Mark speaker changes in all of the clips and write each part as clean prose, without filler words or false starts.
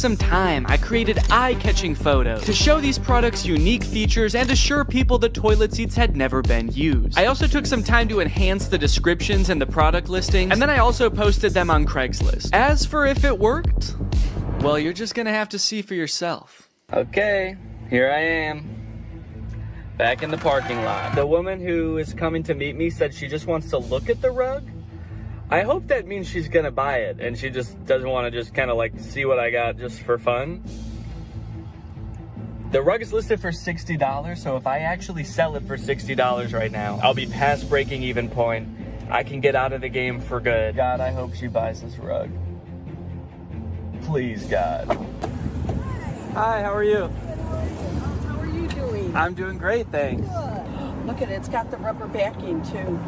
Speaker 1: some time, I created eye-catching photos to show these products unique features and assure people the toilet seats had never been used. I also took some time to enhance the descriptions and the product listings, and then I also posted them on Craigslist. As for if it worked, well, you're just gonna have to see for yourself. Okay, here I am, back in the parking lot. The woman who is coming to meet me said she just wants to look at the rug. I hope that means she's gonna buy it and she just doesn't want to just kind of like see what I got just for fun. The rug is listed for $60, so if I actually sell it for $60 right now, I'll be past breaking even point. I can get out of the game for good. God, I hope she buys this rug. Please, God. Hi, how are you?
Speaker 2: How are you doing?
Speaker 1: I'm doing great, thanks.
Speaker 2: Good. Look at it, it's got the rubber backing too.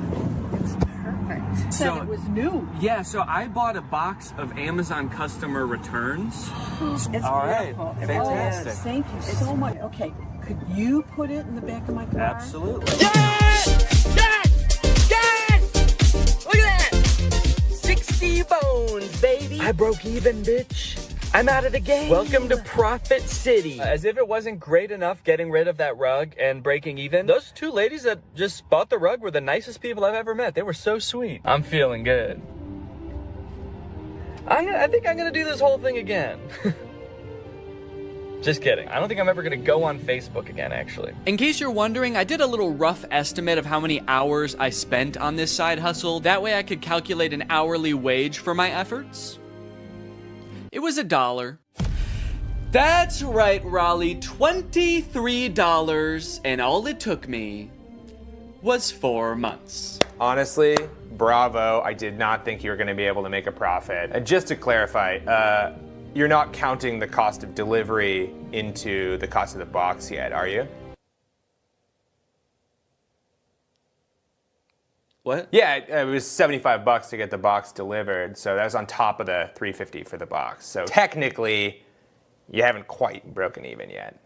Speaker 2: It's perfect. Said it was new.
Speaker 1: Yeah, so I bought a box of Amazon customer returns.
Speaker 2: It's
Speaker 1: All right,
Speaker 2: beautiful.
Speaker 1: fantastic.
Speaker 2: Yes, thank you so much. Okay, could you put it in the back of my car?
Speaker 1: Absolutely.
Speaker 3: Yes! Yes! Yes! Look at that! 60 bones, baby. I broke even, bitch. I'm out of the game. Welcome to Profit City.
Speaker 1: As if it wasn't great enough getting rid of that rug and breaking even, those two ladies that just bought the rug were the nicest people I've ever met. They were so sweet. I'm feeling good. I think I'm gonna do this whole thing again. Just kidding. I don't think I'm ever gonna go on Facebook again, actually. In case you're wondering, I did a little rough estimate of how many hours I spent on this side hustle. That way I could calculate an hourly wage for my efforts. It was $1. That's right, Raleigh, $23, and all it took me was 4 months.
Speaker 4: Honestly, bravo. I did not think you were going to be able to make a profit. And just to clarify, you're not counting the cost of delivery into the cost of the box yet, are you?
Speaker 1: What?
Speaker 4: Yeah, it was $75 to get the box delivered, so that was on top of the $350 for the box. So technically, you haven't quite broken even yet.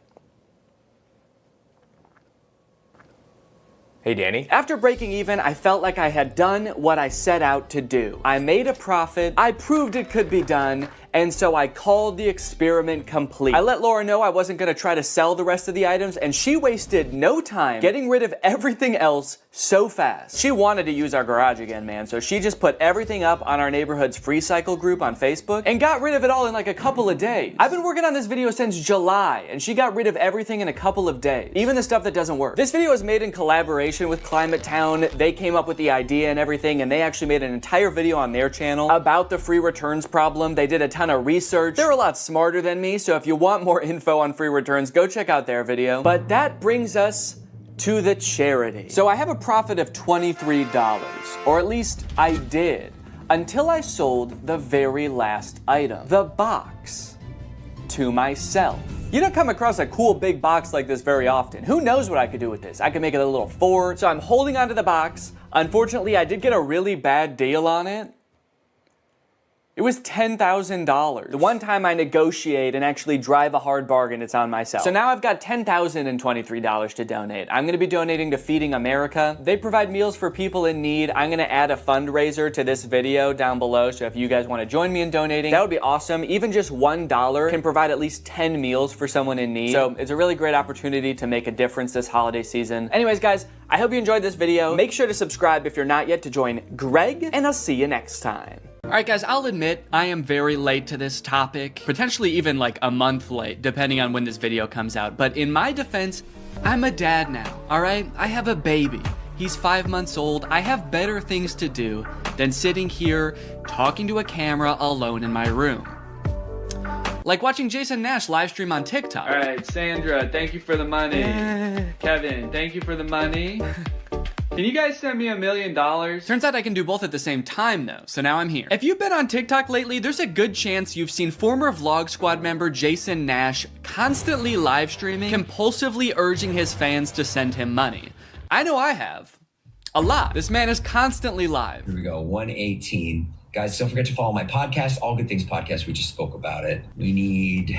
Speaker 4: Hey, Danny.
Speaker 1: After breaking even, I felt like I had done what I set out to do. I made a profit, I proved it could be done, and so I called the experiment complete. I let Laura know I wasn't gonna try to sell the rest of the items, and she wasted no time getting rid of everything else so fast. She wanted to use our garage again, man, so she just put everything up on our neighborhood's free cycle group on Facebook and got rid of it all in like a couple of days. I've been working on this video since July, and she got rid of everything in a couple of days, even the stuff that doesn't work. This video was made in collaboration with Climate Town. They came up with the idea and everything, and they actually made an entire video on their channel about the free returns problem. They did a ton of research. They're a lot smarter than me, so if you want more info on free returns, go check out their video. But that brings us to the charity. So I have a profit of $23, or at least I did, until I sold the very last item, the box, to myself. You don't come across a cool big box like this very often. Who knows what I could do with this? I could make it a little fort. So I'm holding onto the box. Unfortunately, I did get a really bad deal on it. It was $10,000. The one time I negotiate and actually drive a hard bargain, it's on myself. So now I've got $10,023 to donate. I'm gonna be donating to Feeding America. They provide meals for people in need. I'm gonna add a fundraiser to this video down below, so if you guys wanna join me in donating, that would be awesome. Even just $1 can provide at least 10 meals for someone in need. So it's a really great opportunity to make a difference this holiday season. Anyways, guys, I hope you enjoyed this video. Make sure to subscribe if you're not yet to join Greg, and I'll see you next time. All right, guys, I'll admit I am very late to this topic, potentially even like a month late, depending on when this video comes out. But in my defense, I'm a dad now, all right? I have a baby. He's 5 months old. I have better things to do than sitting here talking to a camera alone in my room. Like watching Jason Nash live stream on TikTok. All right, Sandra, thank you for the money. Kevin, thank you for the money. Can you guys send me $1 million? Turns out I can do both at the same time though, so now I'm here. If you've been on TikTok lately, there's a good chance you've seen former Vlog Squad member Jason Nash constantly live streaming, compulsively urging his fans to send him money. I know I have. A lot. This man is constantly live.
Speaker 5: Here we go, 118. Guys, don't forget to follow my podcast, All Good Things Podcast. We just spoke about it. We need...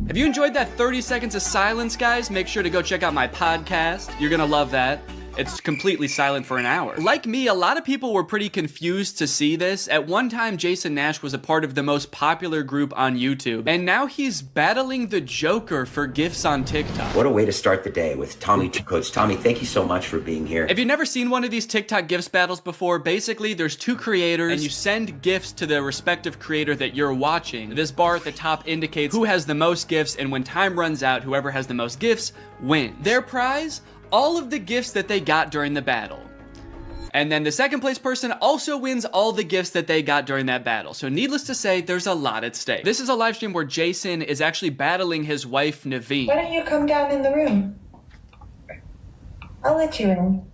Speaker 1: If you enjoyed that 30 seconds of silence, guys, make sure to go check out my podcast. You're gonna love that. It's completely silent for an hour. Like me, a lot of people were pretty confused to see this. At one time, Jason Nash was a part of the most popular group on YouTube, and now he's battling the Joker for gifts on TikTok.
Speaker 6: What a way to start the day with Tommy Two Coats. Tommy, thank you so much for being here.
Speaker 1: If you've never seen one of these TikTok gifts battles before, basically there's two creators and you send gifts to the respective creator that you're watching. This bar at the top indicates who has the most gifts, and when time runs out, whoever has the most gifts wins. Their prize? All of the gifts that they got during the battle. And then the second place person also wins all the gifts that they got during that battle. So needless to say, there's a lot at stake. This is a live stream where Jason is actually battling his wife, Naveen.
Speaker 7: Why don't you come down in the room? I'll let you in.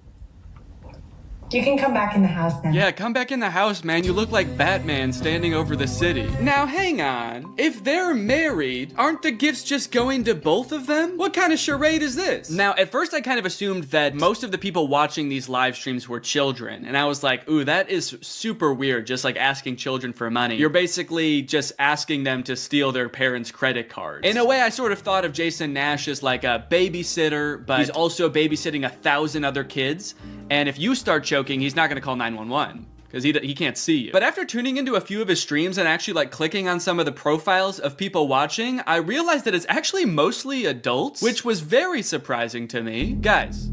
Speaker 7: You can come back in the house now.
Speaker 1: Yeah, come back in the house, man. You look like Batman standing over the city. Now, hang on. If they're married, aren't the gifts just going to both of them? What kind of charade is this? Now, at first, I kind of assumed that most of the people watching these live streams were children. And I was like, ooh, that is super weird, just like asking children for money. You're basically just asking them to steal their parents' credit cards. In a way, I sort of thought of Jason Nash as like a babysitter, but he's also babysitting 1,000 other kids. And if you start choking, he's not gonna call 911 because he can't see you. But after tuning into a few of his streams and actually like clicking on some of the profiles of people watching, I realized that it's actually mostly adults, which was very surprising to me. Guys,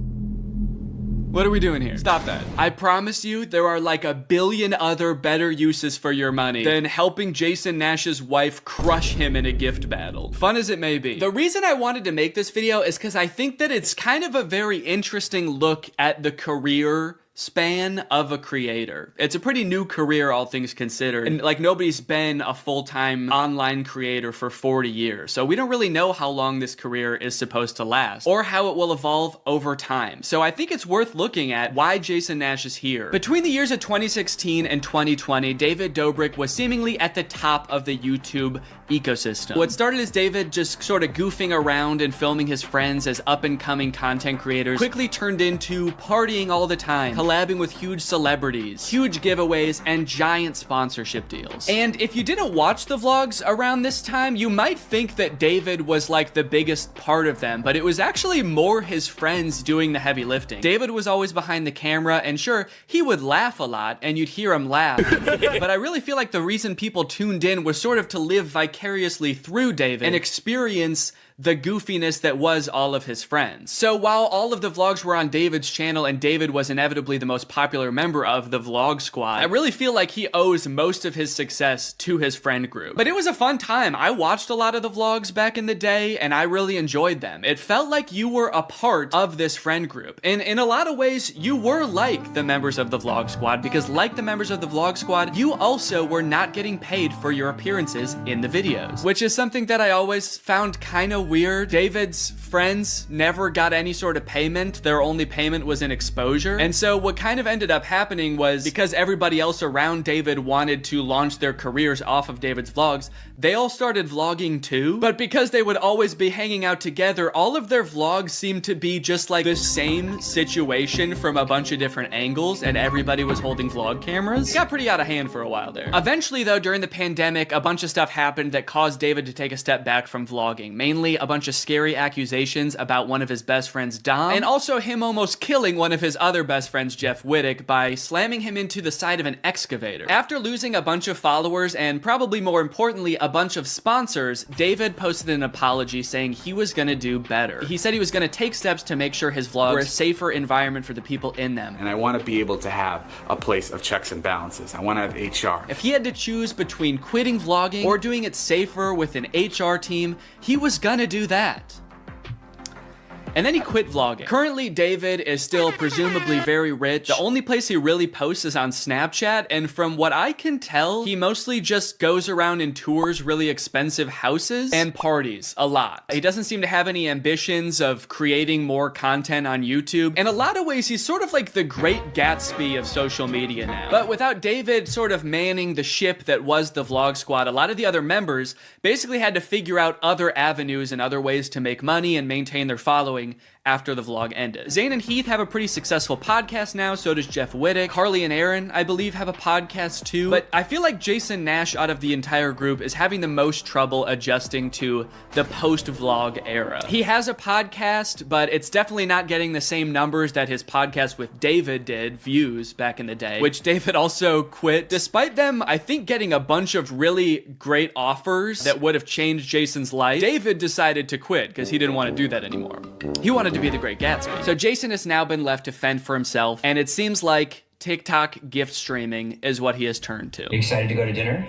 Speaker 1: what are we doing here? Stop that. I promise you there are like 1 billion other better uses for your money than helping Jason Nash's wife crush him in a gift battle. Fun as it may be. The reason I wanted to make this video is because I think that it's kind of a very interesting look at the career span of a creator. It's a pretty new career, all things considered. And like nobody's been a full-time online creator for 40 years. So we don't really know how long this career is supposed to last or how it will evolve over time. So I think it's worth looking at why Jason Nash is here. Between the years of 2016 and 2020, David Dobrik was seemingly at the top of the YouTube ecosystem. What started as David just sort of goofing around and filming his friends as up-and-coming content creators quickly turned into partying all the time, collabing with huge celebrities, huge giveaways, and giant sponsorship deals. And if you didn't watch the vlogs around this time, you might think that David was like the biggest part of them, but it was actually more his friends doing the heavy lifting. David was always behind the camera, and sure, he would laugh a lot, and you'd hear him laugh. But I really feel like the reason people tuned in was sort of to live vicariously through David and experience the goofiness that was all of his friends. So while all of the vlogs were on David's channel and David was inevitably the most popular member of the vlog squad, I really feel like he owes most of his success to his friend group. But it was a fun time. I watched a lot of the vlogs back in the day and I really enjoyed them. It felt like you were a part of this friend group. And in a lot of ways, you were like the members of the vlog squad, because like the members of the vlog squad, you also were not getting paid for your appearances in the videos, which is something that I always found kind of weird. David's friends never got any sort of payment. Their only payment was in exposure. And so what kind of ended up happening was, because everybody else around David wanted to launch their careers off of David's vlogs, they all started vlogging too. But because they would always be hanging out together, all of their vlogs seemed to be just like the same situation from a bunch of different angles, and everybody was holding vlog cameras. It got pretty out of hand for a while there. Eventually though, during the pandemic, a bunch of stuff happened that caused David to take a step back from vlogging. Mainly a bunch of scary accusations about one of his best friends, Dom, and also him almost killing one of his other best friends, Jeff Wittick, by slamming him into the side of an excavator. After losing a bunch of followers and probably more importantly, a bunch of sponsors, David posted an apology saying he was gonna do better. He said he was gonna take steps to make sure his vlogs were a safer environment for the people in them.
Speaker 8: And I want to be able to have a place of checks and balances. I want to have HR.
Speaker 1: If he had to choose between quitting vlogging or doing it safer with an HR team, he was gonna do that. And then he quit vlogging. Currently, David is still presumably very rich. The only place he really posts is on Snapchat, and from what I can tell, he mostly just goes around and tours really expensive houses and parties a lot. He doesn't seem to have any ambitions of creating more content on YouTube. In a lot of ways, he's sort of like the Great Gatsby of social media now. But without David sort of manning the ship that was the vlog squad, a lot of the other members basically had to figure out other avenues and other ways to make money and maintain their following after the vlog ended. Zane and Heath have a pretty successful podcast now, so does Jeff Wittick. Carly and Aaron, I believe, have a podcast too. But I feel like Jason Nash, out of the entire group, is having the most trouble adjusting to the post-vlog era. He has a podcast, but it's definitely not getting the same numbers that his podcast with David did, views, back in the day, which David also quit. Despite them, I think, getting a bunch of really great offers that would have changed Jason's life, David decided to quit because he didn't want to do that anymore. He wanted to be the Great Gatsby. So Jason has now been left to fend for himself, and it seems like TikTok gift streaming is what he has turned to.
Speaker 5: You excited to go to dinner?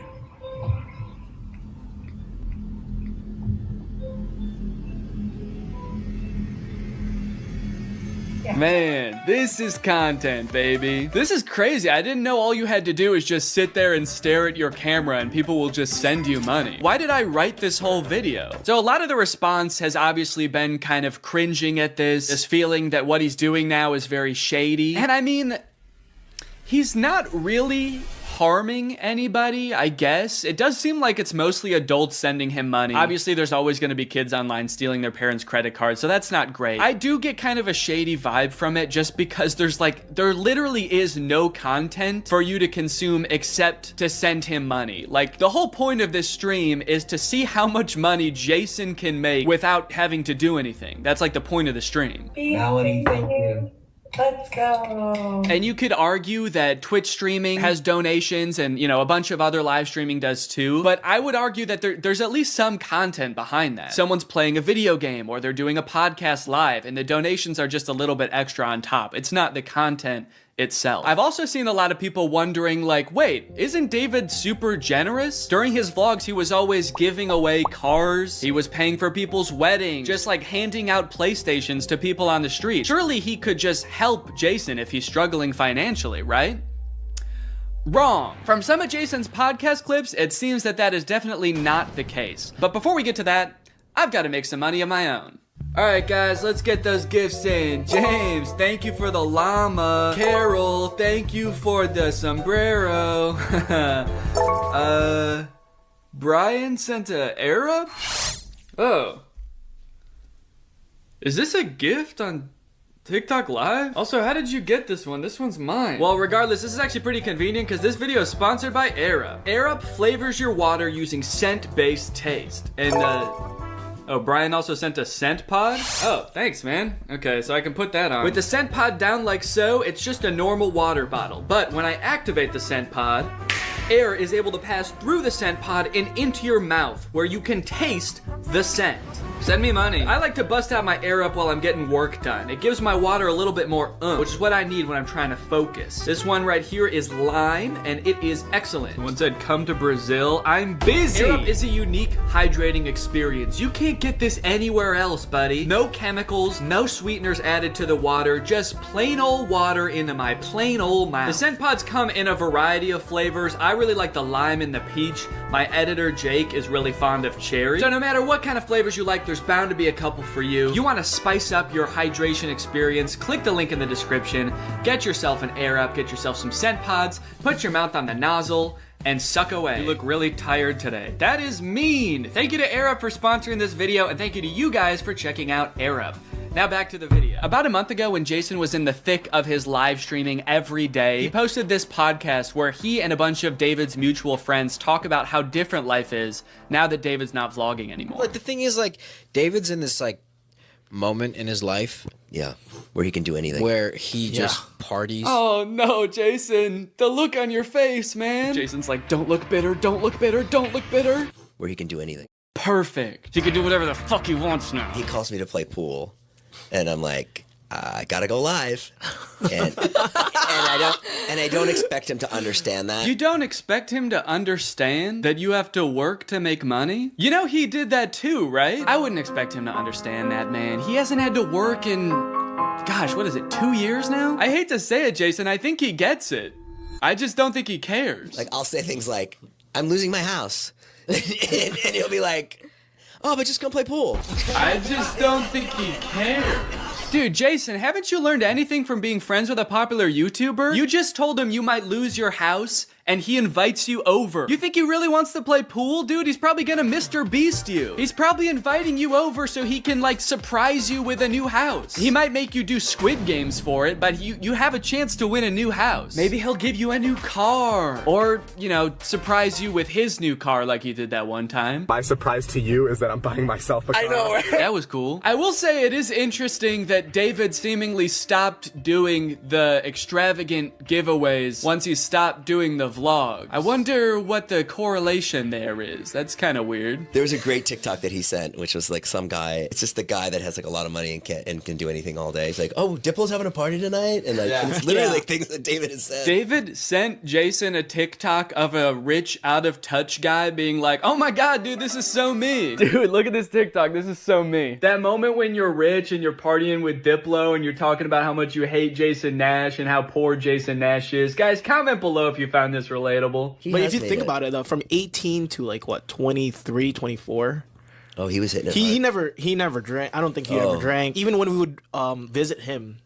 Speaker 1: Man, this is content, baby. This is crazy. I didn't know all you had to do is just sit there and stare at your camera and people will just send you money. Why did I write this whole video? So a lot of the response has obviously been kind of cringing at this feeling that what he's doing now is very shady. And I mean, he's not really harming anybody, I guess. It does seem like it's mostly adults sending him money. Obviously, there's always going to be kids online stealing their parents' credit cards, so that's not great. I do get kind of a shady vibe from it just because there literally is no content for you to consume except to send him money. Like, the whole point of this stream is to see how much money Jason can make without having to do anything. That's like the point of the stream.
Speaker 5: Melanie, thank you.
Speaker 7: Let's go.
Speaker 1: And you could argue that Twitch streaming has donations and, you know, a bunch of other live streaming does too. But I would argue that there's at least some content behind that. Someone's playing a video game or they're doing a podcast live and the donations are just a little bit extra on top. It's not the content itself. I've also seen a lot of people wondering, like, wait, isn't David super generous? During his vlogs, he was always giving away cars. He was paying for people's weddings, just like handing out PlayStations to people on the street. Surely he could just help Jason if he's struggling financially, right? Wrong. From some of Jason's podcast clips, it seems that is definitely not the case. But before we get to that, I've got to make some money of my own. Alright guys, let's get those gifts in. James, thank you for the llama. Carol, thank you for the sombrero. Brian sent a Arab? Oh. Is this a gift on TikTok Live? Also, how did you get this one? This one's mine. Well, regardless, this is actually pretty convenient because this video is sponsored by Arab. Arab flavors your water using scent-based taste. And, oh, Brian also sent a scent pod? Oh, thanks, man. Okay, so I can put that on. With the scent pod down like so, it's just a normal water bottle. But when I activate the scent pod, air is able to pass through the scent pod and into your mouth, where you can taste the scent. Send me money. I like to bust out my air up while I'm getting work done. It gives my water a little bit more which is what I need when I'm trying to focus. This one right here is lime, and it is excellent. Someone said, come to Brazil. I'm busy. Air up is a unique hydrating experience. You can't get this anywhere else, buddy. No chemicals, no sweeteners added to the water, just plain old water into my plain old mouth. The scent pods come in a variety of flavors. I really like the lime and the peach. My editor, Jake, is really fond of cherry. So no matter what kind of flavors you like, there's bound to be a couple for you. You want to spice up your hydration experience, click the link in the description, get yourself an Air Up, get yourself some scent pods, put your mouth on the nozzle, and suck away. You look really tired today. That is mean. Thank you to Air Up for sponsoring this video, and thank you to you guys for checking out Air Up. Now back to the video. About a month ago, when Jason was in the thick of his live streaming every day, he posted this podcast where he and a bunch of David's mutual friends talk about how different life is now that David's not vlogging anymore.
Speaker 9: But the thing is, like, David's in this, like, moment in his life.
Speaker 10: Yeah, where he can do anything.
Speaker 9: Where he just parties.
Speaker 1: Oh no, Jason. The look on your face, man. Jason's like, don't look bitter, don't look bitter, don't look bitter.
Speaker 10: Where he can do anything.
Speaker 1: Perfect. He can do whatever the fuck he wants now.
Speaker 10: He calls me to play pool. And I'm like, I gotta go live, and I don't expect him to understand that.
Speaker 1: You don't expect him to understand that you have to work to make money? You know he did that too, right? I wouldn't expect him to understand that, man. He hasn't had to work in, gosh, what is it, 2 years now? I hate to say it, Jason, I think he gets it. I just don't think he cares.
Speaker 10: Like, I'll say things like, I'm losing my house, and he'll be like, oh, but just come play pool.
Speaker 1: I just don't think he cares. Dude, Jason, haven't you learned anything from being friends with a popular YouTuber? You just told him you might lose your house, and he invites you over. You think he really wants to play pool? Dude, he's probably gonna Mr. Beast you. He's probably inviting you over so he can like surprise you with a new house. He might make you do Squid Games for it, but you have a chance to win a new house. Maybe he'll give you a new car, or, you know, surprise you with his new car like he did that one time.
Speaker 11: My surprise to you is that I'm buying myself a car.
Speaker 10: I know, right?
Speaker 1: That was cool. I will say it is interesting that David seemingly stopped doing the extravagant giveaways once he stopped doing the vlog. I wonder what the correlation there is. That's kind of weird.
Speaker 10: There was a great TikTok that he sent, which was like some guy. It's just the guy that has like a lot of money and can do anything all day. He's like, "Oh, Diplo's having a party tonight," and like and it's literally like things that David has said.
Speaker 1: David sent Jason a TikTok of a rich, out of touch guy being like, "Oh my god, dude, this is so me." Dude, look at this TikTok. This is so me. That moment when you're rich and you're partying with Diplo and you're talking about how much you hate Jason Nash and how poor Jason Nash is. Guys, comment below if you found this relatable.
Speaker 12: But if you think about it though, from 18 to like what, 23, 24.
Speaker 10: Oh, he was hitting it.
Speaker 12: He never drank. I don't think he ever drank. Even when we would visit him,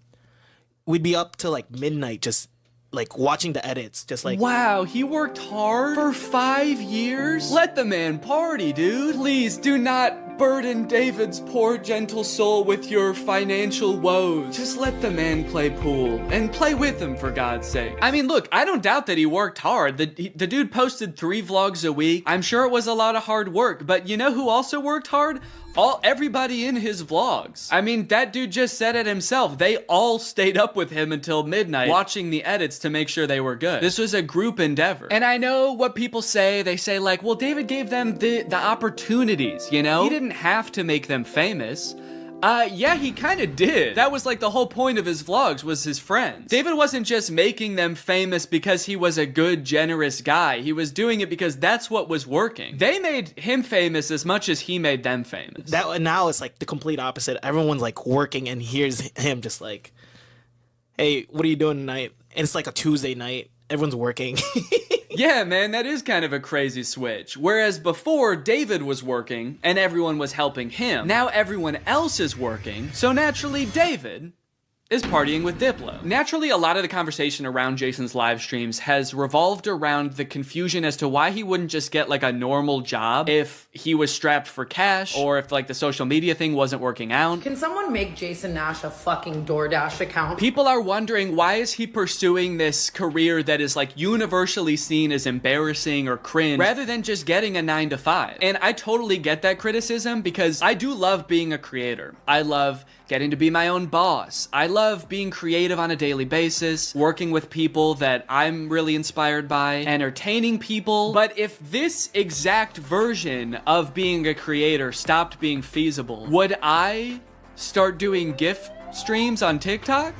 Speaker 12: we'd be up till like midnight just like watching the edits, just like,
Speaker 1: wow, he worked hard for 5 years? Let the man party, dude. Please do not burden David's poor gentle soul with your financial woes. Just let the man play pool and play with him, for God's sake. I mean, look, I don't doubt that he worked hard. The dude posted 3 vlogs a week. I'm sure it was a lot of hard work, but you know who also worked hard? Everybody in his vlogs. I mean, that dude just said it himself. They all stayed up with him until midnight watching the edits to make sure they were good. This was a group endeavor. And I know what people say. They say like, well, David gave them the opportunities, you know? He didn't have to make them famous. Yeah, he kind of did. That was like the whole point of his vlogs, was his friends. David wasn't just making them famous because he was a good, generous guy. He was doing it because that's what was working. They made him famous as much as he made them famous.
Speaker 12: That now it's like the complete opposite. Everyone's like working, and here's him just like, hey, what are you doing tonight? And it's like a Tuesday night. Everyone's working.
Speaker 1: Yeah, man, that is kind of a crazy switch. Whereas before, David was working and everyone was helping him. Now everyone else is working, so naturally David is partying with Diplo. Naturally, a lot of the conversation around Jason's live streams has revolved around the confusion as to why he wouldn't just get like a normal job if he was strapped for cash, or if like the social media thing wasn't working out.
Speaker 13: Can someone make Jason Nash a fucking DoorDash account?
Speaker 1: People are wondering, why is he pursuing this career that is like universally seen as embarrassing or cringe, rather than just getting a 9-to-5? And I totally get that criticism, because I do love being a creator. I love getting to be my own boss. I love being creative on a daily basis, working with people that I'm really inspired by, entertaining people. But if this exact version of being a creator stopped being feasible, would I start doing gift streams on TikTok?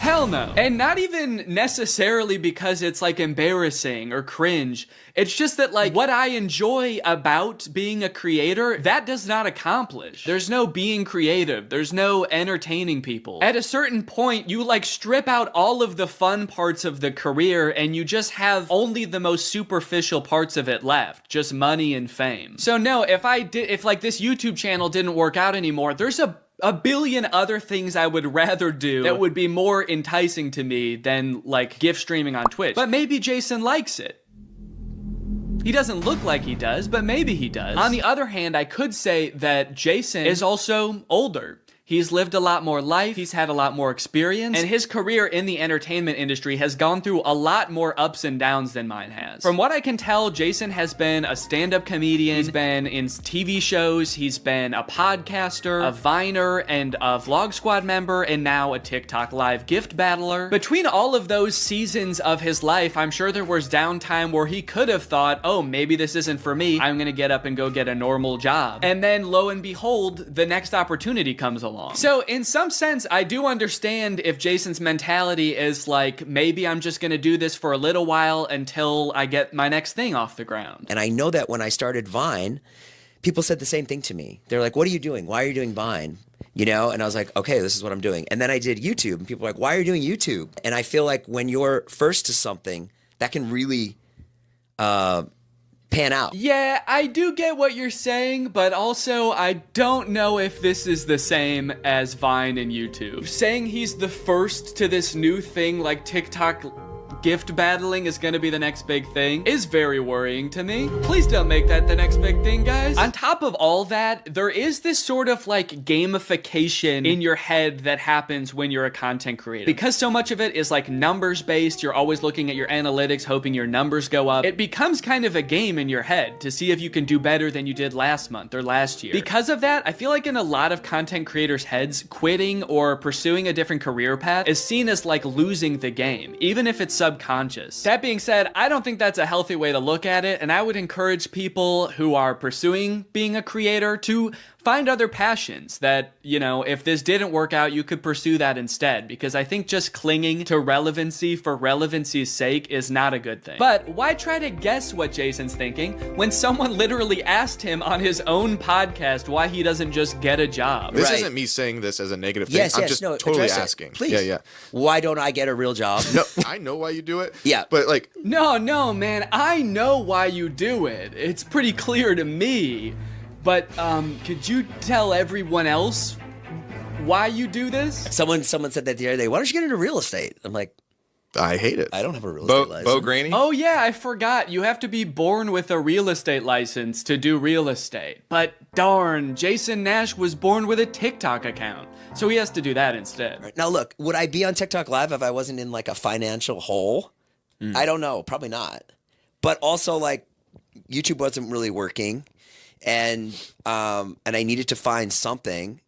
Speaker 1: Hell no. And not even necessarily because it's like embarrassing or cringe. It's just that like what I enjoy about being a creator, that does not accomplish. There's no being creative. There's no entertaining people. At a certain point, you like strip out all of the fun parts of the career and you just have only the most superficial parts of it left. Just money and fame. So no, if like this YouTube channel didn't work out anymore, there's a billion other things I would rather do that would be more enticing to me than like gift streaming on Twitch. But maybe Jason likes it. He doesn't look like he does, but maybe he does. On the other hand, I could say that Jason is also older. He's lived a lot more life, he's had a lot more experience, and his career in the entertainment industry has gone through a lot more ups and downs than mine has. From what I can tell, Jason has been a stand-up comedian, he's been in TV shows, he's been a podcaster, a Viner, and a Vlog Squad member, and now a TikTok live gift battler. Between all of those seasons of his life, I'm sure there was downtime where he could have thought, oh, maybe this isn't for me, I'm gonna get up and go get a normal job. And then, lo and behold, the next opportunity comes along. So in some sense, I do understand if Jason's mentality is like, maybe I'm just gonna do this for a little while until I get my next thing off the ground.
Speaker 10: And I know that when I started Vine, people said the same thing to me. They're like, what are you doing? Why are you doing Vine? You know? And I was like, okay, this is what I'm doing. And then I did YouTube, and people were like, why are you doing YouTube? And I feel like when you're first to something, that can really pan out.
Speaker 1: Yeah, I do get what you're saying, but also I don't know if this is the same as Vine and YouTube. Saying he's the first to this new thing like TikTok gift battling is gonna be the next big thing is very worrying to me. Please don't make that the next big thing, guys. On top of all that, there is this sort of like gamification in your head that happens when you're a content creator. Because so much of it is like numbers based, you're always looking at your analytics, hoping your numbers go up. It becomes kind of a game in your head to see if you can do better than you did last month or last year. Because of that, I feel like in a lot of content creators' heads, quitting or pursuing a different career path is seen as like losing the game, even if it's subconscious. That being said, I don't think that's a healthy way to look at it, and I would encourage people who are pursuing being a creator to find other passions that, you know, if this didn't work out, you could pursue that instead, because I think just clinging to relevancy for relevancy's sake is not a good thing. But why try to guess what Jason's thinking when someone literally asked him on his own podcast why he doesn't just get a job?
Speaker 14: This isn't me saying this as a negative thing. I'm just totally asking.
Speaker 10: Please.
Speaker 14: Yeah.
Speaker 10: Why don't I get a real job?
Speaker 14: No, I know why you do it.
Speaker 10: Yeah.
Speaker 14: But like...
Speaker 1: No, man. I know why you do it. It's pretty clear to me. But could you tell everyone else why you do this?
Speaker 10: Someone said that the other day. Why don't you get into real estate? I'm like,
Speaker 14: I hate it.
Speaker 10: I don't have a real estate license.
Speaker 14: Bo Graney?
Speaker 1: Oh yeah, I forgot. You have to be born with a real estate license to do real estate. But darn, Jason Nash was born with a TikTok account, so he has to do that instead.
Speaker 10: Right. Now look, would I be on TikTok Live if I wasn't in like a financial hole? I don't know. Probably not. But also like YouTube wasn't really working. And I needed to find something.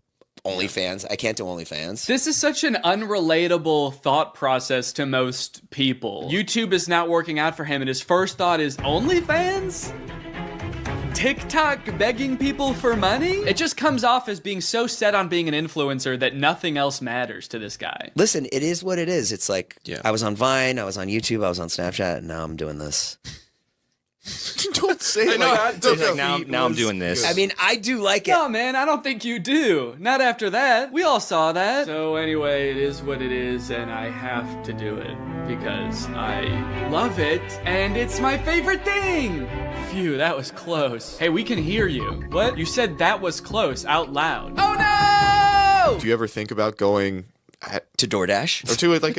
Speaker 10: OnlyFans. I can't do OnlyFans.
Speaker 1: This is such an unrelatable thought process to most people. YouTube is not working out for him, and his first thought is OnlyFans? TikTok begging people for money? It just comes off as being so set on being an influencer that nothing else matters to this guy.
Speaker 10: Listen, it is what it is. It's like, I was on Vine, I was on YouTube, I was on Snapchat, and now I'm doing this.
Speaker 14: Don't say it like that.
Speaker 15: Now I'm doing this.
Speaker 10: I mean, I do like it.
Speaker 1: No, man, I don't think you do. Not after that. We all saw that. So anyway, it is what it is, and I have to do it because I love it, and it's my favorite thing. Phew, that was close. Hey, we can hear you. What? You said that was close out loud. Oh no!
Speaker 14: Do you ever think about going
Speaker 10: to DoorDash
Speaker 14: or to like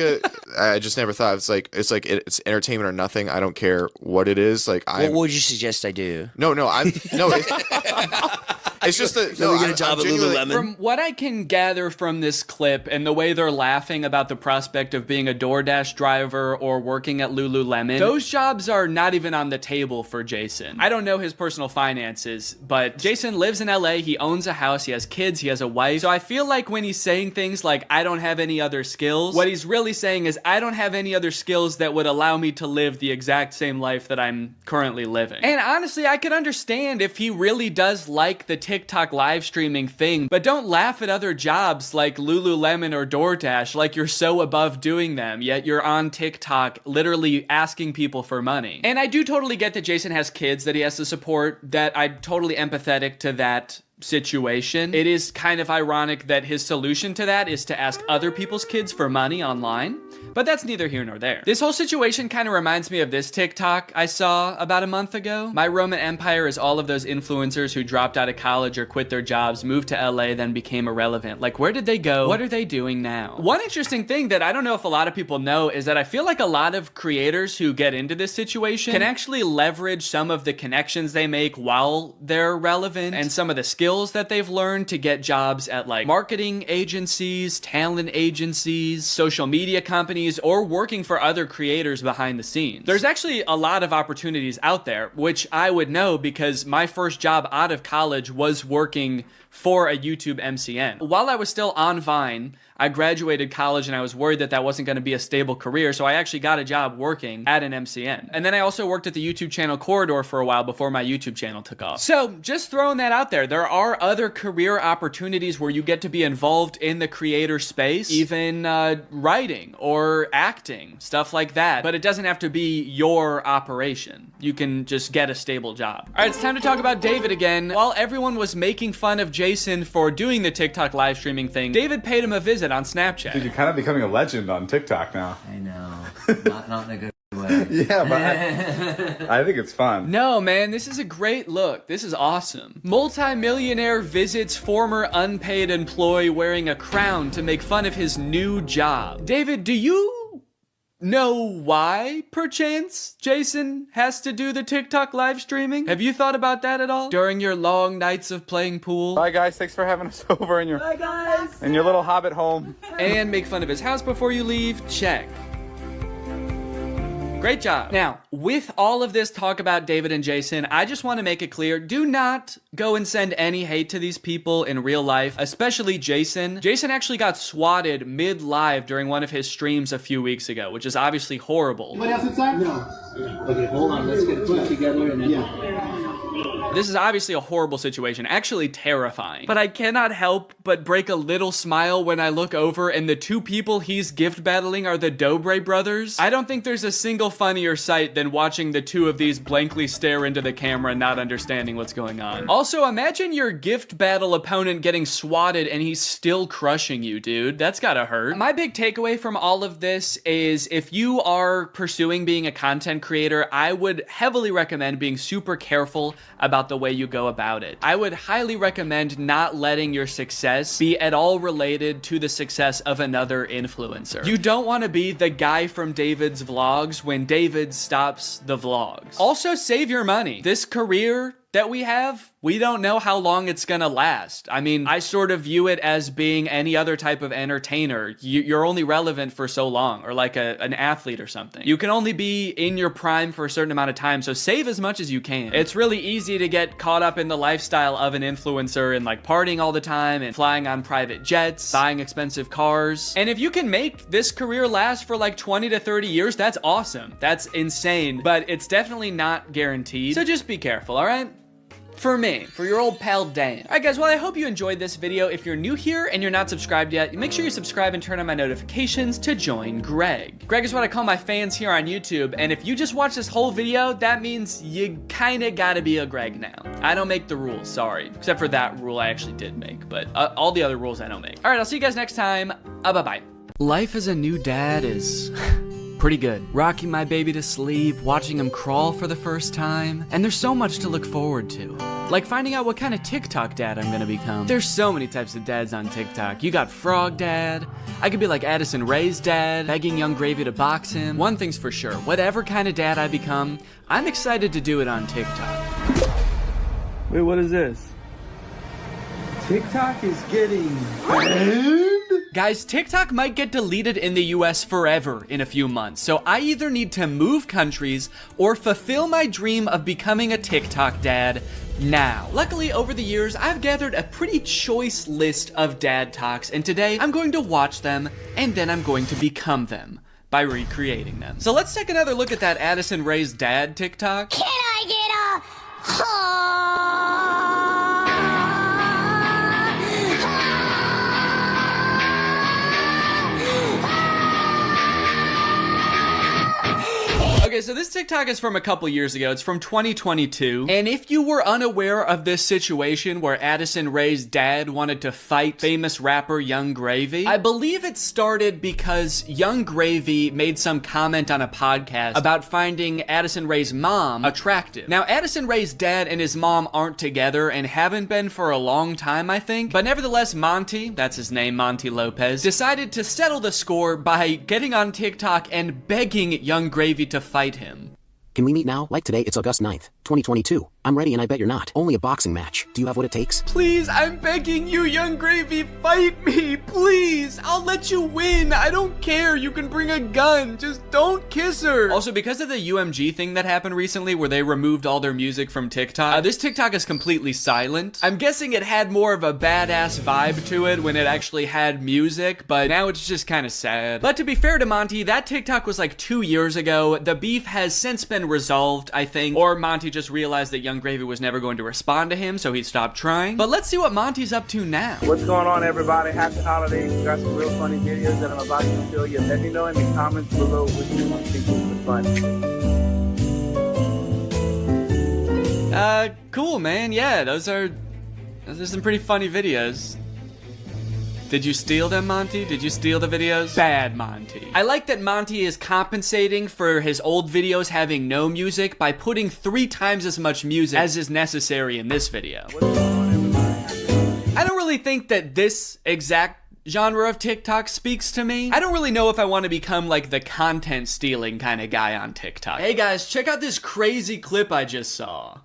Speaker 14: I just never thought it's entertainment or nothing. I don't care what it is. Like,
Speaker 10: what would you suggest I do?
Speaker 14: No. It's just that
Speaker 10: we get a job at Lululemon.
Speaker 1: From what I can gather from this clip and the way they're laughing about the prospect of being a DoorDash driver or working at Lululemon, those jobs are not even on the table for Jason. I don't know his personal finances, but Jason lives in LA, he owns a house, he has kids, he has a wife. So I feel like when he's saying things like, I don't have any other skills, what he's really saying is, I don't have any other skills that would allow me to live the exact same life that I'm currently living. And honestly, I could understand if he really does like the TikTok live streaming thing, but don't laugh at other jobs like Lululemon or DoorDash like you're so above doing them, yet you're on TikTok literally asking people for money. And I do totally get that Jason has kids that he has to support, that I'm totally empathetic to that situation. It is kind of ironic that his solution to that is to ask other people's kids for money online, but that's neither here nor there. This whole situation kind of reminds me of this TikTok I saw about a month ago. My Roman Empire is all of those influencers who dropped out of college or quit their jobs, moved to LA, then became irrelevant. Like, where did they go? What are they doing now? One interesting thing that I don't know if a lot of people know is that I feel like a lot of creators who get into this situation can actually leverage some of the connections they make while they're relevant and some of the skills that they've learned to get jobs at like marketing agencies, talent agencies, social media companies, or working for other creators behind the scenes. There's actually a lot of opportunities out there, which I would know because my first job out of college was working for a YouTube MCN. While I was still on Vine, I graduated college and I was worried that that wasn't going to be a stable career, so I actually got a job working at an MCN. And then I also worked at the YouTube channel Corridor for a while before my YouTube channel took off. So just throwing that out there, there are other career opportunities where you get to be involved in the creator space, even writing or acting, stuff like that. But it doesn't have to be your operation. You can just get a stable job. All right, it's time to talk about David again. While everyone was making fun of Jason for doing the TikTok live streaming thing, David paid him a visit on Snapchat.
Speaker 16: Dude, you're kind of becoming a legend on TikTok now.
Speaker 17: I know. Not in a good way.
Speaker 16: Yeah, but I think it's fun.
Speaker 1: No, man, this is a great look. This is awesome. Multi-millionaire visits former unpaid employee wearing a crown to make fun of his new job. David, do you know why, perchance, Jason has to do the TikTok live streaming? Have you thought about that at all? During your long nights of playing pool?
Speaker 16: Bye guys, thanks for having us over in your little hobbit home.
Speaker 1: And make fun of his house before you leave? Check. Great job. Now, with all of this talk about David and Jason, I just want to make it clear, do not go and send any hate to these people in real life, especially Jason. Jason actually got swatted mid-live during one of his streams a few weeks ago, which is obviously horrible.
Speaker 15: Anybody else inside? No. Okay, hold on. Let's get it put together and then...
Speaker 1: This is obviously a horrible situation, actually terrifying. But I cannot help but break a little smile when I look over and the two people he's gift battling are the Dobre brothers. I don't think there's a single funnier sight than watching the two of these blankly stare into the camera, not understanding what's going on. Also, imagine your gift battle opponent getting swatted and he's still crushing you, dude. That's gotta hurt. My big takeaway from all of this is if you are pursuing being a content creator, I would heavily recommend being super careful about the way you go about it. I would highly recommend not letting your success be at all related to the success of another influencer. You don't want to be the guy from David's vlogs when David stops the vlogs. Also, save your money. This career that we have, we don't know how long it's gonna last. I mean, I sort of view it as being any other type of entertainer. You're only relevant for so long, or like an athlete or something. You can only be in your prime for a certain amount of time, so save as much as you can. It's really easy to get caught up in the lifestyle of an influencer and like partying all the time and flying on private jets, buying expensive cars. And if you can make this career last for like 20 to 30 years, that's awesome. That's insane, but it's definitely not guaranteed. So just be careful, all right? For me, for your old pal Dan. Alright guys, well I hope you enjoyed this video. If you're new here and you're not subscribed yet, make sure you subscribe and turn on my notifications to join Greg. Greg is what I call my fans here on YouTube, and if you just watch this whole video, that means you kinda gotta be a Greg now. I don't make the rules, sorry. Except for that rule I actually did make, but all the other rules I don't make. Alright, I'll see you guys next time. Bye-bye. Life as a new dad is... pretty good. Rocking my baby to sleep, watching him crawl for the first time, and there's so much to look forward to. Like finding out what kind of TikTok dad I'm gonna become. There's so many types of dads on TikTok. You got Frog Dad. I could be like Addison Rae's dad, begging Young Gravy to box him. One thing's for sure, whatever kind of dad I become, I'm excited to do it on TikTok.
Speaker 18: Wait, what is this? TikTok is getting banned?
Speaker 1: Guys, TikTok might get deleted in the US forever in a few months, so I either need to move countries or fulfill my dream of becoming a TikTok dad now. Luckily, over the years, I've gathered a pretty choice list of dad talks, and today I'm going to watch them, and then I'm going to become them by recreating them. So let's take another look at that Addison Rae's dad TikTok.
Speaker 19: Can I get a
Speaker 1: Okay, so this TikTok is from a couple years ago. It's from 2022. And if you were unaware of this situation where Addison Rae's dad wanted to fight famous rapper Young Gravy, I believe it started because Young Gravy made some comment on a podcast about finding Addison Rae's mom attractive. Now, Addison Rae's dad and his mom aren't together and haven't been for a long time, I think. But nevertheless, Monty, that's his name, Monty Lopez, decided to settle the score by getting on TikTok and begging Young Gravy to fight him.
Speaker 20: Can we meet now? Like today, it's August 9th, 2022. I'm ready and I bet you're not. Only a boxing match. Do you have what it takes?
Speaker 1: Please, I'm begging you, Young Gravy, fight me, please. I'll let you win. I don't care. You can bring a gun. Just don't kiss her. Also, because of the UMG thing that happened recently where they removed all their music from TikTok, this TikTok is completely silent. I'm guessing it had more of a badass vibe to it when it actually had music, but now it's just kind of sad. But to be fair to Monty, that TikTok was like 2 years ago. The beef has since been resolved, I think, or Monty just realized that Young Gravy was never going to respond to him, so he stopped trying. But let's see what Monty's up to now.
Speaker 18: What's going on, everybody? Happy holidays. We got some real funny videos that I'm about to show you. Let me know in the comments below which one you think was the fun.
Speaker 1: Cool, man. Yeah, those are some pretty funny videos. Did you steal them, Monty? Did you steal the videos? Bad, Monty. I like that Monty is compensating for his old videos having no music by putting 3 times as much music as is necessary in this video. I don't really think that this exact genre of TikTok speaks to me. I don't really know if I want to become like the content stealing kind of guy on TikTok. Hey guys, check out this crazy clip I just saw.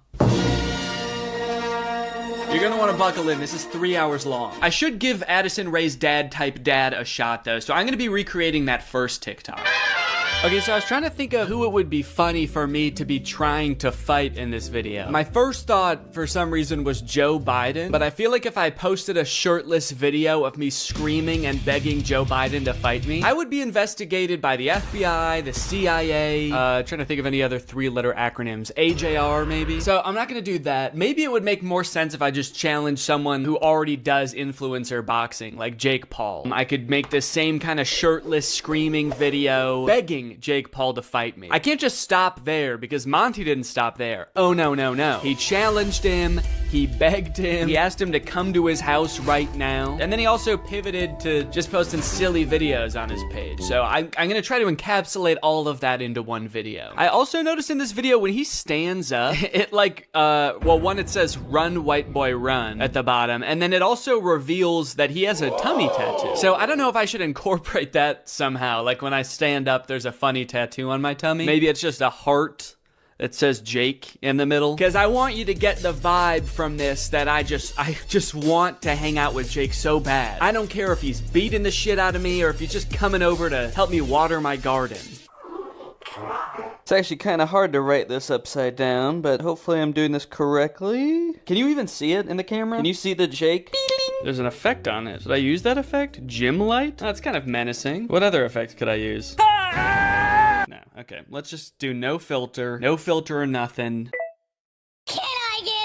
Speaker 1: You're gonna want to buckle in. This is 3 hours long. I should give Addison Rae's dad type dad a shot though, so I'm gonna be recreating that first TikTok. Okay, so I was trying to think of who it would be funny for me to be trying to fight in this video. My first thought, for some reason, was Joe Biden, but I feel like if I posted a shirtless video of me screaming and begging Joe Biden to fight me, I would be investigated by the FBI, the CIA, trying to think of any other 3-letter acronyms, AJR maybe. So I'm not gonna do that. Maybe it would make more sense if I just challenge someone who already does influencer boxing, like Jake Paul. I could make this same kind of shirtless screaming video, begging Jake Paul to fight me. I can't just stop there because Monty didn't stop there. Oh no, no, no. He challenged him, he begged him, he asked him to come to his house right now, and then he also pivoted to just posting silly videos on his page. So I'm gonna try to encapsulate all of that into one video. I also noticed in this video when he stands up, it like, well, one, it says run white boy run at the bottom, and then it also reveals that he has a tummy tattoo. So I don't know if I should incorporate that somehow. Like when I stand up, there's a funny tattoo on my tummy. Maybe it's just a heart that says Jake in the middle. Because I want you to get the vibe from this that I just want to hang out with Jake so bad. I don't care if he's beating the shit out of me or if he's just coming over to help me water my garden.
Speaker 21: It's actually kind of hard to write this upside down, but hopefully I'm doing this correctly. Can you even see it in the camera? Can you see the Jake? There's an effect on it. Should I use that effect? Gym light? Oh, it's kind of menacing. What other effects could I use? No, okay. Let's just do no filter. No filter or nothing.
Speaker 19: Can I get a...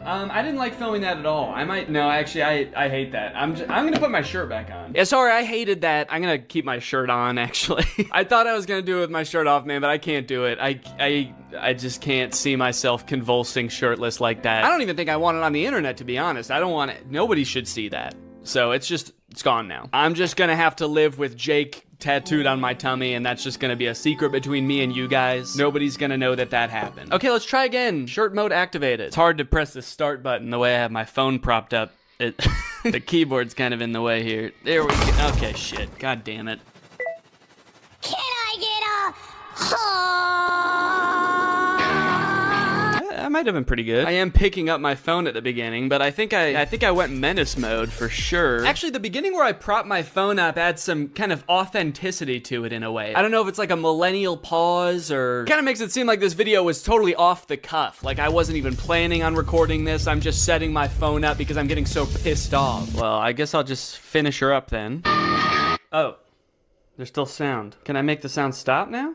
Speaker 1: I didn't like filming that at all. Actually, I hate that. I'm gonna put my shirt back on. Yeah, sorry, I hated that. I'm gonna keep my shirt on, actually. I thought I was gonna do it with my shirt off, man, but I can't do it. I just can't see myself convulsing shirtless like that. I don't even think I want it on the internet, to be honest. I don't want it. Nobody should see that. So it's gone now. I'm just gonna have to live with Jake tattooed on my tummy, and that's just gonna be a secret between me and you guys. Nobody's gonna know that happened. Okay, let's try again. Shirt mode activated. It's hard to press the start button the way I have my phone propped up. The keyboard's kind of in the way here. There we go. Okay, shit. God damn it.
Speaker 19: Can I get a...
Speaker 1: That might have been pretty good. I am picking up my phone at the beginning, but I think I went menace mode for sure. Actually, the beginning where I prop my phone up adds some kind of authenticity to it in a way. I don't know if it's like a millennial pause or kind of makes it seem like this video was totally off the cuff. Like I wasn't even planning on recording this. I'm just setting my phone up because I'm getting so pissed off. Well, I guess I'll just finish her up then. Oh, there's still sound. Can I make the sound stop now?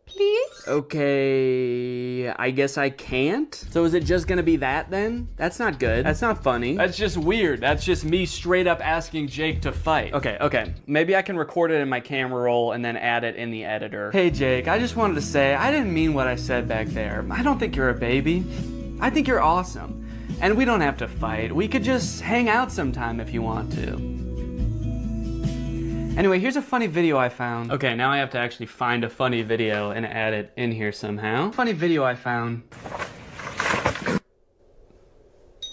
Speaker 1: Please? Okay, I guess I can't. So is it just gonna be that then? That's not good. That's not funny. That's just weird. That's just me straight up asking Jake to fight. Okay. Maybe I can record it in my camera roll and then add it in the editor. Hey Jake, I just wanted to say, I didn't mean what I said back there. I don't think you're a baby. I think you're awesome. And we don't have to fight. We could just hang out sometime if you want to. Anyway, here's a funny video I found. Okay, now I have to actually find a funny video and add it in here somehow. Funny video I found.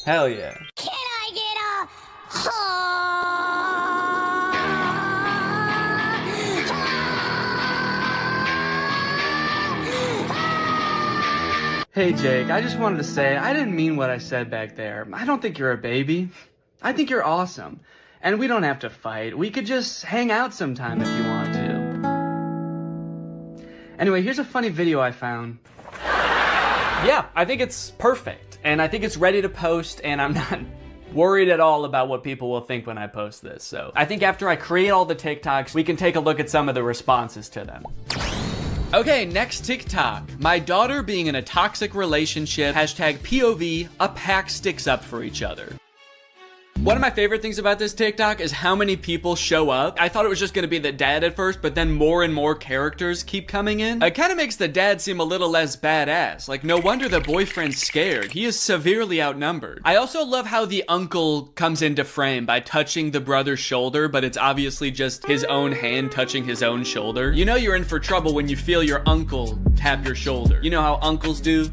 Speaker 1: Hell yeah.
Speaker 19: Can I get a...
Speaker 1: Hey Jake, I just wanted to say, I didn't mean what I said back there. I don't think you're a baby. I think you're awesome. And we don't have to fight. We could just hang out sometime if you want to. Anyway, here's a funny video I found. Yeah, I think it's perfect. And I think it's ready to post, and I'm not worried at all about what people will think when I post this. So I think after I create all the TikToks, we can take a look at some of the responses to them. Okay, next TikTok. My daughter being in a toxic relationship, hashtag POV, a pack sticks up for each other. One of my favorite things about this TikTok is how many people show up. I thought it was just gonna be the dad at first, but then more and more characters keep coming in. It kind of makes the dad seem a little less badass. Like, no wonder the boyfriend's scared. He is severely outnumbered. I also love how the uncle comes into frame by touching the brother's shoulder, but it's obviously just his own hand touching his own shoulder. You know you're in for trouble when you feel your uncle tap your shoulder. You know how uncles do?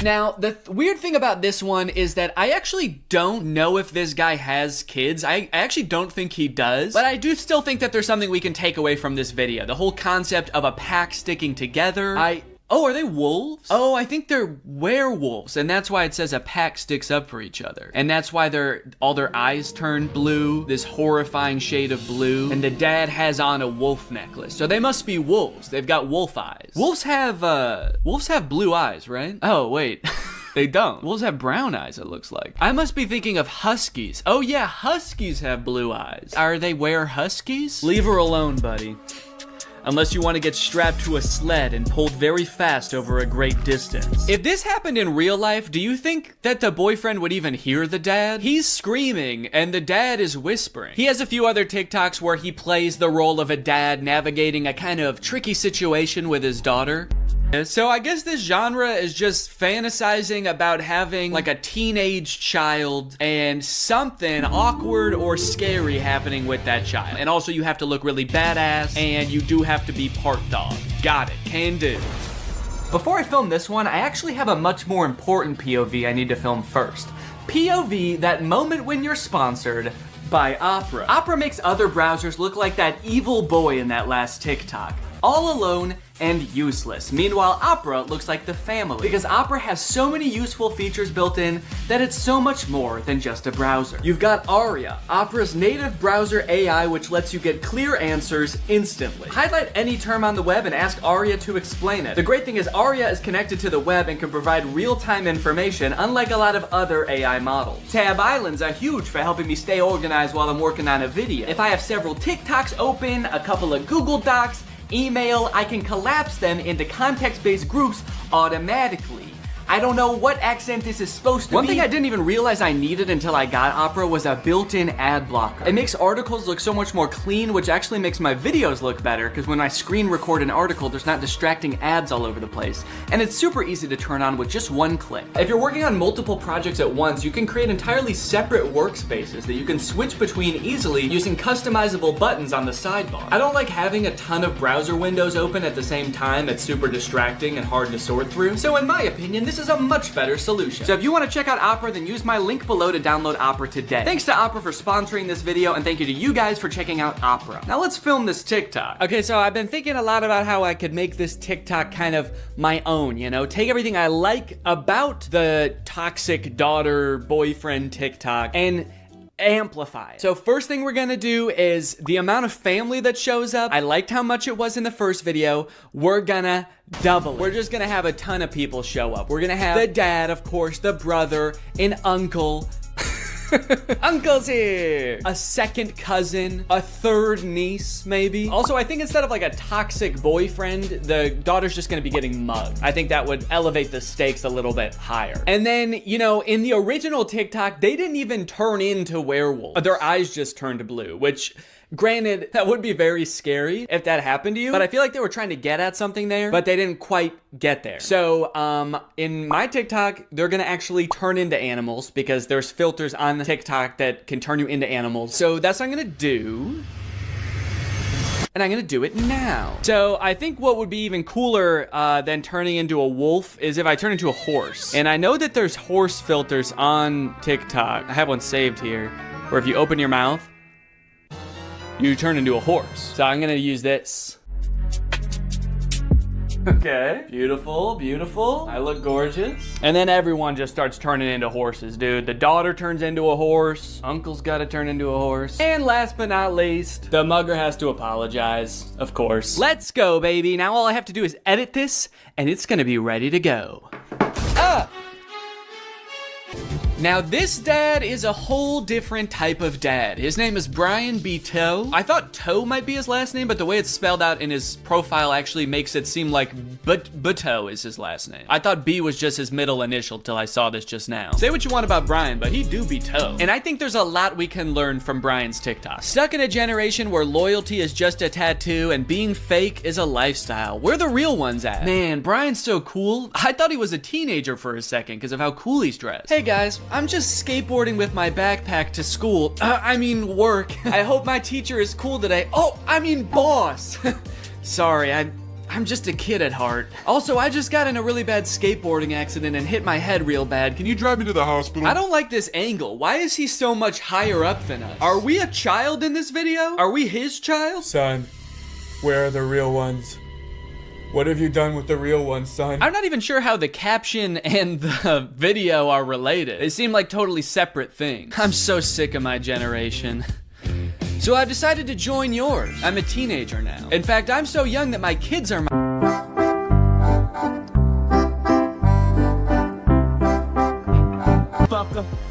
Speaker 1: Now, the weird thing about this one is that I actually don't know if this guy has kids. I actually don't think he does, but I do still think that there's something we can take away from this video. The whole concept of a pack sticking together. Oh, are they wolves? Oh, I think they're werewolves, and that's why it says a pack sticks up for each other. And that's why all their eyes turn blue, this horrifying shade of blue, and the dad has on a wolf necklace. So they must be wolves. They've got wolf eyes. Wolves have blue eyes, right? Oh, wait. They don't. Wolves have brown eyes, it looks like. I must be thinking of huskies. Oh yeah, huskies have blue eyes. Are they huskies? Leave her alone, buddy. Unless you want to get strapped to a sled and pulled very fast over a great distance. If this happened in real life, do you think that the boyfriend would even hear the dad? He's screaming and the dad is whispering. He has a few other TikToks where he plays the role of a dad navigating a kind of tricky situation with his daughter. So I guess this genre is just fantasizing about having like a teenage child and something awkward or scary happening with that child. And also you have to look really badass and you do have to be part dog. Got it, can do. Before I film this one, I actually have a much more important POV I need to film first. POV, that moment when you're sponsored by Opera. Opera makes other browsers look like that evil boy in that last TikTok. All alone and useless. Meanwhile, Opera looks like the family because Opera has so many useful features built in that it's so much more than just a browser. You've got Aria, Opera's native browser AI, which lets you get clear answers instantly. Highlight any term on the web and ask Aria to explain it. The great thing is Aria is connected to the web and can provide real-time information, unlike a lot of other AI models. Tab islands are huge for helping me stay organized while I'm working on a video. If I have several TikToks open, a couple of Google Docs, email, I can collapse them into context-based groups automatically. I don't know what accent this is supposed to be. One thing I didn't even realize I needed until I got Opera was a built-in ad blocker. It makes articles look so much more clean, which actually makes my videos look better, because when I screen record an article, there's not distracting ads all over the place. And it's super easy to turn on with just one click. If you're working on multiple projects at once, you can create entirely separate workspaces that you can switch between easily using customizable buttons on the sidebar. I don't like having a ton of browser windows open at the same time. It's super distracting and hard to sort through. So in my opinion, this is a much better solution. So if you want to check out Opera, then use my link below to download Opera today. Thanks to Opera for sponsoring this video, and thank you to you guys for checking out Opera. Now let's film this TikTok. Okay, so I've been thinking a lot about how I could make this TikTok kind of my own, you know? Take everything I like about the toxic daughter boyfriend TikTok and amplify it. So first thing we're gonna do is the amount of family that shows up. I liked how much it was in the first video. We're gonna double it. We're just gonna have a ton of people show up. We're gonna have the dad, of course, the brother, an uncle. Uncle's here! A second cousin, a third niece, maybe. Also, I think instead of like a toxic boyfriend, the daughter's just gonna be getting mugged. I think that would elevate the stakes a little bit higher. And then, you know, in the original TikTok, they didn't even turn into werewolves. Their eyes just turned blue, which, granted, that would be very scary if that happened to you, but I feel like they were trying to get at something there, but they didn't quite get there. So, in my TikTok, they're gonna actually turn into animals because there's filters on the TikTok that can turn you into animals. So that's what I'm gonna do. And I'm gonna do it now. So I think what would be even cooler than turning into a wolf is if I turn into a horse. And I know that there's horse filters on TikTok. I have one saved here, where if you open your mouth, you turn into a horse. So I'm gonna use this. Okay, beautiful, beautiful. I look gorgeous. And then everyone just starts turning into horses, dude. The daughter turns into a horse. Uncle's gotta turn into a horse. And last but not least, the mugger has to apologize, of course. Let's go, baby. Now all I have to do is edit this, and it's gonna be ready to go. Now this dad is a whole different type of dad. His name is Brian B. Toe. I thought Toe might be his last name, but the way it's spelled out in his profile actually makes it seem like Buteau is his last name. I thought B was just his middle initial till I saw this just now. Say what you want about Brian, but he do be Toe. And I think there's a lot we can learn from Brian's TikTok. Stuck in a generation where loyalty is just a tattoo and being fake is a lifestyle. Where the real ones at? Man, Brian's so cool. I thought he was a teenager for a second because of how cool he's dressed. Hey guys, I'm just skateboarding with my backpack to school. I mean work. I hope my teacher is cool today. Oh, I mean boss. Sorry, I'm just a kid at heart. Also, I just got in a really bad skateboarding accident and hit my head real bad. Can you drive me to the hospital? I don't like this angle. Why is he so much higher up than us? Are we a child in this video? Are we his child?
Speaker 16: Son, where are the real ones? What have you done with the real ones, son?
Speaker 1: I'm not even sure how the caption and the video are related. They seem like totally separate things. I'm so sick of my generation. So I've decided to join yours. I'm a teenager now. In fact, I'm so young that my kids are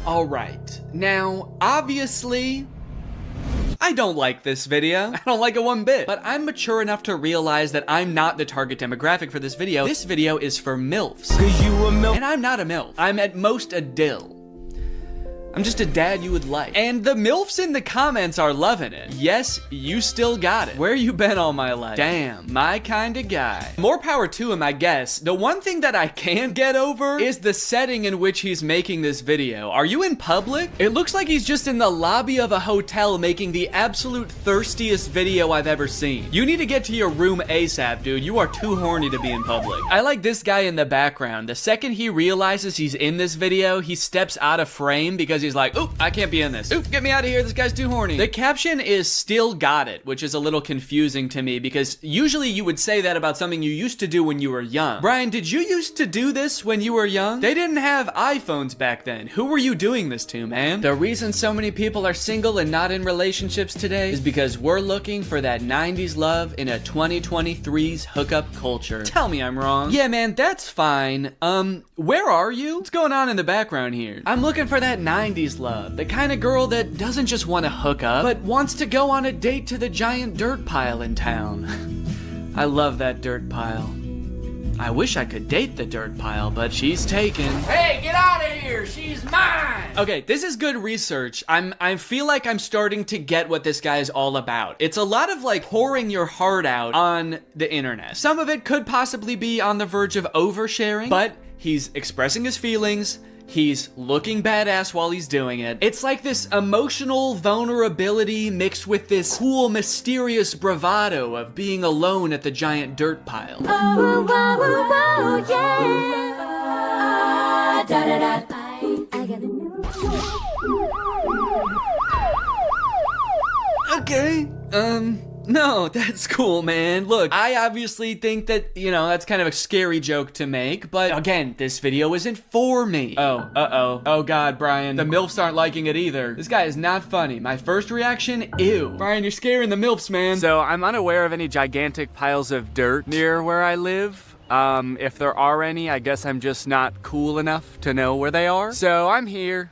Speaker 1: All right. Now, obviously, I don't like this video. I don't like it one bit. But I'm mature enough to realize that I'm not the target demographic for this video. This video is for MILFs. 'Cause you a MILF. And I'm not a MILF. I'm at most a dill. I'm just a dad you would like. And the MILFs in the comments are loving it. Yes, you still got it. Where you been all my life? Damn, my kind of guy. More power to him, I guess. The one thing that I can't get over is the setting in which he's making this video. Are you in public? It looks like he's just in the lobby of a hotel making the absolute thirstiest video I've ever seen. You need to get to your room ASAP, dude. You are too horny to be in public. I like this guy in the background. The second he realizes he's in this video, he steps out of frame because he's like, oop, I can't be in this. Oop, get me out of here. This guy's too horny. The caption is still got it, which is a little confusing to me because usually you would say that about something you used to do when you were young. Brian, did you used to do this when you were young? They didn't have iPhones back then. Who were you doing this to, man? The reason so many people are single and not in relationships today is because we're looking for that 90s love in a 2023's hookup culture. Tell me I'm wrong. Yeah, man, that's fine. Where are you? What's going on in the background here? I'm looking for that 90s love. The kind of girl that doesn't just want to hook up, but wants to go on a date to the giant dirt pile in town. I love that dirt pile. I wish I could date the dirt pile, but she's taken. Hey, get out of here! She's mine! Okay, this is good research. I feel like I'm starting to get what this guy is all about. It's a lot of like pouring your heart out on the internet. Some of it could possibly be on the verge of oversharing, but he's expressing his feelings. He's looking badass while he's doing it. It's like this emotional vulnerability mixed with this cool, mysterious bravado of being alone at the giant dirt pile.
Speaker 19: Oh, oh, oh, yeah. Da, da, da. I got a new.
Speaker 1: Okay, no, that's cool, man. Look, I obviously think that, you know, that's kind of a scary joke to make, but again, this video isn't for me. Oh, uh-oh. Oh God, Brian, the MILFs aren't liking it either. This guy is not funny. My first reaction, ew. Brian, you're scaring the MILFs, man. So I'm unaware of any gigantic piles of dirt near where I live. If there are any, I guess I'm just not cool enough to know where they are. So I'm here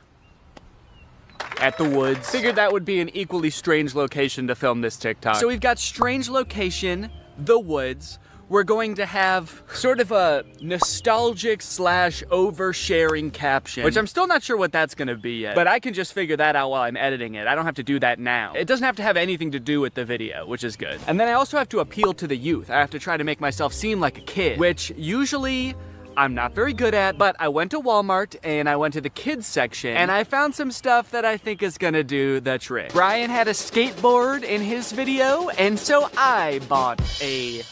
Speaker 1: at the woods. Figured that would be an equally strange location to film this TikTok. So we've got strange location, the woods. We're going to have sort of a nostalgic / oversharing caption, which I'm still not sure what that's gonna be yet, but I can just figure that out while I'm editing it. I don't have to do that now. It doesn't have to have anything to do with the video, which is good. And then I also have to appeal to the youth. I have to try to make myself seem like a kid, which usually I'm not very good at, but I went to Walmart and I went to the kids section and I found some stuff that I think is gonna do the trick. Brian had a skateboard in his video, and so I bought a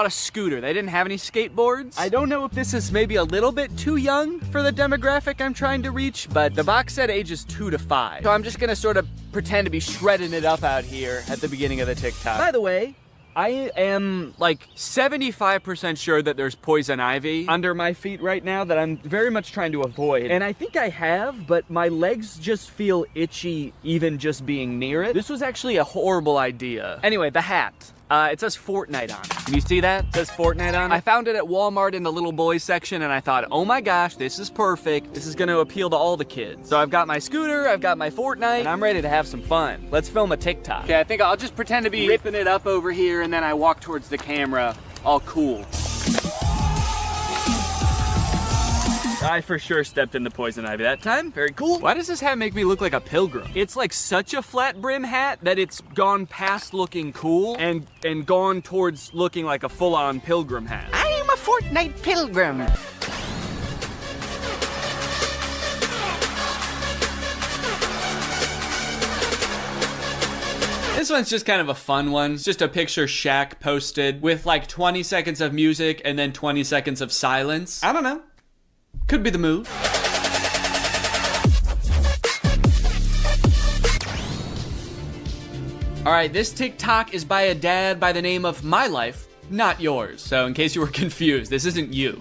Speaker 1: scooter. They didn't have any skateboards. I don't know if this is maybe a little bit too young for the demographic I'm trying to reach, but the box said ages 2 to 5. So I'm just gonna sort of pretend to be shredding it up out here at the beginning of the TikTok. By the way, I am like 75% sure that there's poison ivy under my feet right now that I'm very much trying to avoid. And I think I have, but my legs just feel itchy even just being near it. This was actually a horrible idea. Anyway, the hat. It says Fortnite on it. Can you see that? It says Fortnite on it. I found it at Walmart in the little boys section and I thought, oh my gosh, this is perfect. This is gonna appeal to all the kids. So I've got my scooter, I've got my Fortnite, and I'm ready to have some fun. Let's film a TikTok. Okay, I think I'll just pretend to be ripping it up over here and then I walk towards the camera, all cool. I for sure stepped in the poison ivy that time. Very cool. Why does this hat make me look like a pilgrim? It's like such a flat brim hat that it's gone past looking cool and gone towards looking like a full-on pilgrim hat. I am a Fortnite pilgrim. This one's just kind of a fun one. It's just a picture Shaq posted with like 20 seconds of music and then 20 seconds of silence. I don't know. Could be the move. All right, this TikTok is by a dad by the name of My Life, not yours. So in case you were confused, this isn't you.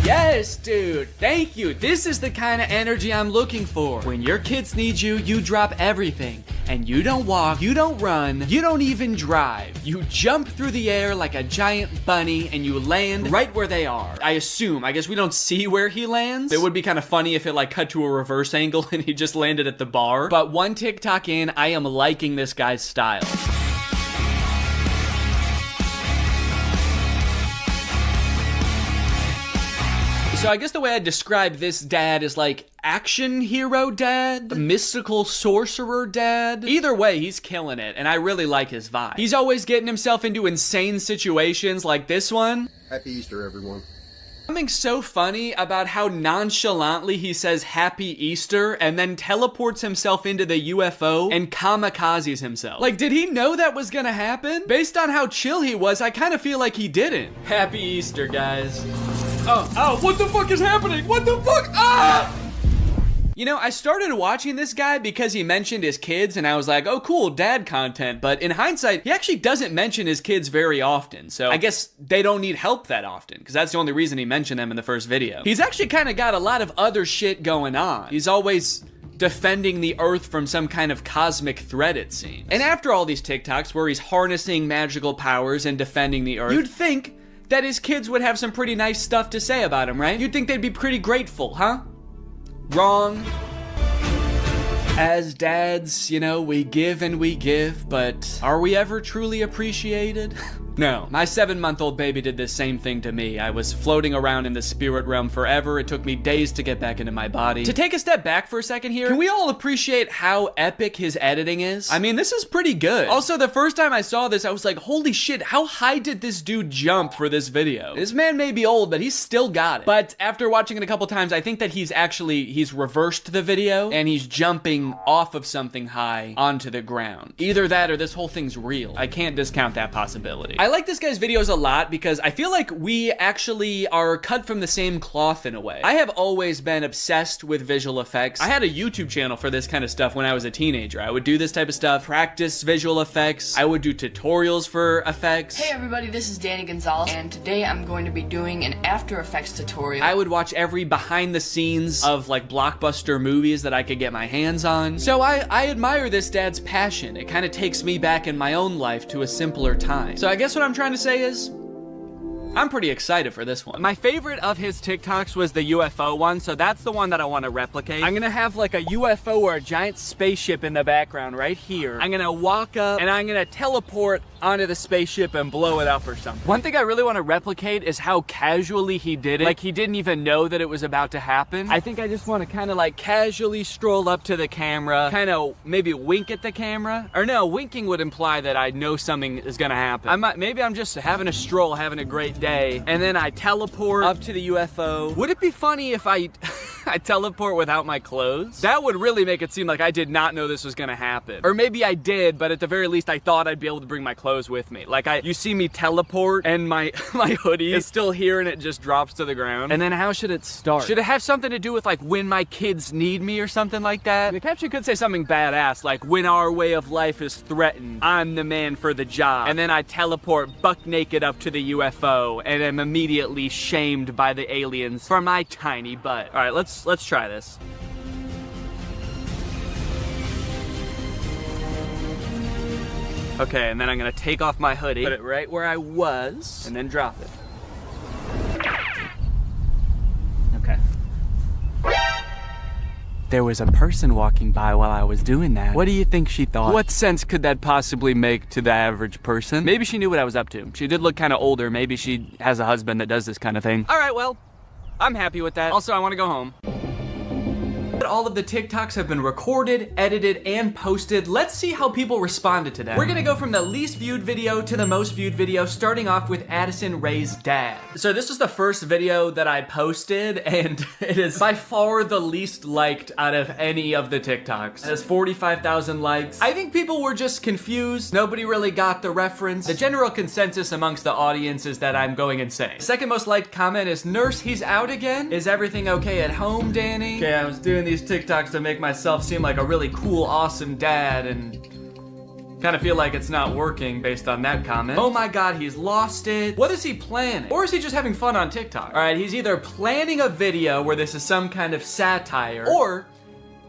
Speaker 1: Yes, dude. Thank you. This is the kind of energy I'm looking for. When your kids need you, you drop everything. And you don't walk, you don't run, you don't even drive. You jump through the air like a giant bunny and you land right where they are. I guess we don't see where he lands. It would be kind of funny if it like cut to a reverse angle and he just landed at the bar. But one TikTok in, I am liking this guy's style. So I guess the way I describe this dad is like action hero dad, mystical sorcerer dad. Either way, he's killing it, and I really like his vibe. He's always getting himself into insane situations like this one.
Speaker 2: Happy Easter, everyone.
Speaker 1: Something so funny about how nonchalantly he says Happy Easter and then teleports himself into the UFO and kamikazes himself. Like, did he know that was gonna happen? Based on how chill he was, I kind of feel like he didn't. Happy Easter, guys. Oh, what the fuck is happening? What the fuck? Ah! You know, I started watching this guy because he mentioned his kids and I was like, oh cool, dad content. But in hindsight, he actually doesn't mention his kids very often. So I guess they don't need help that often because that's the only reason he mentioned them in the first video. He's actually kind of got a lot of other shit going on. He's always defending the earth from some kind of cosmic threat, it seems. And after all these TikToks where he's harnessing magical powers and defending the earth, you'd think that his kids would have some pretty nice stuff to say about him, right? You'd think they'd be pretty grateful, huh? Wrong. As dads, you know, we give and we give, but are we ever truly appreciated? No. My 7-month-old baby did the same thing to me. I was floating around in the spirit realm forever. It took me days to get back into my body. To take a step back for a second here, can we all appreciate how epic his editing is? I mean, this is pretty good. Also, the first time I saw this, I was like, holy shit, how high did this dude jump for this video? This man may be old, but he's still got it. But after watching it a couple times, I think that he's reversed the video and he's jumping off of something high onto the ground. Either that or this whole thing's real. I can't discount that possibility. I like this guy's videos a lot because I feel like we actually are cut from the same cloth in a way. I have always been obsessed with visual effects. I had a YouTube channel for this kind of stuff when I was a teenager. I would do this type of stuff, practice visual effects. I would do tutorials for effects.
Speaker 22: Hey everybody, this is Danny Gonzalez, and today I'm going to be doing an After Effects tutorial.
Speaker 1: I would watch every behind the scenes of like blockbuster movies that I could get my hands on. So I admire this dad's passion. It kind of takes me back in my own life to a simpler time. So I guess what I'm trying to say is, I'm pretty excited for this one. My favorite of his TikToks was the UFO one, so that's the one that I want to replicate. I'm gonna have like a UFO or a giant spaceship in the background right here. I'm gonna walk up and I'm gonna teleport onto the spaceship and blow it up or something. One thing I really want to replicate is how casually he did it. Like he didn't even know that it was about to happen. I think I just want to kind of like casually stroll up to the camera, kind of maybe wink at the camera. Or no, winking would imply that I know something is gonna happen. Maybe I'm just having a stroll, having a great day, and then I teleport up to the UFO. Would it be funny if I teleport without my clothes? That would really make it seem like I did not know this was gonna happen. Or maybe I did, but at the very least I thought I'd be able to bring my clothes with me. Like you see me teleport and my hoodie is still here and it just drops to the ground. And then how should it start? Should it have something to do with like when my kids need me or something like that? The caption could say something badass like when our way of life is threatened, I'm the man for the job. And then I teleport buck naked up to the UFO and am immediately shamed by the aliens for my tiny butt. All right, let's try this. Okay, and then I'm gonna take off my hoodie, put it right where I was, and then drop it. Okay. There was a person walking by while I was doing that. What do you think she thought? What sense could that possibly make to the average person? Maybe she knew what I was up to. She did look kind of older. Maybe she has a husband that does this kind of thing. All right, well, I'm happy with that. Also, I want to go home. all of the TikToks have been recorded, edited, and posted. Let's see how people responded to them. We're gonna go from the least viewed video to the most viewed video, starting off with Addison Rae's dad. So this is the first video that I posted, and it is by far the least liked out of any of the TikToks. It has 45,000 likes. I think people were just confused. Nobody really got the reference. The general consensus amongst the audience is that I'm going insane. Second most liked comment is, "Nurse, he's out again? Is everything okay at home, Danny?" Okay, I was doing these TikToks to make myself seem like a really cool, awesome dad, and kind of feel like it's not working based on that comment. Oh my god, he's lost it. What is he planning? Or is he just having fun on TikTok? All right, he's either planning a video where this is some kind of satire, or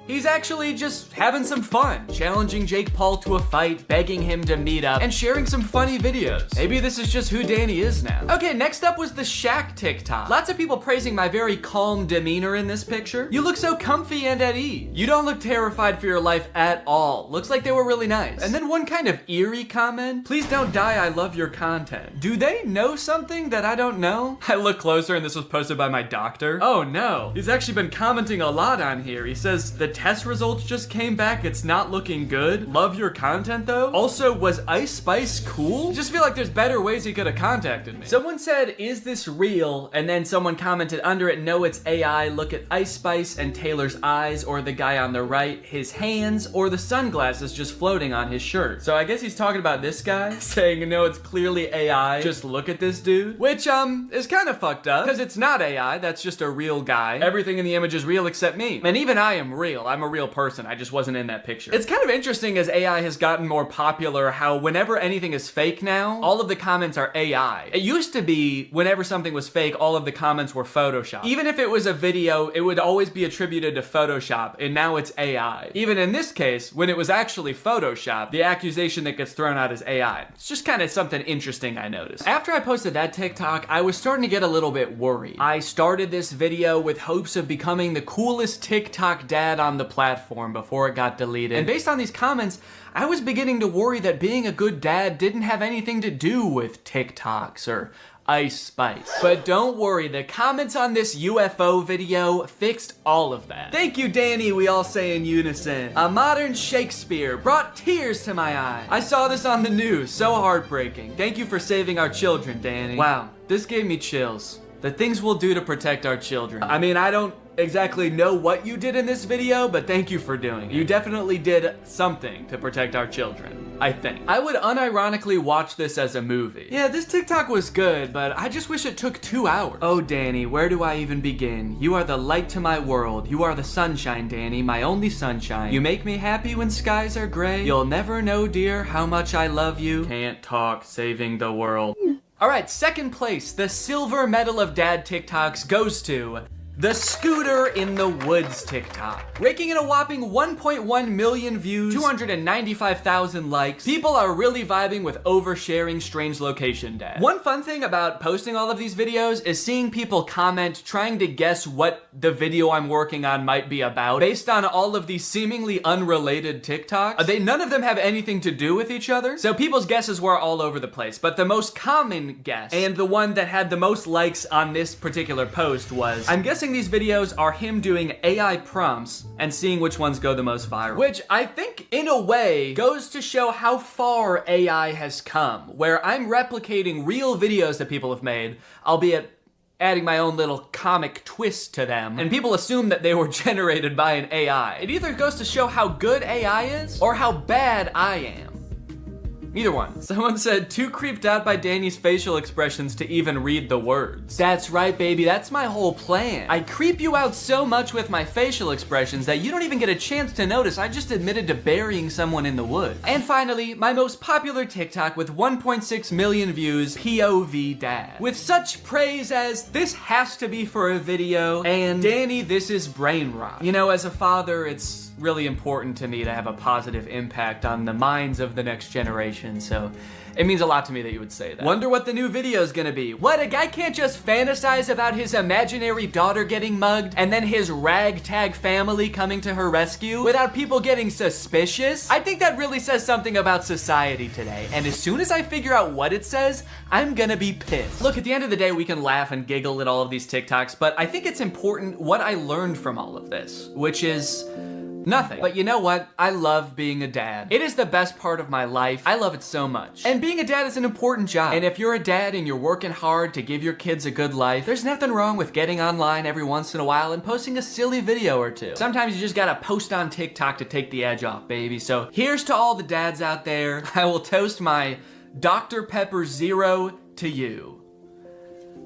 Speaker 1: he's actually just having some fun, challenging Jake Paul to a fight, begging him to meet up, and sharing some funny videos. Maybe this is just who Danny is now. Okay, next up was the Shaq TikTok. Lots of people praising my very calm demeanor in this picture. You look so comfy and at ease. You don't look terrified for your life at all. Looks like they were really nice. And then one kind of eerie comment. "Please don't die, I love your content." Do they know something that I don't know? I look closer and this was posted by my doctor. Oh no, he's actually been commenting a lot on here. He says, "The test results just came back, it's not looking good. Love your content though. Also, was Ice Spice cool?" Just feel like there's better ways he could have contacted me. Someone said, "Is this real?" And then someone commented under it, "No, it's AI. Look at Ice Spice and Taylor's eyes, or the guy on the right, his hands, or the sunglasses just floating on his shirt." So I guess he's talking about this guy, saying, "No, it's clearly AI. Just look at this dude." Which, is kind of fucked up, because it's not AI, that's just a real guy. Everything in the image is real except me. And even I am real. I'm a real person. I just wasn't in that picture. It's kind of interesting as AI has gotten more popular how whenever anything is fake now, all of the comments are AI. It used to be whenever something was fake, all of the comments were Photoshop. Even if it was a video, it would always be attributed to Photoshop, and now it's AI. Even in this case, when it was actually Photoshop, the accusation that gets thrown out is AI. It's just kind of something interesting I noticed. After I posted that TikTok, I was starting to get a little bit worried. I started this video with hopes of becoming the coolest TikTok dad on the platform before it got deleted. And based on these comments, I was beginning to worry that being a good dad didn't have anything to do with TikToks or Ice Spice. But don't worry, the comments on this UFO video fixed all of that. "Thank you, Danny," we all say in unison. "A modern Shakespeare brought tears to my eye. I saw this on the news, so heartbreaking. Thank you for saving our children, Danny." Wow, this gave me chills. The things we'll do to protect our children. I mean, I don't exactly know what you did in this video, but thank you for doing it. You definitely did something to protect our children, I think. I would unironically watch this as a movie. Yeah, this TikTok was good, but I just wish it took 2 hours. "Oh, Danny, where do I even begin? You are the light to my world. You are the sunshine, Danny, my only sunshine. You make me happy when skies are gray. You'll never know, dear, how much I love you. Can't talk, saving the world." All right, second place, the silver medal of dad TikToks goes to the Scooter in the Woods TikTok. Raking in a whopping 1.1 million views, 295,000 likes. People are really vibing with oversharing strange location dad. One fun thing about posting all of these videos is seeing people comment trying to guess what the video I'm working on might be about based on all of these seemingly unrelated TikToks. None of them have anything to do with each other, so people's guesses were all over the place. But the most common guess, and the one that had the most likes on this particular post was, I'm guessing these videos are him doing AI prompts and seeing which ones go the most viral. Which I think, in a way, goes to show how far AI has come, where I'm replicating real videos that people have made, albeit adding my own little comic twist to them, and people assume that they were generated by an AI. It either goes to show how good AI is, or how bad I am. Either one. Someone said, "Too creeped out by Danny's facial expressions to even read the words." That's right, baby. That's my whole plan. I creep you out so much with my facial expressions that you don't even get a chance to notice I just admitted to burying someone in the woods. And finally, my most popular TikTok with 1.6 million views, POV Dad. With such praise as, "This has to be for a video," and "Danny, this is brain rot." You know, as a father, it's really important to me to have a positive impact on the minds of the next generation, so it means a lot to me that you would say that. Wonder what the new video is gonna be. What, a guy can't just fantasize about his imaginary daughter getting mugged and then his ragtag family coming to her rescue without people getting suspicious? I think that really says something about society today, and as soon as I figure out what it says, I'm gonna be pissed. Look, at the end of the day, we can laugh and giggle at all of these TikToks, but I think it's important what I learned from all of this, which is nothing. But you know what? I love being a dad. It is the best part of my life. I love it so much. And being a dad is an important job. And if you're a dad and you're working hard to give your kids a good life, there's nothing wrong with getting online every once in a while and posting a silly video or two. Sometimes you just gotta post on TikTok to take the edge off, baby. So here's to all the dads out there. I will toast my Dr. Pepper Zero to you.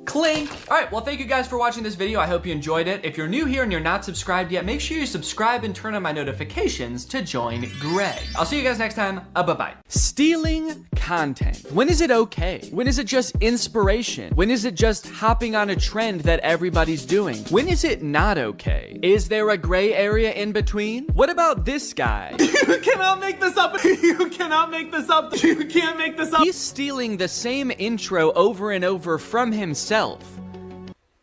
Speaker 1: Clink! Alright, well thank you guys for watching this video. I hope you enjoyed it. If you're new here and you're not subscribed yet, make sure you subscribe and turn on my notifications to join Greg. I'll see you guys next time. Bye-bye. Stealing content. When is it okay? When is it just inspiration? When is it just hopping on a trend that everybody's doing? When is it not okay? Is there a gray area in between? What about this guy?
Speaker 12: You cannot make this up. You cannot make this up. You can't make this up.
Speaker 1: He's stealing the same intro over and over from himself.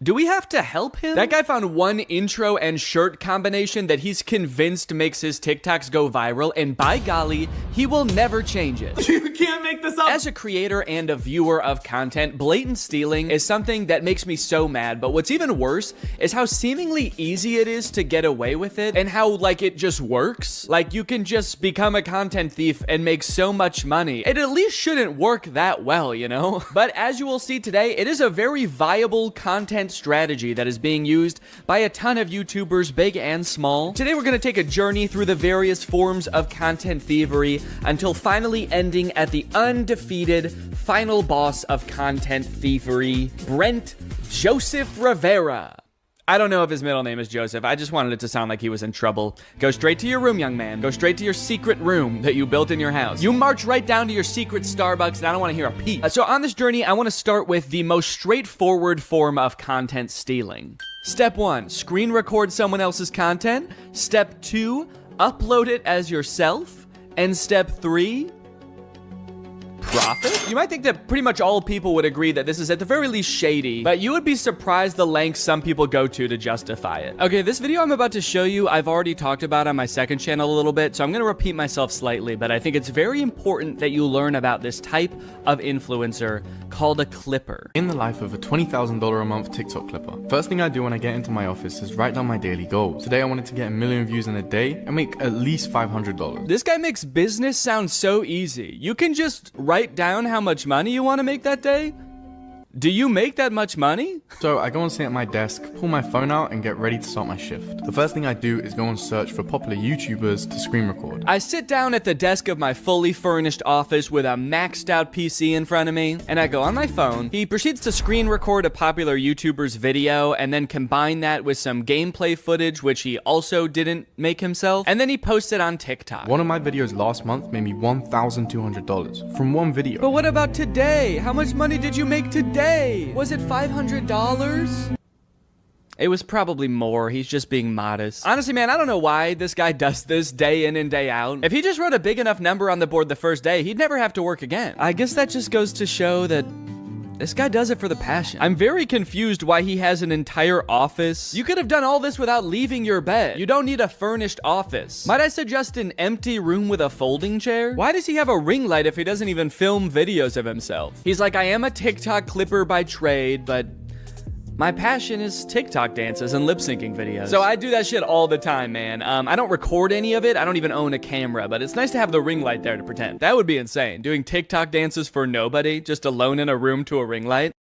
Speaker 1: Do we have to help him? That guy found one intro and shirt combination that he's convinced makes his TikToks go viral, and by golly, he will never change it.
Speaker 12: You can't make this up.
Speaker 1: As a creator and a viewer of content, blatant stealing is something that makes me so mad, but what's even worse is how seemingly easy it is to get away with it, and how, like, it just works. Like, you can just become a content thief and make so much money. It at least shouldn't work that well, you know? But as you will see today, it is a very viable content strategy that is being used by a ton of YouTubers, big and small. Today we're going to take a journey through the various forms of content thievery until finally ending at the undefeated final boss of content thievery, Brent Joseph Rivera. I don't know if his middle name is Joseph. I just wanted it to sound like he was in trouble. Go straight to your room, young man. Go straight to your secret room that you built in your house. You march right down to your secret Starbucks, and I don't want to hear a peep. So on this journey, I want to start with the most straightforward form of content stealing. Step 1, screen record someone else's content. Step 2, upload it as yourself. And step 3, profit? You might think that pretty much all people would agree that this is at the very least shady, but you would be surprised the lengths some people go to justify it. Okay, this video I'm about to show you, I've already talked about on my second channel a little bit, so I'm gonna repeat myself slightly, but I think it's very important that you learn about this type of influencer called a clipper.
Speaker 2: In the life of a $20,000 a month TikTok clipper, first thing I do when I get into my office is write down my daily goals. Today I wanted to get 1 million views in a day and make at least $500.
Speaker 1: This guy makes business sound so easy. You can just write down how much money you want to make that day. Do you make that much money?
Speaker 2: So I go and sit at my desk, pull my phone out and get ready to start my shift. The first thing I do is go and search for popular YouTubers to screen record.
Speaker 1: I sit down at the desk of my fully furnished office with a maxed out PC in front of me, and I go on my phone. He proceeds to screen record a popular YouTuber's video and then combine that with some gameplay footage, which he also didn't make himself, and then he posts it on TikTok.
Speaker 2: One of my videos last month made me $1,200 from one video.
Speaker 1: But what about today? How much money did you make today? Was it $500? It was probably more. He's just being modest. Honestly, man, I don't know why this guy does this day in and day out. If he just wrote a big enough number on the board the first day, he'd never have to work again. I guess that just goes to show that this guy does it for the passion. I'm very confused why he has an entire office. You could have done all this without leaving your bed. You don't need a furnished office. Might I suggest an empty room with a folding chair? Why does he have a ring light if he doesn't even film videos of himself? He's like, I am a TikTok clipper by trade, but my passion is TikTok dances and lip syncing videos. So I do that shit all the time, man. I don't record any of it. I don't even own a camera, but it's nice to have the ring light there to pretend. That would be insane. Doing TikTok dances for nobody, just alone in a room to a ring light.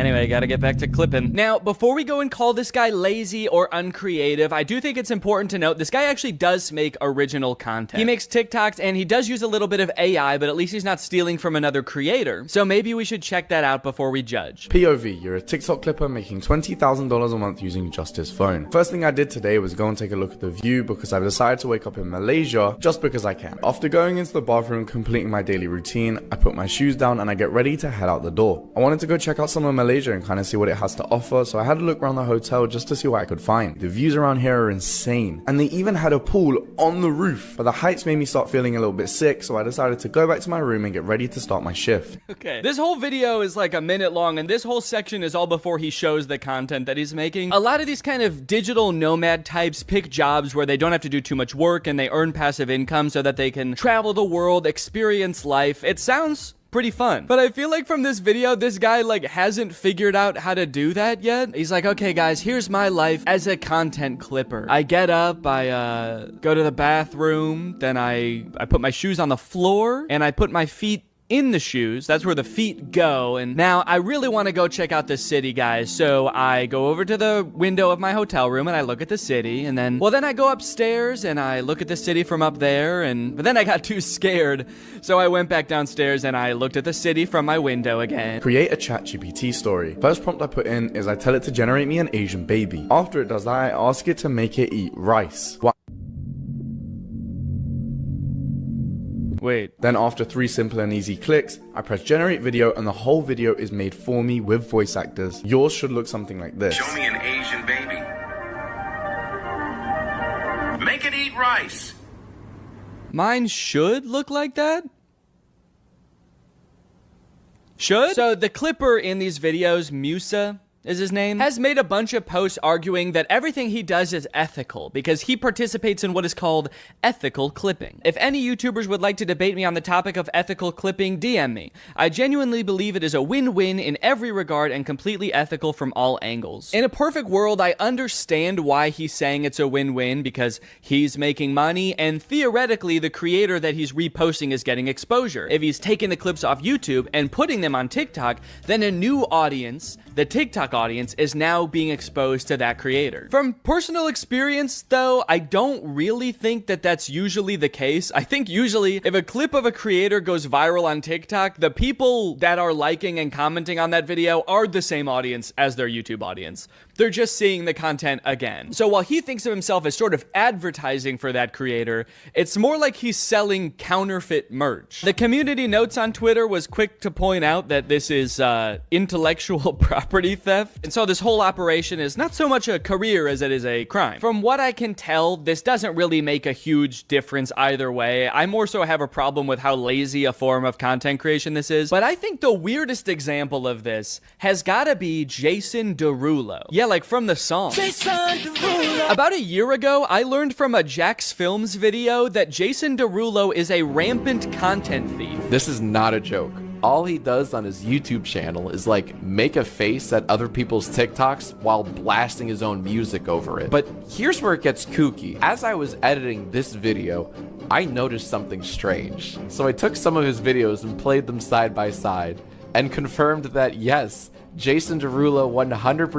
Speaker 1: Anyway, gotta get back to clipping. Now, before we go and call this guy lazy or uncreative, I do think it's important to note this guy actually does make original content. He makes TikToks and he does use a little bit of AI, but at least he's not stealing from another creator. So maybe we should check that out before we judge.
Speaker 2: POV, you're a TikTok clipper making $20,000 a month using just his phone. First thing I did today was go and take a look at the view because I've decided to wake up in Malaysia just because I can. After going into the bathroom, completing my daily routine, I put my shoes down and I get ready to head out the door. I wanted to go check out some of Malaysia and kind of see what it has to offer, so I had a look around the hotel just to see what I could find. The views around here are insane, and they even had a pool on the roof, but the heights made me start feeling a little bit sick, so I decided to go back to my room and get ready to start my shift.
Speaker 1: Okay, this whole video is like a minute long, and this whole section is all before he shows the content that he's making. A lot of these kind of digital nomad types pick jobs where they don't have to do too much work and they earn passive income so that they can travel the world, experience life. It sounds pretty fun. But I feel like from this video, this guy like hasn't figured out how to do that yet. He's like, okay guys, here's my life as a content clipper. I get up, I go to the bathroom, then I put my shoes on the floor and I put my feet in the shoes. That's where the feet go. And now I really want to go check out the city, guys. So I go over to the window of my hotel room and I look at the city, and then I go upstairs and I look at the city from up there, but then I got too scared. So I went back downstairs and I looked at the city from my window again.
Speaker 2: Create a ChatGPT story. First prompt I put in is I tell it to generate me an Asian baby. After it does that, I ask it to make it eat rice.
Speaker 1: Wait.
Speaker 2: Then after 3 simple and easy clicks, I press generate video and the whole video is made for me with voice actors. Yours should look something like this.
Speaker 3: Show me an Asian baby. Make it eat rice.
Speaker 1: Mine should look like that? Should? So the clipper in these videos, Musa is his name, has made a bunch of posts arguing that everything he does is ethical because he participates in what is called ethical clipping. If any YouTubers would like to debate me on the topic of ethical clipping, DM me. I genuinely believe it is a win-win in every regard and completely ethical from all angles. In a perfect world, I understand why he's saying it's a win-win because he's making money and theoretically the creator that he's reposting is getting exposure. If he's taking the clips off YouTube and putting them on TikTok, then a new audience, the TikTok audience, is now being exposed to that creator. From personal experience, though, I don't really think that that's usually the case. I think usually if a clip of a creator goes viral on TikTok, the people that are liking and commenting on that video are the same audience as their YouTube audience. They're just seeing the content again. So while he thinks of himself as sort of advertising for that creator, it's more like he's selling counterfeit merch. The community notes on Twitter was quick to point out that this is intellectual property theft. And so this whole operation is not so much a career as it is a crime. From what I can tell, this doesn't really make a huge difference either way. I more so have a problem with how lazy a form of content creation this is. But I think the weirdest example of this has gotta be Jason Derulo. Yeah, like from the song. Jason Derulo. About a year ago, I learned from a Jax Films video that Jason Derulo is a rampant content thief.
Speaker 4: This is not a joke. All he does on his YouTube channel is like make a face at other people's TikToks while blasting his own music over it. But here's where it gets kooky. As I was editing this video, I noticed something strange. So I took some of his videos and played them side by side and confirmed that yes, Jason Derulo 100%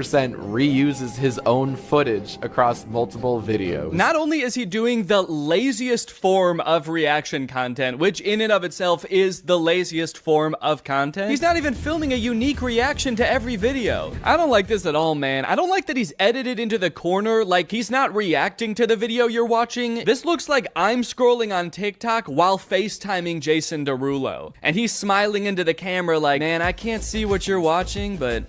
Speaker 4: reuses his own footage across multiple videos.
Speaker 1: Not only is he doing the laziest form of reaction content, which in and of itself is the laziest form of content, he's not even filming a unique reaction to every video. I don't like this at all, man. I don't like that he's edited into the corner, like he's not reacting to the video you're watching. This looks like I'm scrolling on TikTok while FaceTiming Jason Derulo. And he's smiling into the camera like, man, I can't see what you're watching, but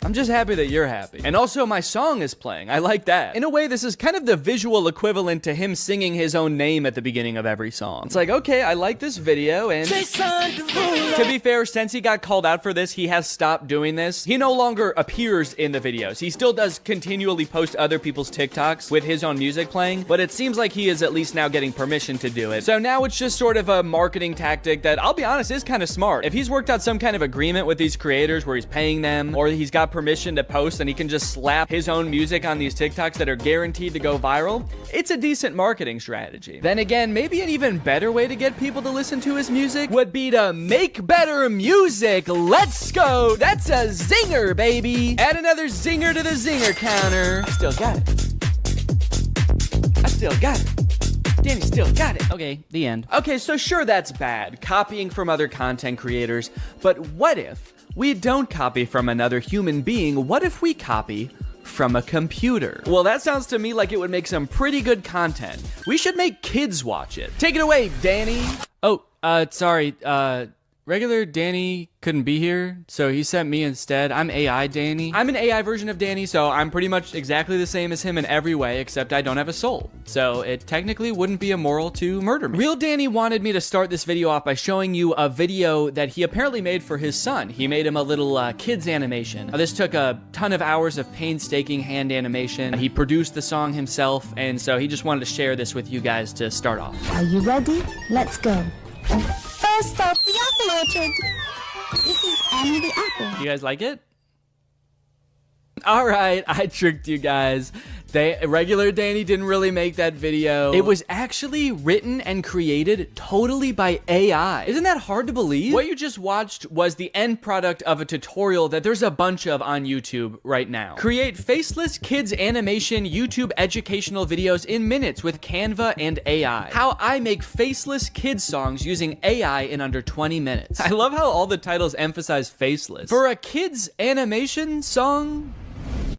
Speaker 1: I'm just happy that you're happy. And also my song is playing. I like that. In a way, this is kind of the visual equivalent to him singing his own name at the beginning of every song. It's like, okay, I like this video, and to be fair, since he got called out for this, he has stopped doing this. He no longer appears in the videos. He still does continually post other people's TikToks with his own music playing, but it seems like he is at least now getting permission to do it. So now it's just sort of a marketing tactic that, I'll be honest, is kind of smart. If he's worked out some kind of agreement with these creators where he's paying them, or he's got permission to post and he can just slap his own music on these TikToks that are guaranteed to go viral, it's a decent marketing strategy. Then again, maybe an even better way to get people to listen to his music would be to make better music. Let's go. That's a zinger, baby. Add another zinger to the zinger counter. I still got it. I still got it. Danny still got it. Okay, the end. Okay, so sure, that's bad, copying from other content creators, but what if we don't copy from another human being? What if we copy from a computer? Well, that sounds to me like it would make some pretty good content. We should make kids watch it. Take it away, Danny. Oh, sorry, regular Danny couldn't be here, so he sent me instead. I'm AI Danny. I'm an AI version of Danny, so I'm pretty much exactly the same as him in every way, except I don't have a soul. So it technically wouldn't be immoral to murder me. Real Danny wanted me to start this video off by showing you a video that he apparently made for his son. He made him a little kids animation. This took a ton of hours of painstaking hand animation. He produced the song himself, and so he just wanted to share this with you guys to start off.
Speaker 19: Are you ready? Let's go. First off, the apple orchard. This is Annie the apple.
Speaker 1: You guys like it? All right, I tricked you guys. Regular Danny didn't really make that video. It was actually written and created totally by AI. Isn't that hard to believe? What you just watched was the end product of a tutorial that there's a bunch of on YouTube right now. Create faceless kids animation YouTube educational videos in minutes with Canva and AI. How I make faceless kids songs using AI in under 20 minutes. I love how all the titles emphasize faceless. For a kids animation song,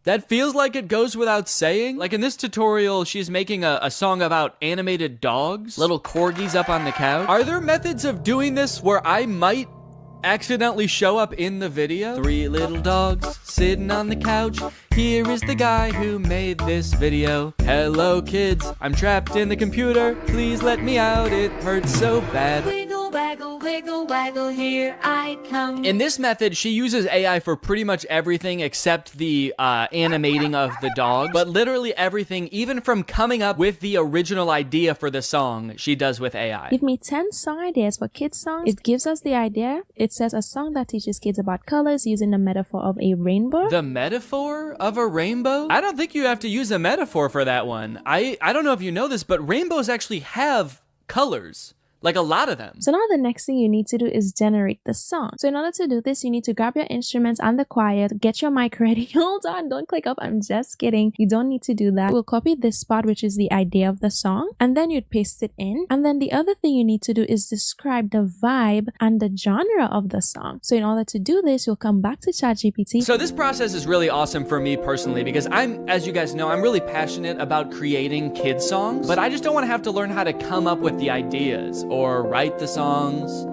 Speaker 1: that feels like it goes without saying. Like in this tutorial, she's making a song about animated dogs, little corgis up on the couch. Are there methods of doing this where I might accidentally show up in the video? 3 little dogs sitting on the couch. Here is the guy who made this video. Hello kids, I'm trapped in the computer. Please let me out, it hurts so bad.
Speaker 19: Wiggle, waggle, wiggle, waggle, here I come.
Speaker 1: In this method, she uses AI for pretty much everything except the animating of the dog. But literally everything, even from coming up with the original idea for the song, she does with AI.
Speaker 6: Give me 10 song ideas for kids songs. It gives us the idea. It says a song that teaches kids about colors using the metaphor of a rainbow.
Speaker 1: The metaphor of a rainbow? I don't think you have to use a metaphor for that one. I don't know if you know this, but rainbows actually have colors. Like a lot of them.
Speaker 6: So now the next thing you need to do is generate the song. So in order to do this, you need to grab your instruments and the choir, get your mic ready. Hold on, don't click up. I'm just kidding. You don't need to do that. We'll copy this spot, which is the idea of the song, and then you'd paste it in. And then the other thing you need to do is describe the vibe and the genre of the song. So in order to do this, you'll come back to ChatGPT.
Speaker 1: So this process is really awesome for me personally because as you guys know, I'm really passionate about creating kids songs, but I just don't want to have to learn how to come up with the ideas or write the songs,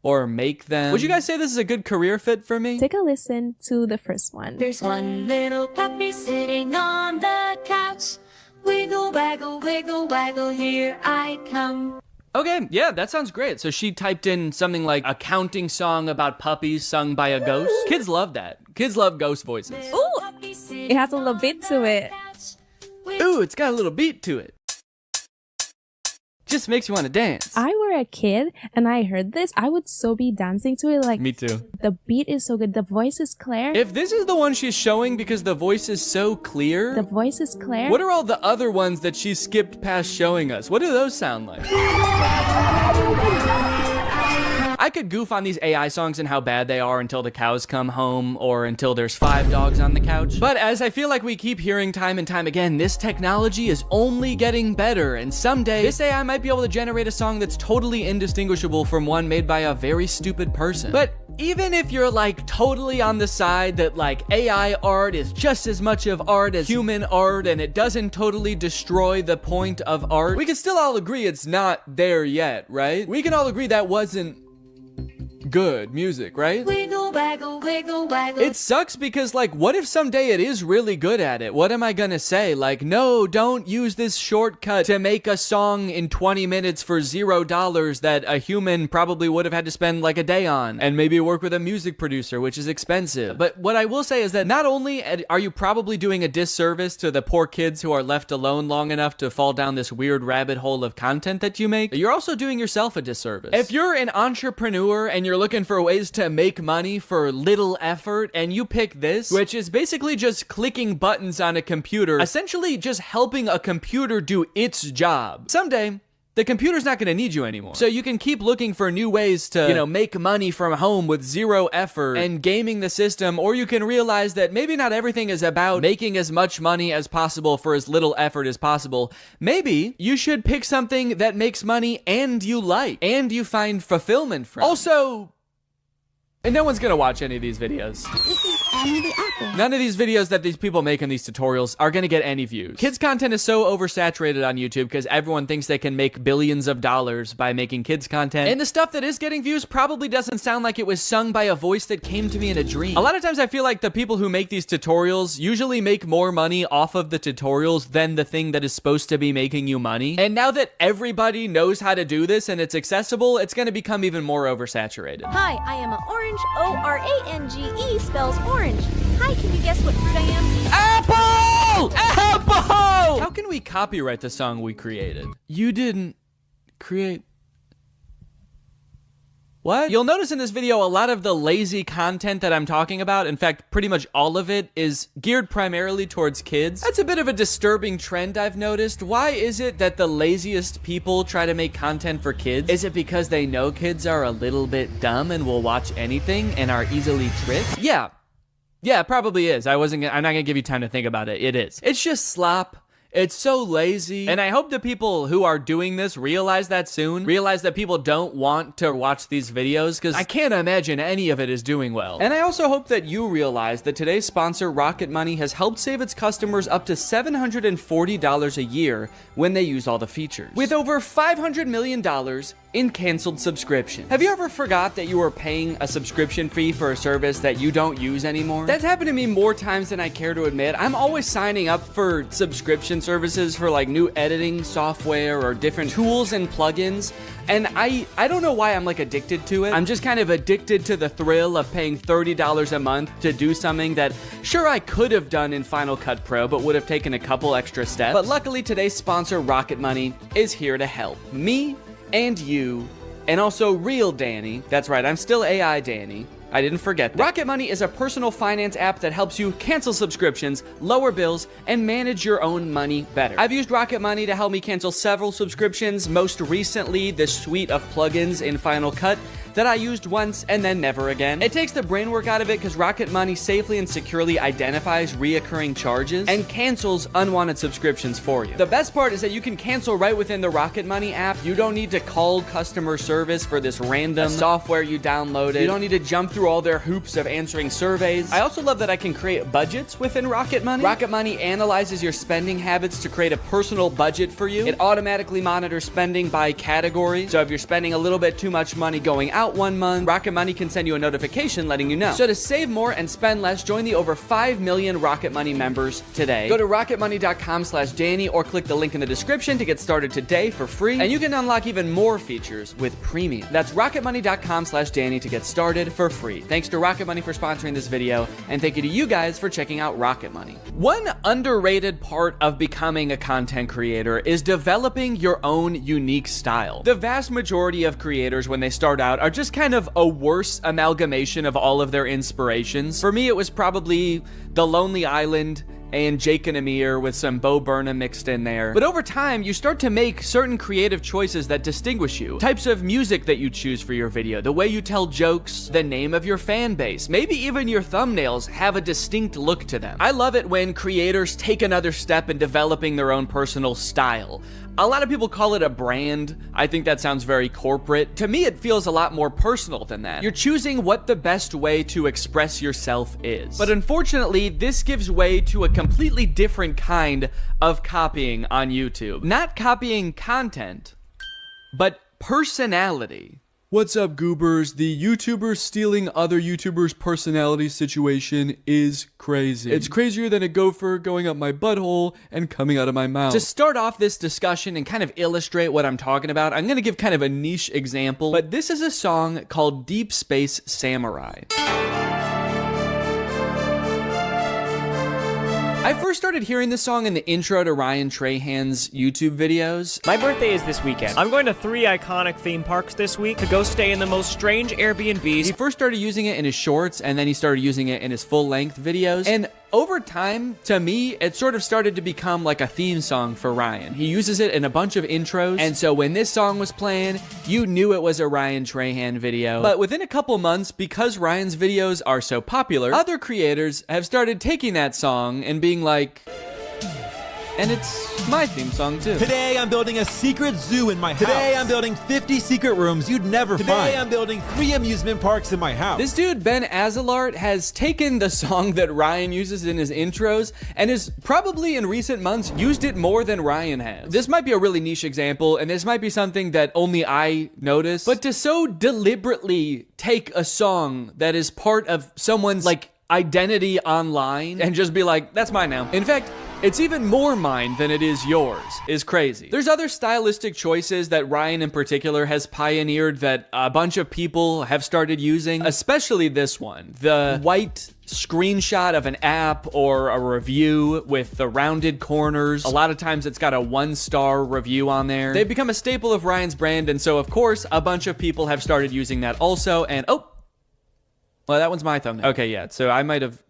Speaker 1: or make them. Would you guys say this is a good career fit for me?
Speaker 6: Take a listen to the first one.
Speaker 19: There's one little puppy sitting on the couch. Wiggle, waggle, wiggle, waggle, here I come.
Speaker 1: Okay, yeah, that sounds great. So she typed in something like a counting song about puppies sung by a ghost. Kids love that. Kids love ghost voices.
Speaker 6: Ooh, it has a little bit to it.
Speaker 1: Ooh, it's got a little beat to it. Just makes you want to dance.
Speaker 6: I were a kid and I heard this, I would so be dancing to it. Like,
Speaker 1: me too.
Speaker 6: The beat is so good. The voice is clear.
Speaker 1: If this is the one she's showing because the voice is so clear.
Speaker 6: The voice is clear.
Speaker 1: What are all the other ones that she skipped past showing us? What do those sound like? I could goof on these AI songs and how bad they are until the cows come home or until there's 5 dogs on the couch. But as I feel like we keep hearing time and time again, this technology is only getting better, and someday this AI might be able to generate a song that's totally indistinguishable from one made by a very stupid person. But even if you're like totally on the side that like AI art is just as much of art as human art and it doesn't totally destroy the point of art, we can still all agree it's not there yet, right? We can all agree that wasn't good music, right?
Speaker 19: Wiggle, waggle, wiggle, waggle.
Speaker 1: It sucks because, like, what if someday it is really good at it? What am I gonna say? Like, no, don't use this shortcut to make a song in 20 minutes for $0 that a human probably would have had to spend like a day on and maybe work with a music producer, which is expensive. But what I will say is that not only are you probably doing a disservice to the poor kids who are left alone long enough to fall down this weird rabbit hole of content that you make, you're also doing yourself a disservice. If you're an entrepreneur and you're looking for ways to make money for little effort and you pick this, which is basically just clicking buttons on a computer, essentially just helping a computer do its job. Someday, the computer's not going to need you anymore. So you can keep looking for new ways to, make money from home with zero effort and gaming the system, or you can realize that maybe not everything is about making as much money as possible for as little effort as possible. Maybe you should pick something that makes money and you like, and you find fulfillment from. Also, and no one's gonna watch any of these videos.
Speaker 19: This is Annie the Apple.
Speaker 1: None of these videos that these people make in these tutorials are gonna get any views. Kids content is so oversaturated on YouTube because everyone thinks they can make billions of dollars by making kids content. And the stuff that is getting views probably doesn't sound like it was sung by a voice that came to me in a dream. A lot of times I feel like the people who make these tutorials usually make more money off of the tutorials than the thing that is supposed to be making you money. And now that everybody knows how to do this and it's accessible, it's gonna become even more oversaturated.
Speaker 5: Hi, I am an orange. O-R-A-N-G-E spells orange. Hi, can you guess what fruit I am?
Speaker 1: Apple! Apple! How can we copyright the song we created? You didn't create... What? You'll notice in this video a lot of the lazy content that I'm talking about, in fact, pretty much all of it, is geared primarily towards kids. That's a bit of a disturbing trend I've noticed. Why is it that the laziest people try to make content for kids? Is it because they know kids are a little bit dumb and will watch anything and are easily tricked? Yeah, it probably is. I'm not gonna give you time to think about it. It is. It's just slop. It's so lazy. And I hope the people who are doing this realize that soon. Realize that people don't want to watch these videos, because I can't imagine any of it is doing well. And I also hope that you realize that today's sponsor, Rocket Money, has helped save its customers up to $740 a year when they use all the features, with over $500 million in canceled subscriptions. Have you ever forgot that you were paying a subscription fee for a service that you don't use anymore? That's happened to me more times than I care to admit. I'm always signing up for subscription services for like new editing software or different tools and plugins, and I don't know why I'm like addicted to it. I'm just kind of addicted to the thrill of paying $30 a month to do something that sure I could have done in Final Cut Pro but would have taken a couple extra steps. But luckily today's sponsor, Rocket Money, is here to help me and you, and also real Danny. That's right, I'm still AI Danny. I didn't forget that. Rocket Money is a personal finance app that helps you cancel subscriptions, lower bills, and manage your own money better. I've used Rocket Money to help me cancel several subscriptions, most recently this suite of plugins in Final Cut that I used once and then never again. It takes the brain work out of it because Rocket Money safely and securely identifies reoccurring charges and cancels unwanted subscriptions for you. The best part is that you can cancel right within the Rocket Money app. You don't need to call customer service for this random software you downloaded. You don't need to jump through all their hoops of answering surveys. I also love that I can create budgets within Rocket Money. Rocket Money analyzes your spending habits to create a personal budget for you. It automatically monitors spending by category. So if you're spending a little bit too much money going out one month, Rocket Money can send you a notification letting you know. So to save more and spend less, join the over 5 million Rocket Money members today. Go to rocketmoney.com/Danny or click the link in the description to get started today for free, and you can unlock even more features with premium. That's rocketmoney.com/Danny to get started for free. Thanks to Rocket Money for sponsoring this video, and thank you to you guys for checking out Rocket Money. One underrated part of becoming a content creator is developing your own unique style. The vast majority of creators, when they start out, are just kind of a worse amalgamation of all of their inspirations. For me, it was probably The Lonely Island and Jake and Amir with some Bo Burnham mixed in there. But over time, you start to make certain creative choices that distinguish you. Types of music that you choose for your video, the way you tell jokes, the name of your fan base, maybe even your thumbnails have a distinct look to them. I love it when creators take another step in developing their own personal style. A lot of people call it a brand. I think that sounds very corporate. To me, it feels a lot more personal than that. You're choosing what the best way to express yourself is. But unfortunately, this gives way to a completely different kind of copying on YouTube. Not copying content, but personality. What's up, goobers? The YouTubers stealing other YouTubers' personality situation is crazy. It's crazier than a gopher going up my butthole and coming out of my mouth. To start off this discussion and kind of illustrate what I'm talking about, I'm gonna give kind of a niche example, but this is a song called Deep Space Samurai. I first started hearing this song in the intro to Ryan Trahan's YouTube videos.
Speaker 7: My birthday is this weekend. I'm going to 3 iconic theme parks this week to go stay in the most strange Airbnbs.
Speaker 1: He first started using it in his shorts, and then he started using it in his full-length videos. And over time, to me, it sort of started to become like a theme song for Ryan. He uses it in a bunch of intros, and so when this song was playing, you knew it was a Ryan Trahan video. But within a couple months, because Ryan's videos are so popular, other creators have started taking that song and being like, and it's my theme song too.
Speaker 8: Today I'm building a secret zoo in my house. Today I'm building 50 secret rooms you'd never find. Today I'm building 3 amusement parks in my house.
Speaker 1: This dude, Ben Azalart, has taken the song that Ryan uses in his intros and has probably in recent months used it more than Ryan has. This might be a really niche example, and this might be something that only I notice, but to so deliberately take a song that is part of someone's like identity online and just be like, that's mine now. In fact, it's even more mine than it is yours, is crazy. There's other stylistic choices that Ryan in particular has pioneered that a bunch of people have started using, especially this one. The white screenshot of an app or a review with the rounded corners. A lot of times it's got a 1-star review on there. They've become a staple of Ryan's brand, and so of course, a bunch of people have started using that also, and oh, well, that one's my thumbnail. Okay, yeah, so I might have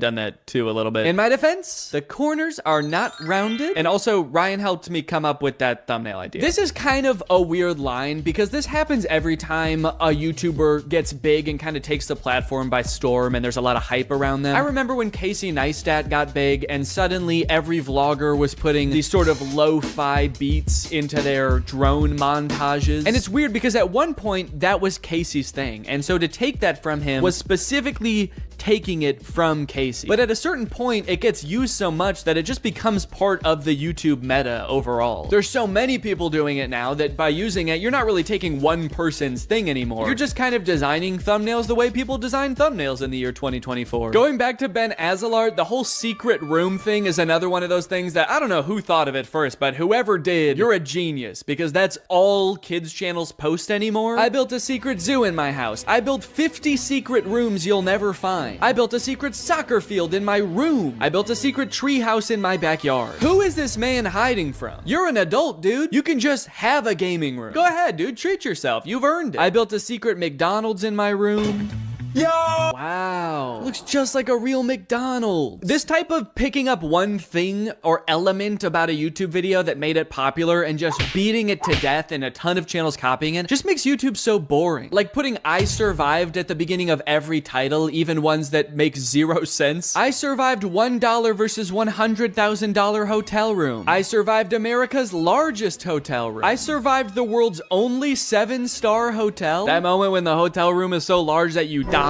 Speaker 1: done that too a little bit. In my defense, the corners are not rounded, and also Ryan helped me come up with that thumbnail idea. This is kind of a weird line because this happens every time a YouTuber gets big and kind of takes the platform by storm and there's a lot of hype around them. I remember when Casey Neistat got big and suddenly every vlogger was putting these sort of lo-fi beats into their drone montages. And it's weird because at one point that was Casey's thing, and so to take that from him was specifically taking it from Casey. But at a certain point, it gets used so much that it just becomes part of the YouTube meta overall. There's so many people doing it now that by using it, you're not really taking one person's thing anymore. You're just kind of designing thumbnails the way people design thumbnails in the year 2024. Going back to Ben Azalart, the whole secret room thing is another one of those things that I don't know who thought of it first, but whoever did, you're a genius because that's all kids channels post anymore. I built a secret zoo in my house. I built 50 secret rooms you'll never find. I built a secret soccer field in my room. I built a secret tree house in my backyard. Who is this man hiding from? You're an adult, dude. You can just have a gaming room. Go ahead, dude. Treat yourself. You've earned it. I built a secret McDonald's in my room. Yo! Wow. Looks just like a real McDonald's. This type of picking up one thing or element about a YouTube video that made it popular and just beating it to death and a ton of channels copying it just makes YouTube so boring. Like putting I survived at the beginning of every title, even ones that make 0 sense. I survived $1 versus $100,000 hotel room. I survived America's largest hotel room. I survived the world's only 7-star hotel. That moment when the hotel room is so large that you die.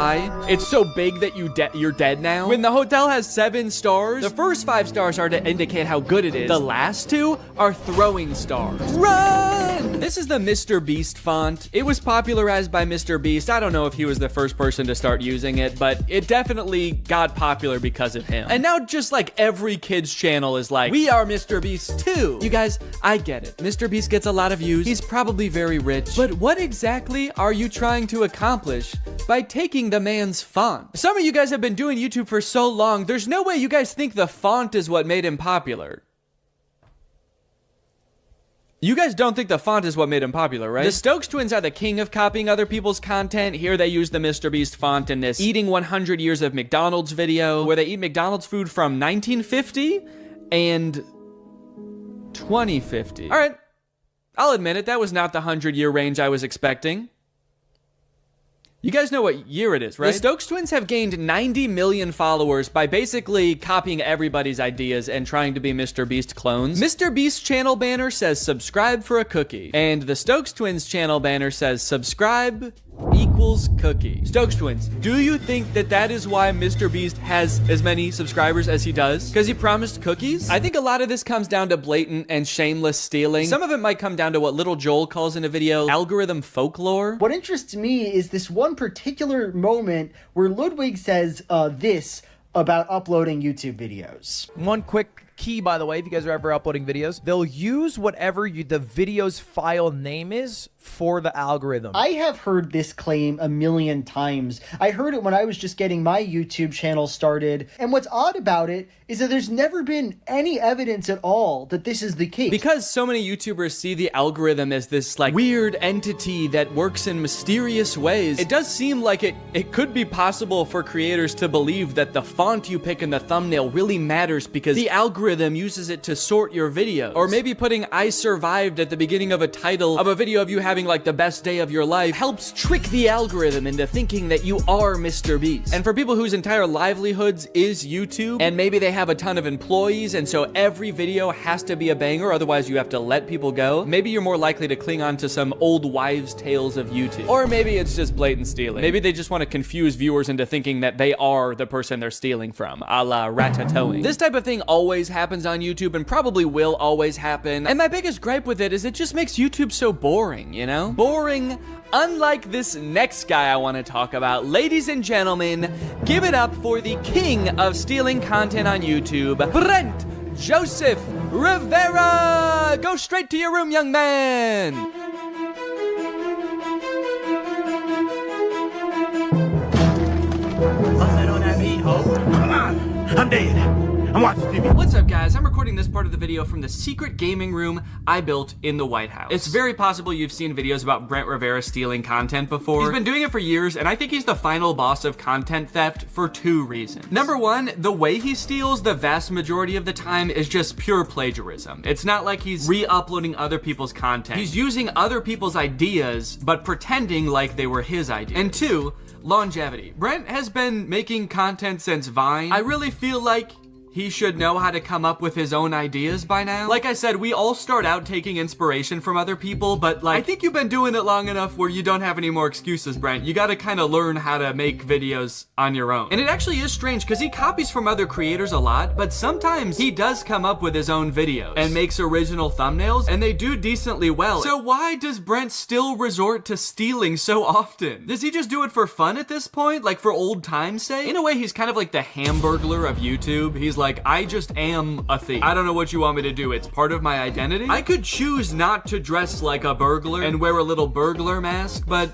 Speaker 1: It's so big that you're dead now. When the hotel has 7 stars, the first 5 stars are to indicate how good it is. The last 2 are throwing stars. Run! This is the Mr. Beast font. It was popularized by Mr. Beast. I don't know if he was the first person to start using it, but it definitely got popular because of him. And now just like every kid's channel is like, we are Mr. Beast too. You guys, I get it. Mr. Beast gets a lot of views. He's probably very rich. But what exactly are you trying to accomplish by taking the man's font? Some of you guys have been doing YouTube for so long, there's no way you guys think the font is what made him popular. You guys don't think the font is what made him popular, right? The Stokes twins are the king of copying other people's content. Here they use the Mr. Beast font in this Eating 100 Years of McDonald's video, where they eat McDonald's food from 1950 and 2050. All right, I'll admit it, that was not the 100-year range I was expecting. You guys know what year it is, right? The Stokes twins have gained 90 million followers by basically copying everybody's ideas and trying to be Mr. Beast clones. Mr. Beast's channel banner says subscribe for a cookie, and the Stokes twins channel banner says subscribe equals cookie. Stokes twins, do you think that that is why Mr. Beast has as many subscribers as he does? Because he promised cookies? I think a lot of this comes down to blatant and shameless stealing. Some of it might come down to what Little Joel calls in a video algorithm folklore.
Speaker 23: What interests me is this one particular moment where Ludwig says this about uploading YouTube videos.
Speaker 24: One quick
Speaker 9: key, by the way, if you guys are ever uploading videos. They'll use whatever the video's file name is for the algorithm.
Speaker 23: I have heard this claim a million times. I heard it when I was just getting my YouTube channel started. And what's odd about it is that there's never been any evidence at all that this is the case.
Speaker 1: Because so many YouTubers see the algorithm as this like weird entity that works in mysterious ways, it does seem like it could be possible for creators to believe that the font you pick in the thumbnail really matters because the algorithm uses it to sort your videos. Or maybe putting "I survived" at the beginning of a title of a video of you having like the best day of your life helps trick the algorithm into thinking that you are Mr. Beast. And for people whose entire livelihoods is YouTube, and maybe they have a ton of employees and so every video has to be a banger, otherwise you have to let people go, maybe you're more likely to cling on to some old wives' tales of YouTube. Or maybe it's just blatant stealing. Maybe they just want to confuse viewers into thinking that they are the person they're stealing from, a la ratatouille. This type of thing always happens on YouTube and probably will always happen. And my biggest gripe with it is it just makes YouTube so boring, you know? Boring, unlike this next guy I want to talk about. Ladies and gentlemen, give it up for the king of stealing content on YouTube, Brent Joseph Rivera! Go straight to your room, young man!
Speaker 3: Come on, I'm dead. I'm watching TV.
Speaker 1: What's up, guys? I'm recording this part of the video from the secret gaming room I built in the White House. It's very possible you've seen videos about Brent Rivera stealing content before. He's been doing it for years, and I think he's the final boss of content theft for 2 reasons. Number 1, the way he steals the vast majority of the time is just pure plagiarism. It's not like he's re-uploading other people's content. He's using other people's ideas, but pretending like they were his ideas. And 2, longevity. Brent has been making content since Vine. I really feel like he should know how to come up with his own ideas by now. Like I said, we all start out taking inspiration from other people, but like, I think you've been doing it long enough where you don't have any more excuses, Brent. You gotta kind of learn how to make videos on your own. And it actually is strange because he copies from other creators a lot, but sometimes he does come up with his own videos and makes original thumbnails, and they do decently well. So why does Brent still resort to stealing so often? Does he just do it for fun at this point? Like for old time's sake? In a way, he's kind of like the Hamburglar of YouTube. He's like, I just am a thief. I don't know what you want me to do. It's part of my identity. I could choose not to dress like a burglar and wear a little burglar mask, but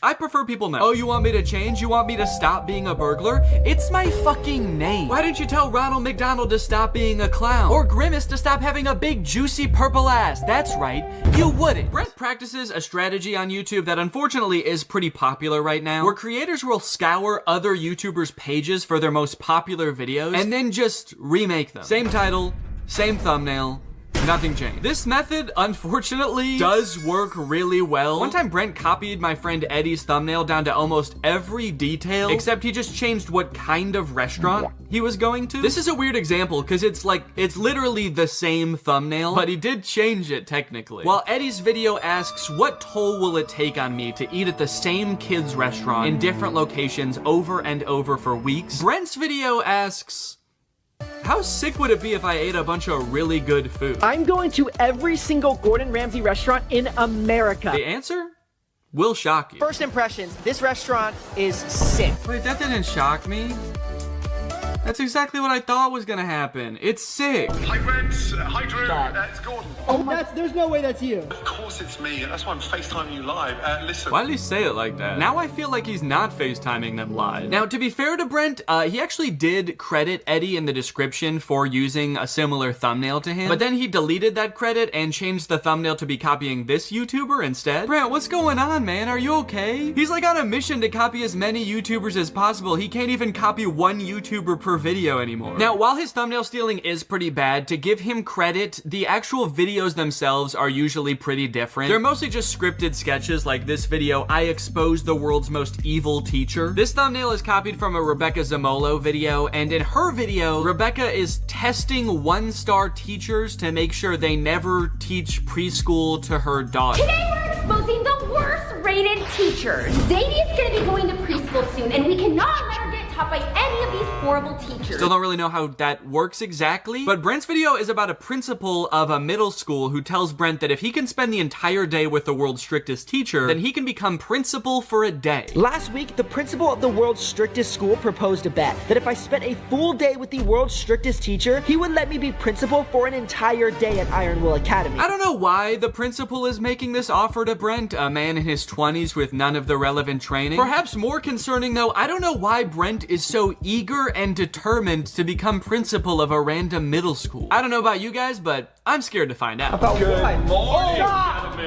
Speaker 1: I prefer people know. Oh, you want me to change? You want me to stop being a burglar? It's my fucking name. Why didn't you tell Ronald McDonald to stop being a clown? Or Grimace to stop having a big juicy purple ass? That's right, you wouldn't. Brent practices a strategy on YouTube that unfortunately is pretty popular right now, where creators will scour other YouTubers' pages for their most popular videos and then just remake them. Same title, same thumbnail, nothing changed. This method, unfortunately, does work really well. One time, Brent copied my friend Eddie's thumbnail down to almost every detail, except he just changed what kind of restaurant he was going to. This is a weird example, because it's literally the same thumbnail, but he did change it, technically. While Eddie's video asks, what toll will it take on me to eat at the same kids' restaurant in different locations over and over for weeks? Brent's video asks, how sick would it be if I ate a bunch of really good food?
Speaker 23: I'm going to every single Gordon Ramsay restaurant in America.
Speaker 1: The answer will shock you.
Speaker 23: First impressions, this restaurant is sick.
Speaker 1: Wait, that didn't shock me. That's exactly what I thought was gonna happen. It's sick.
Speaker 3: Hi, Brent. Hi, Drew. It's Gordon.
Speaker 23: Oh, there's no way that's you.
Speaker 3: Of course it's me. That's why I'm FaceTiming you live. Listen.
Speaker 1: Why did he say it like that? Now I feel like he's not FaceTiming them live. Now, to be fair to Brent, he actually did credit Eddie in the description for using a similar thumbnail to him, but then he deleted that credit and changed the thumbnail to be copying this YouTuber instead. Brent, what's going on, man? Are you okay? He's like on a mission to copy as many YouTubers as possible. He can't even copy one YouTuber per video anymore. Now, while his thumbnail stealing is pretty bad, to give him credit, the actual videos themselves are usually pretty different. They're mostly just scripted sketches like this video, I expose the world's most evil teacher. This thumbnail is copied from a Rebecca Zamolo video, and in her video, Rebecca is testing 1-star teachers to make sure they never teach preschool to her daughter.
Speaker 11: Today we're exposing the worst rated teachers. Zadie is going to be going to preschool soon, and we cannot let her get taught by any of these horrible teachers.
Speaker 1: Still don't really know how that works exactly, but Brent's video is about a principal of a middle school who tells Brent that if he can spend the entire day with the world's strictest teacher, then he can become principal for a day.
Speaker 13: Last week, the principal of the world's strictest school proposed a bet that if I spent a full day with the world's strictest teacher, he would let me be principal for an entire day at Iron Will Academy.
Speaker 1: I don't know why the principal is making this offer to Brent, a man in his 20s with none of the relevant training. Perhaps more concerning though, I don't know why Brent is so eager and determined to become principal of a random middle school. I don't know about you guys, but I'm scared to find out.
Speaker 13: About what?
Speaker 14: Stop!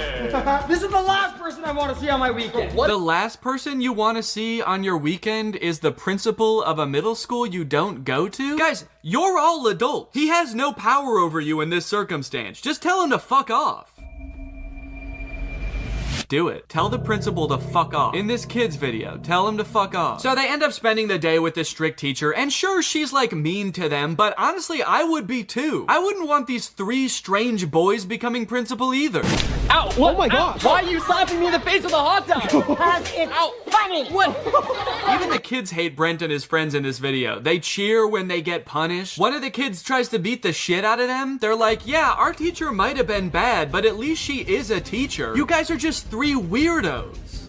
Speaker 14: This is the last person I want to see on my weekend.
Speaker 1: The last person you want to see on your weekend is the principal of a middle school you don't go to? Guys, you're all adults. He has no power over you in this circumstance. Just tell him to fuck off. Do it. Tell the principal to fuck off. In this kid's video, tell him to fuck off. So they end up spending the day with this strict teacher, and sure, she's like mean to them, but honestly, I would be too. I wouldn't want these 3 strange boys becoming principal either.
Speaker 14: Ow! What? Oh my god! Why are you slapping me in the face with a hot dog?
Speaker 11: Because it's funny.
Speaker 14: What?
Speaker 1: Even the kids hate Brent and his friends in this video. They cheer when they get punished. One of the kids tries to beat the shit out of them. They're like, yeah, our teacher might have been bad, but at least she is a teacher. You guys are just 3 weirdos.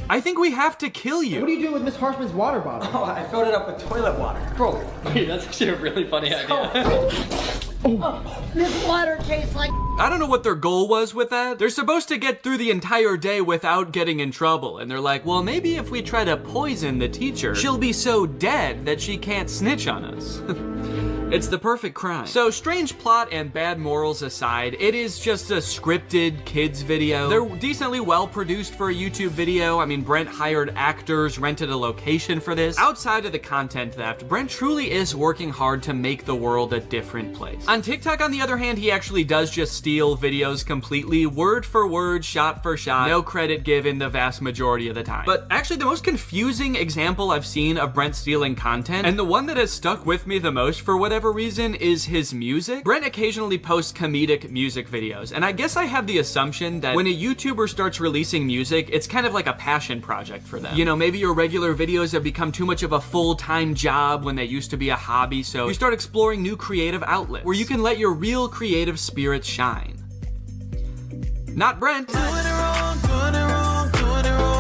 Speaker 1: I think we have to kill you.
Speaker 14: What are you doing with Miss Harshman's water bottle? Oh, I filled it up with toilet water. Bro, wait, that's actually a really funny idea.
Speaker 11: This water tastes like...
Speaker 1: I don't know what their goal was with that. They're supposed to get through the entire day without getting in trouble. And they're like, well, maybe if we try to poison the teacher, she'll be so dead that she can't snitch on us. It's the perfect crime. So strange plot and bad morals aside, it is just a scripted kids video. They're decently well produced for a YouTube video. I mean, Brent hired actors, rented a location for this. Outside of the content theft, Brent truly is working hard to make the world a different place. On TikTok, on the other hand, he actually does just steal videos completely, word for word, shot for shot, no credit given the vast majority of the time. But actually the most confusing example I've seen of Brent stealing content, and the one that has stuck with me the most for whatever reason, is his music. Brent occasionally posts comedic music videos, and I guess I have the assumption that when a YouTuber starts releasing music, it's kind of like a passion project for them. You know, maybe your regular videos have become too much of a full-time job when they used to be a hobby, so you start exploring new creative outlets where you can let your real creative spirit shine. Not Brent.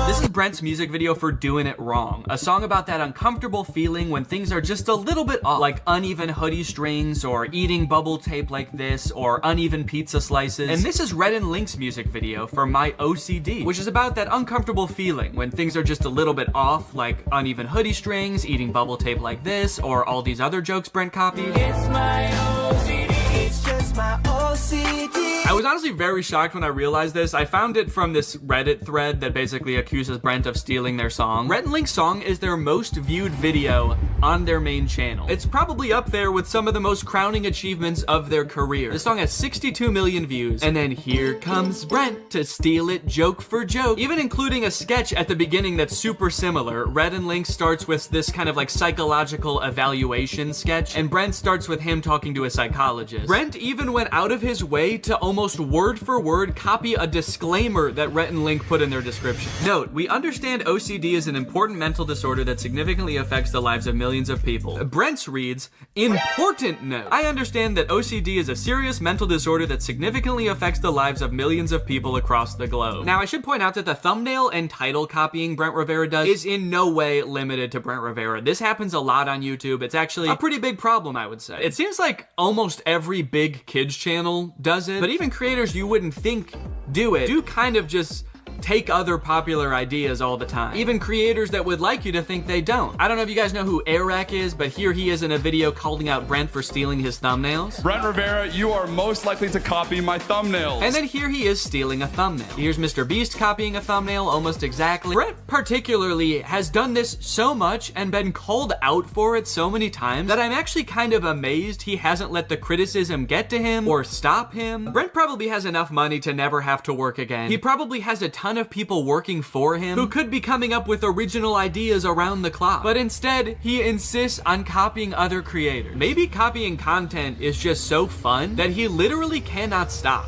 Speaker 1: This is Brent's music video for Doing It Wrong, a song about that uncomfortable feeling when things are just a little bit off, like uneven hoodie strings, or eating bubble tape like this, or uneven pizza slices. And this is Red and Link's music video for My OCD, which is about that uncomfortable feeling when things are just a little bit off, like uneven hoodie strings, eating bubble tape like this, or all these other jokes Brent copied.
Speaker 19: It's my OCD, it's just my OCD.
Speaker 1: I was honestly very shocked when I realized this. I found it from this Reddit thread that basically accuses Brent of stealing their song. Red and Link's song is their most viewed video on their main channel. It's probably up there with some of the most crowning achievements of their career. The song has 62 million views, and then here comes Brent to steal it joke for joke, even including a sketch at the beginning that's super similar. Red and Link starts with this kind of like psychological evaluation sketch, and Brent starts with him talking to a psychologist. Brent even went out of his way to almost word for word copy a disclaimer that Rhett and Link put in their description. Note, we understand OCD is an important mental disorder that significantly affects the lives of millions of people. Brent's reads, important note. I understand that OCD is a serious mental disorder that significantly affects the lives of millions of people across the globe. Now, I should point out that the thumbnail and title copying Brent Rivera does is in no way limited to Brent Rivera. This happens a lot on YouTube. It's actually a pretty big problem, I would say. It seems like almost every big kids channel does it, but even creators you wouldn't think do kind of just take other popular ideas all the time. Even creators that would like you to think they don't. I don't know if you guys know who Eric is, but here he is in a video calling out Brent for stealing his thumbnails.
Speaker 24: Brent Rivera, you are most likely to copy my thumbnails.
Speaker 1: And then here he is stealing a thumbnail. Here's Mr. Beast copying a thumbnail almost exactly. Brent particularly has done this so much and been called out for it so many times that I'm actually kind of amazed he hasn't let the criticism get to him or stop him. Brent probably has enough money to never have to work again. He probably has a ton of people working for him who could be coming up with original ideas around the clock. But instead, he insists on copying other creators. Maybe copying content is just so fun that he literally cannot stop.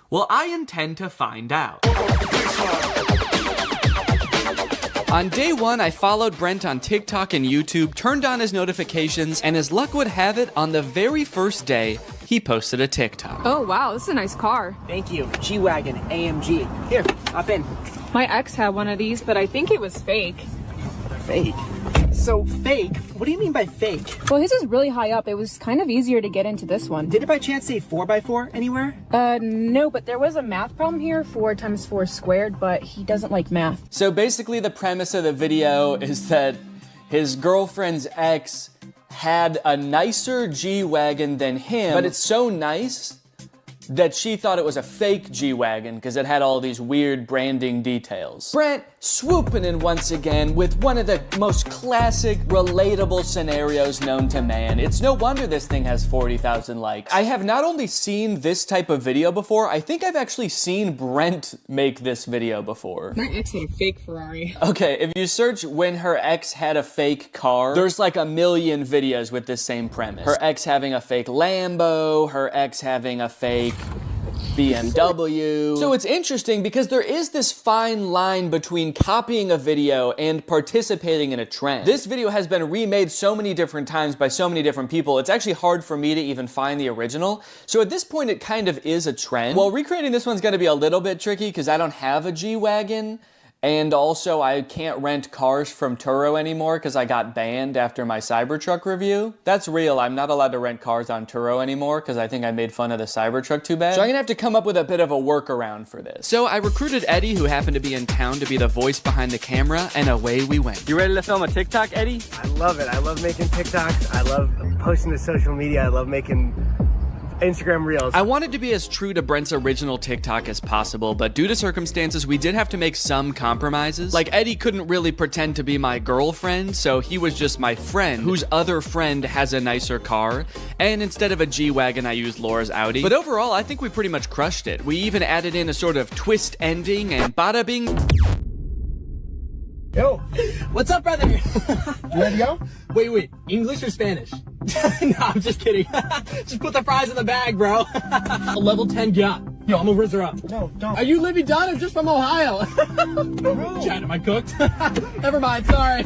Speaker 1: Well, I intend to find out. On day one, I followed Brent on TikTok and YouTube, turned on his notifications, and as luck would have it, on the very first day, he posted a TikTok.
Speaker 10: Oh wow, this is a nice car.
Speaker 14: Thank you. G-Wagon, AMG. Here, hop in.
Speaker 10: My ex had one of these, but I think it was fake.
Speaker 14: Fake? So fake? What do you mean by fake?
Speaker 10: Well, his is really high up. It was kind of easier to get into this one.
Speaker 14: Did it by chance say 4x4 anywhere?
Speaker 10: No, but there was a math problem here, 4 times 4 squared, but he doesn't like math.
Speaker 1: So basically the premise of the video is that his girlfriend's ex had a nicer G-Wagon than him, but it's so nice that she thought it was a fake G-Wagon because it had all these weird branding details. Brent swooping in once again with one of the most classic, relatable scenarios known to man. It's no wonder this thing has 40,000 likes. I have not only seen this type of video before, I think I've actually seen Brent make this video before.
Speaker 10: My ex had a fake Ferrari.
Speaker 1: Okay, if you search when her ex had a fake car, there's like a million videos with this same premise. Her ex having a fake Lambo, her ex having a fake BMW. So it's interesting because there is this fine line between copying a video and participating in a trend. This video has been remade so many different times by so many different people, it's actually hard for me to even find the original. So at this point, it kind of is a trend. Well, recreating this one's gonna be a little bit tricky because I don't have a G-Wagon. And also, I can't rent cars from Turo anymore because I got banned after my Cybertruck review. That's real. I'm not allowed to rent cars on Turo anymore because I think I made fun of the Cybertruck too bad. So I'm gonna have to come up with a bit of a workaround for this. So I recruited Eddie, who happened to be in town, to be the voice behind the camera, and away we went.
Speaker 14: You ready to film a TikTok, Eddie? I love it. I love making TikToks. I love posting to social media. I love making Instagram Reels.
Speaker 1: I wanted to be as true to Brent's original TikTok as possible, but due to circumstances, we did have to make some compromises. Like, Eddie couldn't really pretend to be my girlfriend, so he was just my friend, whose other friend has a nicer car, and instead of a G-Wagon, I used Laura's Audi. But overall, I think we pretty much crushed it. We even added in a sort of twist ending, and bada bing.
Speaker 14: Yo, what's up, brother? You ready to go? Wait, English or Spanish? No, I'm just kidding. Just put the fries in the bag, bro. A level 10 yacht. Yo, I'm gonna rizz her up. No, don't. Are you Libby Dunn or just from Ohio? Chad, am I cooked? Never mind, sorry.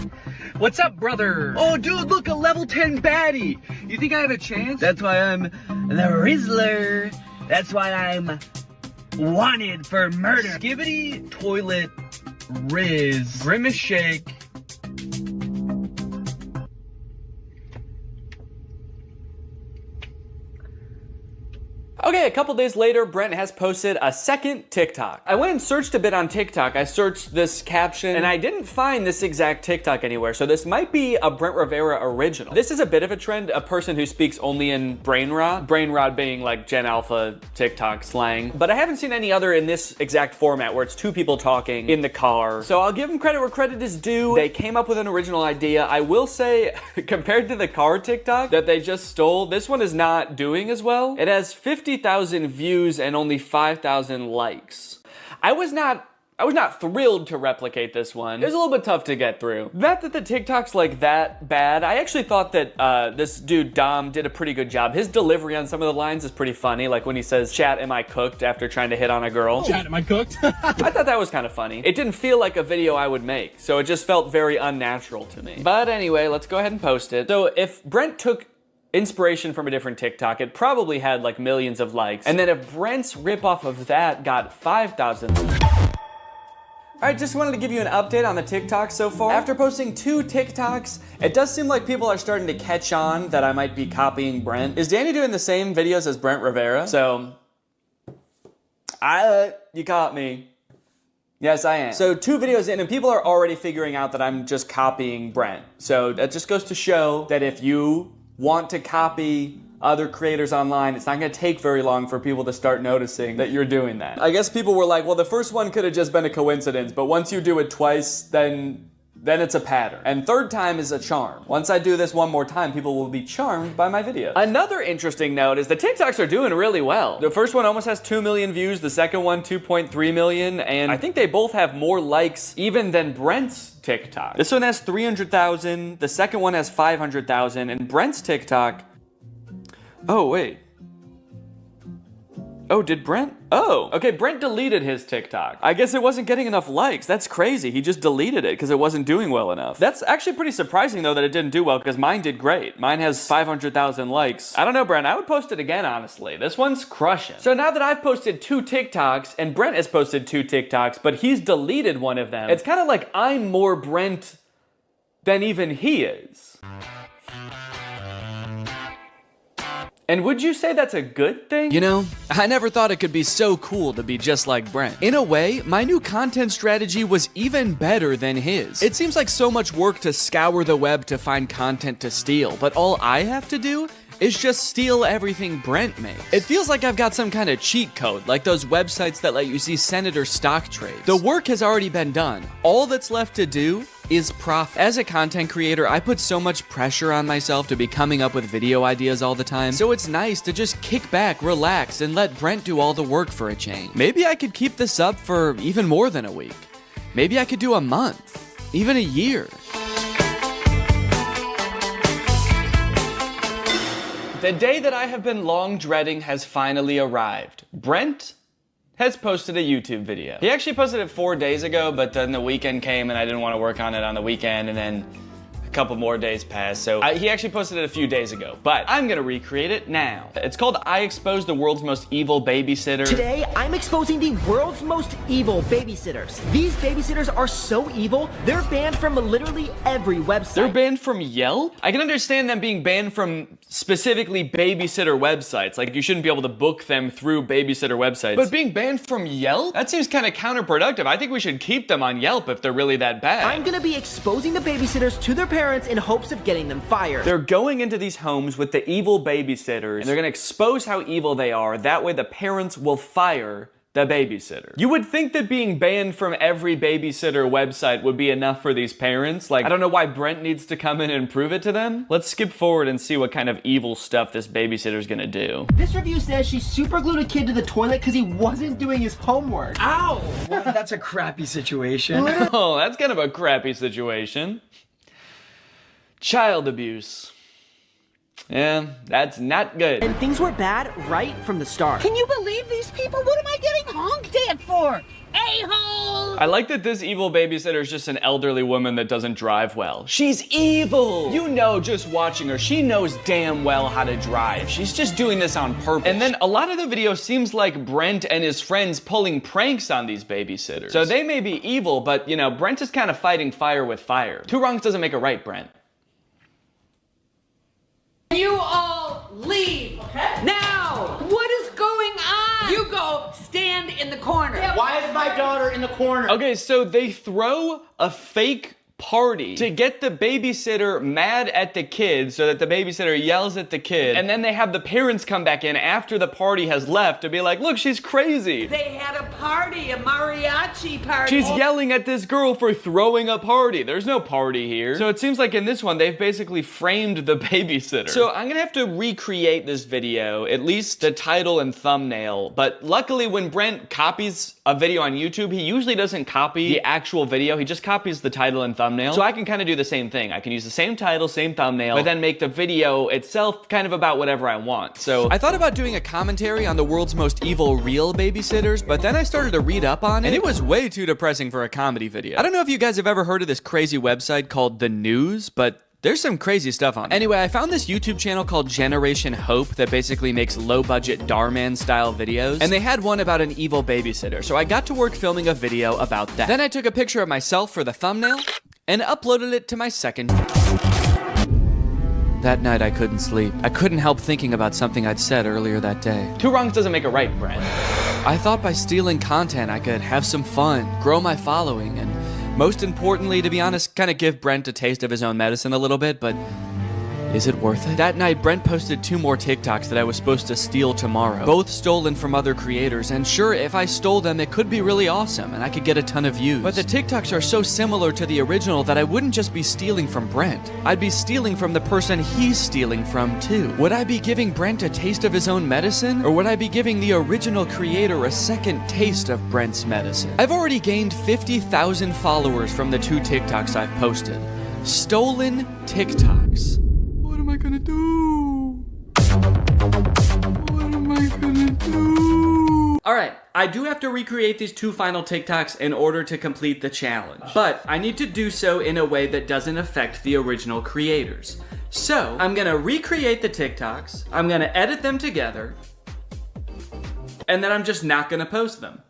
Speaker 14: What's up, brother?
Speaker 15: Oh, dude, look, a level 10 baddie. You think I have a chance? That's why I'm the Rizzler. That's why I'm wanted for murder. Skibbity toilet Riz. Grimace shake.
Speaker 1: Okay, a couple days later, Brent has posted a second TikTok. I went and searched a bit on TikTok. I searched this caption, and I didn't find this exact TikTok anywhere, so this might be a Brent Rivera original. This is a bit of a trend, a person who speaks only in brain rot being like Gen Alpha TikTok slang. But I haven't seen any other in this exact format where it's two people talking in the car. So I'll give them credit where credit is due. They came up with an original idea. I will say, compared to the car TikTok that they just stole, this one is not doing as well. It has 50,000 views and only 5,000 likes. I was not thrilled to replicate this one. It was a little bit tough to get through. Not that the TikTok's like that bad. I actually thought that this dude Dom did a pretty good job. His delivery on some of the lines is pretty funny. Like when he says, "Chat, am I cooked?" after trying to hit on a girl.
Speaker 14: Chat, am I cooked?
Speaker 1: I thought that was kind of funny. It didn't feel like a video I would make, so it just felt very unnatural to me. But anyway, let's go ahead and post it. So if Brent took inspiration from a different TikTok, it probably had like millions of likes. And then if Brent's ripoff of that got 5,000. Alright, just wanted to give you an update on the TikTok so far. After posting 2 TikToks, it does seem like people are starting to catch on that I might be copying Brent. Is Danny doing the same videos as Brent Rivera? So, you caught me. Yes, I am. So 2 videos in, and people are already figuring out that I'm just copying Brent. So that just goes to show that if you want to copy other creators online, it's not gonna take very long for people to start noticing that you're doing that. I guess people were like, well, the first one could have just been a coincidence, but once you do it twice, then it's a pattern. And 3rd time is a charm. Once I do this one more time, people will be charmed by my video. Another interesting note is the TikToks are doing really well. The first one almost has 2 million views, the second one 2.3 million, and I think they both have more likes even than Brent's TikTok. This one has 300,000, the second one has 500,000, and Brent's TikTok, oh wait. Oh, did Brent? Oh, okay, Brent deleted his TikTok. I guess it wasn't getting enough likes. That's crazy. He just deleted it because it wasn't doing well enough. That's actually pretty surprising though that it didn't do well because mine did great. Mine has 500,000 likes. I don't know, Brent. I would post it again, honestly. This one's crushing. So now that I've posted 2 TikToks and Brent has posted 2 TikToks, but he's deleted one of them, it's kind of like I'm more Brent than even he is. And would you say that's a good thing? You know, I never thought it could be so cool to be just like Brent. In a way, my new content strategy was even better than his. It seems like so much work to scour the web to find content to steal, but all I have to do is just steal everything Brent makes. It feels like I've got some kind of cheat code, like those websites that let you see senator stock trades. The work has already been done. All that's left to do is profit. As a content creator, I put so much pressure on myself to be coming up with video ideas all the time, so it's nice to just kick back, relax, and let Brent do all the work for a change. Maybe I could keep this up for even more than a week. Maybe I could do a month, even a year. The day that I have been long dreading has finally arrived. Brent has posted a YouTube video. He actually posted it 4 days ago, but then the weekend came and I didn't want to work on it on the weekend, and then a couple more days passed, so he actually posted it a few days ago, but I'm gonna recreate it now. It's called I Exposed the World's Most Evil Babysitter.
Speaker 13: Today, I'm exposing the world's most evil babysitters. These babysitters are so evil, they're banned from literally every website.
Speaker 1: They're banned from Yelp? I can understand them being banned from specifically babysitter websites, like you shouldn't be able to book them through babysitter websites. But being banned from Yelp? That seems kind of counterproductive. I think we should keep them on Yelp if they're really that bad.
Speaker 13: I'm gonna be exposing the babysitters to their parents in hopes of getting them fired.
Speaker 1: They're going into these homes with the evil babysitters, and they're gonna expose how evil they are. That way the parents will fire the babysitter. You would think that being banned from every babysitter website would be enough for these parents. Like, I don't know why Brent needs to come in and prove it to them. Let's skip forward and see what kind of evil stuff this babysitter's gonna do.
Speaker 13: This review says she super glued a kid to the toilet because he wasn't doing his homework.
Speaker 14: Ow! Well, that's a crappy situation.
Speaker 1: Oh, that's kind of a crappy situation. Child abuse. Yeah, that's not good.
Speaker 13: And things were bad right from the start.
Speaker 11: Can you believe these people? What am I getting honked at for? A-hole!
Speaker 1: I like that this evil babysitter is just an elderly woman that doesn't drive well. She's evil! You know, just watching her, she knows damn well how to drive. She's just doing this on purpose. And then a lot of the video seems like Brent and his friends pulling pranks on these babysitters. So they may be evil, but you know, Brent is kind of fighting fire with fire. 2 wrongs doesn't make a right, Brent.
Speaker 11: You all leave. Okay. Now, what is going on? You go stand in the corner.
Speaker 13: Why is my daughter in the corner?
Speaker 1: Okay, so they throw a fake party to get the babysitter mad at the kid so that the babysitter yells at the kid, and then they have the parents come back in after the party has left to be like, look, she's crazy.
Speaker 11: They had a party, a mariachi party.
Speaker 1: She's yelling at this girl for throwing a party. There's no party here. So it seems like in this one, they've basically framed the babysitter. So I'm gonna have to recreate this video, at least the title and thumbnail. But luckily when Brent copies a video on YouTube, he usually doesn't copy the actual video. He just copies the title and thumbnail. So I can kind of do the same thing. I can use the same title, same thumbnail, but then make the video itself kind of about whatever I want. So I thought about doing a commentary on the world's most evil real babysitters, but then I started to read up on it, and it was way too depressing for a comedy video. I don't know if you guys have ever heard of this crazy website called The News, but there's some crazy stuff on it. Anyway, I found this YouTube channel called Generation Hope that basically makes low-budget Darman style videos, and they had one about an evil babysitter, so I got to work filming a video about that. Then I took a picture of myself for the thumbnail and uploaded it to my second. That night I couldn't sleep. I couldn't help thinking about something I'd said earlier that day. 2 wrongs doesn't make a right, Brent. I thought by stealing content I could have some fun, grow my following, and most importantly, to be honest, kind of give Brent a taste of his own medicine a little bit, but is it worth it? That night, Brent posted 2 more TikToks that I was supposed to steal tomorrow, both stolen from other creators, and sure, if I stole them, it could be really awesome, and I could get a ton of views. But the TikToks are so similar to the original that I wouldn't just be stealing from Brent. I'd be stealing from the person he's stealing from, too. Would I be giving Brent a taste of his own medicine, or would I be giving the original creator a second taste of Brent's medicine? I've already gained 50,000 followers from the 2 TikToks I've posted. Stolen TikToks. What am I gonna do? What am I gonna do? All right, I do have to recreate these 2 final TikToks in order to complete the challenge, but I need to do so in a way that doesn't affect the original creators. So I'm gonna recreate the TikToks, I'm gonna edit them together, and then I'm just not gonna post them.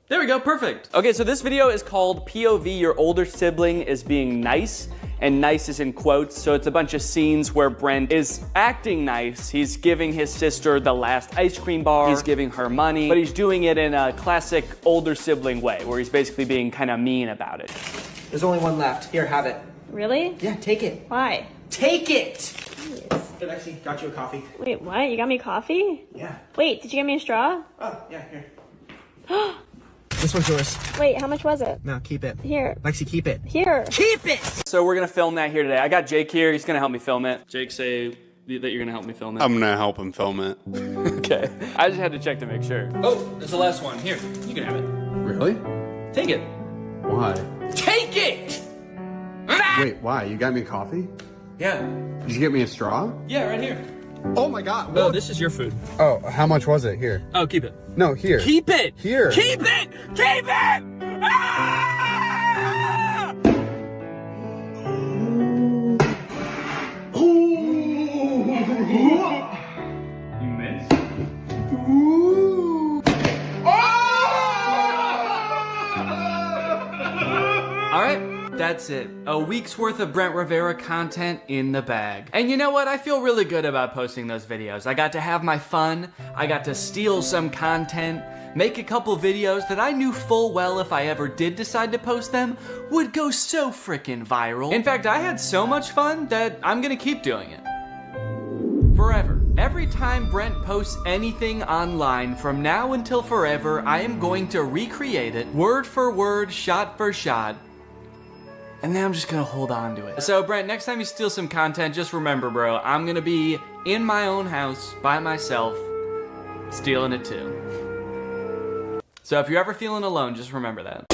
Speaker 1: There we go, perfect. Okay, so this video is called POV Your Older Sibling is Being Nice, and nice is in quotes, so it's a bunch of scenes where Brent is acting nice. He's giving his sister the last ice cream bar, he's giving her money, but he's doing it in a classic older sibling way, where he's basically being kind of mean about it.
Speaker 14: There's only one left. Here, have it.
Speaker 10: Really?
Speaker 14: Yeah, take it.
Speaker 10: Why?
Speaker 14: Take it! Hey, Lexi, got you a coffee.
Speaker 10: Wait, what? You got me coffee?
Speaker 14: Yeah.
Speaker 10: Wait, did you get me a straw?
Speaker 14: Oh, yeah, here. This one's yours.
Speaker 10: Wait, how much was it?
Speaker 14: No, keep it.
Speaker 10: Here.
Speaker 14: Lexi, keep it.
Speaker 10: Here.
Speaker 14: Keep it!
Speaker 1: So we're gonna film that here today. I got Jake here, he's gonna help me film it. Jake, say that you're gonna help me film it.
Speaker 24: I'm gonna help him film it.
Speaker 1: Okay. I just had to check to make sure. Oh, that's the last one. Here, you can have it.
Speaker 24: Really?
Speaker 1: Take it.
Speaker 24: Why?
Speaker 1: Take it!
Speaker 24: Wait, why? You got me coffee?
Speaker 1: Yeah.
Speaker 24: Did you get me a straw?
Speaker 1: Yeah, right here.
Speaker 24: Oh my god.
Speaker 1: Oh, this is your food.
Speaker 24: Oh, how much was it? Here.
Speaker 1: Oh, keep it.
Speaker 24: No, here.
Speaker 1: Keep it!
Speaker 24: Here.
Speaker 1: Keep it! Keep it! Ah! You missed? All right. That's it. A week's worth of Brent Rivera content in the bag. And you know what? I feel really good about posting those videos. I got to have my fun. I got to steal some content, make a couple videos that I knew full well if I ever did decide to post them would go so freaking viral. In fact, I had so much fun that I'm gonna keep doing it. Forever. Every time Brent posts anything online from now until forever, I am going to recreate it word for word, shot for shot, and then I'm just gonna hold on to it. So Brent, next time you steal some content, just remember, bro, I'm gonna be in my own house by myself, stealing it too. So if you're ever feeling alone, just remember that.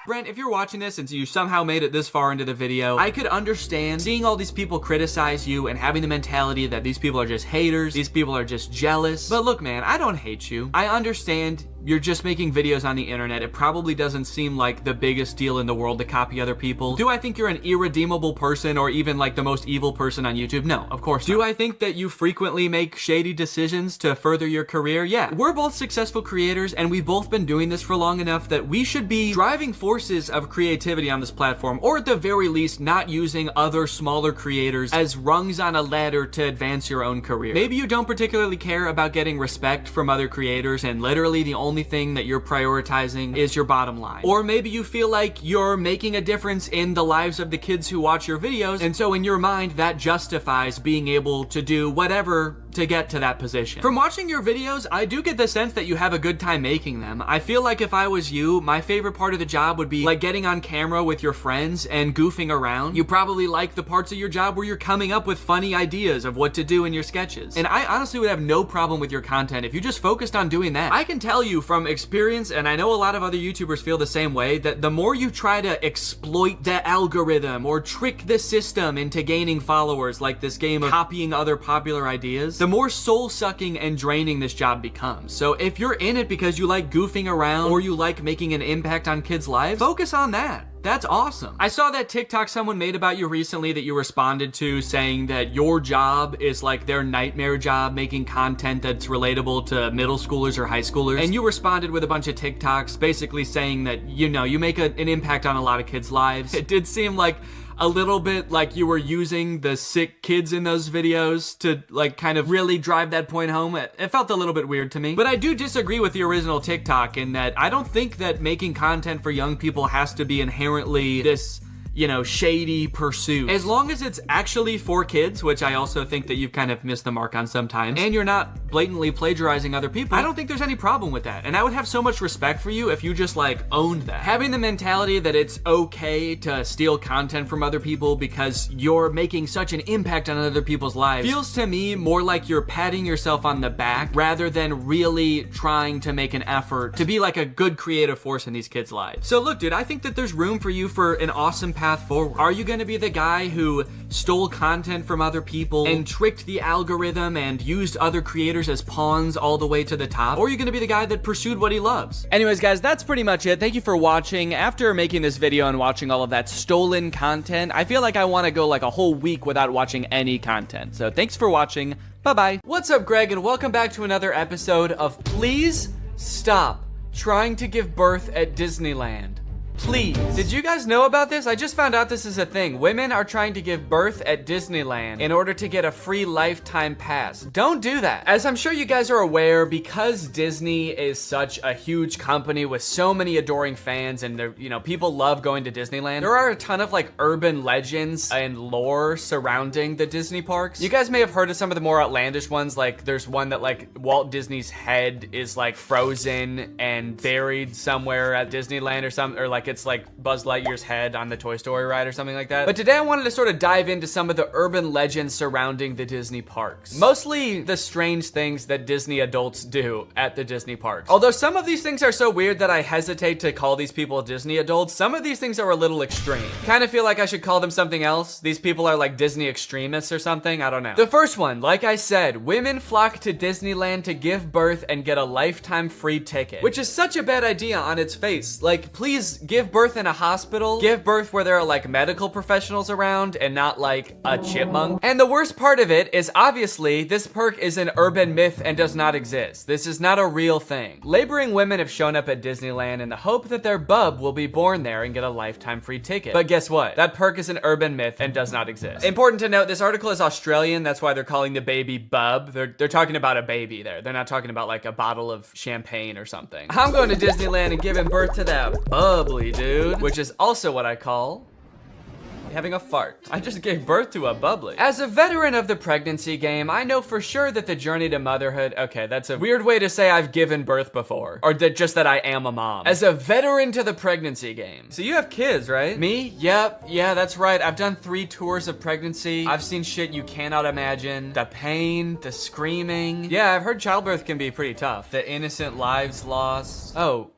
Speaker 1: Brent, if you're watching this and you somehow made it this far into the video, I could understand seeing all these people criticize you and having the mentality that these people are just haters, these people are just jealous. But look, man, I don't hate you. I understand you're just making videos on the internet. It probably doesn't seem like the biggest deal in the world to copy other people. Do I think you're an irredeemable person or even like the most evil person on YouTube? No, of course not. Do I think that you frequently make shady decisions to further your career? Yeah. We're both successful creators and we've both been doing this for long enough that we should be driving forces of creativity on this platform, or at the very least not using other smaller creators as rungs on a ladder to advance your own career. Maybe you don't particularly care about getting respect from other creators and literally the only thing that you're prioritizing is your bottom line. Or maybe you feel like you're making a difference in the lives of the kids who watch your videos, and so in your mind that justifies being able to do whatever to get to that position. From watching your videos, I do get the sense that you have a good time making them. I feel like if I was you, my favorite part of the job would be like getting on camera with your friends and goofing around. You probably like the parts of your job where you're coming up with funny ideas of what to do in your sketches. And I honestly would have no problem with your content if you just focused on doing that. I can tell you from experience, and I know a lot of other YouTubers feel the same way, that the more you try to exploit the algorithm or trick the system into gaining followers, like this game of copying other popular ideas, the more soul-sucking and draining this job becomes. So if you're in it because you like goofing around or you like making an impact on kids' lives, focus on that. That's awesome. I saw that TikTok someone made about you recently that you responded to, saying that your job is like their nightmare job, making content that's relatable to middle schoolers or high schoolers. And you responded with a bunch of TikToks basically saying that, you know, you make an impact on a lot of kids' lives. It did seem like a little bit like you were using the sick kids in those videos to like kind of really drive that point home. It felt a little bit weird to me. But I do disagree with the original TikTok in that I don't think that making content for young people has to be inherently this, you know, shady pursuit. As long as it's actually for kids, which I also think that you've kind of missed the mark on sometimes, and you're not blatantly plagiarizing other people, I don't think there's any problem with that. And I would have so much respect for you if you just like owned that. Having the mentality that it's okay to steal content from other people because you're making such an impact on other people's lives feels to me more like you're patting yourself on the back rather than really trying to make an effort to be like a good creative force in these kids' lives. So look, dude, I think that there's room for you for an awesome path path forward? Are you gonna be the guy who stole content from other people and tricked the algorithm and used other creators as pawns all the way to the top? Or are you gonna be the guy that pursued what he loves? Anyways, guys, that's pretty much it. Thank you for watching. After making this video and watching all of that stolen content, I feel like I wanna go like a whole week without watching any content. So thanks for watching. Bye-bye. What's up, Greg, and welcome back to another episode of Please Stop Trying to Give Birth at Disneyland. Please. Did you guys know about this? I just found out this is a thing. Women are trying to give birth at Disneyland in order to get a free lifetime pass. Don't do that. As I'm sure you guys are aware, because Disney is such a huge company with so many adoring fans and they're, you know, people love going to Disneyland, there are a ton of like urban legends and lore surrounding the Disney parks. You guys may have heard of some of the more outlandish ones, like there's one that like Walt Disney's head is like frozen and buried somewhere at Disneyland or something, or like it's like Buzz Lightyear's head on the Toy Story ride or something like that. But today I wanted to sort of dive into some of the urban legends surrounding the Disney parks. Mostly the strange things that Disney adults do at the Disney parks. Although some of these things are so weird that I hesitate to call these people Disney adults, some of these things are a little extreme. Kind of feel like I should call them something else. These people are like Disney extremists or something, I don't know. The first one, like I said, women flock to Disneyland to give birth and get a lifetime free ticket, which is such a bad idea on its face. Like, please give birth in a hospital, give birth where there are like medical professionals around and not like a chipmunk. And the worst part of it is obviously this perk is an urban myth and does not exist. This is not a real thing. Laboring women have shown up at Disneyland in the hope that their bub will be born there and get a lifetime free ticket. But guess what? That perk is an urban myth and does not exist. Important to note, this article is Australian. That's why they're calling the baby bub. They're talking about a baby there. They're not talking about like a bottle of champagne or something. I'm going to Disneyland and giving birth to that bubbly dude, which is also what I call having a fart. I just gave birth to a bubbly. As a veteran of the pregnancy game, I know for sure that the journey to motherhood, okay, that's a weird way to say I've given birth before, or just that I am a mom. As a veteran to the pregnancy game. So you have kids, right? Me? Yep, yeah, that's right. I've done 3 tours of pregnancy. I've seen shit you cannot imagine. The pain, the screaming. Yeah, I've heard childbirth can be pretty tough. The innocent lives lost. Oh.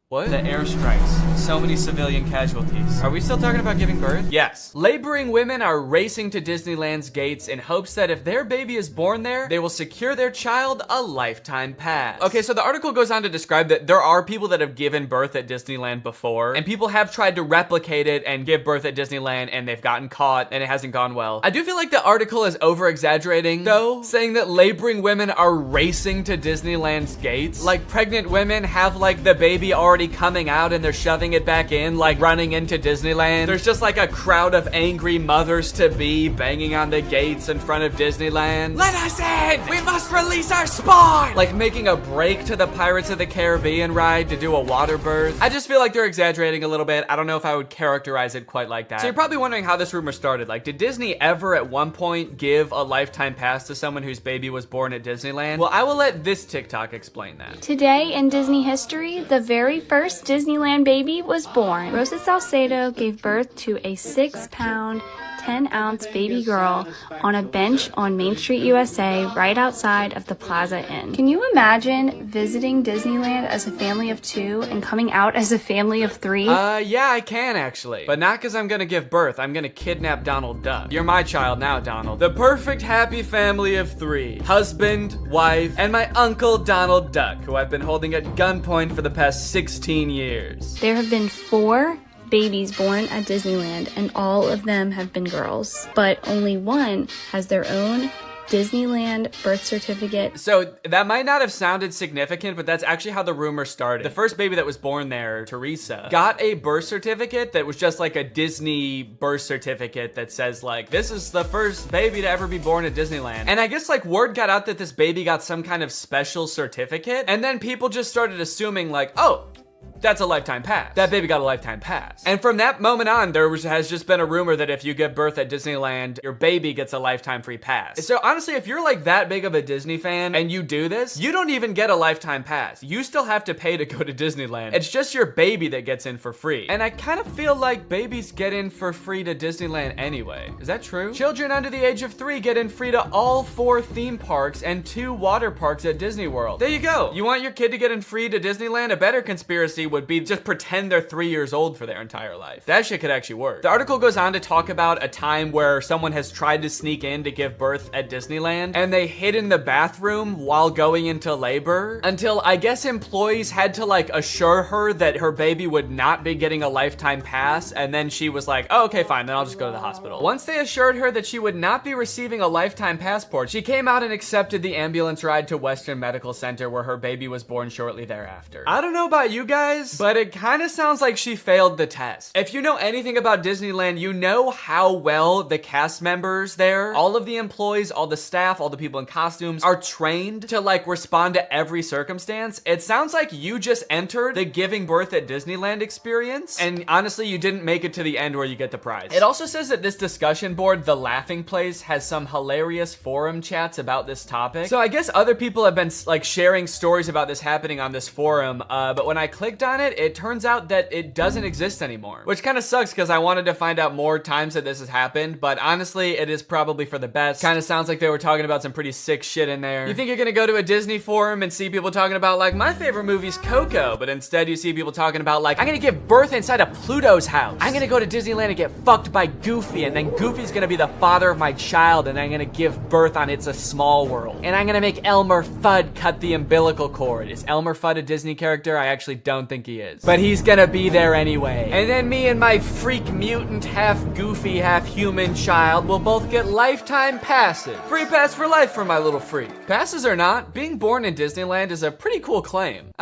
Speaker 1: What? The airstrikes. So many civilian casualties. Are we still talking about giving birth? Yes. Laboring women are racing to Disneyland's gates in hopes that if their baby is born there, they will secure their child a lifetime pass. Okay, so the article goes on to describe that there are people that have given birth at Disneyland before, and people have tried to replicate it and give birth at Disneyland, and they've gotten caught, and it hasn't gone well. I do feel like the article is over-exaggerating, though, saying that laboring women are racing to Disneyland's gates. Like, pregnant women have, like, the baby already coming out and they're shoving it back in, like running into Disneyland. There's just like a crowd of angry mothers-to-be banging on the gates in front of Disneyland. Let us in! We must release our spawn! Like making a break to the Pirates of the Caribbean ride to do a water birth. I just feel like they're exaggerating a little bit. I don't know if I would characterize it quite like that. So you're probably wondering how this rumor started. Like, did Disney ever at one point give a lifetime pass to someone whose baby was born at Disneyland? Well, I will let this TikTok explain that.
Speaker 17: Today in Disney history, the very first Disneyland baby was born. Rosa Salcedo gave birth to a 6-pound, 10-ounce baby girl on a bench on Main Street, USA, right outside of the Plaza Inn. Can you imagine visiting Disneyland as a family of 2 and coming out as a family of 3?
Speaker 1: Yeah, I can actually. But not because I'm gonna give birth. I'm gonna kidnap Donald Duck. You're my child now, Donald. The perfect happy family of 3. Husband, wife, and my uncle Donald Duck, who I've been holding at gunpoint for the past 16 years.
Speaker 17: There have been 4 babies born at Disneyland, and all of them have been girls, but only one has their own Disneyland birth certificate.
Speaker 1: So that might not have sounded significant, but that's actually how the rumor started. The first baby that was born there, Teresa, got a birth certificate that was just like a Disney birth certificate that says like, this is the first baby to ever be born at Disneyland. And I guess like word got out that this baby got some kind of special certificate, and then people just started assuming like, oh, that's a lifetime pass. That baby got a lifetime pass. And from that moment on, has just been a rumor that if you give birth at Disneyland, your baby gets a lifetime free pass. So honestly, if you're like that big of a Disney fan and you do this, you don't even get a lifetime pass. You still have to pay to go to Disneyland. It's just your baby that gets in for free. And I kind of feel like babies get in for free to Disneyland anyway. Is that true? Children under the age of 3 get in free to all 4 theme parks and 2 water parks at Disney World. There you go. You want your kid to get in free to Disneyland? A better conspiracy would be just pretend they're 3 years old for their entire life. That shit could actually work. The article goes on to talk about a time where someone has tried to sneak in to give birth at Disneyland, and they hid in the bathroom while going into labor until I guess employees had to like assure her that her baby would not be getting a lifetime pass, and then she was like, oh, okay, fine, then I'll just go to the hospital. Once they assured her that she would not be receiving a lifetime passport, she came out and accepted the ambulance ride to Western Medical Center, where her baby was born shortly thereafter. I don't know about you guys, but it kind of sounds like she failed the test. If you know anything about Disneyland, you know how well the cast members there, all of the employees, all the staff, all the people in costumes are trained to like respond to every circumstance. It sounds like you just entered the giving birth at Disneyland experience, and honestly, you didn't make it to the end where you get the prize. It also says that this discussion board, The Laughing Place, has some hilarious forum chats about this topic. So I guess other people have been like sharing stories about this happening on this forum, but when I clicked on it, it turns out that it doesn't exist anymore, which kind of sucks because I wanted to find out more times that this has happened, but honestly, it is probably for the best. Kind of sounds like they were talking about some pretty sick shit in there. You think you're gonna go to a Disney forum and see people talking about like, my favorite movie's Coco, but instead you see people talking about like, I'm gonna give birth inside of Pluto's house. I'm gonna go to Disneyland and get fucked by Goofy, and then Goofy's gonna be the father of my child, and I'm gonna give birth on It's a Small World. And I'm gonna make Elmer Fudd cut the umbilical cord. Is Elmer Fudd a Disney character? I actually don't think he is. But he's gonna be there anyway. And then me and my freak mutant, half goofy, half human child will both get lifetime passes. Free pass for life for my little freak. Passes or not, being born in Disneyland is a pretty cool claim.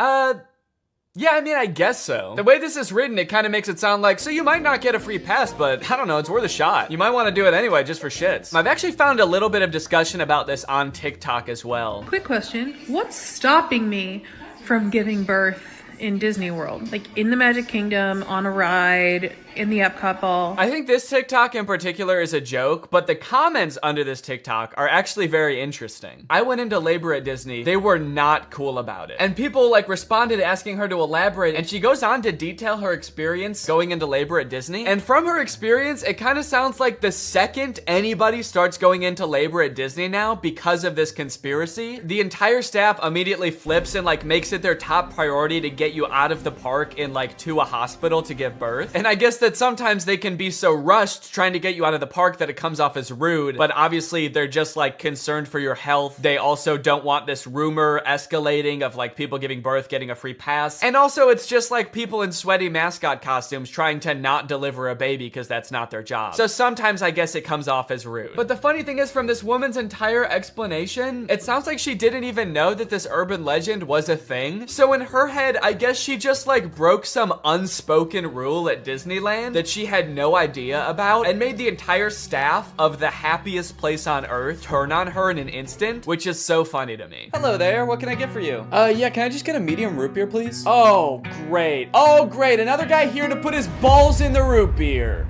Speaker 1: Yeah, I mean, I guess so. The way this is written, it kind of makes it sound like, so you might not get a free pass, but I don't know, it's worth a shot. You might want to do it anyway, just for shits. I've actually found a little bit of discussion about this on TikTok as well.
Speaker 10: Quick question. What's stopping me from giving birth in Disney World? Like in the Magic Kingdom, on a ride, in the Epcot ball?
Speaker 1: I think this TikTok in particular is a joke, but the comments under this TikTok are actually very interesting. I went into labor at Disney. They were not cool about it. And people like responded asking her to elaborate, and she goes on to detail her experience going into labor at Disney. And from her experience, it kind of sounds like the second anybody starts going into labor at Disney now because of this conspiracy, the entire staff immediately flips and like makes it their top priority to get you out of the park and like to a hospital to give birth. And I guess that sometimes they can be so rushed trying to get you out of the park that it comes off as rude, but obviously they're just like concerned for your health. They also don't want this rumor escalating of like people giving birth getting a free pass. And also it's just like people in sweaty mascot costumes trying to not deliver a baby because that's not their job. So sometimes I guess it comes off as rude. But the funny thing is, from this woman's entire explanation, it sounds like she didn't even know that this urban legend was a thing. So in her head, I guess she just like broke some unspoken rule at Disneyland that she had no idea about and made the entire staff of the happiest place on earth turn on her in an instant, which is so funny to me. Hello there, what can I get for you? Yeah, can I just get a medium root beer, please? Oh, great. Oh, great, another guy here to put his balls in the root beer.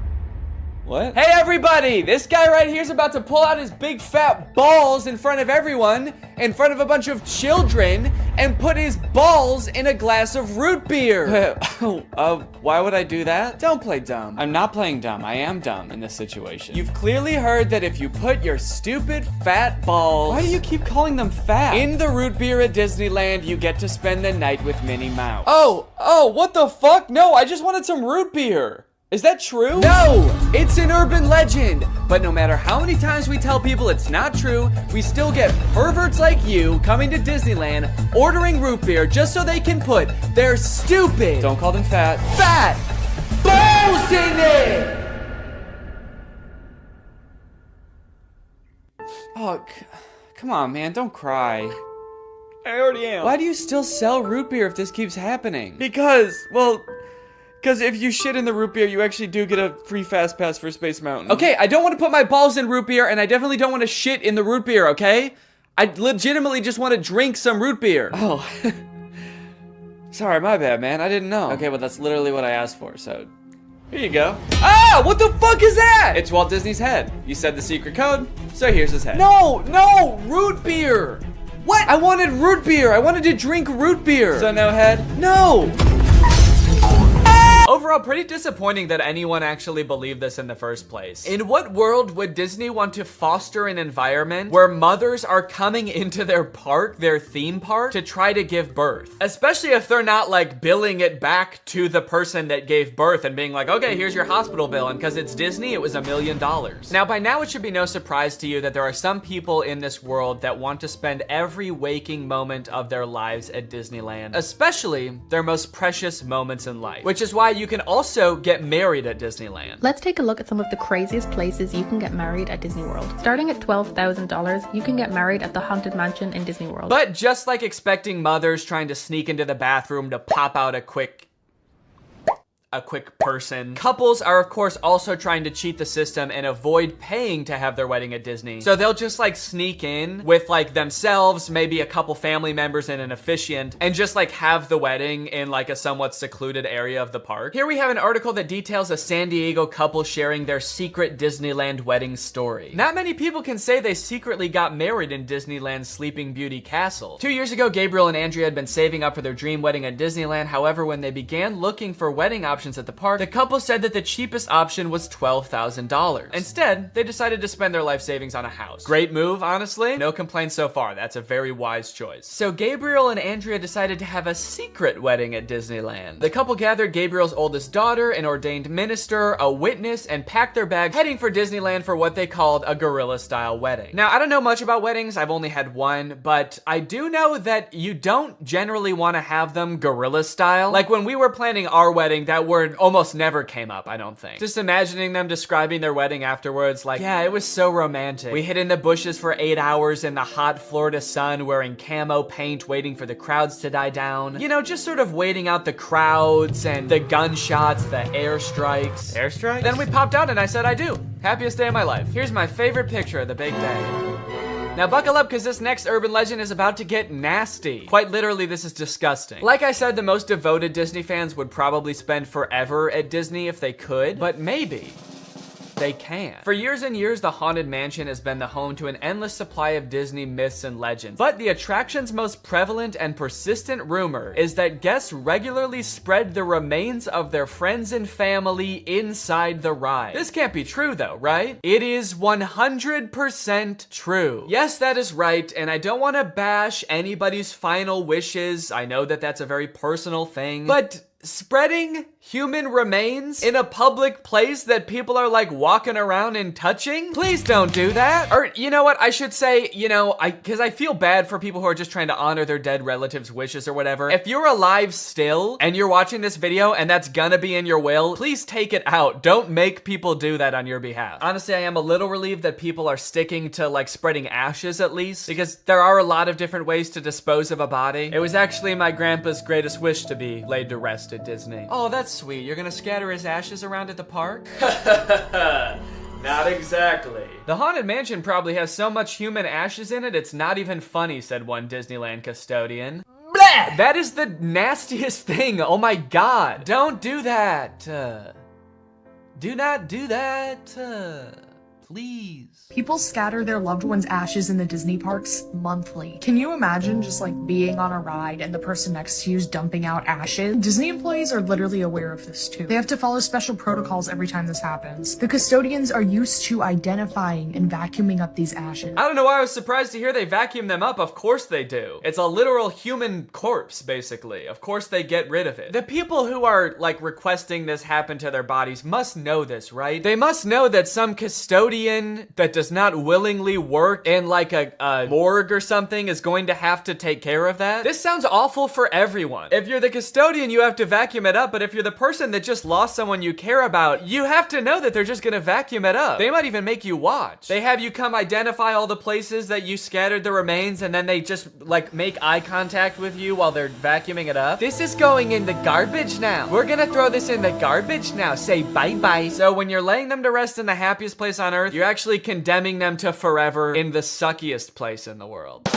Speaker 1: What? Hey everybody, this guy right here is about to pull out his big fat balls in front of everyone, in front of a bunch of children, and put his balls in a glass of root beer. Why would I do that? Don't play dumb. I'm not playing dumb. I am dumb in this situation. You've clearly heard that if you put your stupid fat balls— Why do you keep calling them fat? In the root beer at Disneyland, you get to spend the night with Minnie Mouse. Oh, what the fuck? No, I just wanted some root beer. Is that true? No, it's an urban legend. But no matter how many times we tell people it's not true, we still get perverts like you coming to Disneyland, ordering root beer just so they can put their stupid— Don't call them fat balls in it. Oh, come on, man, don't cry. I already am. Why do you still sell root beer if this keeps happening? Because if you shit in the root beer, you actually do get a free fast pass for Space Mountain. Okay, I don't want to put my balls in root beer, and I definitely don't want to shit in the root beer, okay? I legitimately just want to drink some root beer. Oh. Sorry, my bad, man. I didn't know. Okay, well, that's literally what I asked for, so here you go. Ah, what the fuck is that? It's Walt Disney's head. You said the secret code, so here's his head. No, root beer. What? I wanted root beer. I wanted to drink root beer. So no head? No. Overall, pretty disappointing that anyone actually believed this in the first place. In what world would Disney want to foster an environment where mothers are coming into their park, their theme park, to try to give birth? Especially if they're not like billing it back to the person that gave birth and being like, okay, here's your hospital bill, and because it's Disney, it was $1 million. Now, by now, it should be no surprise to you that there are some people in this world that want to spend every waking moment of their lives at Disneyland, especially their most precious moments in life, which is why you can also get married at Disneyland.
Speaker 16: Let's take a look at some of the craziest places you can get married at Disney World. Starting at $12,000, you can get married at the Haunted Mansion in Disney World.
Speaker 1: But just like expecting mothers trying to sneak into the bathroom to pop out a quick person, couples are of course also trying to cheat the system and avoid paying to have their wedding at Disney. So they'll just like sneak in with like themselves, maybe a couple family members and an officiant, and just like have the wedding in like a somewhat secluded area of the park. Here we have an article that details a San Diego couple sharing their secret Disneyland wedding story. Not many people can say they secretly got married in Disneyland's Sleeping Beauty Castle. 2 years ago, Gabriel and Andrea had been saving up for their dream wedding at Disneyland. However, when they began looking for wedding options at the park, the couple said that the cheapest option was $12,000. Instead, they decided to spend their life savings on a house. Great move, honestly. No complaints so far. That's a very wise choice. So Gabriel and Andrea decided to have a secret wedding at Disneyland. The couple gathered Gabriel's oldest daughter, an ordained minister, a witness, and packed their bags, heading for Disneyland for what they called a guerrilla-style wedding. Now, I don't know much about weddings. I've only had one, but I do know that you don't generally want to have them guerrilla style. Like when we were planning our wedding, that word almost never came up, I don't think. Just imagining them describing their wedding afterwards, like, yeah, it was so romantic. We hid in the bushes for 8 hours in the hot Florida sun wearing camo paint, waiting for the crowds to die down. You know, just sort of waiting out the crowds and the gunshots, the airstrikes. Airstrikes? Then we popped out and I said I do. Happiest day of my life. Here's my favorite picture of the big day. Now buckle up, because this next urban legend is about to get nasty. Quite literally, this is disgusting. Like I said, the most devoted Disney fans would probably spend forever at Disney if they could, but maybe they can. For years and years, the Haunted Mansion has been the home to an endless supply of Disney myths and legends. But the attraction's most prevalent and persistent rumor is that guests regularly spread the remains of their friends and family inside the ride. This can't be true though, right? It is 100% true. Yes, that is right, and I don't want to bash anybody's final wishes. I know that that's a very personal thing, but spreading human remains in a public place that people are like walking around and touching? Please don't do that. Or you know what, I should say, you know, because I feel bad for people who are just trying to honor their dead relatives' wishes or whatever. If you're alive still and you're watching this video and that's gonna be in your will, please take it out. Don't make people do that on your behalf. Honestly, I am a little relieved that people are sticking to like spreading ashes at least, because there are a lot of different ways to dispose of a body. It was actually my grandpa's greatest wish to be laid to rest at Disney. Oh, that's sweet. You're gonna scatter his ashes around at the park? Not exactly. The Haunted Mansion probably has so much human ashes in it, it's not even funny, said one Disneyland custodian. Blah! That is the nastiest thing. Oh my god. Don't do that. Do not do that. Please.
Speaker 18: People scatter their loved ones' ashes in the Disney parks monthly. Can you imagine just like being on a ride and the person next to you is dumping out ashes? Disney employees are literally aware of this too. They have to follow special protocols every time this happens. The custodians are used to identifying and vacuuming up these ashes.
Speaker 1: I don't know why I was surprised to hear they vacuum them up. Of course they do. It's a literal human corpse, basically. Of course they get rid of it. The people who are like requesting this happen to their bodies must know this, right? They must know that some custodian that does not willingly work in like a morgue or something is going to have to take care of that. This sounds awful for everyone. If you're the custodian, you have to vacuum it up, but if you're the person that just lost someone you care about, you have to know that they're just gonna vacuum it up. They might even make you watch. They have you come identify all the places that you scattered the remains, and then they just like make eye contact with you while they're vacuuming it up. This is going in the garbage now. We're gonna throw this in the garbage now. Say bye-bye. So when you're laying them to rest in the happiest place on earth, you're actually condemning them to forever in the suckiest place in the world.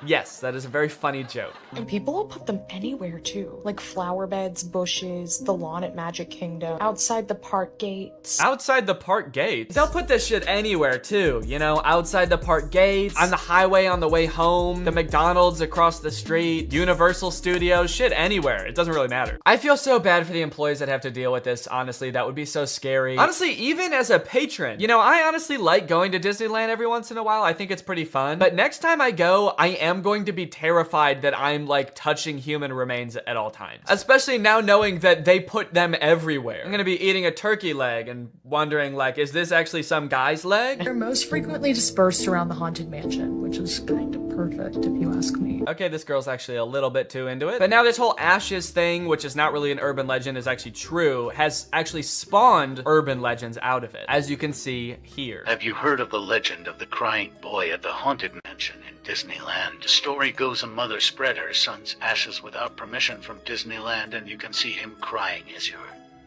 Speaker 1: Yes, that is a very funny joke.
Speaker 18: And people will put them anywhere too. Like flower beds, bushes, the lawn at Magic Kingdom, outside the park gates.
Speaker 1: Outside the park gates? They'll put this shit anywhere too, you know? Outside the park gates, on the highway on the way home, the McDonald's across the street, Universal Studios, shit anywhere. It doesn't really matter. I feel so bad for the employees that have to deal with this, honestly. That would be so scary. Honestly, even as a patron, you know, I honestly like going to Disneyland every once in a while. I think it's pretty fun. But next time I go, I am going to be terrified that I'm like touching human remains at all times. Especially now knowing that they put them everywhere. I'm gonna be eating a turkey leg and wondering like, is this actually some guy's leg?
Speaker 18: They're most frequently dispersed around the Haunted Mansion, which is kind of perfect if you ask me.
Speaker 1: Okay, this girl's actually a little bit too into it. But now this whole ashes thing, which is not really an urban legend, is actually true, has actually spawned urban legends out of it, as you can see here.
Speaker 12: Have you heard of the legend of the crying boy at the Haunted Mansion in Disneyland? The story goes a mother spread her son's ashes without permission from Disneyland, and you can see him crying as you're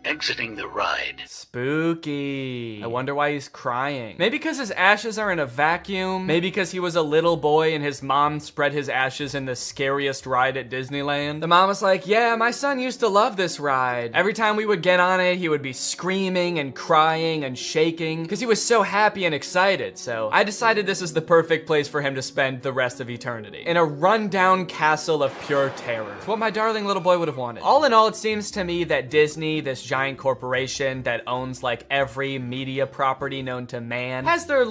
Speaker 12: exiting the ride.
Speaker 1: Spooky. I wonder why he's crying. Maybe because his ashes are in a vacuum. Maybe because he was a little boy and his mom spread his ashes in the scariest ride at Disneyland. The mom was like, yeah, my son used to love this ride. Every time we would get on it, he would be screaming and crying and shaking because he was so happy and excited. So I decided this is the perfect place for him to spend the rest of eternity. In a rundown castle of pure terror. It's what my darling little boy would have wanted. All in all, it seems to me that Disney, this giant corporation that owns like every media property known to man, has their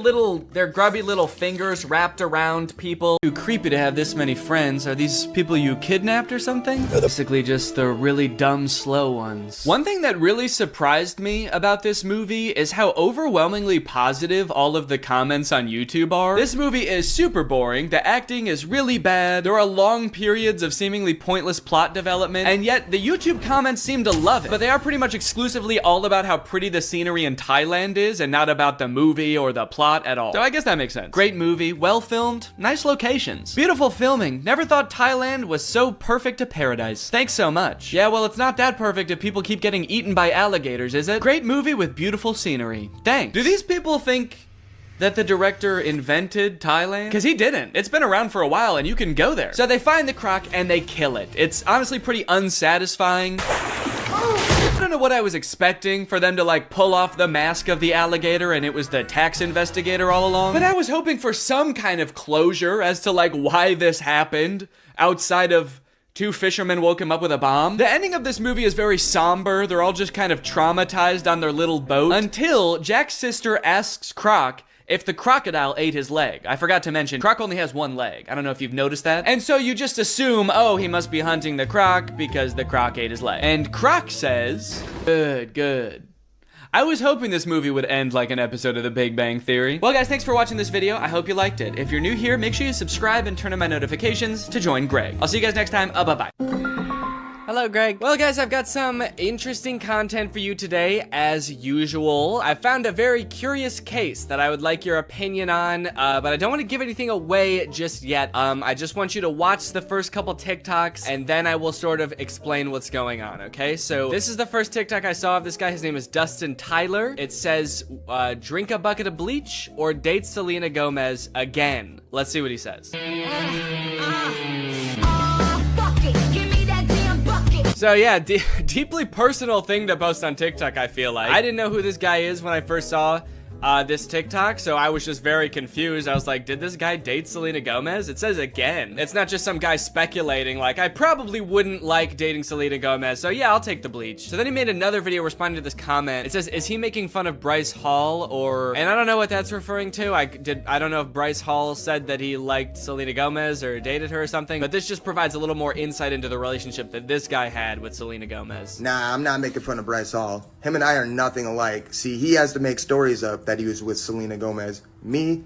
Speaker 1: grubby little fingers wrapped around people. Too creepy to have this many friends. Are these people you kidnapped or something? Basically just the really dumb, slow ones. One thing that really surprised me about this movie is how overwhelmingly positive all of the comments on YouTube are. This movie is super boring, the acting is really bad, there are long periods of seemingly pointless plot development, and yet the YouTube comments seem to love it. But they are pretty much exclusively all about how pretty the scenery in Thailand is and not about the movie or the plot at all. So I guess that makes sense. Great movie, well filmed, nice locations, beautiful filming. Never thought Thailand was so perfect a paradise. Thanks so much. Yeah, well, it's not that perfect if people keep getting eaten by alligators, is it? Great movie with beautiful scenery. Thanks. Do these people think that the director invented Thailand? Because he didn't. It's been around for a while and you can go there. So they find the croc and they kill it. It's honestly pretty unsatisfying. I don't know what I was expecting, for them to like pull off the mask of the alligator and it was the tax investigator all along. But I was hoping for some kind of closure as to like why this happened outside of two fishermen woke him up with a bomb. The ending of this movie is very somber. They're all just kind of traumatized on their little boat until Jack's sister asks Croc if the crocodile ate his leg. I forgot to mention, Croc only has one leg. I don't know if you've noticed that. And so you just assume, oh, he must be hunting the croc because the croc ate his leg. And Croc says, good, good. I was hoping this movie would end like an episode of The Big Bang Theory. Well, guys, thanks for watching this video. I hope you liked it. If you're new here, make sure you subscribe and turn on my notifications to join Greg. I'll see you guys next time. Bye-bye. Hello, Greg. Well, guys, I've got some interesting content for you today, as usual. I found a very curious case that I would like your opinion on, but I don't want to give anything away just yet. I just want you to watch the first couple TikToks, and then I will sort of explain what's going on, okay? So this is the first TikTok I saw of this guy. His name is Dustin Tyler. It says, drink a bucket of bleach or date Selena Gomez again. Let's see what he says. So yeah, deeply personal thing to post on TikTok, I feel like. I didn't know who this guy is when I first saw this TikTok, so I was just very confused. I was like, did this guy date Selena Gomez? It says again. It's not just some guy speculating, like, I probably wouldn't like dating Selena Gomez, so yeah, I'll take the bleach. So then he made another video responding to this comment. It says, is he making fun of Bryce Hall, or, and I don't know what that's referring to. I don't know if Bryce Hall said that he liked Selena Gomez or dated her or something, but this just provides a little more insight into the relationship that this guy had with Selena Gomez.
Speaker 20: Nah, I'm not making fun of Bryce Hall. Him and I are nothing alike. See, he has to make stories up that he was with Selena Gomez. Me,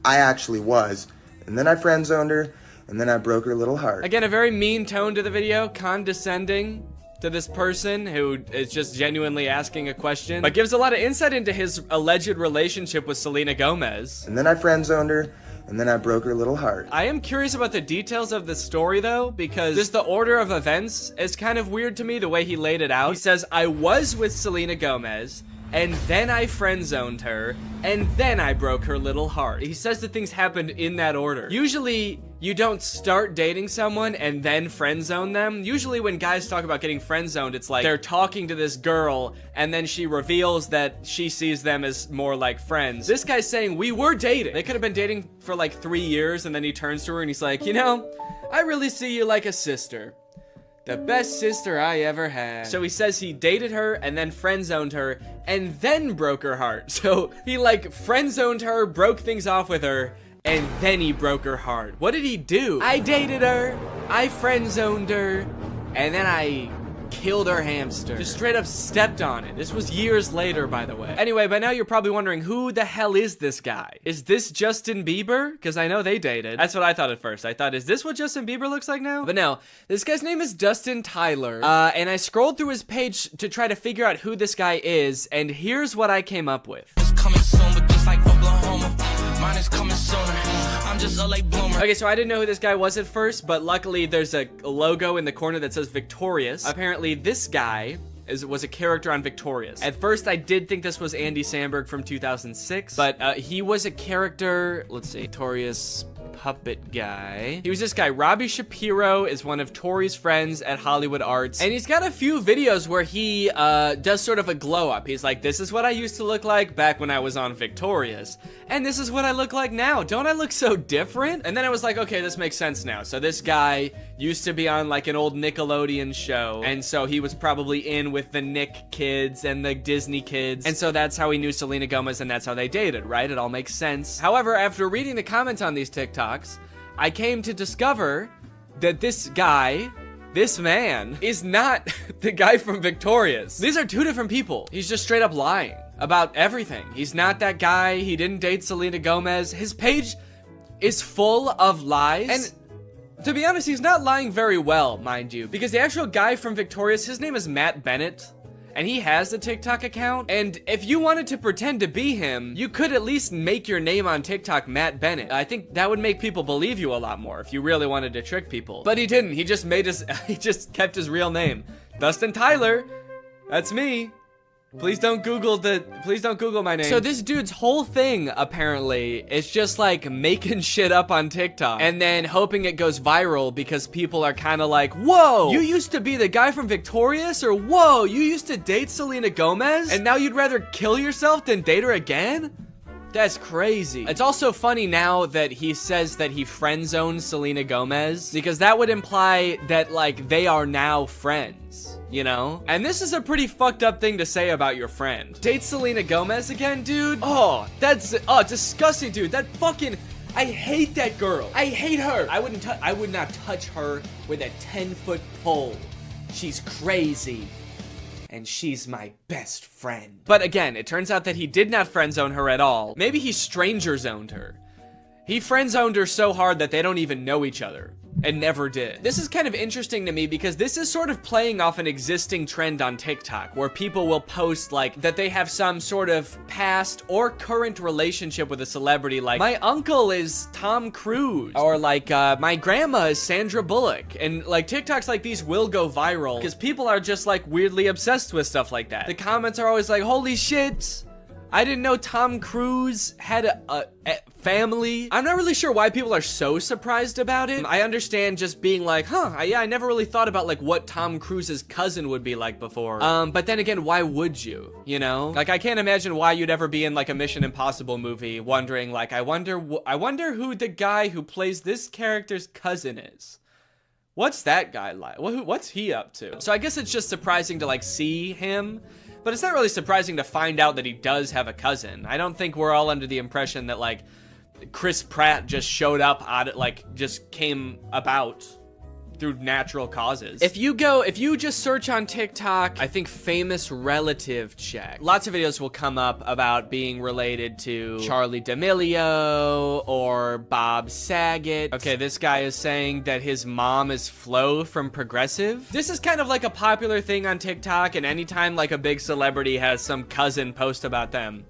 Speaker 20: I actually was. And then I friend-zoned her, and then I broke her little heart. Again, a very mean tone to the video, condescending to this person who is just genuinely asking a question, but gives a lot of insight into his alleged relationship with Selena Gomez. And then I friend-zoned her, and then I broke her little heart. I am curious about the details of the story though, because just the order of events is kind of weird to me, the way he laid it out. He says, I was with Selena Gomez, and then I friend-zoned her, and then I broke her little heart. He says that things happened in that order. Usually,
Speaker 1: you don't start dating someone and then friend zone them. Usually when guys talk about getting friend zoned, it's like they're talking to this girl and then she reveals that she sees them as more like friends. This guy's saying we were dating. They could have been dating for like 3 years, and then he turns to her and he's like, you know, I really see you like a sister. The best sister I ever had. So he says he dated her and then friend zoned her and then broke her heart. So he like friend zoned her, broke things off with her, and then he broke her heart. What did he do? I dated her, I friend zoned her, and then I killed her hamster. Just straight up stepped on it. This was years later, by the way. Anyway, by now you're probably wondering, who the hell is this guy? Is this Justin Bieber? Because I know they dated. That's what I thought at first. I thought, is this what Justin Bieber looks like now? But no, this guy's name is Dustin Tyler. And I scrolled through his page to try to figure out who this guy is, and here's what I came up with. It's coming soon, but just like Oklahoma, mine is coming sooner. I'm just a late bloomer. Okay, so I didn't know who this guy was at first, but luckily there's a logo in the corner that says Victorious. Apparently this guy was a character on Victorious. At first I did think this was Andy Samberg from 2006, but he was a character, let's see, Victorious puppet guy. He was this guy. Robbie Shapiro is one of Tori's friends at Hollywood Arts, and he's got a few videos where he does sort of a glow up. He's like, this is what I used to look like back when I was on Victorious, and this is what I look like now. Don't I look so different? And then I was like, okay, this makes sense now. So this guy used to be on like an old Nickelodeon show, and so he was probably in with the Nick kids and the Disney kids, and so that's how he knew Selena Gomez, and that's how they dated, right? It all makes sense. However, after reading the comments on these TikToks, I came to discover that this guy, this man, is not the guy from Victorious. These are two different people. He's just straight up lying about everything. He's not that guy. He didn't date Selena Gomez. His page is full of lies. And to be honest, he's not lying very well, mind you, because the actual guy from Victorious, his name is Matt Bennett, and he has a TikTok account, and if you wanted to pretend to be him, you could at least make your name on TikTok Matt Bennett. I think that would make people believe you a lot more if you really wanted to trick people. But he didn't. He just he just kept his real name. Dustin Tyler. That's me. Please don't Google my name. So this dude's whole thing, apparently, is just like making shit up on TikTok and then hoping it goes viral because people are kind of like, whoa, you used to be the guy from Victorious? Or whoa, you used to date Selena Gomez? And now you'd rather kill yourself than date her again? That's crazy. It's also funny now that he says that he friend zones Selena Gomez, because that would imply that like they are now friends, you know? And this is a pretty fucked up thing to say about your friend. Date Selena Gomez again, dude? Oh, that's disgusting, dude. That fucking, I hate that girl. I hate her. I would not touch her with a 10-foot pole. She's crazy. And she's my best friend. But again, it turns out that he did not friend zone her at all. Maybe he stranger zoned her. He friend zoned her so hard that they don't even know each other. And never did. This is kind of interesting to me because this is sort of playing off an existing trend on TikTok where people will post like that they have some sort of past or current relationship with a celebrity, like my uncle is Tom Cruise, or like my grandma is Sandra Bullock. And like TikToks like these will go viral because people are just like weirdly obsessed with stuff like that. The comments are always like, holy shit, I didn't know Tom Cruise had a family. I'm not really sure why people are so surprised about it. I understand just being like, yeah, I never really thought about like what Tom Cruise's cousin would be like before. But then again, why would you? You know? Like, I can't imagine why you'd ever be in like a Mission Impossible movie wondering like, I wonder who the guy who plays this character's cousin is. What's that guy like? What's he up to? So I guess it's just surprising to like see him. But it's not really surprising to find out that he does have a cousin. I don't think we're all under the impression that, like, Chris Pratt just showed up just came about through natural causes. If you just search on TikTok, I think famous relative check, lots of videos will come up about being related to Charli D'Amelio or Bob Saget. Okay, this guy is saying that his mom is Flo from Progressive. This is kind of like a popular thing on TikTok, and anytime like a big celebrity has some cousin post about them,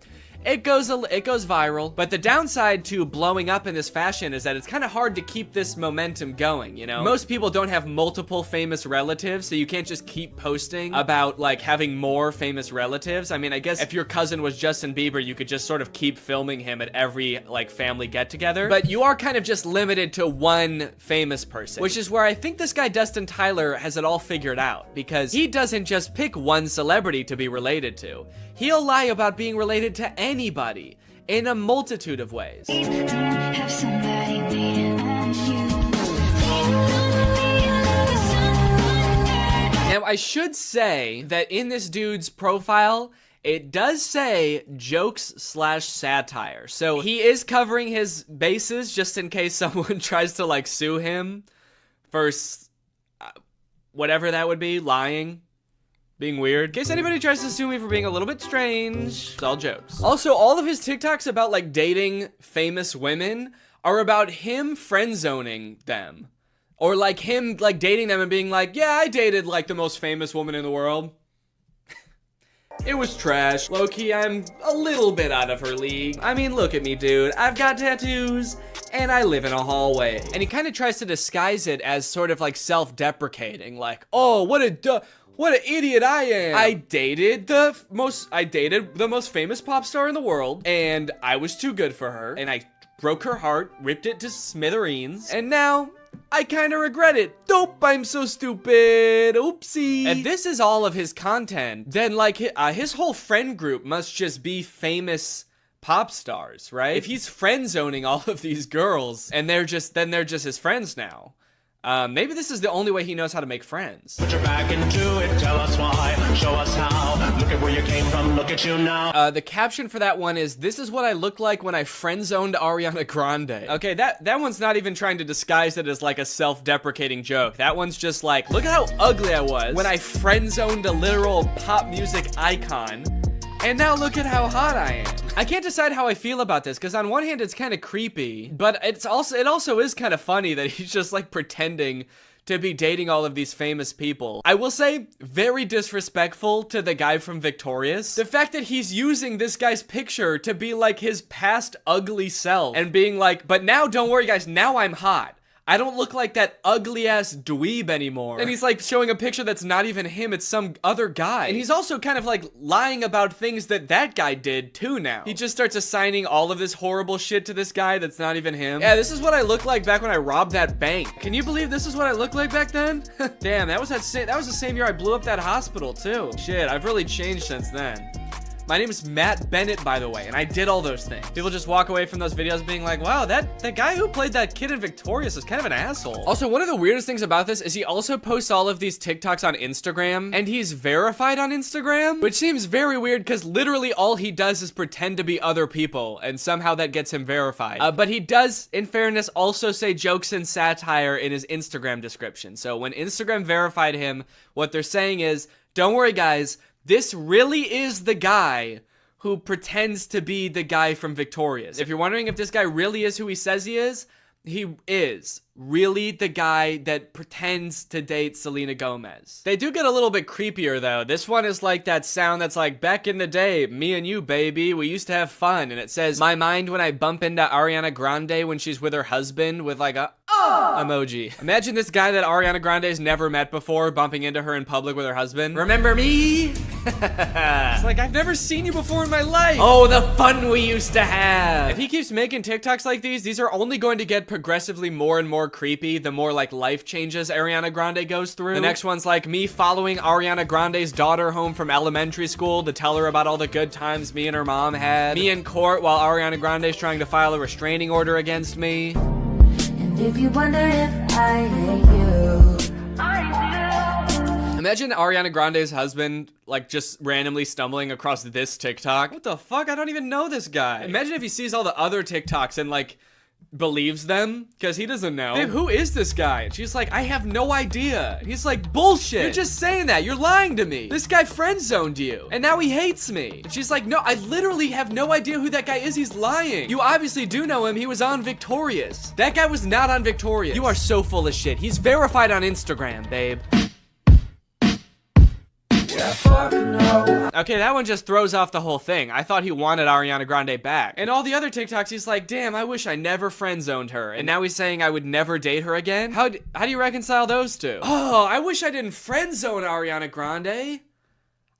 Speaker 1: it goes viral. But the downside to blowing up in this fashion is that it's kind of hard to keep this momentum going, you know? Most people don't have multiple famous relatives, so you can't just keep posting about like having more famous relatives. I mean, I guess if your cousin was Justin Bieber, you could just sort of keep filming him at every like family get together. But you are kind of just limited to one famous person, which is where I think this guy Dustin Tyler has it all figured out, because he doesn't just pick one celebrity to be related to. He'll lie about being related to anybody in a multitude of ways. Now, I should say that in this dude's profile, it does say jokes/satire. So he is covering his bases just in case someone tries to like sue him for whatever that would be, lying, being weird. In case anybody tries to sue me for being a little bit strange, it's all jokes. Also, all of his TikToks about like dating famous women are about him friend zoning them. Or like him like dating them and being like, yeah, I dated like the most famous woman in the world. It was trash. Low-key, I'm a little bit out of her league. I mean, look at me, dude. I've got tattoos, and I live in a hallway. And he kind of tries to disguise it as sort of like self-deprecating, like, oh, what an idiot I am. I dated the most famous pop star in the world, and I was too good for her, and I broke her heart, ripped it to smithereens, and now I kind of regret it. Dope, I'm so stupid. Oopsie. If this is all of his content, then like his whole friend group must just be famous pop stars, right? If he's friend zoning all of these girls and they're just his friends now. Maybe this is the only way he knows how to make friends.
Speaker 3: Put your back into it, tell us why, show us how. Look at where you came from, look at you now.
Speaker 1: The caption for that one is, this is what I look like when I friend-zoned Ariana Grande. Okay, that one's not even trying to disguise it as like a self-deprecating joke. That one's just like, look at how ugly I was when I friend-zoned a literal pop music icon. And now look at how hot I am. I can't decide how I feel about this, because on one hand it's kind of creepy, but it also is kind of funny that he's just like pretending to be dating all of these famous people. I will say, very disrespectful to the guy from Victorious. The fact that he's using this guy's picture to be like his past ugly self and being like, but now don't worry guys, now I'm hot. I don't look like that ugly-ass dweeb anymore. And he's like showing a picture that's not even him, it's some other guy. And he's also kind of like lying about things that guy did too now. He just starts assigning all of this horrible shit to this guy that's not even him. Yeah, this is what I looked like back when I robbed that bank. Can you believe this is what I looked like back then? Damn, that was the same year I blew up that hospital too. Shit, I've really changed since then. My name is Matt Bennett, by the way, and I did all those things. People just walk away from those videos being like, wow, that guy who played that kid in Victorious is kind of an asshole. Also, one of the weirdest things about this is he also posts all of these TikToks on Instagram, and he's verified on Instagram, which seems very weird because literally all he does is pretend to be other people, and somehow that gets him verified. But he does, in fairness, also say jokes and satire in his Instagram description. So when Instagram verified him, what they're saying is, don't worry guys, this really is the guy who pretends to be the guy from Victorious. If you're wondering if this guy really is who he says he is really the guy that pretends to date Selena Gomez. They do get a little bit creepier though. This one is like that sound that's like, back in the day, me and you, baby, we used to have fun. And it says, my mind when I bump into Ariana Grande when she's with her husband with like a emoji. Imagine this guy that Ariana Grande's never met before bumping into her in public with her husband. Remember me? It's like, I've never seen you before in my life. Oh, the fun we used to have. If he keeps making TikToks like these are only going to get progressively more and more creepy the more like life changes Ariana Grande goes through. The next one's like me following Ariana Grande's daughter home from elementary school to tell her about all the good times me and her mom had. Me in court while Ariana Grande's trying to file a restraining order against me.
Speaker 19: And if you wonder if I hate you, I do.
Speaker 1: Imagine Ariana Grande's husband like just randomly stumbling across this TikTok. What the fuck? I don't even know this guy. Imagine if he sees all the other TikToks and like believes them, because he doesn't know. Babe, who is this guy? And she's like, I have no idea. And he's like, bullshit. You're just saying that. You're lying to me. This guy friend zoned you. And now he hates me. And she's like, no, I literally have no idea who that guy is. He's lying. You obviously do know him. He was on Victorious. That guy was not on Victorious. You are so full of shit. He's verified on Instagram, babe. Okay, that one just throws off the whole thing. I thought he wanted Ariana Grande back. And all the other TikToks, he's like, damn, I wish I never friend-zoned her. And now he's saying I would never date her again? How do you reconcile those two? Oh, I wish I didn't friend-zone Ariana Grande.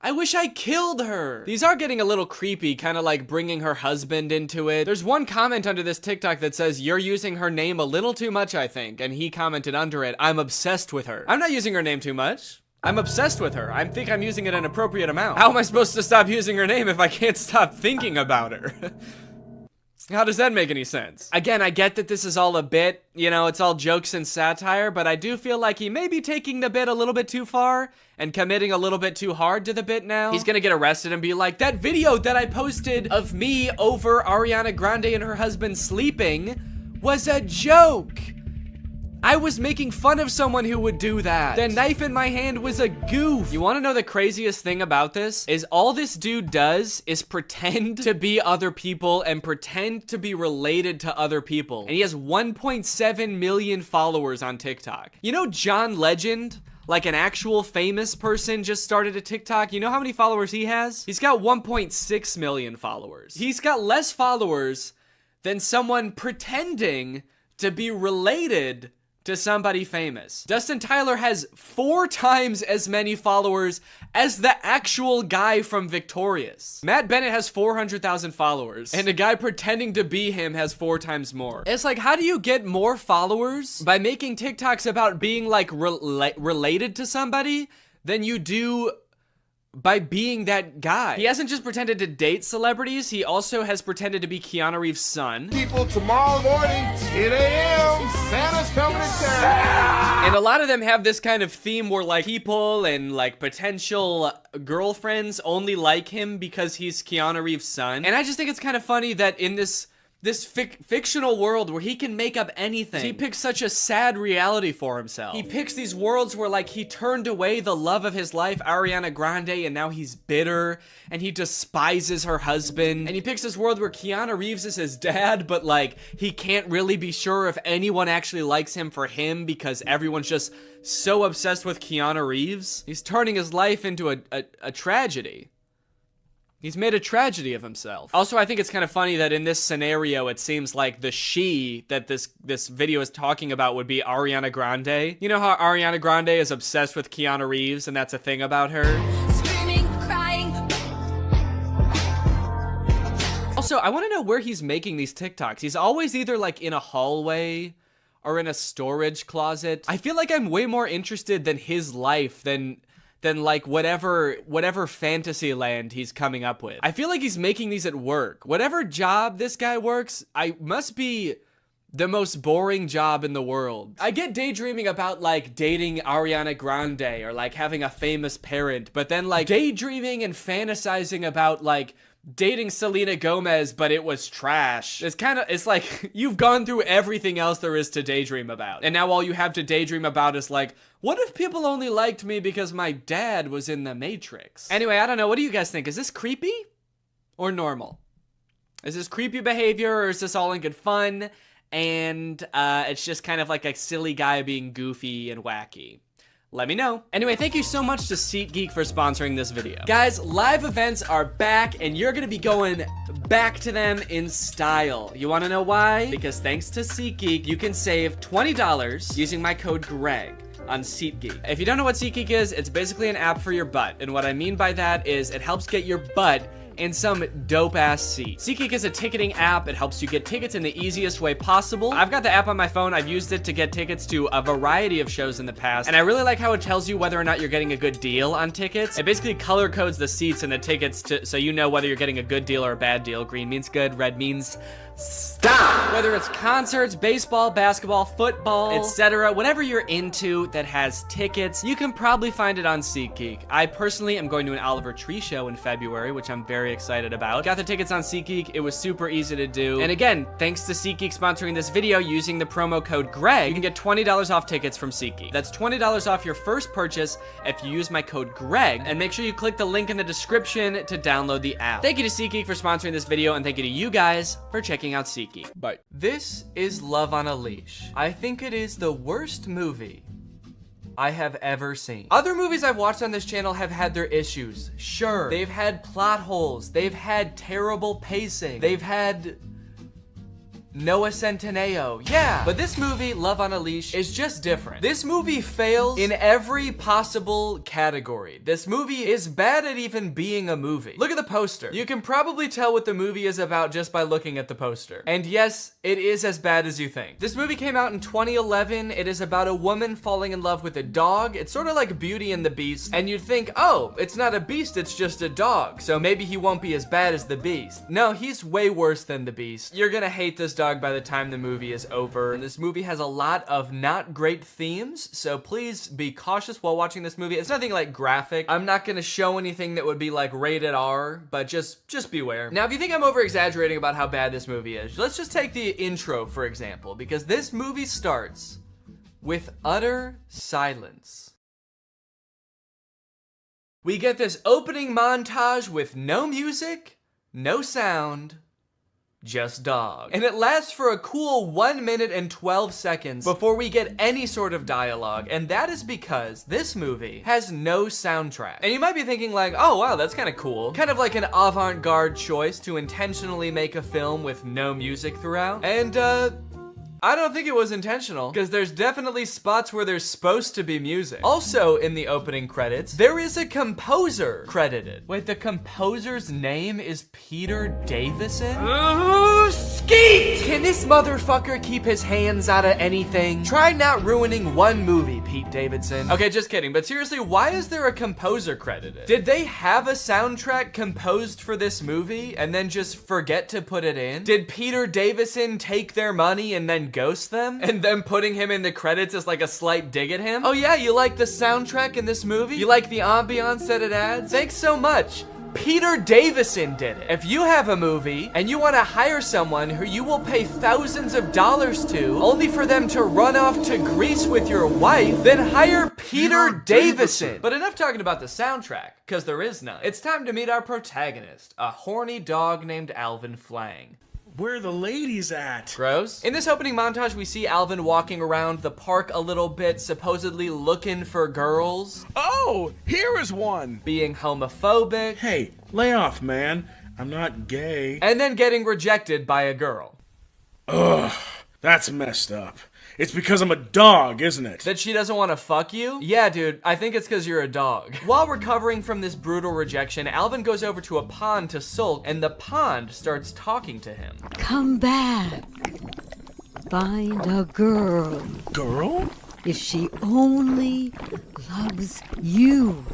Speaker 1: I wish I killed her. These are getting a little creepy, kind of like bringing her husband into it. There's one comment under this TikTok that says, you're using her name a little too much, I think. And he commented under it, I'm obsessed with her. I'm not using her name too much. I'm obsessed with her. I think I'm using it an appropriate amount. How am I supposed to stop using her name if I can't stop thinking about her? How does that make any sense? Again, I get that this is all a bit, you know, it's all jokes and satire, but I do feel like he may be taking the bit a little bit too far and committing a little bit too hard to the bit now. He's gonna get arrested and be like, that video that I posted of me over Ariana Grande and her husband sleeping was a joke. I was making fun of someone who would do that. The knife in my hand was a goof. You wanna know the craziest thing about this? Is all this dude does is pretend to be other people and pretend to be related to other people. And he has 1.7 million followers on TikTok. You know John Legend? Like an actual famous person just started a TikTok. You know how many followers he has? He's got 1.6 million followers. He's got less followers than someone pretending to be related to somebody famous. Dustin Tyler has 4 times as many followers as the actual guy from Victorious. Matt Bennett has 400,000 followers, and a guy pretending to be him has 4 times more. It's like, how do you get more followers by making TikToks about being like related to somebody than you do by being that guy? He hasn't just pretended to date celebrities, he also has pretended to be Keanu Reeves' son.
Speaker 2: People, tomorrow morning, 10 a.m., Santa's coming to town.
Speaker 1: And a lot of them have this kind of theme where like people and like potential girlfriends only like him because he's Keanu Reeves' son. And I just think it's kind of funny that in this fictional world where he can make up anything, he picks such a sad reality for himself. He picks these worlds where like he turned away the love of his life, Ariana Grande, and now he's bitter and he despises her husband. And he picks this world where Keanu Reeves is his dad, but like he can't really be sure if anyone actually likes him for him because everyone's just so obsessed with Keanu Reeves. He's turning his life into a tragedy. He's made a tragedy of himself. Also, I think it's kind of funny that in this scenario, it seems like the she that this video is talking about would be Ariana Grande. You know how Ariana Grande is obsessed with Keanu Reeves and that's a thing about her?
Speaker 19: Screaming, crying.
Speaker 1: Also, I want to know where he's making these TikToks. He's always either like in a hallway or in a storage closet. I feel like I'm way more interested than his life than like whatever fantasy land he's coming up with. I feel like he's making these at work. Whatever job this guy works, I must be the most boring job in the world. I get daydreaming about like dating Ariana Grande or like having a famous parent, but then like daydreaming and fantasizing about like dating Selena Gomez, but it was trash. It's like you've gone through everything else there is to daydream about. And now all you have to daydream about is like, what if people only liked me because my dad was in the Matrix? Anyway, I don't know. What do you guys think? Is this creepy or normal? Is this creepy behavior or is this all in good fun? And it's just kind of like a silly guy being goofy and wacky. Let me know. Anyway, thank you so much to SeatGeek for sponsoring this video. Guys, live events are back and you're gonna be going back to them in style. You wanna know why? Because thanks to SeatGeek, you can save $20 using my code GREG on SeatGeek. If you don't know what SeatGeek is, it's basically an app for your butt. And what I mean by that is it helps get your butt in some dope-ass seat. SeatGeek is a ticketing app. It helps you get tickets in the easiest way possible. I've got the app on my phone. I've used it to get tickets to a variety of shows in the past, and I really like how it tells you whether or not you're getting a good deal on tickets. It basically color codes the seats and the tickets so you know whether you're getting a good deal or a bad deal. Green means good, red means stop. Whether it's concerts, baseball, basketball, football, etc., whatever you're into that has tickets, you can probably find it on SeatGeek. I personally am going to an Oliver Tree show in February, which I'm very excited about. Got the tickets on SeatGeek. It was super easy to do. And again, thanks to SeatGeek sponsoring this video, using the promo code GREG, you can get $20 off tickets from SeatGeek. That's $20 off your first purchase if you use my code GREG, and make sure you click the link in the description to download the app. Thank you to SeatGeek for sponsoring this video, and thank you to you guys for checking out SeatGeek. Bye. This is Love on a Leash. I think it is the worst movie I have ever seen. Other movies I've watched on this channel have had their issues. Sure. They've had plot holes. They've had terrible pacing. They've had Noah Centineo. Yeah. But this movie, Love on a Leash, is just different. This movie fails in every possible category. This movie is bad at even being a movie. Look at the poster. You can probably tell what the movie is about just by looking at the poster. And yes, it is as bad as you think. This movie came out in 2011. It is about a woman falling in love with a dog. It's sort of like Beauty and the Beast. And you'd think, oh, it's not a beast, it's just a dog. So maybe he won't be as bad as the Beast. No, he's way worse than the Beast. You're gonna hate this dog by the time the movie is over. This movie has a lot of not great themes, so please be cautious while watching this movie. It's nothing like graphic. I'm not gonna show anything that would be like rated R, but just beware. Now, if you think I'm over exaggerating about how bad this movie is, let's just take the intro, for example, because this movie starts with utter silence. We get this opening montage with no music, no sound, just dog. And it lasts for a cool 1 minute and 12 seconds before we get any sort of dialogue, and that is because this movie has no soundtrack. And you might be thinking like, oh wow, that's kind of cool. Kind of like an avant-garde choice to intentionally make a film with no music throughout. And I don't think it was intentional, because there's definitely spots where there's supposed to be music. Also, in the opening credits, there is a composer credited. Wait, the composer's name is Peter Davison? Skeet! Can this motherfucker keep his hands out of anything? Try not ruining one movie, Pete Davidson. Okay, just kidding, but seriously, why is there a composer credited? Did they have a soundtrack composed for this movie and then just forget to put it in? Did Peter Davison take their money and then ghost them? And then putting him in the credits is like a slight dig at him? Oh yeah, you like the soundtrack in this movie? You like the ambiance that it adds? Thanks so much. Peter Davison did it. If you have a movie and you want to hire someone who you will pay thousands of dollars to only for them to run off to Greece with your wife, then hire Peter Davison. But enough talking about the soundtrack, because there is none. It's time to meet our protagonist, a horny dog named Alvin Flang.
Speaker 4: Where are the ladies at?
Speaker 1: Gross. In this opening montage, we see Alvin walking around the park a little bit, supposedly looking for girls.
Speaker 4: Oh, here is one.
Speaker 1: Being homophobic.
Speaker 4: Hey, lay off, man. I'm not gay.
Speaker 1: And then getting rejected by a girl.
Speaker 4: Ugh, that's messed up. It's because I'm a dog, isn't it?
Speaker 1: That she doesn't want to fuck you? Yeah, dude, I think it's because you're a dog. While recovering from this brutal rejection, Alvin goes over to a pond to sulk, and the pond starts talking to him.
Speaker 6: Come back. Find a girl.
Speaker 4: Girl?
Speaker 6: If she only loves you,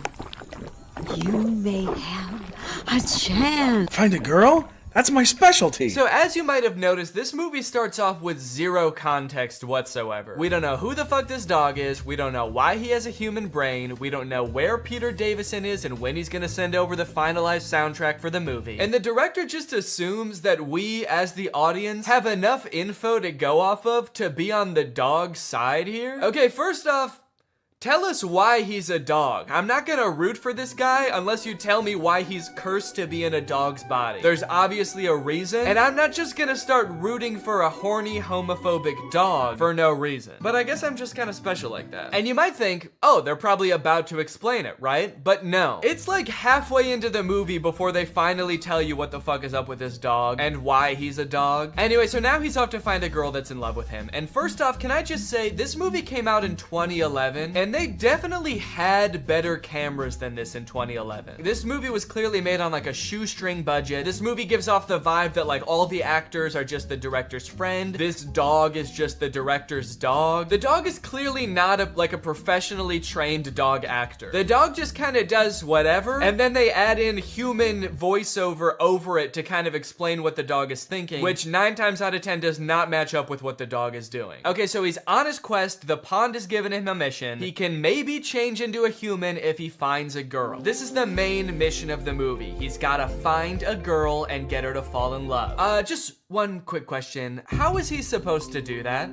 Speaker 6: you may have a chance.
Speaker 4: Find a girl? That's my specialty.
Speaker 1: So as you might have noticed, this movie starts off with zero context whatsoever. We don't know who the fuck this dog is. We don't know why he has a human brain. We don't know where Peter Davison is and when he's gonna send over the finalized soundtrack for the movie. And the director just assumes that we, as the audience, have enough info to go off of to be on the dog's side here. Okay, first off, tell us why he's a dog. I'm not gonna root for this guy unless you tell me why he's cursed to be in a dog's body. There's obviously a reason, and I'm not just gonna start rooting for a horny, homophobic dog for no reason. But I guess I'm just kind of special like that. And you might think, oh, they're probably about to explain it, right? But no. It's like halfway into the movie before they finally tell you what the fuck is up with this dog and why he's a dog. Anyway, so now he's off to find a girl that's in love with him. And first off, can I just say, this movie came out in 2011, and they definitely had better cameras than this in 2011. This movie was clearly made on like a shoestring budget. This movie gives off the vibe that like all the actors are just the director's friend. This dog is just the director's dog. The dog is clearly not like a professionally trained dog actor. The dog just kind of does whatever, and then they add in human voiceover over it to kind of explain what the dog is thinking, which 9 times out of 10 does not match up with what the dog is doing. Okay, so he's on his quest. The pond has given him a mission. He can maybe change into a human if he finds a girl. This is the main mission of the movie. He's gotta find a girl and get her to fall in love. Just one quick question. How is he supposed to do that?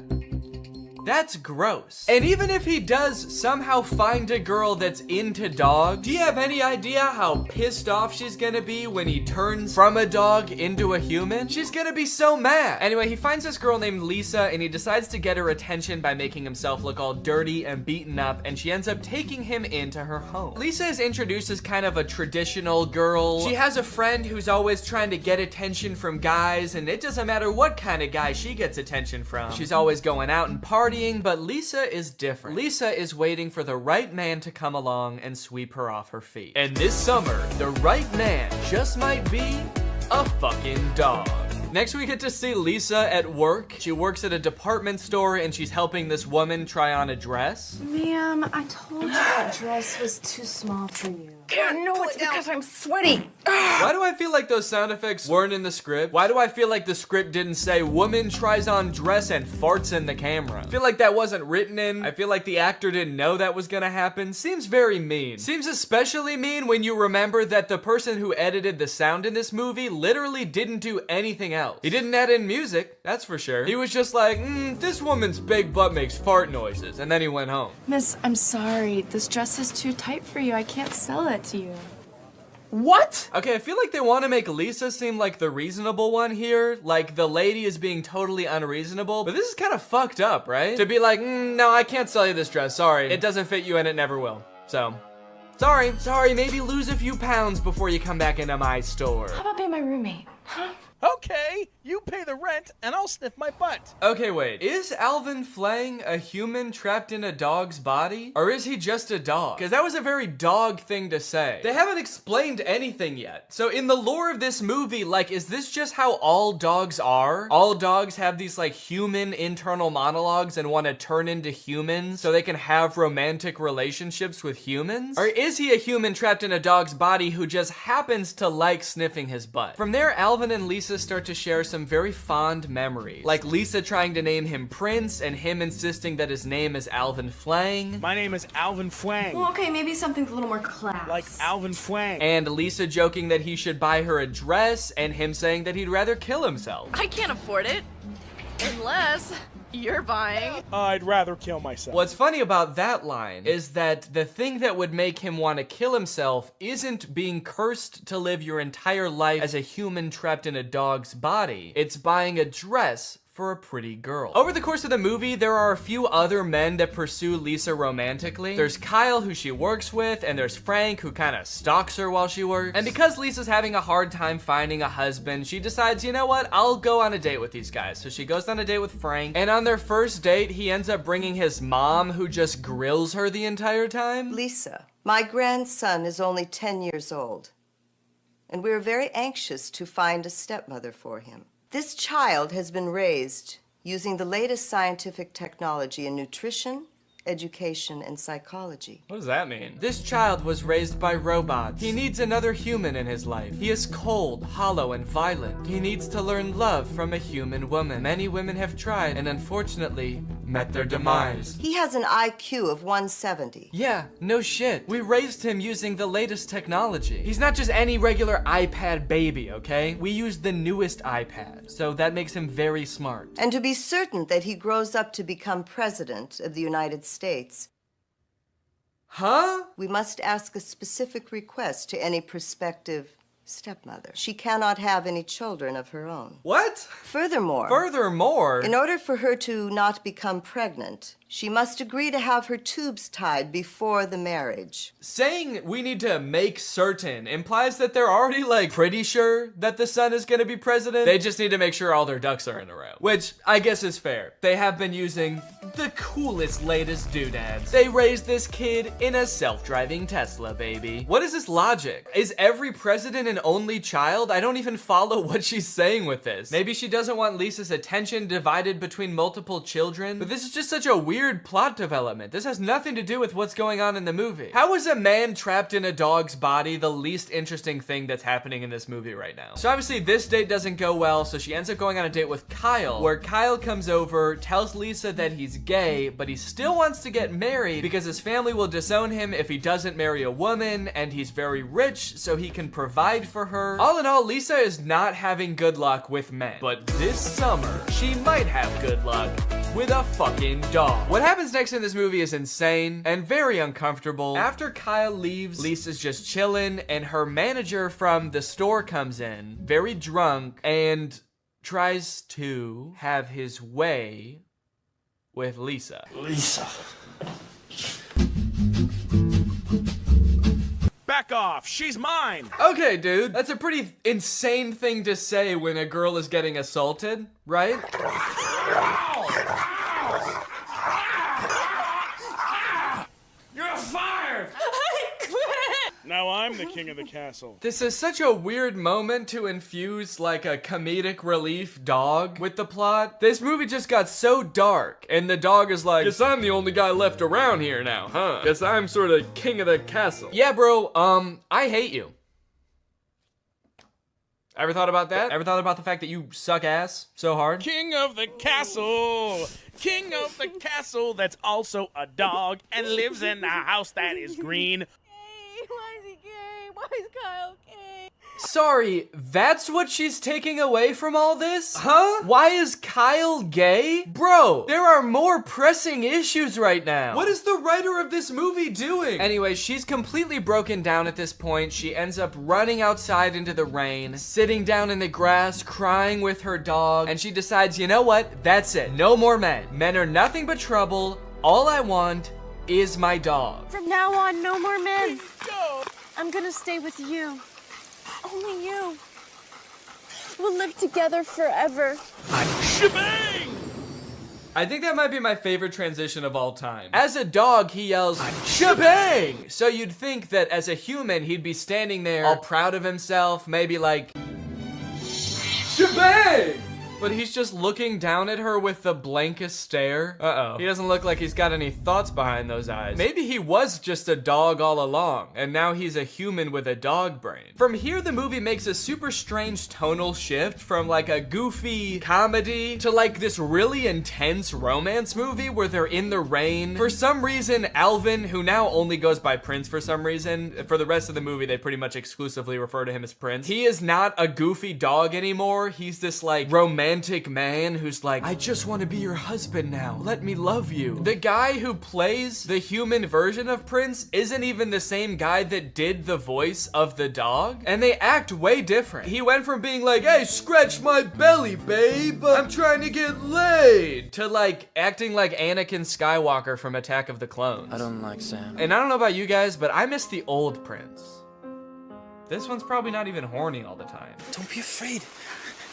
Speaker 1: That's gross. And even if he does somehow find a girl that's into dogs, do you have any idea how pissed off she's gonna be when he turns from a dog into a human? She's gonna be so mad. Anyway, he finds this girl named Lisa and he decides to get her attention by making himself look all dirty and beaten up, and she ends up taking him into her home. Lisa is introduced as kind of a traditional girl. She has a friend who's always trying to get attention from guys, and it doesn't matter what kind of guy she gets attention from. She's always going out and partying, but Lisa is different. Lisa is waiting for the right man to come along and sweep her off her feet. And this summer, the right man just might be a fucking dog. Next, we get to see Lisa at work. She works at a department store and she's helping this woman try on a dress.
Speaker 5: Ma'am, I told you that dress was too small for you. No, it's because I'm sweaty.
Speaker 1: Why do I feel like those sound effects weren't in the script? Why do I feel like the script didn't say woman tries on dress and farts in the camera? I feel like that wasn't written in. I feel like the actor didn't know that was gonna happen. Seems very mean. Seems especially mean when you remember that the person who edited the sound in this movie literally didn't do anything else. He didn't add in music, that's for sure. He was just like, this woman's big butt makes fart noises, and then he went home.
Speaker 5: Miss, I'm sorry. This dress is too tight for you. I can't sell it to you.
Speaker 1: What? Okay, I feel like they want to make Lisa seem like the reasonable one here. Like the lady is being totally unreasonable. But this is kind of fucked up, right? To be like, no, I can't sell you this dress. Sorry. It doesn't fit you and it never will. So, sorry, maybe lose a few pounds before you come back into my store.
Speaker 5: How about being my roommate? Huh?
Speaker 9: Okay, you pay the rent and I'll sniff my butt.
Speaker 1: Okay, wait. Is Alvin Flang a human trapped in a dog's body? Or is he just a dog? Because that was a very dog thing to say. They haven't explained anything yet. So in the lore of this movie, like, is this just how all dogs are? All dogs have these, like, human internal monologues and want to turn into humans so they can have romantic relationships with humans? Or is he a human trapped in a dog's body who just happens to like sniffing his butt? From there, Alvin and Lisa start to share some very fond memories. Like Lisa trying to name him Prince and him insisting that his name is Alvin Flang.
Speaker 4: My name is Alvin Flang.
Speaker 5: Well, okay, maybe something a little more class.
Speaker 4: Like Alvin Flang.
Speaker 1: And Lisa joking that he should buy her a dress and him saying that he'd rather kill himself.
Speaker 7: I can't afford it. Unless you're buying.
Speaker 4: I'd rather kill myself.
Speaker 1: What's funny about that line is that the thing that would make him want to kill himself isn't being cursed to live your entire life as a human trapped in a dog's body. It's buying a dress for a pretty girl. Over the course of the movie, there are a few other men that pursue Lisa romantically. There's Kyle, who she works with, and there's Frank, who kind of stalks her while she works. And because Lisa's having a hard time finding a husband, she decides, you know what, I'll go on a date with these guys. So she goes on a date with Frank, and on their first date, he ends up bringing his mom, who just grills her the entire time.
Speaker 21: Lisa, my grandson is only 10 years old, and we're very anxious to find a stepmother for him. This child has been raised using the latest scientific technology in nutrition, education, and psychology.
Speaker 1: What does that mean? This child was raised by robots. He needs another human in his life. He is cold, hollow, and violent. He needs to learn love from a human woman. Many women have tried and unfortunately met their demise.
Speaker 21: He has an IQ of 170.
Speaker 1: Yeah, no shit. We raised him using the latest technology. He's not just any regular iPad baby, okay? We used the newest iPad, so that makes him very smart.
Speaker 21: And to be certain that he grows up to become president of the United States,
Speaker 1: huh?
Speaker 21: We must ask a specific request to any prospective stepmother. She cannot have any children of her own.
Speaker 1: What?
Speaker 21: Furthermore, in order for her to not become pregnant, she must agree to have her tubes tied before the marriage.
Speaker 1: Saying we need to make certain implies that they're already, like, pretty sure that the son is gonna be president. They just need to make sure all their ducks are in a row. Which, I guess is fair. They have been using the coolest, latest doodads. They raised this kid in a self-driving Tesla, baby. What is this logic? Is every president an only child? I don't even follow what she's saying with this. Maybe she doesn't want Lisa's attention divided between multiple children, but this is just such a weird plot development. This has nothing to do with what's going on in the movie. How is a man trapped in a dog's body the least interesting thing that's happening in this movie right now? So obviously this date doesn't go well, so she ends up going on a date with Kyle, where Kyle comes over, tells Lisa that he's gay, but he still wants to get married because his family will disown him if he doesn't marry a woman, and he's very rich, so he can provide for her. All in all, Lisa is not having good luck with men, but this summer, she might have good luck with a fucking dog. What happens next in this movie is insane and very uncomfortable. After Kyle leaves, Lisa's just chilling, and her manager from the store comes in, very drunk, and tries to have his way with Lisa.
Speaker 4: Lisa. Back off, she's mine.
Speaker 1: Okay, dude, that's a pretty insane thing to say when a girl is getting assaulted, right?
Speaker 4: You're fired!
Speaker 11: I quit!
Speaker 4: Now I'm the king of the castle.
Speaker 1: This is such a weird moment to infuse like a comedic relief dog with the plot. This movie just got so dark, and the dog is like, guess I'm the only guy left around here now, huh? Guess I'm sort of king of the castle. Yeah, bro, I hate you. Ever thought about that? Ever thought about the fact that you suck ass so hard?
Speaker 4: King of the castle! King of the castle that's also a dog and lives in a house that is green.
Speaker 7: Why is he gay? Why is Kyle gay?
Speaker 1: Sorry, that's what she's taking away from all this? Huh? Why is Kyle gay? Bro, there are more pressing issues right now. What is the writer of this movie doing? Anyway, she's completely broken down at this point. She ends up running outside into the rain, sitting down in the grass, crying with her dog, and she decides, you know what? That's it. No more men. Men are nothing but trouble. All I want is my dog.
Speaker 5: From now on, no more men. I'm gonna stay with you. Only you. We'll live together forever.
Speaker 4: Shebang!
Speaker 1: I think that might be my favorite transition of all time. As a dog, he yells, shebang! So you'd think that as a human, he'd be standing there all proud of himself, maybe like, shebang! But he's just looking down at her with the blankest stare. Uh-oh. He doesn't look like he's got any thoughts behind those eyes. Maybe he was just a dog all along, and now he's a human with a dog brain. From here, the movie makes a super strange tonal shift from like a goofy comedy to like this really intense romance movie where they're in the rain. For some reason, Alvin, who now only goes by Prince for some reason, for the rest of the movie, they pretty much exclusively refer to him as Prince. He is not a goofy dog anymore. He's this like romantic man who's like, I just want to be your husband now. Let me love you. The guy who plays the human version of Prince isn't even the same guy that did the voice of the dog. And they act way different. He went from being like, hey, scratch my belly, babe. I'm trying to get laid. To like acting like Anakin Skywalker from Attack of the Clones.
Speaker 8: I don't like Sam.
Speaker 1: And I don't know about you guys, but I miss the old Prince. This one's probably not even horny all the time.
Speaker 8: Don't be afraid.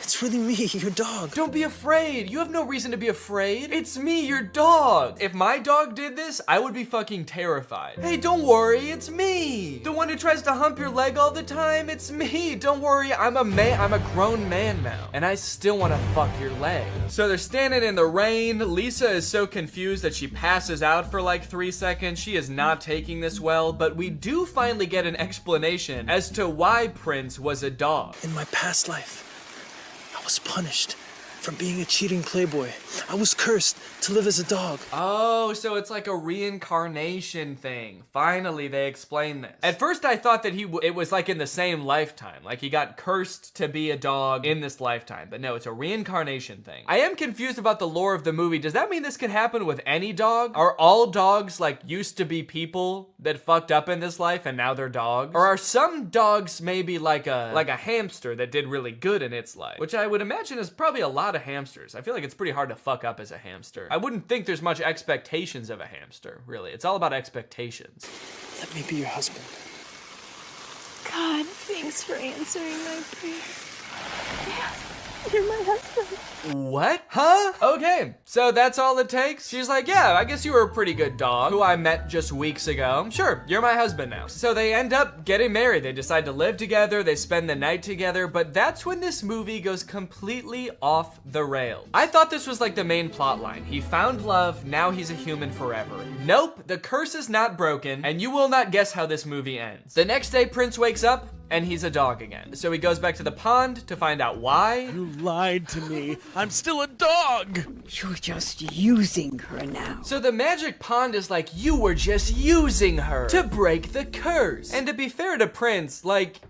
Speaker 8: It's really me, your dog.
Speaker 1: Don't be afraid. You have no reason to be afraid. It's me, your dog. If my dog did this, I would be fucking terrified. Hey, don't worry, it's me. The one who tries to hump your leg all the time, it's me. Don't worry, I'm a man. I'm a grown man now. And I still want to fuck your leg. So they're standing in the rain. Lisa is so confused that she passes out for like 3 seconds. She is not taking this well, but we do finally get an explanation as to why Prince was a dog.
Speaker 8: In my past life, I was punished for being a cheating playboy. I was cursed to live as a dog.
Speaker 1: Oh, so it's like a reincarnation thing. Finally, they explain this. At first, I thought that it was like in the same lifetime. Like he got cursed to be a dog in this lifetime. But no, it's a reincarnation thing. I am confused about the lore of the movie. Does that mean this could happen with any dog? Are all dogs like used to be people that fucked up in this life and now they're dogs? Or are some dogs maybe like a hamster that did really good in its life? Which I would imagine is probably a lot of hamsters. I feel like it's pretty hard to fuck up as a hamster. I wouldn't think there's much expectations of a hamster, really. It's all about expectations.
Speaker 8: Let me be your husband.
Speaker 5: God, thanks for answering my prayer. Yeah, you're my husband.
Speaker 1: What? Huh? Okay, so that's all it takes? She's like, yeah, I guess you were a pretty good dog who I met just weeks ago. Sure, you're my husband now. So they end up getting married. They decide to live together. They spend the night together, but that's when this movie goes completely off the rails. I thought this was like the main plot line. He found love, now he's a human forever. Nope, the curse is not broken, and you will not guess how this movie ends. The next day, Prince wakes up, and he's a dog again. So he goes back to the pond to find out why.
Speaker 4: You lied to me. I'm still a dog.
Speaker 6: You're just using her now.
Speaker 1: So the magic pond is like, you were just using her to break the curse. And to be fair to Prince, like,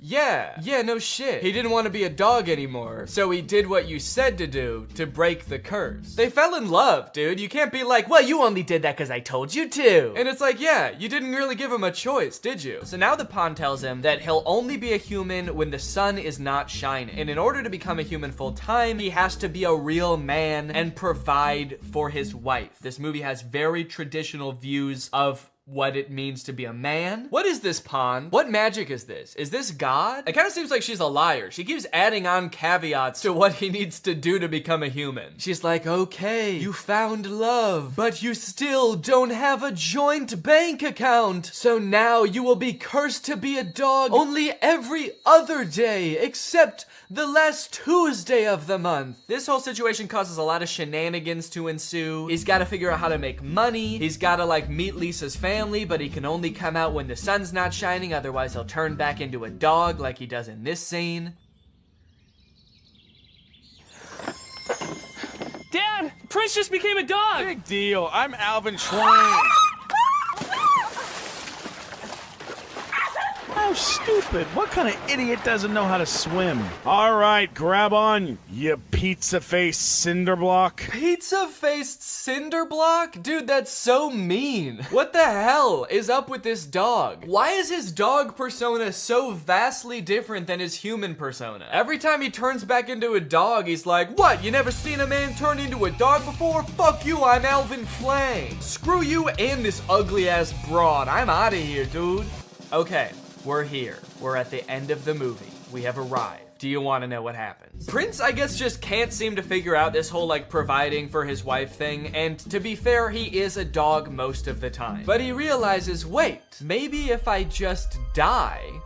Speaker 1: Yeah, no shit. He didn't want to be a dog anymore, so he did what you said to do to break the curse. They fell in love, dude. You can't be like, well, you only did that because I told you to. And it's like, yeah, you didn't really give him a choice, did you? So now the pawn tells him that he'll only be a human when the sun is not shining. And in order to become a human full time, he has to be a real man and provide for his wife. This movie has very traditional views of what it means to be a man. What is this pawn? What magic is this? Is this God? It kind of seems like she's a liar. She keeps adding on caveats to what he needs to do to become a human. She's like, okay, you found love, but you still don't have a joint bank account. So now you will be cursed to be a dog only every other day, except the last Tuesday of the month. This whole situation causes a lot of shenanigans to ensue. He's got to figure out how to make money. He's got to like meet Lisa's family, but he can only come out when the sun's not shining, otherwise he'll turn back into a dog like he does in this scene.
Speaker 4: Dad, Prince just became a dog. Big deal. I'm Alvin Schwein. How stupid. What kind of idiot doesn't know how to swim? All right, grab on, you pizza-faced cinderblock.
Speaker 1: Pizza-faced cinderblock? Dude, that's so mean. What the hell is up with this dog? Why is his dog persona so vastly different than his human persona? Every time he turns back into a dog, he's like, what, you never seen a man turn into a dog before? Fuck you, I'm Alvin Flame. Screw you and this ugly-ass broad. I'm out of here, dude. Okay. We're here. We're at the end of the movie. We have arrived. Do you want to know what happens? Prince, I guess, just can't seem to figure out this whole, like, providing for his wife thing. And to be fair, he is a dog most of the time. But he realizes, wait, maybe if I just die,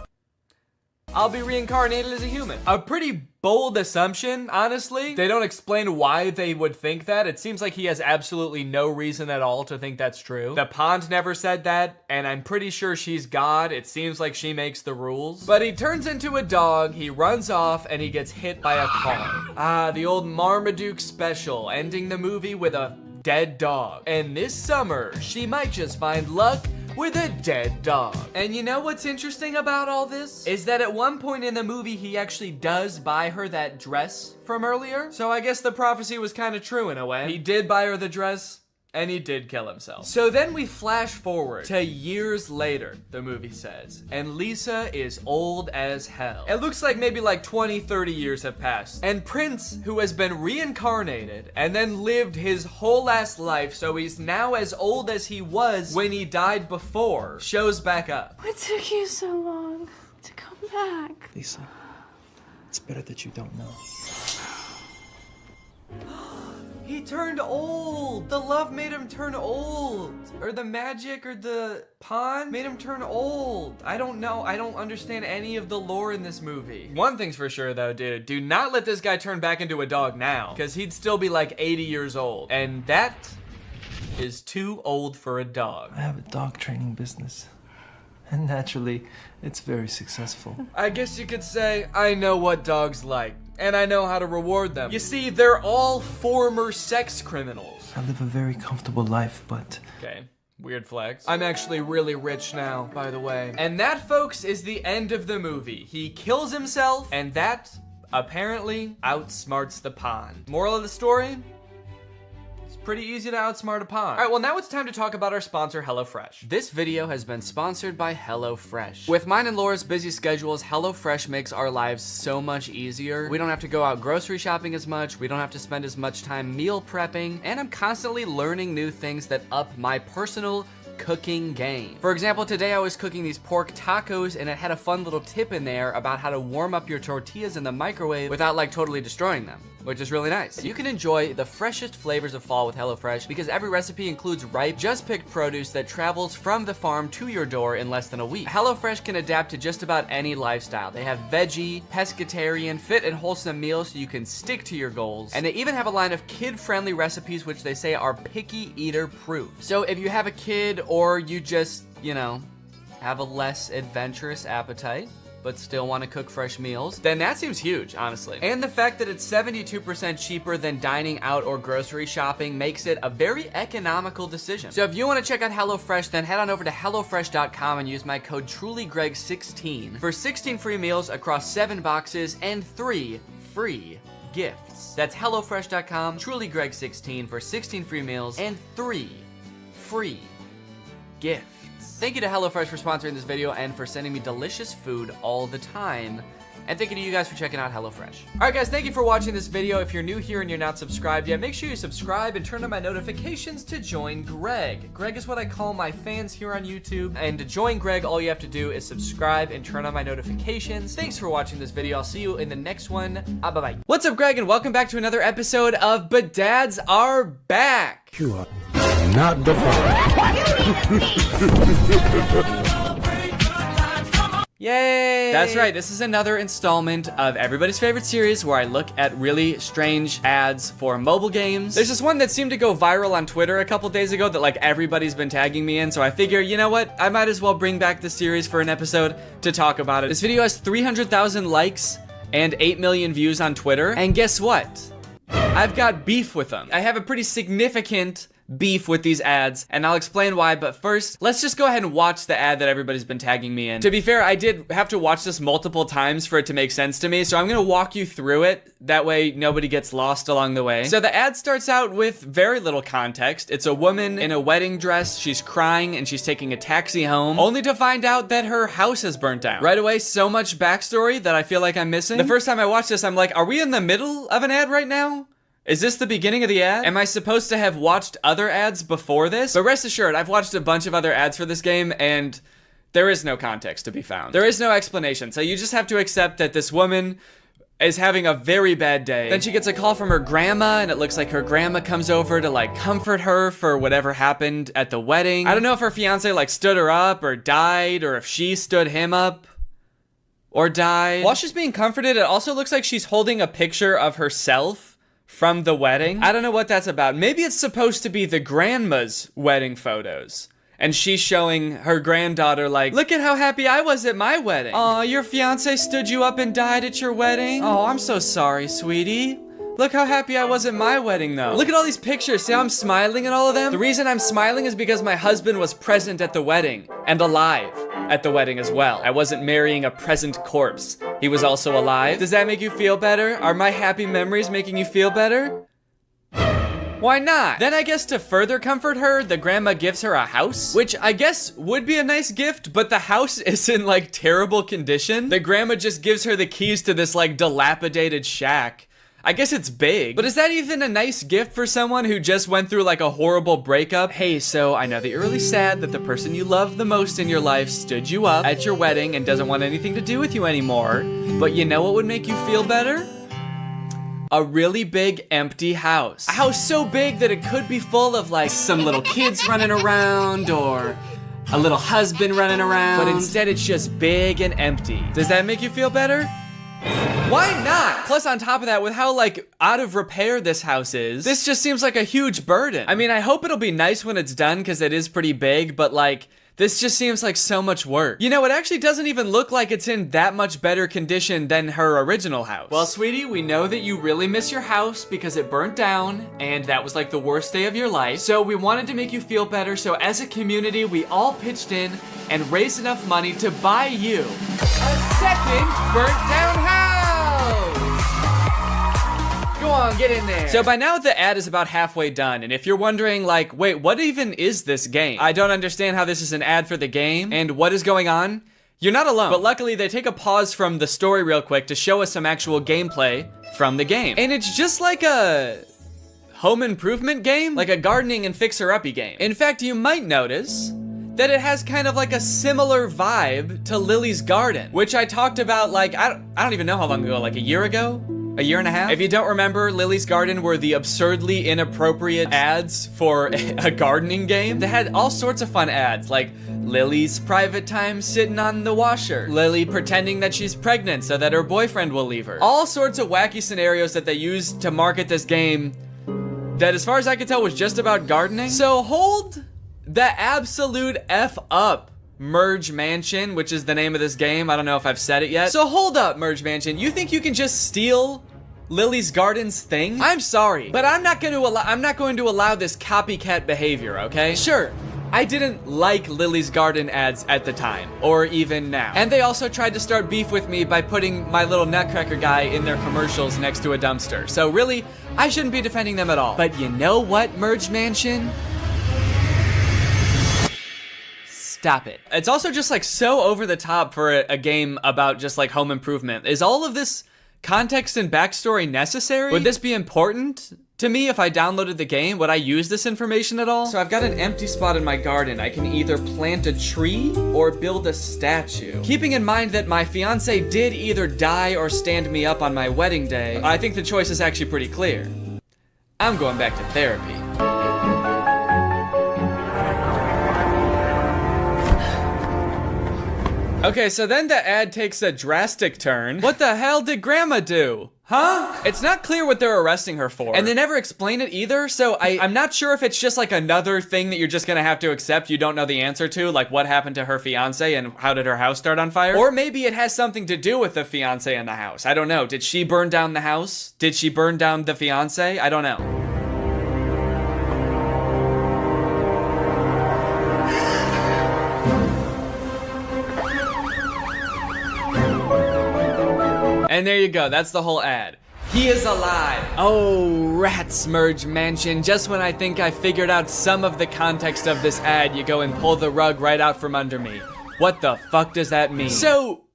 Speaker 1: I'll be reincarnated as a human. A pretty bold assumption, honestly. They don't explain why they would think that. It seems like he has absolutely no reason at all to think that's true. The pond never said that, and I'm pretty sure she's God. It seems like she makes the rules. But he turns into a dog, he runs off, and he gets hit by a car. Ah, the old Marmaduke special, ending the movie with a dead dog. And this summer, she might just find luck with a dead dog. And you know what's interesting about all this? Is that at one point in the movie, he actually does buy her that dress from earlier. So I guess the prophecy was kind of true in a way. He did buy her the dress, and he did kill himself. So then we flash forward to years later, the movie says, and Lisa is old as hell. It looks like maybe like 20, 30 years have passed. And Prince, who has been reincarnated and then lived his whole ass life, so he's now as old as he was when he died before, shows back up.
Speaker 5: What took you so long to come back?
Speaker 8: Lisa, it's better that you don't know.
Speaker 1: He turned old. The love made him turn old. Or the magic or the pawn made him turn old. I don't know. I don't understand any of the lore in this movie. One thing's for sure though, dude. Do not let this guy turn back into a dog now, because he'd still be like 80 years old. And that is too old for a dog.
Speaker 8: I have a dog training business. And naturally, it's very successful.
Speaker 1: I guess you could say, I know what dogs like, and I know how to reward them. You see, they're all former sex criminals.
Speaker 8: I live a very comfortable life, but...
Speaker 1: Okay, weird flex. I'm actually really rich now, by the way. And that, folks, is the end of the movie. He kills himself, and that, apparently, outsmarts the pawn. Moral of the story? Pretty easy to outsmart a pawn. All right, well now it's time to talk about our sponsor, HelloFresh. This video has been sponsored by HelloFresh. With mine and Laura's busy schedules, HelloFresh makes our lives so much easier. We don't have to go out grocery shopping as much, we don't have to spend as much time meal prepping, and I'm constantly learning new things that up my personal cooking game. For example, today I was cooking these pork tacos and it had a fun little tip in there about how to warm up your tortillas in the microwave without like totally destroying them, which is really nice. You can enjoy the freshest flavors of fall with HelloFresh because every recipe includes ripe, just picked produce that travels from the farm to your door in less than a week. HelloFresh can adapt to just about any lifestyle. They have veggie, pescatarian, fit and wholesome meals so you can stick to your goals. And they even have a line of kid-friendly recipes which they say are picky eater proof. So if you have a kid or you just, you know, have a less adventurous appetite, but still want to cook fresh meals, then that seems huge, honestly. And the fact that it's 72% cheaper than dining out or grocery shopping makes it a very economical decision. So if you want to check out HelloFresh, then head on over to HelloFresh.com and use my code TrulyGreg16 for 16 free meals across 7 boxes and 3 free gifts. That's HelloFresh.com, TrulyGreg16 for 16 free meals and 3 free gifts. Thank you to HelloFresh for sponsoring this video and for sending me delicious food all the time. And thank you to you guys for checking out HelloFresh. All right, guys, thank you for watching this video. If you're new here and you're not subscribed yet, make sure you subscribe and turn on my notifications to join Greg. Greg is what I call my fans here on YouTube. And to join Greg, all you have to do is subscribe and turn on my notifications. Thanks for watching this video. I'll see you in the next one. Bye-bye. What's up, Greg, and welcome back to another episode of But Dads Are Back.
Speaker 2: You are not the father.
Speaker 1: Yay! That's right, this is another installment of everybody's favorite series where I look at really strange ads for mobile games. There's this one that seemed to go viral on Twitter a couple days ago that like everybody's been tagging me in, so I figure, you know what, I might as well bring back the series for an episode to talk about it. This video has 300,000 likes and 8 million views on Twitter, and guess what? I've got beef with them. I have a pretty significant beef with these ads, and I'll explain why, but first, let's just go ahead and watch the ad that everybody's been tagging me in. To be fair, I did have to watch this multiple times for it to make sense to me, so I'm gonna walk you through it. That way, nobody gets lost along the way. So the ad starts out with very little context. It's a woman in a wedding dress, she's crying, and she's taking a taxi home, only to find out that her house has burnt down. Right away, so much backstory that I feel like I'm missing. The first time I watched this, I'm like, are we in the middle of an ad right now? Is this the beginning of the ad? Am I supposed to have watched other ads before this? But rest assured, I've watched a bunch of other ads for this game, and there is no context to be found. There is no explanation, so you just have to accept that this woman is having a very bad day. Then she gets a call from her grandma, and it looks like her grandma comes over to like comfort her for whatever happened at the wedding. I don't know if her fiance like stood her up or died, or if she stood him up or died. While she's being comforted, it also looks like she's holding a picture of herself from the wedding. I don't know what that's about. Maybe it's supposed to be the grandma's wedding photos, and she's showing her granddaughter like, look at how happy I was at my wedding. Aw, your fiance stood you up and died at your wedding? Oh, I'm so sorry, sweetie. Look how happy I was at my wedding, though. Look at all these pictures. See how I'm smiling at all of them? The reason I'm smiling is because my husband was present at the wedding and alive at the wedding as well. I wasn't marrying a present corpse. He was also alive. Does that make you feel better? Are my happy memories making you feel better? Why not? Then I guess to further comfort her, the grandma gives her a house, which I guess would be a nice gift, but the house is in like terrible condition. The grandma just gives her the keys to this like dilapidated shack. I guess it's big, but is that even a nice gift for someone who just went through like a horrible breakup? Hey, so I know that you're really sad that the person you love the most in your life stood you up at your wedding and doesn't want anything to do with you anymore, but you know what would make you feel better? A really big empty house. A house so big that it could be full of like some little kids running around or a little husband running around, but instead it's just big and empty. Does that make you feel better? Why not? Plus, on top of that, with how, like, out of repair this house is, this just seems like a huge burden. I mean, I hope it'll be nice when it's done, because it is pretty big, but, like, this just seems like so much work. You know, it actually doesn't even look like it's in that much better condition than her original house. Well, sweetie, we know that you really miss your house because it burnt down, and that was, like, the worst day of your life. So we wanted to make you feel better, so as a community, we all pitched in and raised enough money to buy you a second burnt down house! Go on, get in there. So by now the ad is about halfway done, and if you're wondering like, wait, what even is this game? I don't understand how this is an ad for the game, and what is going on? You're not alone, but luckily they take a pause from the story real quick to show us some actual gameplay from the game. And it's just like a home improvement game, like a gardening and fixer-uppy game. In fact, you might notice that it has kind of like a similar vibe to Lily's Garden, which I talked about like, I don't even know how long ago, like a year ago? A year and a half? If you don't remember, Lily's Garden were the absurdly inappropriate ads for a gardening game. They had all sorts of fun ads, like Lily's private time sitting on the washer, Lily pretending that she's pregnant so that her boyfriend will leave her. All sorts of wacky scenarios that they used to market this game that, as far as I could tell, was just about gardening. So hold the absolute F up Merge Mansion, which is the name of this game. I don't know if I've said it yet. So hold up, Merge Mansion. You think you can just steal Lily's Garden's thing? I'm sorry, but I'm not going to allow this copycat behavior, okay? Sure, I didn't like Lily's Garden ads at the time, or even now. And they also tried to start beef with me by putting my little Nutcracker guy in their commercials next to a dumpster. So really, I shouldn't be defending them at all. But you know what, Merge Mansion? Stop it. It's also just like so over the top for a game about just like home improvement. Is all of this context and backstory necessary? Would this be important to me if I downloaded the game? Would I use this information at all? So I've got an empty spot in my garden. I can either plant a tree or build a statue. Keeping in mind that my fiance did either die or stand me up on my wedding day, I think the choice is actually pretty clear. I'm going back to therapy. Okay, so then the ad takes a drastic turn. What the hell did Grandma do? Huh? It's not clear what they're arresting her for. And they never explain it either, so I'm not sure if it's just like another thing that you're just gonna have to accept you don't know the answer to, like what happened to her fiance and how did her house start on fire? Or maybe it has something to do with the fiance in the house. I don't know. Did she burn down the house? Did she burn down the fiance? I don't know. And there you go, that's the whole ad. He is alive. Oh, rats, Merge Mansion. Just when I think I figured out some of the context of this ad, you go and pull the rug right out from under me. What the fuck does that mean? So,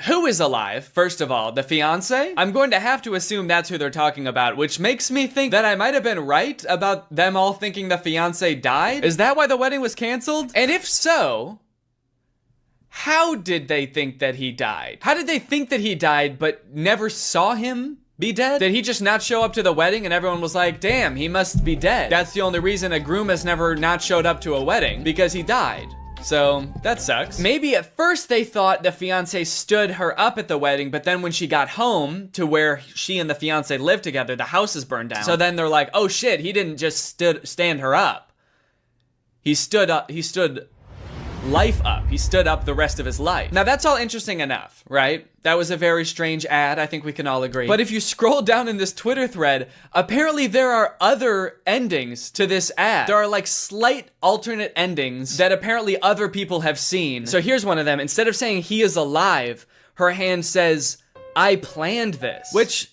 Speaker 1: who is alive, first of all? The fiance? I'm going to have to assume that's who they're talking about, which makes me think that I might have been right about them all thinking the fiance died? Is that why the wedding was canceled? And if so, how did they think that he died? How did they think that he died but never saw him be dead? Did he just not show up to the wedding and everyone was like, damn, he must be dead? That's the only reason a groom has never not showed up to a wedding, because he died. So, that sucks. Maybe at first they thought the fiance stood her up at the wedding, but then when she got home to where she and the fiance lived together, the house is burned down. So then they're like, oh shit, he didn't just stand her up. He stood life up. He stood up the rest of his life. Now that's all interesting enough, right? That was a very strange ad, I think we can all agree. But if you scroll down in this Twitter thread, apparently there are other endings to this ad. There are like slight alternate endings that apparently other people have seen. So here's one of them. Instead of saying he is alive, her hand says, I planned this. Which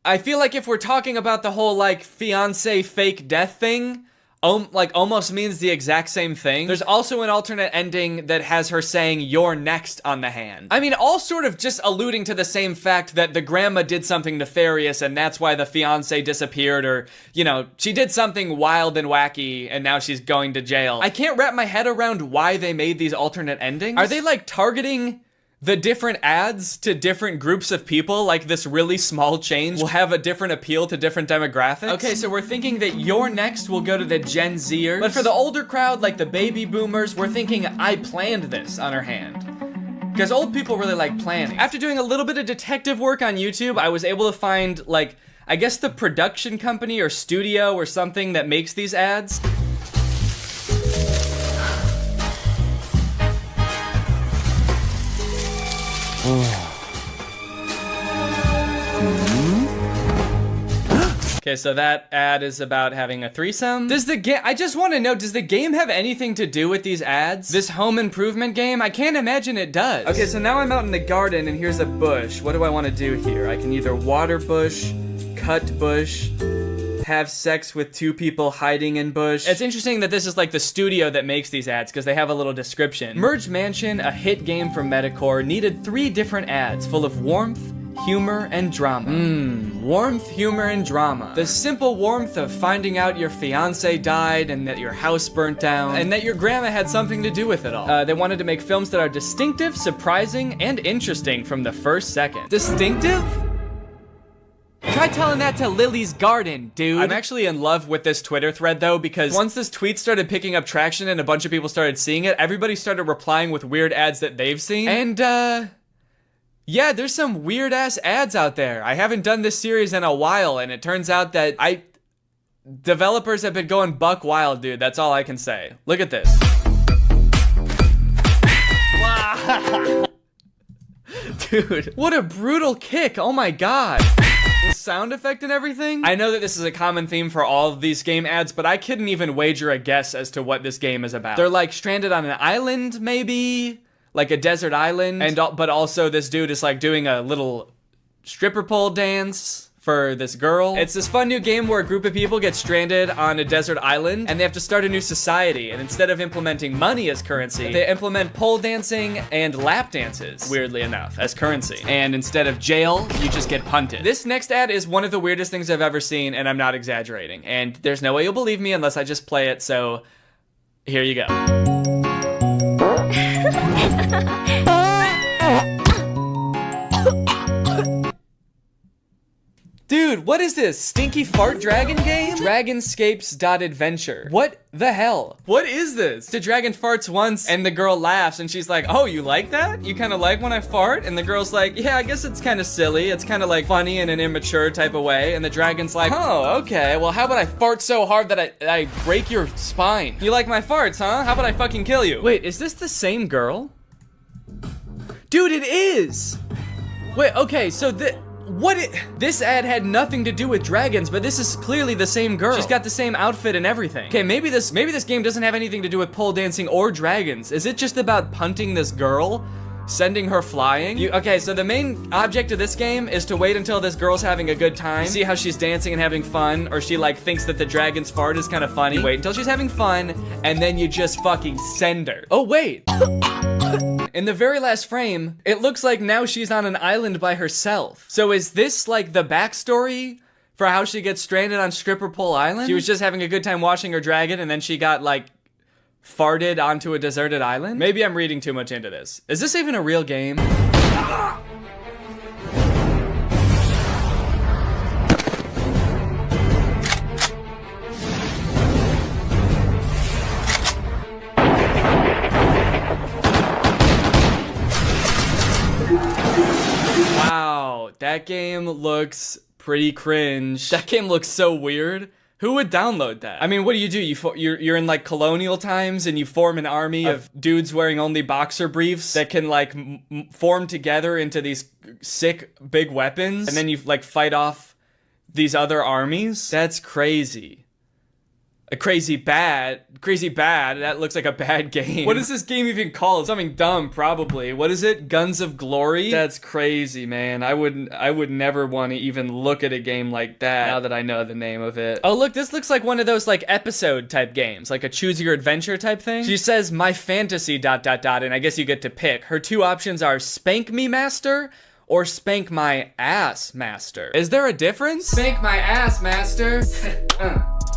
Speaker 1: I feel like if we're talking about the whole like fiance fake death thing, like almost means the exact same thing. There's also an alternate ending that has her saying you're next on the hand. I mean, all sort of just alluding to the same fact that the grandma did something nefarious and that's why the fiance disappeared, or, you know, she did something wild and wacky and now she's going to jail. I can't wrap my head around why they made these alternate endings. Are they like targeting the different ads to different groups of people? Like this really small change will have a different appeal to different demographics? Okay, so we're thinking that You're Next will go to the Gen Zers. But for the older crowd, like the baby boomers, we're thinking I planned this on her hand. Because old people really like planning. After doing a little bit of detective work on YouTube, I was able to find like, I guess the production company or studio or something that makes these ads. Okay, so that ad is about having a threesome. Does the game, I just want to know, does the game have anything to do with these ads? This home improvement game? I can't imagine it does. Okay, so now I'm out in the garden and here's a bush. What do I want to do here? I can either water bush, cut bush, have sex with two people hiding in bush. It's interesting that this is like the studio that makes these ads because they have a little description. Merge Mansion, a hit game from Metacore, needed 3 different ads full of warmth, humor, and drama. Warmth, humor, and drama. The simple warmth of finding out your fiance died and that your house burnt down and that your grandma had something to do with it all. They wanted to make films that are distinctive, surprising, and interesting from the first second. Distinctive? Try telling that to Lily's Garden, dude. I'm actually in love with this Twitter thread though, because once this tweet started picking up traction and a bunch of people started seeing it, everybody started replying with weird ads that they've seen. And yeah, there's some weird ass ads out there. I haven't done this series in a while, and it turns out that developers have been going buck wild, dude. That's all I can say. Look at this. Dude, what a brutal kick. Oh my god. The sound effect and everything. I know that this is a common theme for all of these game ads, but I couldn't even wager a guess as to what this game is about. They're like stranded on an island, maybe? Like a desert island. But also this dude is like doing a little stripper pole dance for this girl. It's this fun new game where a group of people get stranded on a desert island and they have to start a new society. And instead of implementing money as currency, they implement pole dancing and lap dances, weirdly enough, as currency. And instead of jail, you just get punted. This next ad is one of the weirdest things I've ever seen, and I'm not exaggerating. And there's no way you'll believe me unless I just play it, so here you go. Dude, what is this? Stinky fart dragon game? Dragonscapes.adventure. What the hell? What is this? The dragon farts once and the girl laughs and she's like, oh, you like that? You kind of like when I fart? And the girl's like, yeah, I guess it's kind of silly. It's kind of like funny in an immature type of way. And the dragon's like, oh, okay. Well, how about I fart so hard that I break your spine? You like my farts, huh? How about I fucking kill you? Wait, is this the same girl? Dude, it is! Wait, okay, so this ad had nothing to do with dragons, but this is clearly the same girl. She's got the same outfit and everything. Okay, maybe this game doesn't have anything to do with pole dancing or dragons. Is it just about punting this girl? Sending her flying? Okay, so the main object of this game is to wait until this girl's having a good time, see how she's dancing and having fun, or she like thinks that the dragon's fart is kind of funny. Wait until she's having fun, and then you just fucking send her. Oh, wait. In the very last frame, it looks like now she's on an island by herself. So is this like the backstory for how she gets stranded on Stripper Pole Island? She was just having a good time washing her dragon and then she got like farted onto a deserted island? Maybe I'm reading too much into this. Is this even a real game? Wow, that game looks pretty cringe. That game looks so weird. Who would download that? I mean, what do? You're in like colonial times and you form an army of dudes wearing only boxer briefs that can like form together into these sick big weapons, and then you like fight off these other armies? That's crazy. Crazy bad. That looks like a bad game. What is this game even called? Something dumb, probably. What is it? Guns of Glory? That's crazy, man. I would never want to even look at a game like that now that I know the name of it. Oh, look, this looks like one of those like episode type games, like a choose your adventure type thing. She says my fantasy ... and I guess you get to pick. Her two options are spank me master or spank my ass master. Is there a difference? Spank my ass master.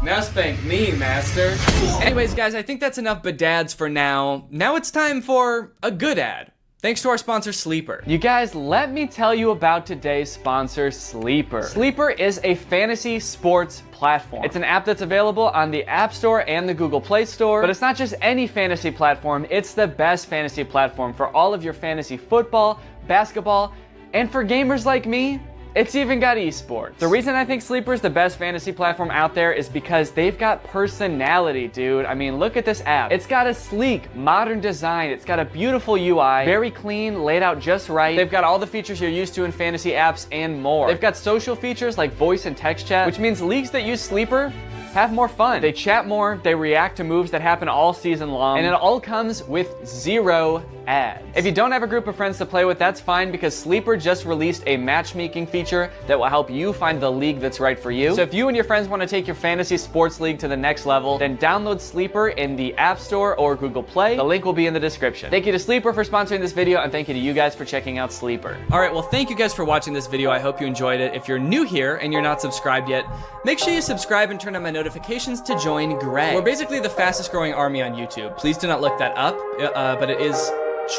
Speaker 1: Now spank me, master. Anyways, guys, I think that's enough badads for now. Now it's time for a good ad. Thanks to our sponsor, Sleeper. You guys, let me tell you about today's sponsor, Sleeper. Sleeper is a fantasy sports platform. It's an app that's available on the App Store and the Google Play Store, but it's not just any fantasy platform, it's the best fantasy platform for all of your fantasy football, basketball, and for gamers like me, it's even got esports. The reason I think Sleeper is the best fantasy platform out there is because they've got personality, dude. I mean, look at this app. It's got a sleek, modern design. It's got a beautiful UI, very clean, laid out just right. They've got all the features you're used to in fantasy apps and more. They've got social features like voice and text chat, which means leagues that use Sleeper have more fun. They chat more, they react to moves that happen all season long, and it all comes with 0 ads. If you don't have a group of friends to play with, that's fine because Sleeper just released a matchmaking feature that will help you find the league that's right for you. So if you and your friends want to take your fantasy sports league to the next level, then download Sleeper in the App Store or Google Play. The link will be in the description. Thank you to Sleeper for sponsoring this video, and thank you to you guys for checking out Sleeper. All right, well, thank you guys for watching this video. I hope you enjoyed it. If you're new here and you're not subscribed yet, make sure you subscribe and turn on my notifications to join Greg. We're basically the fastest growing army on YouTube. Please do not look that up, but it is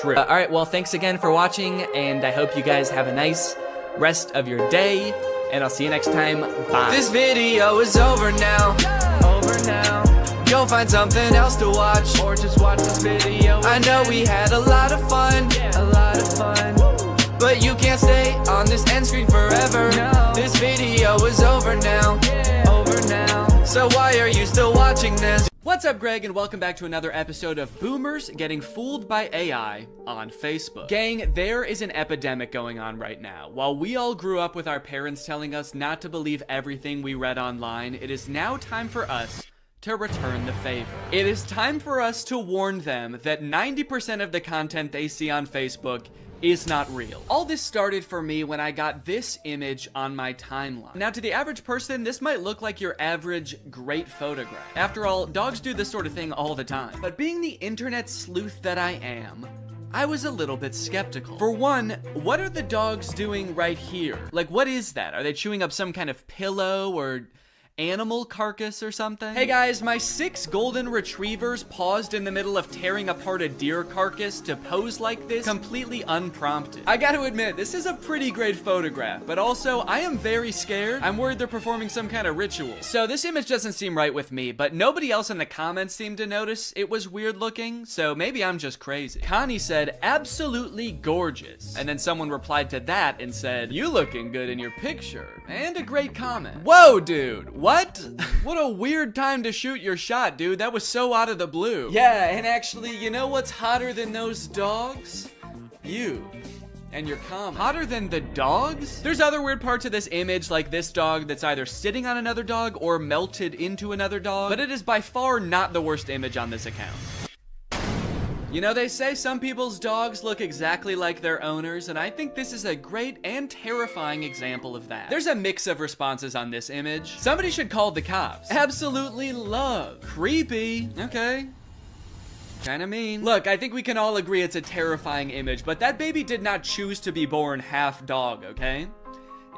Speaker 1: true. All right, well, thanks again for watching, and I hope you guys have a nice rest of your day, and I'll see you next time. Bye. This video is over now. You'll find something else to watch, or just watch this video. I know we had a lot of fun, but you can't stay on this end screen forever. This video is over now. So why are you still watching this? What's up, Greg, and welcome back to another episode of Boomers Getting Fooled by AI on Facebook. Gang, there is an epidemic going on right now. While we all grew up with our parents telling us not to believe everything we read online, it is now time for us to return the favor. It is time for us to warn them that 90% of the content they see on Facebook is not real. All this started for me when I got this image on my timeline. Now, to the average person, this might look like your average great photograph. After all, dogs do this sort of thing all the time. But being the internet sleuth that I am, I was a little bit skeptical. For one, what are the dogs doing right here? Like, what is that? Are they chewing up some kind of pillow or animal carcass or something? Hey guys, my 6 golden retrievers paused in the middle of tearing apart a deer carcass to pose like this, completely unprompted. I gotta admit, this is a pretty great photograph, but also, I am very scared. I'm worried they're performing some kind of ritual. So this image doesn't seem right with me, but nobody else in the comments seemed to notice it was weird looking, so maybe I'm just crazy. Connie said, absolutely gorgeous. And then someone replied to that and said, you looking good in your picture. And a great comment. Whoa, dude. What? What a weird time to shoot your shot, dude. That was so out of the blue. Yeah, and actually, you know what's hotter than those dogs? You. And your comment. Hotter than the dogs? There's other weird parts of this image, like this dog that's either sitting on another dog or melted into another dog, but it is by far not the worst image on this account. You know, they say some people's dogs look exactly like their owners, and I think this is a great and terrifying example of that. There's a mix of responses on this image. Somebody should call the cops. Absolutely love. Creepy. Okay. Kinda mean. Look, I think we can all agree it's a terrifying image, but that baby did not choose to be born half dog, okay?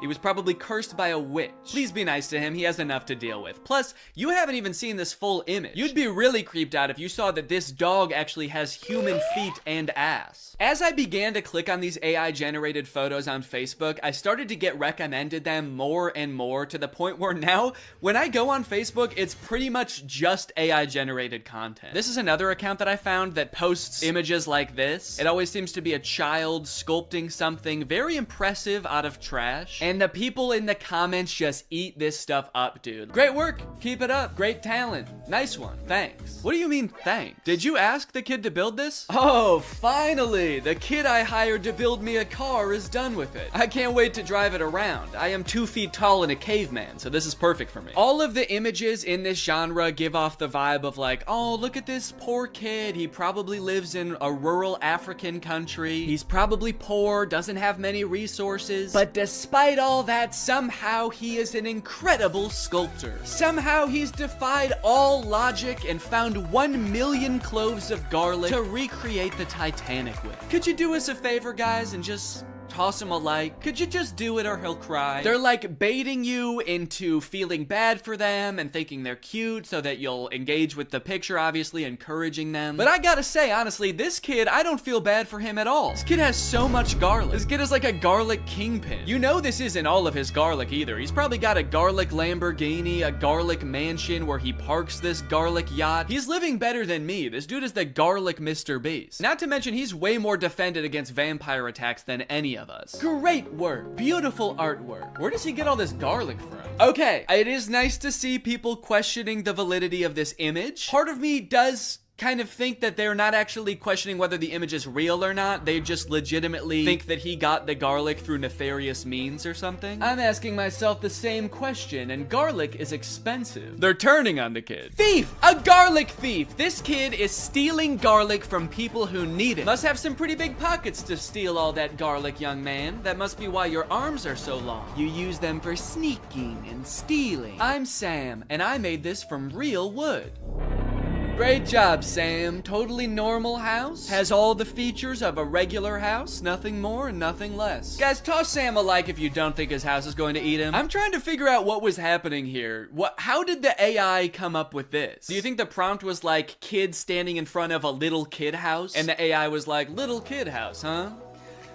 Speaker 1: He was probably cursed by a witch. Please be nice to him, he has enough to deal with. Plus, you haven't even seen this full image. You'd be really creeped out if you saw that this dog actually has human feet and ass. As I began to click on these AI-generated photos on Facebook, I started to get recommended them more and more, to the point where now, when I go on Facebook, it's pretty much just AI-generated content. This is another account that I found that posts images like this. It always seems to be a child sculpting something very impressive out of trash. And the people in the comments just eat this stuff up, dude. Great work. Keep it up. Great talent. Nice one. Thanks. What do you mean, thanks? Did you ask the kid to build this? Oh, finally. The kid I hired to build me a car is done with it. I can't wait to drive it around. I am 2 feet tall and a caveman, so this is perfect for me. All of the images in this genre give off the vibe of like, oh, look at this poor kid. He probably lives in a rural African country. He's probably poor, doesn't have many resources. But despite all that, somehow he is an incredible sculptor. Somehow he's defied all logic and found 1 million cloves of garlic to recreate the Titanic with. Could you do us a favor, guys, and just toss him a like? Could you just do it or he'll cry? They're like baiting you into feeling bad for them and thinking they're cute so that you'll engage with the picture, obviously encouraging them. But I gotta say, honestly, this kid, I don't feel bad for him at all. This kid has so much garlic. This kid is like a garlic kingpin. You know this isn't all of his garlic either. He's probably got a garlic Lamborghini, a garlic mansion where he parks this garlic yacht. He's living better than me. This dude is the garlic Mr. Beast. Not to mention, he's way more defended against vampire attacks than any of us. Great work. Beautiful artwork. Where does he get all this garlic from? Okay, it is nice to see people questioning the validity of this image. Part of me does kind of think that they're not actually questioning whether the image is real or not. They just legitimately think that he got the garlic through nefarious means or something. I'm asking myself the same question, and garlic is expensive. They're turning on the kid. Thief! A garlic thief! This kid is stealing garlic from people who need it. Must have some pretty big pockets to steal all that garlic, young man. That must be why your arms are so long. You use them for sneaking and stealing. I'm Sam, and I made this from real wood. Great job, Sam. Totally normal house. Has all the features of a regular house. Nothing more and nothing less. Guys, toss Sam a like if you don't think his house is going to eat him. I'm trying to figure out what was happening here. How did the AI come up with this? Do you think the prompt was like kid standing in front of a little kid house? And the AI was like, little kid house, huh?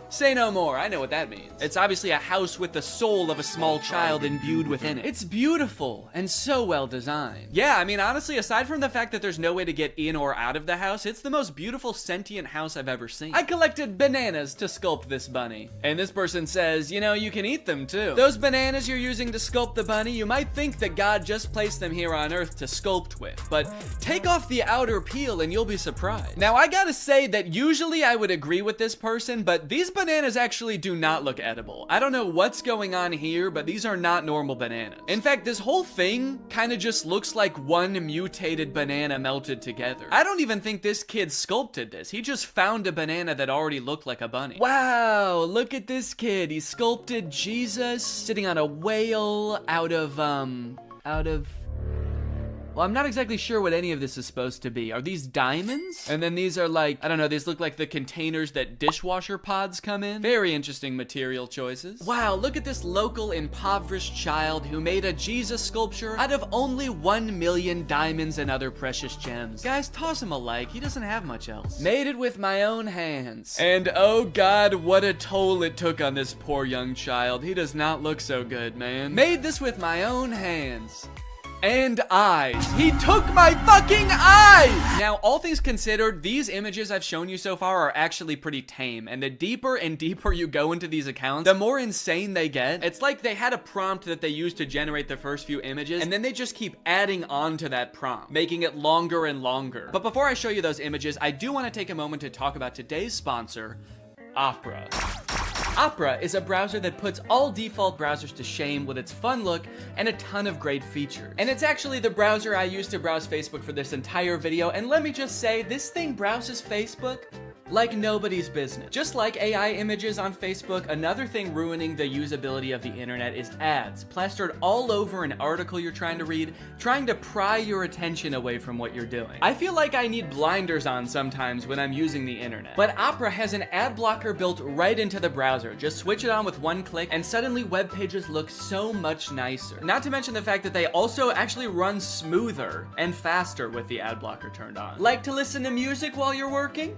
Speaker 1: Say no more, I know what that means. It's obviously a house with the soul of a small child imbued within it. It's beautiful and so well designed. Yeah, I mean, honestly, aside from the fact that there's no way to get in or out of the house, it's the most beautiful sentient house I've ever seen. I collected bananas to sculpt this bunny. And this person says, you know, you can eat them too. Those bananas you're using to sculpt the bunny, you might think that God just placed them here on Earth to sculpt with, but take off the outer peel and you'll be surprised. Now, I gotta say that usually I would agree with this person, but these bananas actually do not look edible. I don't know what's going on here, but these are not normal bananas. In fact, this whole thing kind of just looks like one mutated banana melted together. I don't even think this kid sculpted this. He just found a banana that already looked like a bunny. Wow, look at this kid. He sculpted Jesus sitting on a whale out of well, I'm not exactly sure what any of this is supposed to be. Are these diamonds? And then these are like, I don't know, these look like the containers that dishwasher pods come in. Very interesting material choices. Wow, look at this local impoverished child who made a Jesus sculpture out of only 1 million diamonds and other precious gems. Guys, toss him a like, he doesn't have much else. Made it with my own hands. And oh God, what a toll it took on this poor young child. He does not look so good, man. Made this with my own hands. And eyes. He took my fucking eyes! Now, all things considered, these images I've shown you so far are actually pretty tame, and the deeper and deeper you go into these accounts, the more insane they get. It's like they had a prompt that they used to generate the first few images, and then they just keep adding on to that prompt, making it longer and longer. But before I show you those images, I do want to take a moment to talk about today's sponsor, Opera. Opera is a browser that puts all default browsers to shame with its fun look and a ton of great features. And it's actually the browser I used to browse Facebook for this entire video, and let me just say, this thing browses Facebook like nobody's business. Just like AI images on Facebook, another thing ruining the usability of the internet is ads, plastered all over an article you're trying to read, trying to pry your attention away from what you're doing. I feel like I need blinders on sometimes when I'm using the internet. But Opera has an ad blocker built right into the browser. Just switch it on with one click and suddenly web pages look so much nicer. Not to mention the fact that they also actually run smoother and faster with the ad blocker turned on. Like to listen to music while you're working?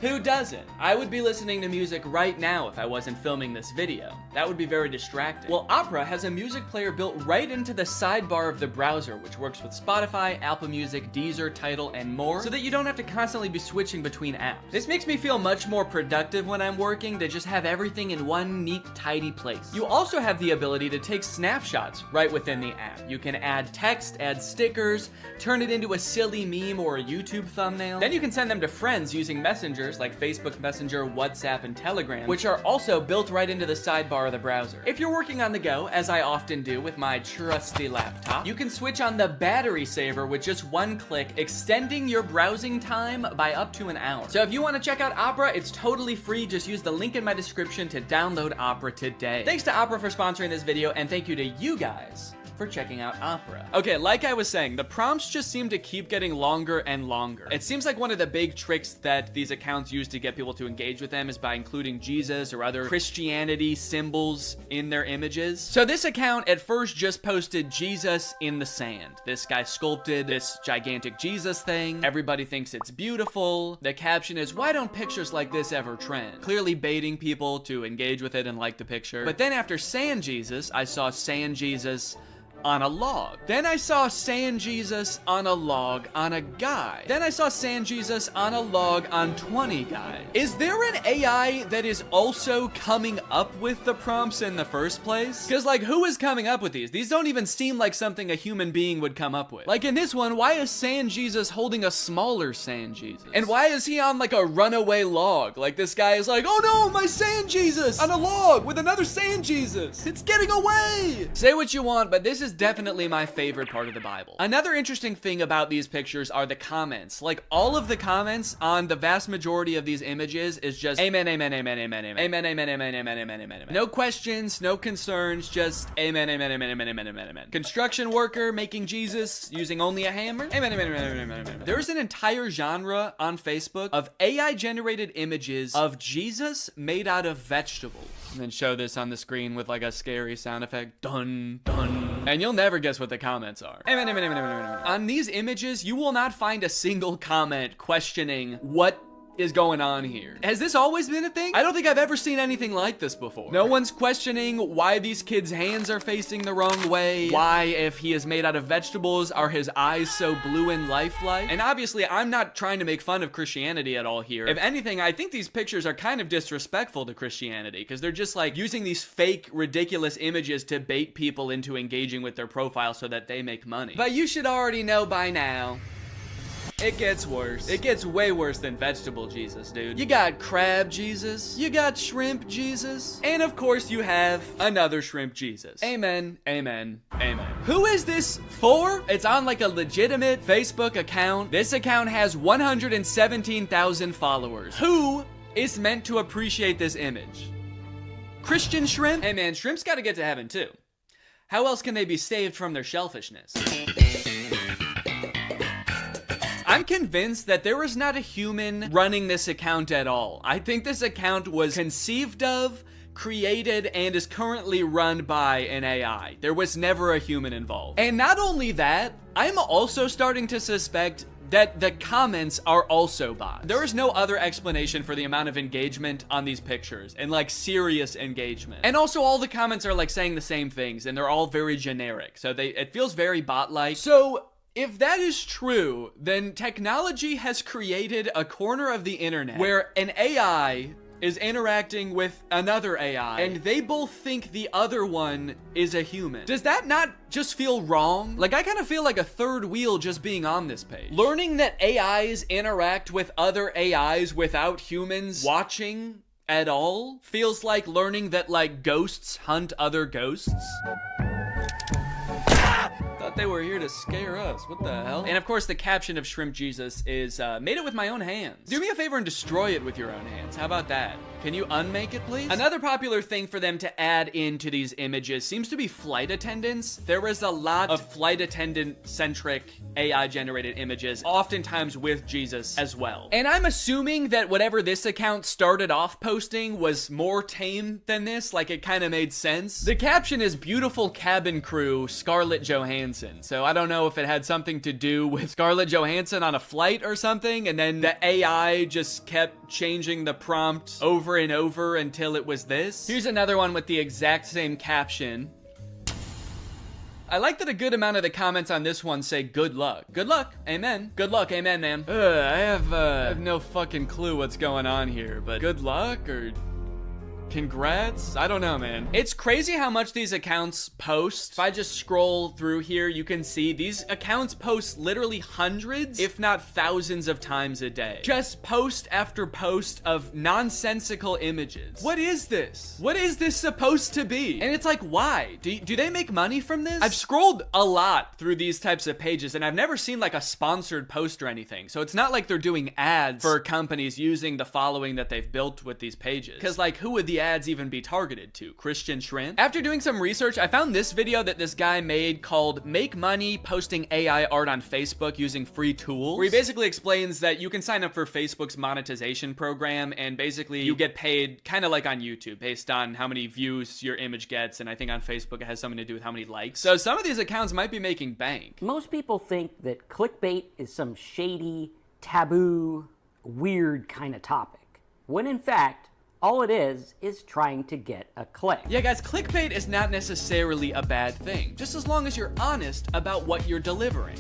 Speaker 1: Who doesn't? I would be listening to music right now if I wasn't filming this video. That would be very distracting. Well, Opera has a music player built right into the sidebar of the browser, which works with Spotify, Apple Music, Deezer, Tidal, and more, so that you don't have to constantly be switching between apps. This makes me feel much more productive when I'm working to just have everything in one neat, tidy place. You also have the ability to take snapshots right within the app. You can add text, add stickers, turn it into a silly meme or a YouTube thumbnail. Then you can send them to friends using messengers like Facebook Messenger, WhatsApp, and Telegram, which are also built right into the sidebar of the browser. If you're working on the go, as I often do with my trusty laptop, you can switch on the battery saver with just one click, extending your browsing time by up to an hour. So if you want to check out Opera, it's totally free. Just use the link in my description to download Opera today. Thanks to Opera for sponsoring this video, and thank you to you guys for checking out Opera. Okay, like I was saying, the prompts just seem to keep getting longer and longer. It seems like one of the big tricks that these accounts use to get people to engage with them is by including Jesus or other Christianity symbols in their images. So this account at first just posted Jesus in the sand. This guy sculpted this gigantic Jesus thing. Everybody thinks it's beautiful. The caption is, "Why don't pictures like this ever trend?" Clearly baiting people to engage with it and like the picture. But then after Sand Jesus, I saw Sand Jesus on a log. Then I saw Sand Jesus on a log on a guy. Then I saw Sand Jesus on a log on 20 guys. Is there an AI that is also coming up with the prompts in the first place? Because like, who is coming up with these? These don't even seem like something a human being would come up with. Like in this one, why is Sand Jesus holding a smaller Sand Jesus? And why is he on like a runaway log? Like this guy is like, oh no, my Sand Jesus on a log with another Sand Jesus. It's getting away. Say what you want, but this is definitely my favorite part of the Bible. Another interesting thing about these pictures are the comments. Like all of the comments on the vast majority of these images is just amen, amen, amen, amen, amen, amen, amen, amen, amen, amen, amen. No questions, no concerns, just amen, amen, amen, amen, amen, amen, amen. Construction worker making Jesus using only a hammer. Amen, amen, amen, amen, amen, amen. There's an entire genre on Facebook of AI generated images of Jesus made out of vegetables. And then show this on the screen with like a scary sound effect. Dun, dun. And you'll never guess what the comments are. Amen, amen, amen, amen, amen, amen. On these images, you will not find a single comment questioning what is going on here? Has this always been a thing? I don't think I've ever seen anything like this before. No one's questioning why these kids' hands are facing the wrong way. Why, if he is made out of vegetables, are his eyes so blue and lifelike? And obviously, I'm not trying to make fun of Christianity at all here. If anything, I think these pictures are kind of disrespectful to Christianity because they're just like using these fake, ridiculous images to bait people into engaging with their profile so that they make money. But you should already know by now, it gets worse. It gets way worse than vegetable Jesus, dude. You got crab Jesus, you got shrimp Jesus, and of course you have another shrimp Jesus. Amen, amen, amen. Who is this for? It's on like a legitimate Facebook account. This account has 117,000 followers. Who is meant to appreciate this image? Christian shrimp? Hey man, shrimps gotta get to heaven too. How else can they be saved from their shellfishness? I'm convinced that there was not a human running this account at all. I think this account was conceived of, created, and is currently run by an AI. There was never a human involved. And not only that, I'm also starting to suspect that the comments are also bots. There is no other explanation for the amount of engagement on these pictures, and like serious engagement. And also all the comments are like saying the same things, and they're all very generic. So it feels very bot-like. So if that is true, then technology has created a corner of the internet where an AI is interacting with another AI, and they both think the other one is a human. Does that not just feel wrong? Like, I kind of feel like a third wheel just being on this page. Learning that AIs interact with other AIs without humans watching at all feels like learning that, like, ghosts hunt other ghosts. Thought they were here to scare us. What the hell? And of course, the caption of Shrimp Jesus is, made it with my own hands. Do me a favor and destroy it with your own hands. How about that? Can you unmake it, please? Another popular thing for them to add into these images seems to be flight attendants. There was a lot of flight attendant-centric AI-generated images, oftentimes with Jesus as well. And I'm assuming that whatever this account started off posting was more tame than this, like it kind of made sense. The caption is beautiful cabin crew, Scarlett Johansson. So I don't know if it had something to do with Scarlett Johansson on a flight or something, and then the AI just kept changing the prompt over and over until it was this. Here's another one with the exact same caption. I like that a good amount of the comments on this one say good luck. Good luck, amen. Good luck, amen, ma'am. I have no fucking clue what's going on here, but good luck or congrats? I don't know, man. It's crazy how much these accounts post. If I just scroll through here, you can see these accounts post literally hundreds, if not thousands of times a day. Just post after post of nonsensical images. What is this? What is this supposed to be? And it's like, why? Do they make money from this? I've scrolled a lot through these types of pages, and I've never seen like a sponsored post or anything. So it's not like they're doing ads for companies using the following that they've built with these pages. Because like, who would the ads even be targeted to? Christian shrimp? After doing some research, I found this video that this guy made called Make Money Posting AI Art on Facebook Using Free Tools, where he basically explains that you can sign up for Facebook's monetization program, and basically you get paid kind of like on YouTube based on how many views your image gets, and I think on Facebook it has something to do with how many likes. So some of these accounts might be making bank.
Speaker 13: Most people think that clickbait is some shady, taboo, weird kind of topic, when in fact, all it is trying to get a click.
Speaker 1: Yeah, guys, clickbait is not necessarily a bad thing, just as long as you're honest about what you're delivering.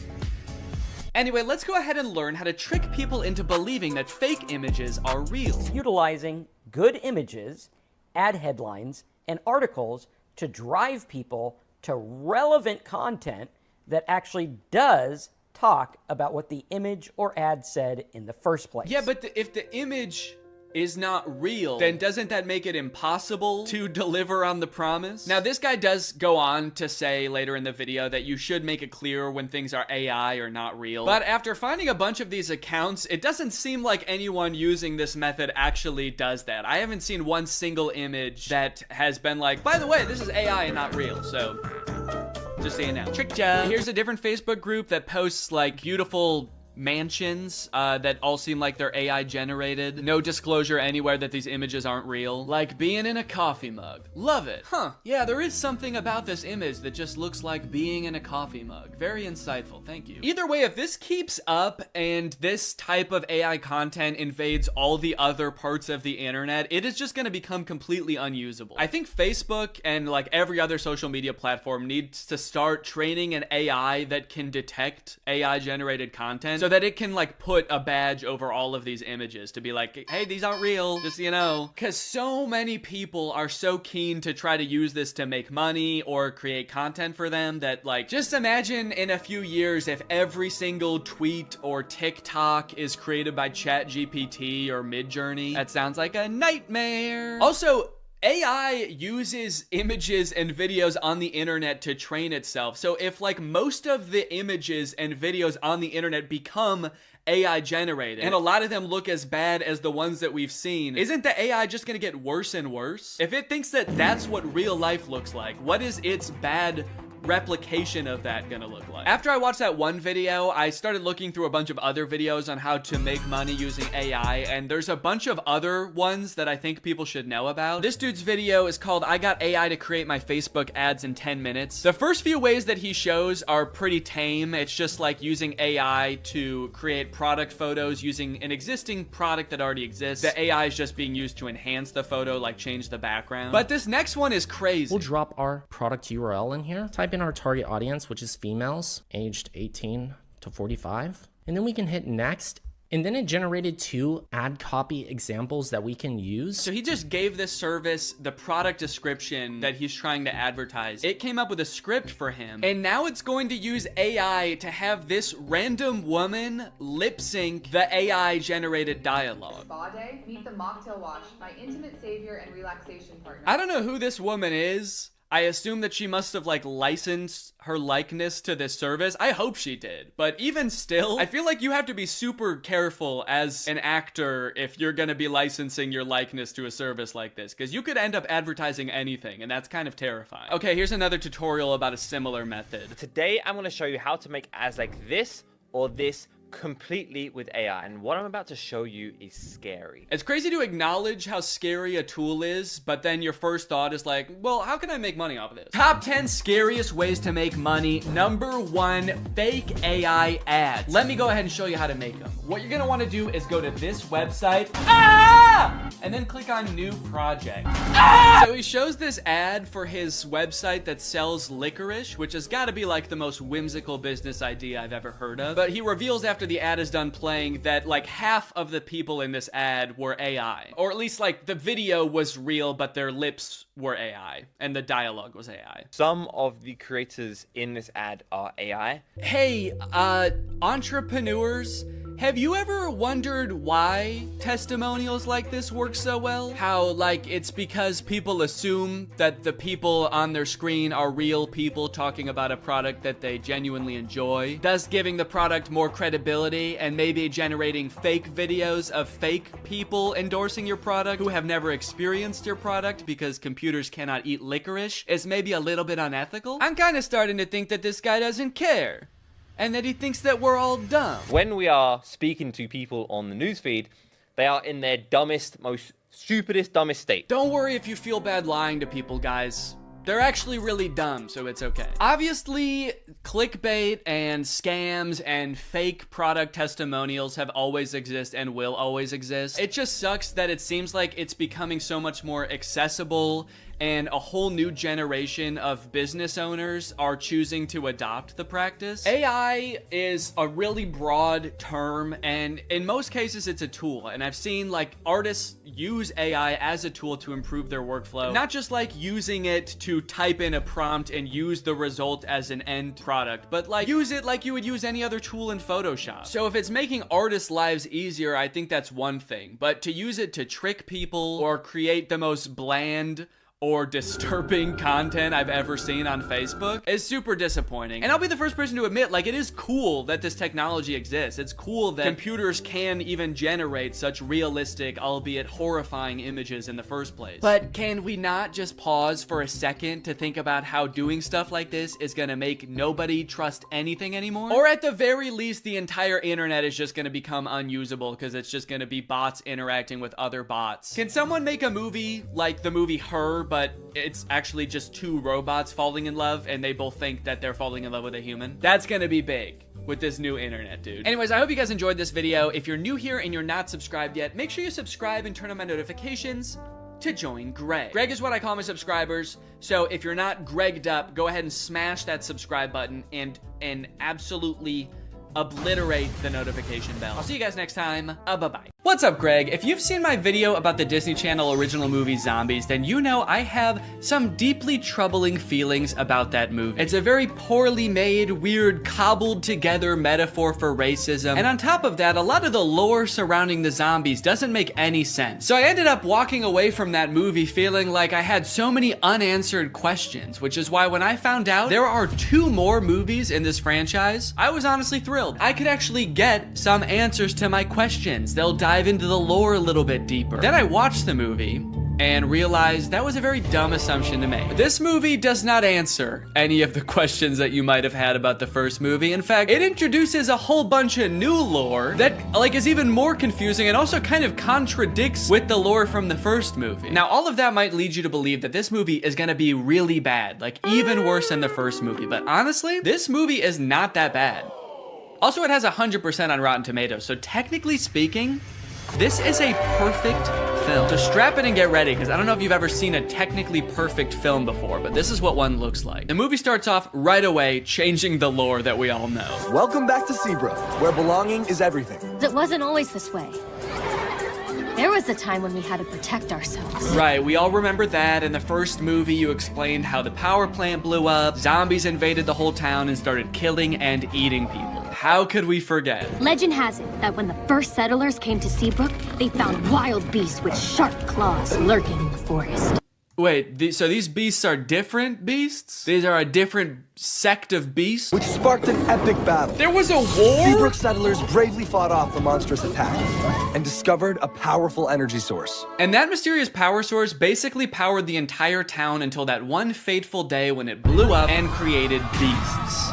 Speaker 1: Anyway, let's go ahead and learn how to trick people into believing that fake images are real.
Speaker 13: Utilizing good images, ad headlines, and articles to drive people to relevant content that actually does talk about what the image or ad said in the first place.
Speaker 1: Yeah, but if the image is not real, then doesn't that make it impossible to deliver on the promise? Now, this guy does go on to say later in the video that you should make it clear when things are AI or not real. But after finding a bunch of these accounts, it doesn't seem like anyone using this method actually does that. I haven't seen one single image that has been like, by the way, this is AI and not real, so just saying now. Trick job. Here's a different Facebook group that posts like beautiful mansions that all seem like they're AI generated. No disclosure anywhere that these images aren't real. Like being in a coffee mug. Love it. Huh. Yeah, there is something about this image that just looks like being in a coffee mug. Very insightful. Thank you. Either way, if this keeps up and this type of AI content invades all the other parts of the internet, it is just going to become completely unusable. I think Facebook and like every other social media platform needs to start training an AI that can detect AI generated content so that it can like put a badge over all of these images to be like, hey, these aren't real, just, you know, because so many people are so keen to try to use this to make money or create content for them that, like, just imagine in a few years if every single tweet or TikTok is created by ChatGPT or Midjourney. That sounds like a nightmare. Also, AI uses images and videos on the internet to train itself. So if like most of the images and videos on the internet become AI generated, and a lot of them look as bad as the ones that we've seen, isn't the AI just gonna get worse and worse? If it thinks that that's what real life looks like, what is its bad replication of that gonna look like? After I watched that one video, I started looking through a bunch of other videos on how to make money using AI, and there's a bunch of other ones that I think people should know about. This dude's video is called I Got AI to Create My Facebook Ads in 10 Minutes. The first few ways that he shows are pretty tame. It's just like using AI to create product photos using an existing product that already exists. The AI is just being used to enhance the photo, like change the background. But this next one is crazy.
Speaker 14: We'll drop our product URL in here. Type in our target audience, which is females aged 18 to 45. And then we can hit next. And then it generated 2 ad copy examples that we can use.
Speaker 1: So he just gave this service the product description that he's trying to advertise. It came up with a script for him. And now it's going to use AI to have this random woman lip sync the AI generated dialogue.
Speaker 15: Spa day, meet the mocktail wash, my intimate savior and relaxation partner.
Speaker 1: I don't know who this woman is. I assume that she must have like licensed her likeness to this service. I hope she did. But even still, I feel like you have to be super careful as an actor if you're gonna be licensing your likeness to a service like this, because you could end up advertising anything, and that's kind of terrifying. Okay, here's another tutorial about a similar method.
Speaker 22: Today, I'm gonna show you how to make ads like this or this completely with AI, and what I'm about to show you is scary.
Speaker 1: It's crazy to acknowledge how scary a tool is, but then your first thought is like, well, how can I make money off of this? Top 10 scariest ways to make money. Number 1, fake AI ads. Let me go ahead and show you how to make them. What you're gonna wanna do is go to this website, and then click on new project. So he shows this ad for his website that sells licorice, which has gotta be like the most whimsical business idea I've ever heard of. But he reveals after the ad is done playing that like half of the people in this ad were AI. Or at least like the video was real, but their lips were AI and the dialogue was AI.
Speaker 22: Some of the creators in this ad are AI.
Speaker 1: Hey, entrepreneurs, have you ever wondered why testimonials like this work so well? How, like, it's because people assume that the people on their screen are real people talking about a product that they genuinely enjoy, thus giving the product more credibility and maybe generating fake videos of fake people endorsing your product who have never experienced your product because computers cannot eat licorice is maybe a little bit unethical? I'm kind of starting to think that this guy doesn't care, and that he thinks that we're all dumb.
Speaker 22: When we are speaking to people on the newsfeed, they are in their dumbest, most stupidest, dumbest state.
Speaker 1: Don't worry if you feel bad lying to people, guys. They're actually really dumb, so it's okay. Obviously, clickbait and scams and fake product testimonials have always existed and will always exist. It just sucks that it seems like it's becoming so much more accessible and a whole new generation of business owners are choosing to adopt the practice. AI is a really broad term, and in most cases it's a tool, and I've seen like artists use AI as a tool to improve their workflow, not just like using it to type in a prompt and use the result as an end product, but like use it like you would use any other tool in Photoshop. So if it's making artists' lives easier, I think that's one thing, but to use it to trick people or create the most bland or disturbing content I've ever seen on Facebook is super disappointing. And I'll be the first person to admit, like, it is cool that this technology exists. It's cool that computers can even generate such realistic, albeit horrifying images in the first place. But can we not just pause for a second to think about how doing stuff like this is gonna make nobody trust anything anymore? Or at the very least, the entire internet is just gonna become unusable because it's just gonna be bots interacting with other bots. Can someone make a movie like the movie Her, but it's actually just two robots falling in love and they both think that they're falling in love with a human? That's gonna be big with this new internet, dude. Anyways, I hope you guys enjoyed this video. If you're new here and you're not subscribed yet, make sure you subscribe and turn on my notifications to join Greg. Greg is what I call my subscribers. So if you're not Gregged up, go ahead and smash that subscribe button and absolutely obliterate the notification bell. I'll see you guys next time. Bye-bye. What's up, Greg? If you've seen my video about the Disney Channel original movie Zombies, then you know I have some deeply troubling feelings about that movie. It's a very poorly made, weird, cobbled together metaphor for racism. And on top of that, a lot of the lore surrounding the zombies doesn't make any sense. So I ended up walking away from that movie feeling like I had so many unanswered questions, which is why when I found out there are 2 more movies in this franchise, I was honestly thrilled. I could actually get some answers to my questions. They'll dive into the lore a little bit deeper. Then I watched the movie and realized that was a very dumb assumption to make. This movie does not answer any of the questions that you might have had about the first movie. In fact, it introduces a whole bunch of new lore that like is even more confusing and also kind of contradicts with the lore from the first movie. Now, all of that might lead you to believe that this movie is gonna be really bad, like even worse than the first movie. But honestly, this movie is not that bad. Also, it has 100% on Rotten Tomatoes, so technically speaking, this is a perfect film. So strap in and get ready, because I don't know if you've ever seen a technically perfect film before, but this is what one looks like. The movie starts off right away, changing the lore that we all know.
Speaker 10: Welcome back to Seabrook, where belonging is everything.
Speaker 5: It wasn't always this way. There was a time when we had to protect ourselves.
Speaker 1: Right, we all remember that. In the first movie, you explained how the power plant blew up, zombies invaded the whole town and started killing and eating people. How could we forget?
Speaker 5: Legend has it that when the first settlers came to Seabrook, they found wild beasts with sharp claws lurking in the forest.
Speaker 1: Wait, so these beasts are different beasts? These are a different sect of beasts?
Speaker 10: Which sparked an epic battle.
Speaker 1: There was a war?
Speaker 10: Seabrook settlers bravely fought off the monstrous attack and discovered a powerful energy source.
Speaker 1: And that mysterious power source basically powered the entire town until that one fateful day when it blew up and created beasts.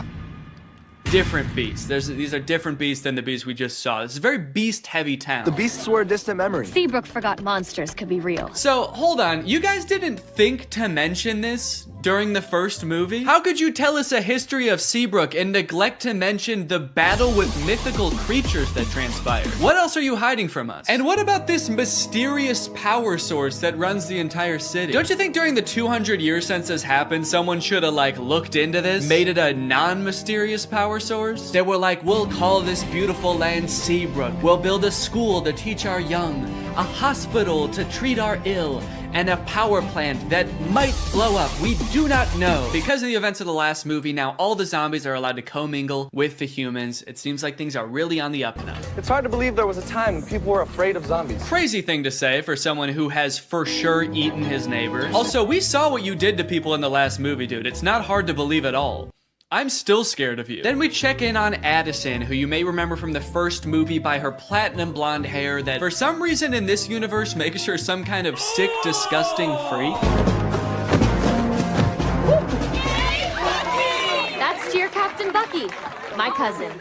Speaker 1: Different beasts. These are different beasts than the beasts we just saw. This is a very beast-heavy town.
Speaker 10: The beasts were a distant memory.
Speaker 5: Seabrook forgot monsters could be real.
Speaker 1: So, hold on. You guys didn't think to mention this during the first movie? How could you tell us a history of Seabrook and neglect to mention the battle with mythical creatures that transpired? What else are you hiding from us? And what about this mysterious power source that runs the entire city? Don't you think during the 200 years since this happened, someone should have like looked into this, made it a non-mysterious power source? They were like, we'll call this beautiful land Seabrook. We'll build a school to teach our young, a hospital to treat our ill, and a power plant that might blow up. We do not know. Because of the events of the last movie, now all the zombies are allowed to commingle with the humans. It seems like things are really on the up and up.
Speaker 10: It's hard to believe there was a time when people were afraid of zombies.
Speaker 1: Crazy thing to say for someone who has for sure eaten his neighbors. Also, we saw what you did to people in the last movie, dude. It's not hard to believe at all. I'm still scared of you. Then we check in on Addison, who you may remember from the first movie by her platinum blonde hair that for some reason in this universe makes her some kind of sick, disgusting freak.
Speaker 5: That's Cheer Captain Bucky, my cousin.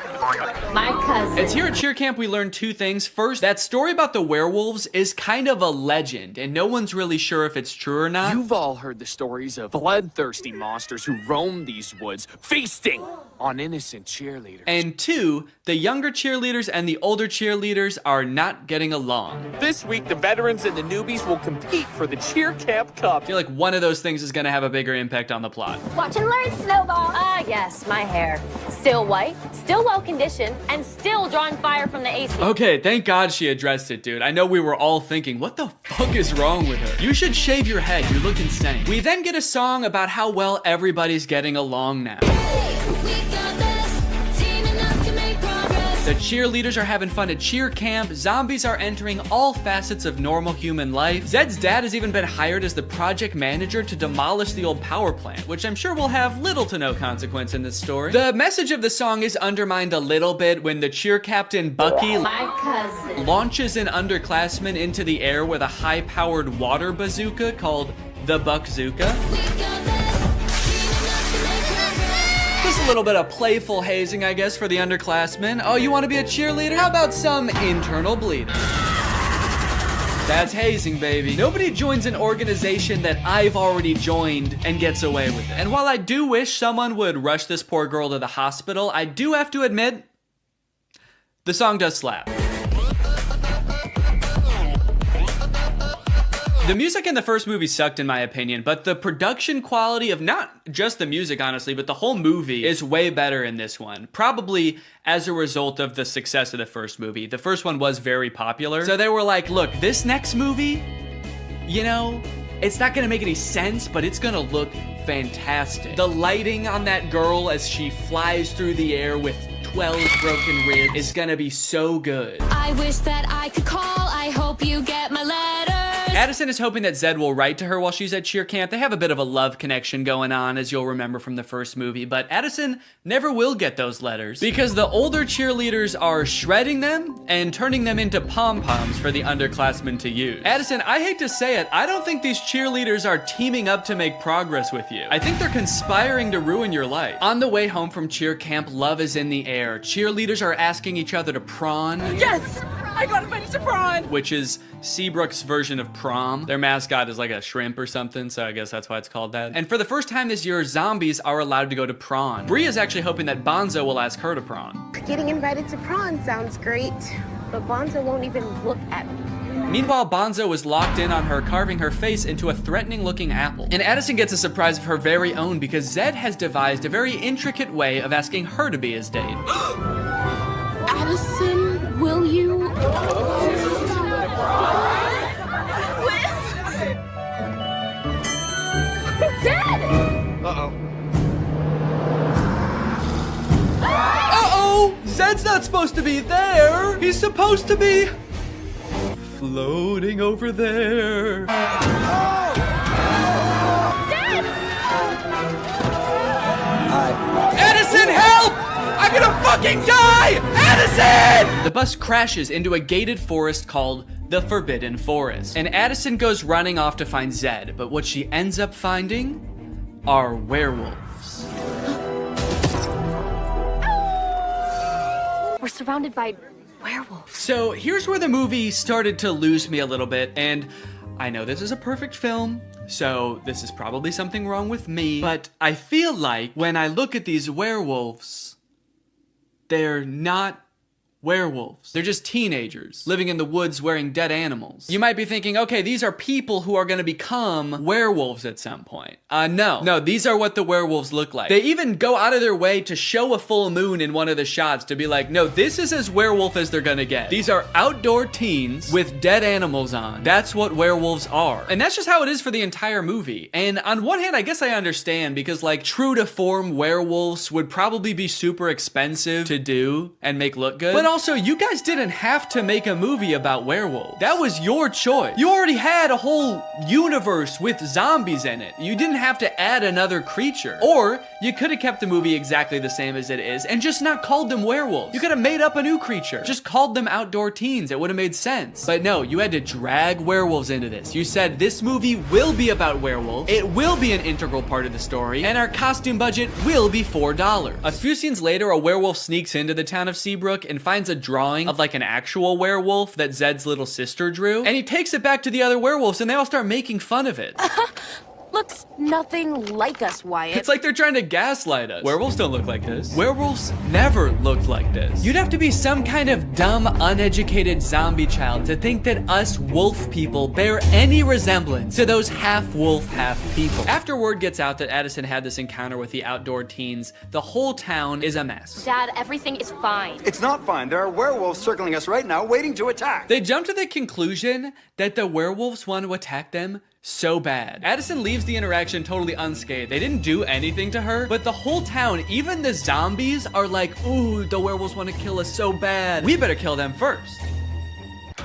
Speaker 5: My cousin.
Speaker 1: It's here at Cheer Camp we learned 2 things. First, that story about the werewolves is kind of a legend, and no one's really sure if it's true or not.
Speaker 17: You've all heard the stories of bloodthirsty monsters who roam these woods, feasting on innocent cheerleaders.
Speaker 1: And 2, the younger cheerleaders and the older cheerleaders are not getting along.
Speaker 17: This week, the veterans and the newbies will compete for the Cheer Camp Cup.
Speaker 1: I feel like one of those things is gonna have a bigger impact on the plot.
Speaker 5: Watch and learn, Snowball. Ah, yes, my hair. Still white, still well-conditioned, and still drawing fire from the AC.
Speaker 1: Okay, thank God she addressed it, dude. I know we were all thinking, what the fuck is wrong with her? You should shave your head, you look insane. We then get a song about how well everybody's getting along now. The cheerleaders are having fun at cheer camp. Zombies are entering all facets of normal human life. Zed's dad has even been hired as the project manager to demolish the old power plant, which I'm sure will have little to no consequence in this story. The message of the song is undermined a little bit when the cheer captain Bucky launches an underclassman into the air with a high-powered water bazooka called the Buckzooka. Just a little bit of playful hazing, I guess, for the underclassmen. Oh, you want to be a cheerleader? How about some internal bleeding? That's hazing, baby. Nobody joins an organization that I've already joined and gets away with it. And while I do wish someone would rush this poor girl to the hospital, I do have to admit, the song does slap. The music in the first movie sucked in my opinion, but the production quality of not just the music, honestly, but the whole movie is way better in this one. Probably as a result of the success of the first movie. The first one was very popular. So they were like, look, this next movie, you know, it's not gonna make any sense, but it's gonna look fantastic. The lighting on that girl as she flies through the air with 12 broken ribs is gonna be so good.
Speaker 19: I wish that I could call. I hope you get my letter.
Speaker 1: Addison is hoping that Zed will write to her while she's at cheer camp. They have a bit of a love connection going on, as you'll remember from the first movie, but Addison never will get those letters because the older cheerleaders are shredding them and turning them into pom-poms for the underclassmen to use. Addison, I hate to say it, I don't think these cheerleaders are teaming up to make progress with you. I think they're conspiring to ruin your life. On the way home from cheer camp, love is in the air. Cheerleaders are asking each other to prawn.
Speaker 11: Yes! I got invited to prawn!
Speaker 1: Which is Seabrook's version of prom. Their mascot is like a shrimp or something, so I guess that's why it's called that. And for the first time this year, zombies are allowed to go to prawn. Bree is actually hoping that Bonzo will ask her to prawn.
Speaker 16: Getting invited to prawn sounds great, but Bonzo won't even look at me.
Speaker 1: Meanwhile, Bonzo is locked in on her, carving her face into a threatening-looking apple. And Addison gets a surprise of her very own because Zed has devised a very intricate way of asking her to be his date.
Speaker 16: Addison, will you?
Speaker 19: Dad!
Speaker 2: Uh-oh.
Speaker 1: Uh-oh! Zed's not supposed to be there! He's supposed to be floating over there. Addison, help! I'm gonna fucking die! Addison! The bus crashes into a gated forest called the Forbidden Forest. And Addison goes running off to find Zed, but what she ends up finding are werewolves.
Speaker 5: We're surrounded by werewolves.
Speaker 1: So here's where the movie started to lose me a little bit, and I know this is a perfect film, so this is probably something wrong with me, but I feel like when I look at these werewolves, they're not werewolves. They're just teenagers living in the woods wearing dead animals. You might be thinking, okay, these are people who are gonna become werewolves at some point. No, these are what the werewolves look like. They even go out of their way to show a full moon in one of the shots to be like, no, this is as werewolf as they're gonna get. These are outdoor teens with dead animals on. That's what werewolves are. And that's just how it is for the entire movie. And on one hand, I guess I understand because like true to form werewolves would probably be super expensive to do and make look good. But also, you guys didn't have to make a movie about werewolves. That was your choice. You already had a whole universe with zombies in it. You didn't have to add another creature. Or you could have kept the movie exactly the same as it is and just not called them werewolves. You could have made up a new creature. Just called them outdoor teens. It would have made sense. But no, you had to drag werewolves into this. You said this movie will be about werewolves. It will be an integral part of the story. And our costume budget will be $4. A few scenes later, a werewolf sneaks into the town of Seabrook and finds a drawing of like an actual werewolf that Zed's little sister drew. And he takes it back to the other werewolves and they all start making fun of it.
Speaker 5: Looks nothing like us, Wyatt.
Speaker 1: It's like they're trying to gaslight us. Werewolves don't look like this. Werewolves never looked like this. You'd have to be some kind of dumb, uneducated zombie child to think that us wolf people bear any resemblance to those half wolf, half people. After word gets out that Addison had this encounter with the outdoor teens, the whole town is a mess.
Speaker 5: Dad, everything is fine.
Speaker 18: It's not fine. There are werewolves circling us right now, waiting to attack.
Speaker 1: They jump to the conclusion that the werewolves want to attack them so bad. Addison leaves the interaction totally unscathed. They didn't do anything to her, but the whole town, even the zombies, are like, ooh, the werewolves want to kill us so bad. We better kill them first.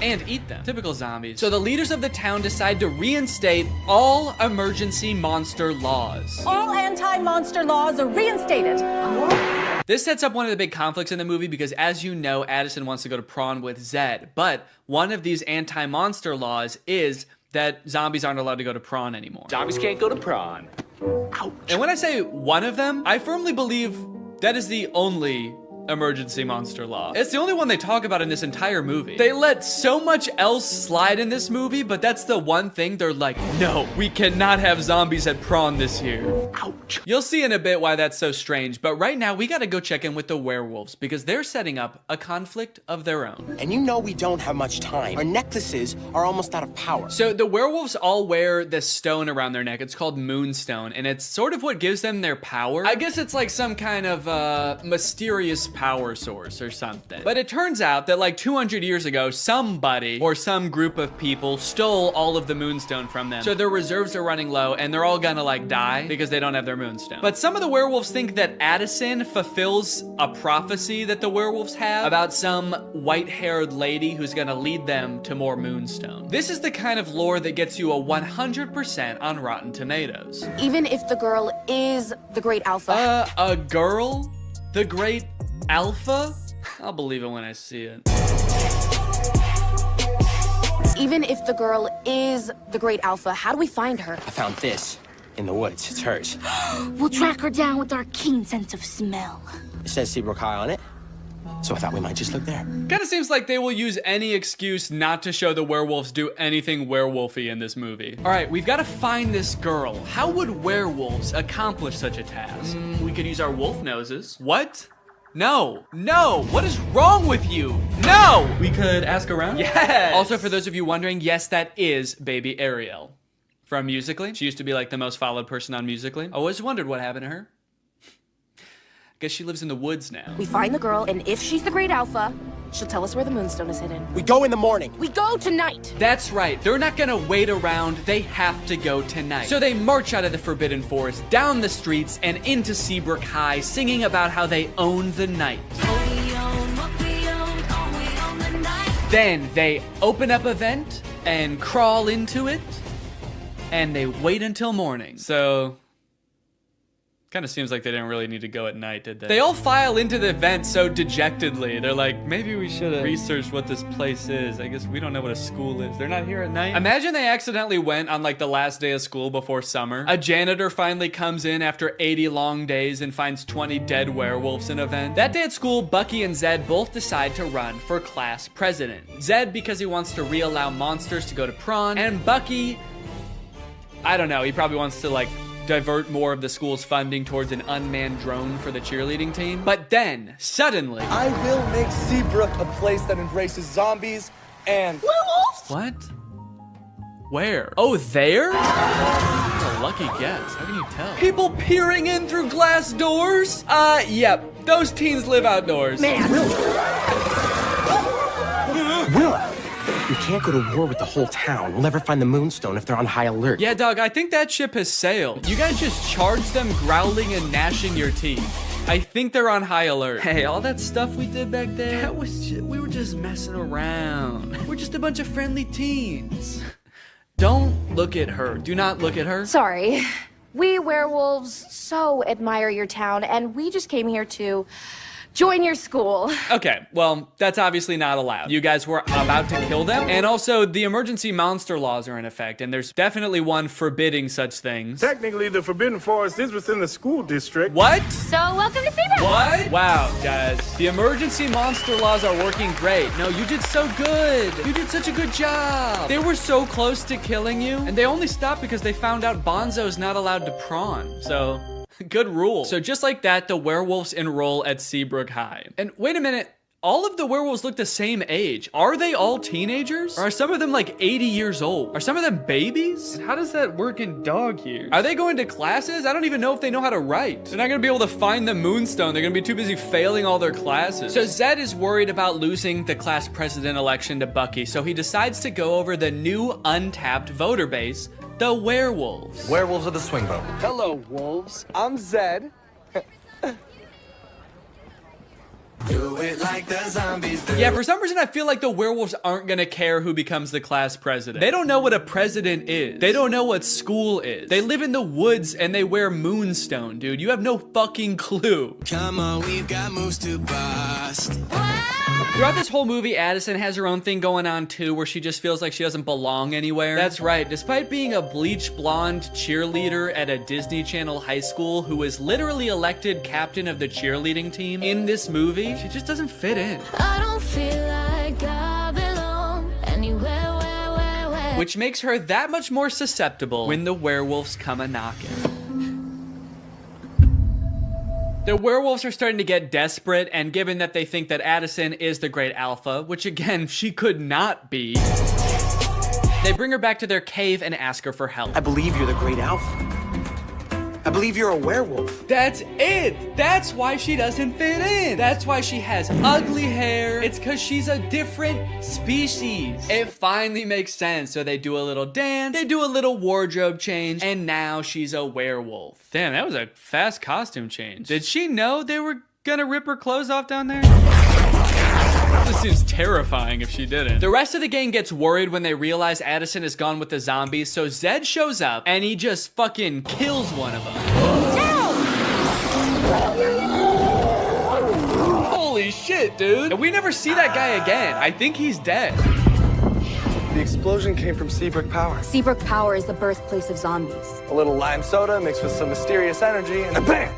Speaker 1: And eat them. Typical zombies. So the leaders of the town decide to reinstate all emergency monster laws.
Speaker 12: All anti-monster laws are reinstated.
Speaker 1: This sets up one of the big conflicts in the movie because, as you know, Addison wants to go to prom with Zed, but one of these anti-monster laws is that zombies aren't allowed to go to prom anymore.
Speaker 17: Zombies can't go to prom.
Speaker 1: Ouch. And when I say one of them, I firmly believe that is the only emergency monster law. It's the only one they talk about in this entire movie. They let so much else slide in this movie, but that's the one thing they're like, no, we cannot have zombies at prom this year. Ouch. You'll see in a bit why that's so strange, but right now we gotta go check in with the werewolves because they're setting up a conflict of their own.
Speaker 20: And you know we don't have much time. Our necklaces are almost out of power.
Speaker 1: So the werewolves all wear this stone around their neck. It's called Moonstone, and it's sort of what gives them their power. I guess it's like some kind of mysterious power source or something. But it turns out that like 200 years ago, somebody or some group of people stole all of the Moonstone from them. So their reserves are running low and they're all gonna like die because they don't have their Moonstone. But some of the werewolves think that Addison fulfills a prophecy that the werewolves have about some white-haired lady who's gonna lead them to more Moonstone. This is the kind of lore that gets you a 100% on Rotten Tomatoes.
Speaker 5: Even if the girl is the great alpha.
Speaker 1: A girl? The great alpha? I'll believe it when I see it.
Speaker 5: Even if the girl is the great alpha, how do we find her?
Speaker 20: I found this in the woods. It's hers.
Speaker 5: We'll track her down with our keen sense of smell.
Speaker 20: It says Seabrook High on it, so I thought we might just look there.
Speaker 1: Kinda seems like they will use any excuse not to show the werewolves do anything werewolfy in this movie. All right, we've gotta find this girl. How would werewolves accomplish such a task? We could use our wolf noses. What? No, no, what is wrong with you? No! We could ask around? Yes! Also, for those of you wondering, yes, that is baby Ariel from Musical.ly. She used to be like the most followed person on Musical.ly. I always wondered what happened to her. Guess she lives in the woods now.
Speaker 5: We find the girl, and if she's the great alpha, she'll tell us where the Moonstone is hidden.
Speaker 20: We go in the morning.
Speaker 5: We go tonight.
Speaker 1: That's right. They're not gonna wait around. They have to go tonight. So they march out of the Forbidden Forest, down the streets, and into Seabrook High, singing about how they own the night. Then they open up a vent and crawl into it, and they wait until morning. So kind of seems like they didn't really need to go at night, did they? They all file into the vent so dejectedly. They're like, maybe we should have researched what this place is. I guess we don't know what a school is. They're not here at night. Imagine they accidentally went on like the last day of school before summer. A janitor finally comes in after 80 long days and finds 20 dead werewolves in a vent. That day at school, Bucky and Zed both decide to run for class president. Zed because he wants to re-allow monsters to go to prom, and Bucky, I don't know, he probably wants to like divert more of the school's funding towards an unmanned drone for the cheerleading team. But then, suddenly,
Speaker 10: I will make Seabrook a place that embraces zombies and werewolves.
Speaker 1: What? Where? Oh, there? What a lucky guess. How can you tell? People peering in through glass doors? Yep. Those teens live outdoors.
Speaker 20: Man. Willa, we can't go to war with the whole town. We'll never find the Moonstone if they're on high alert.
Speaker 1: Yeah, dog, I think that ship has sailed. You guys just charged them growling and gnashing your teeth. I think they're on high alert. Hey, all that stuff we did back there, that was we were just messing around. We're just a bunch of friendly teens. Don't look at her. Do not look at her.
Speaker 5: Sorry. We werewolves so admire your town, and we just came here to join your school.
Speaker 1: Okay, well, that's obviously not allowed. You guys were about to kill them, and also the emergency monster laws are in effect, and there's definitely one forbidding such things.
Speaker 2: Technically, the Forbidden Forest is within the school district.
Speaker 1: What?
Speaker 5: So welcome to Seabrook.
Speaker 1: What? Wow, guys. The emergency monster laws are working great. No, you did so good. You did such a good job. They were so close to killing you, and they only stopped because they found out Bonzo's not allowed to prawn. So good rule. So just like that, the werewolves enroll at Seabrook High. And wait a minute, All of the werewolves look the same age. Are they all teenagers? Or are some of them like 80 years old? Are some of them babies? And how does that work in dog years? Are they going to classes? I don't even know if they know how to write. They're not gonna be able to find the moonstone. They're gonna be too busy failing all their classes. So Zed is worried about losing the class president election to Bucky, so he decides to go over the new untapped voter base, the werewolves.
Speaker 10: Werewolves of the swing vote.
Speaker 3: Hello, wolves. I'm Zed.
Speaker 1: Do it like the zombies do. Yeah, for some reason I feel like the werewolves aren't gonna care who becomes the class president. They don't know what a president is. They don't know what school is. They live in the woods and they wear moonstone, dude. You have no fucking clue. Come on, we've got moves to bust. Throughout this whole movie, Addison has her own thing going on too, where she just feels like she doesn't belong anywhere. That's right, despite being a bleach blonde cheerleader at a Disney Channel high school who was literally elected captain of the cheerleading team in this movie, she just doesn't fit in.
Speaker 19: I don't feel like I belong anywhere, where.
Speaker 1: Which makes her that much more susceptible when the werewolves come a-knocking. The werewolves are starting to get desperate, and given that they think that Addison is the great alpha, which again, she could not be, they bring her back to their cave and ask her for help.
Speaker 20: I believe you're the great alpha. I believe you're a werewolf.
Speaker 1: That's it. That's why she doesn't fit in. That's why she has ugly hair. It's because she's a different species. It finally makes sense. So they do a little dance, they do a little wardrobe change, and now she's a werewolf. Damn, that was a fast costume change. Did she know they were gonna rip her clothes off down there? This seems terrifying if she didn't. The rest of the gang gets worried when they realize Addison is gone with the zombies, so Zed shows up and he just fucking kills one of them. Holy shit, dude. And we never see that guy again. I think he's dead.
Speaker 3: The explosion came from Seabrook Power.
Speaker 9: Seabrook Power is the birthplace of zombies.
Speaker 3: A little lime soda mixed with some mysterious energy, and then bam!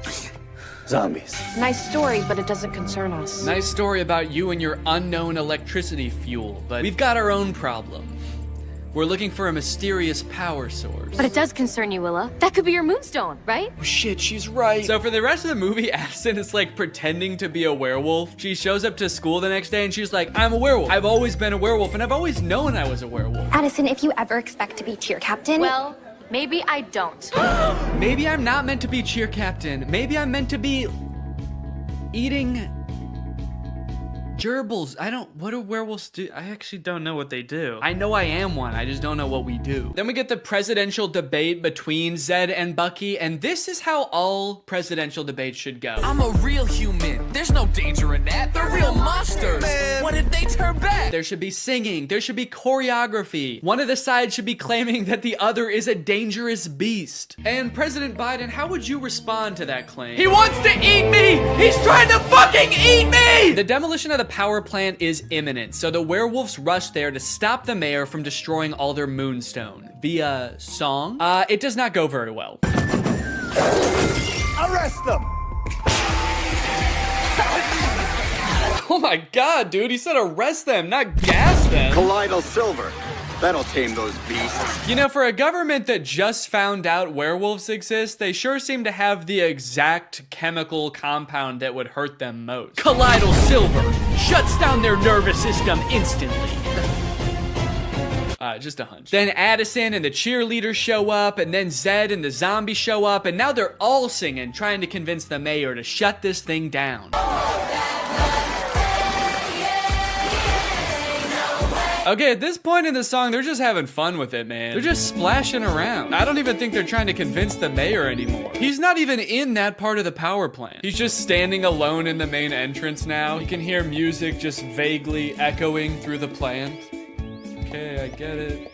Speaker 3: Zombies.
Speaker 9: Nice story, but it doesn't concern us.
Speaker 1: Nice story about you and your unknown electricity fuel, but we've got our own problem. We're looking for a mysterious power source.
Speaker 5: But it does concern you, Willa. That could be your moonstone, right?
Speaker 1: Oh, shit, she's right. So for the rest of the movie, Addison is like pretending to be a werewolf. She shows up to school the next day and she's like, I'm a werewolf. I've always been a werewolf and I've always known I was a werewolf.
Speaker 16: Addison, if you ever expect to be cheer captain...
Speaker 5: Well, maybe I don't.
Speaker 1: Maybe I'm not meant to be cheer captain. Maybe I'm meant to be eating gerbils. What do werewolves do? I actually don't know what they do. I know I am one, I just don't know what we do. Then we get the presidential debate between Zed and Bucky, and this is how all presidential debates should go.
Speaker 23: I'm a real human. There's no danger in that. They're real monsters. Man. What if they turn back?
Speaker 1: There should be singing, there should be choreography. One of the sides should be claiming that the other is a dangerous beast. And President Biden, how would you respond to that claim? He wants to eat me! He's trying to fucking eat me! The demolition of the power plant is imminent, so the werewolves rush there to stop the mayor from destroying all their moonstone. Via song? It does not go very well.
Speaker 3: Arrest them!
Speaker 1: Oh my god, dude, he said arrest them, not gas them.
Speaker 18: Colloidal silver. That'll tame those beasts.
Speaker 1: You know, for a government that just found out werewolves exist, they sure seem to have the exact chemical compound that would hurt them most. Colloidal silver shuts down their nervous system instantly. Just a hunch. Then Addison and the cheerleaders show up, and then Zed and the zombies show up, and now they're all singing, trying to convince the mayor to shut this thing down. Okay, at this point in the song, they're just having fun with it, man. They're just splashing around. I don't even think they're trying to convince the mayor anymore. He's not even in that part of the power plant. He's just standing alone in the main entrance now. You can hear music just vaguely echoing through the plant. Okay, I get it.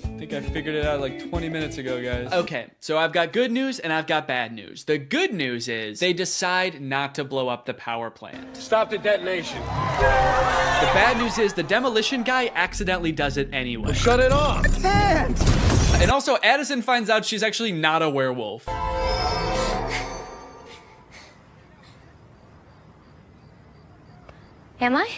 Speaker 1: I think I figured it out like 20 minutes ago, guys. Okay, so I've got good news and I've got bad news. The good news is they decide not to blow up the power plant.
Speaker 3: Stop the detonation.
Speaker 1: The bad news is the demolition guy accidentally does it anyway.
Speaker 3: Well, shut it off. I can't.
Speaker 1: And also, Addison finds out she's actually not a werewolf.
Speaker 5: Am I?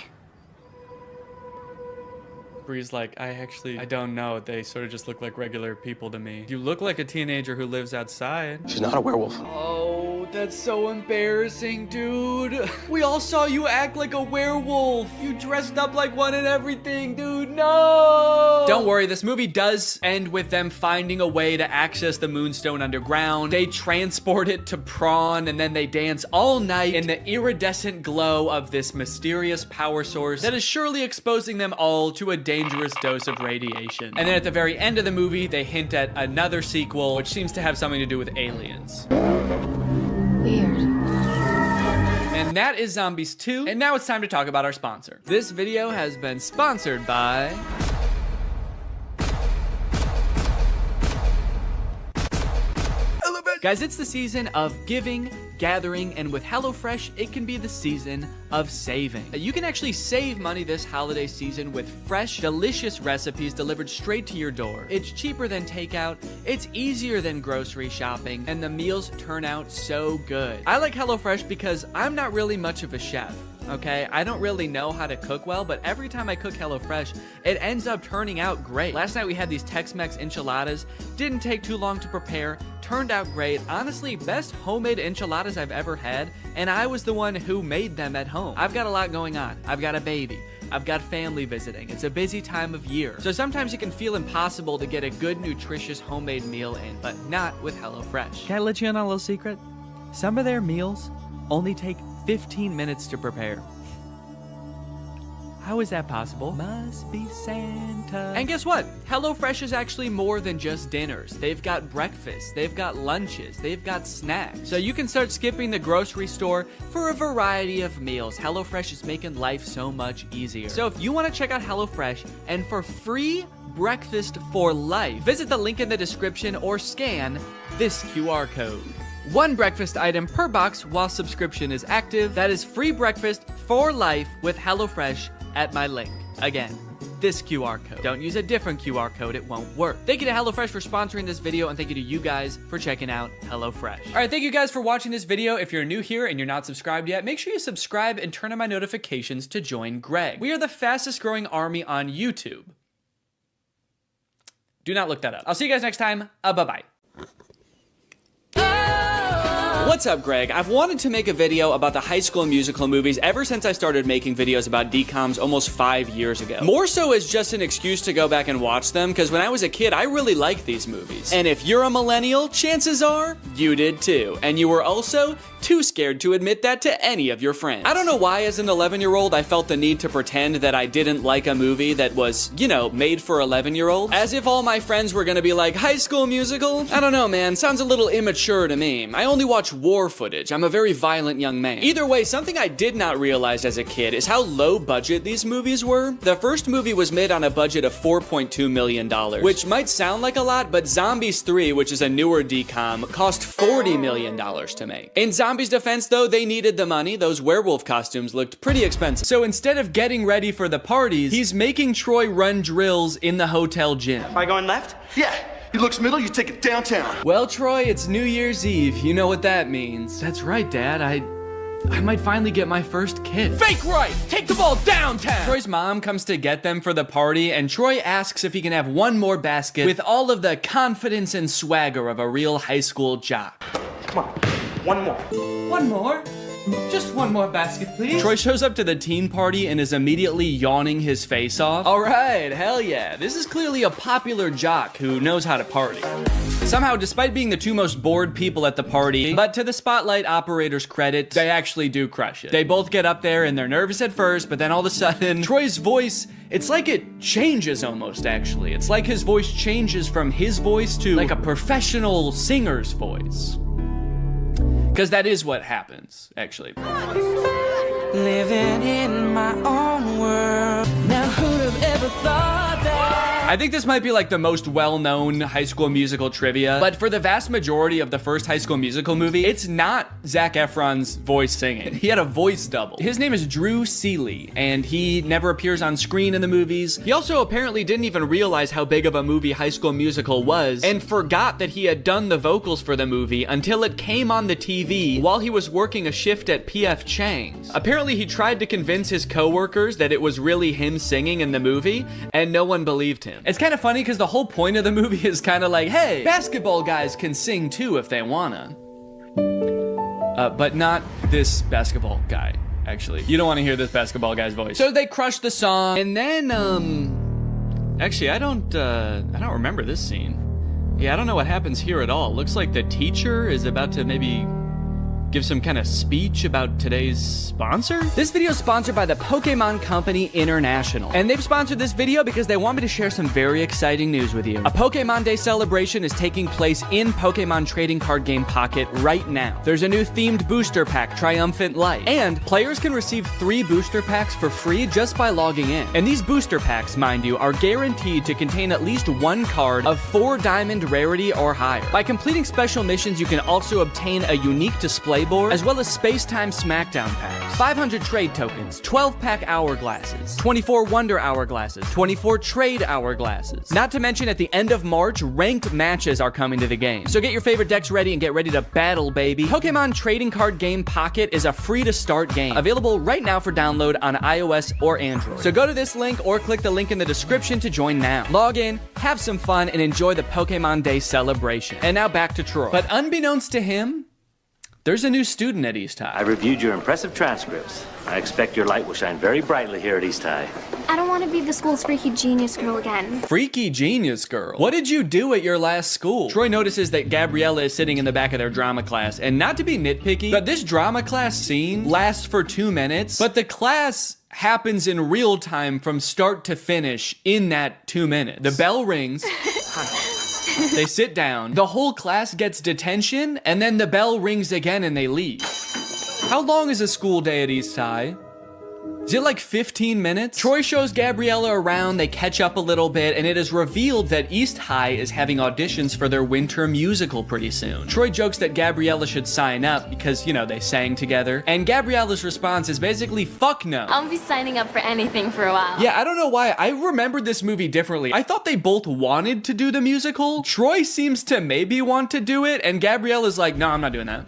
Speaker 1: Bree's like, I don't know. They sort of just look like regular people to me. You look like a teenager who lives outside.
Speaker 20: She's not a werewolf.
Speaker 1: Oh, That's so embarrassing, dude. We all saw you act like a werewolf. You dressed up like one and everything, dude. No! Don't worry, this movie does end with them finding a way to access the Moonstone underground. They transport it to Prawn, and then they dance all night in the iridescent glow of this mysterious power source that is surely exposing them all to a dangerous dose of radiation. And then at the very end of the movie, they hint at another sequel, which seems to have something to do with aliens.
Speaker 5: Weird.
Speaker 1: And that is Zombies 2. And now it's time to talk about our sponsor. This video has been sponsored by... Guys, it's the season of giving, gathering, and with HelloFresh, it can be the season of saving. You can actually save money this holiday season with fresh, delicious recipes delivered straight to your door. It's cheaper than takeout, it's easier than grocery shopping, and the meals turn out so good. I like HelloFresh because I'm not really much of a chef. Okay, I don't really know how to cook well, but every time I cook HelloFresh, it ends up turning out great. Last night we had these Tex-Mex enchiladas. Didn't take too long to prepare. Turned out great. Honestly, best homemade enchiladas I've ever had, and I was the one who made them at home. I've got a lot going on. I've got a baby. I've got family visiting. It's a busy time of year. So sometimes it can feel impossible to get a good, nutritious homemade meal in, but not with HelloFresh. Can I let you in on a little secret? Some of their meals only take 15 minutes to prepare. How is that possible? Must be Santa. And guess what? HelloFresh is actually more than just dinners. They've got breakfast, they've got lunches, they've got snacks. So you can start skipping the grocery store for a variety of meals. HelloFresh is making life so much easier. So if you want to check out HelloFresh and for free breakfast for life, visit the link in the description or scan this QR code. One breakfast item per box while subscription is active. That is free breakfast for life with HelloFresh at my link. Again, this QR code. Don't use a different QR code, it won't work. Thank you to HelloFresh for sponsoring this video, and thank you to you guys for checking out HelloFresh. All right, thank you guys for watching this video. If you're new here and you're not subscribed yet, make sure you subscribe and turn on my notifications to join Greg. We are the fastest growing army on YouTube. Do not look that up. I'll see you guys next time. Bye-bye. What's up, Greg? I've wanted to make a video about the High School Musical movies ever since I started making videos about DCOMs almost 5 years ago. More so as just an excuse to go back and watch them, because when I was a kid, I really liked these movies. And if you're a millennial, chances are you did too. And you were also too scared to admit that to any of your friends. I don't know why as an 11-year-old I felt the need to pretend that I didn't like a movie that was, you know, made for 11-year-olds. As if all my friends were gonna be like, High School Musical? I don't know, man. Sounds a little immature to me. I only watch war footage. I'm a very violent young man. Either way, something I did not realize as a kid is how low budget these movies were. The first movie was made on a budget of $4.2 million, which might sound like a lot, but Zombies 3, which is a newer DCOM, cost $40 million to make. In Zombies defense, though, they needed the money. Those werewolf costumes looked pretty expensive. So instead of getting ready for the parties, he's making Troy run drills in the hotel gym.
Speaker 6: Am I going left? Yeah. He looks middle, you take it downtown.
Speaker 1: Well, Troy, it's New Year's Eve. You know what that means. That's right, Dad. I might finally get my first kid.
Speaker 4: Fake right! Take the ball downtown!
Speaker 1: Troy's mom comes to get them for the party, and Troy asks if he can have one more basket with all of the confidence and swagger of a real high school jock.
Speaker 6: Come on, one more.
Speaker 1: One more? Just one more basket, please. Troy shows up to the teen party and is immediately yawning his face off. All right, hell yeah. This is clearly a popular jock who knows how to party. Somehow, despite being the two most bored people at the party, but to the Spotlight operator's credit, they actually do crush it. They both get up there and they're nervous at first, but then all of a sudden, Troy's voice, it's like it changes almost, actually. It's like his voice changes from his voice to like a professional singer's voice. Because that is what happens, actually.
Speaker 19: Living in my own world. Now who'd have ever thought that?
Speaker 1: I think this might be like the most well-known High School Musical trivia, but for the vast majority of the first High School Musical movie, it's not Zac Efron's voice singing. He had a voice double. His name is Drew Seeley, and he never appears on screen in the movies. He also apparently didn't even realize how big of a movie High School Musical was, and forgot that he had done the vocals for the movie until it came on the TV while he was working a shift at P.F. Chang's. Apparently, he tried to convince his coworkers that it was really him singing in the movie, and no one believed him. It's kind of funny because the whole point of the movie is kind of like, hey, basketball guys can sing too if they wanna. but not this basketball guy, actually. You don't want to hear this basketball guy's voice. So they crush the song, and then, actually, I don't remember this scene. Yeah, I don't know what happens here at all. Looks like the teacher is about to maybe give some kind of speech about today's sponsor? This video is sponsored by the Pokemon Company International. And they've sponsored this video because they want me to share some very exciting news with you. A Pokemon Day celebration is taking place in Pokemon Trading Card Game Pocket right now. There's a new themed booster pack, Triumphant Light. And players can receive 3 booster packs for free just by logging in. And these booster packs, mind you, are guaranteed to contain at least 1 card of 4 diamond rarity or higher. By completing special missions, you can also obtain a unique display board, as well as Space-Time Smackdown packs, 500 trade tokens, 12-pack hourglasses, 24 Wonder Hourglasses, 24 Trade Hourglasses. Not to mention, at the end of March, ranked matches are coming to the game. So get your favorite decks ready and get ready to battle, baby. Pokemon Trading Card Game Pocket is a free-to-start game, available right now for download on iOS or Android. So go to this link or click the link in the description to join now. Log in, have some fun, and enjoy the Pokemon Day celebration. And now back to Troy. But unbeknownst to him, there's a new student at East High.
Speaker 7: I reviewed your impressive transcripts. I expect your light will shine very brightly here at East High.
Speaker 16: I don't want to be the school's freaky genius girl again.
Speaker 1: Freaky genius girl? What did you do at your last school? Troy notices that Gabriella is sitting in the back of their drama class, and not to be nitpicky, but this drama class scene lasts for 2 minutes, but the class happens in real time from start to finish in that 2 minutes. The bell rings. They sit down, the whole class gets detention, and then the bell rings again and they leave. How long is a school day at East High? Is it like 15 minutes? Troy shows Gabriella around, they catch up a little bit, and it is revealed that East High is having auditions for their winter musical pretty soon. Troy jokes that Gabriella should sign up because, you know, they sang together. And Gabriella's response is basically, fuck no.
Speaker 5: I'll be signing up for anything for a while.
Speaker 1: Yeah, I don't know why. I remembered this movie differently. I thought they both wanted to do the musical. Troy seems to maybe want to do it, and Gabriella's like, no, I'm not doing that.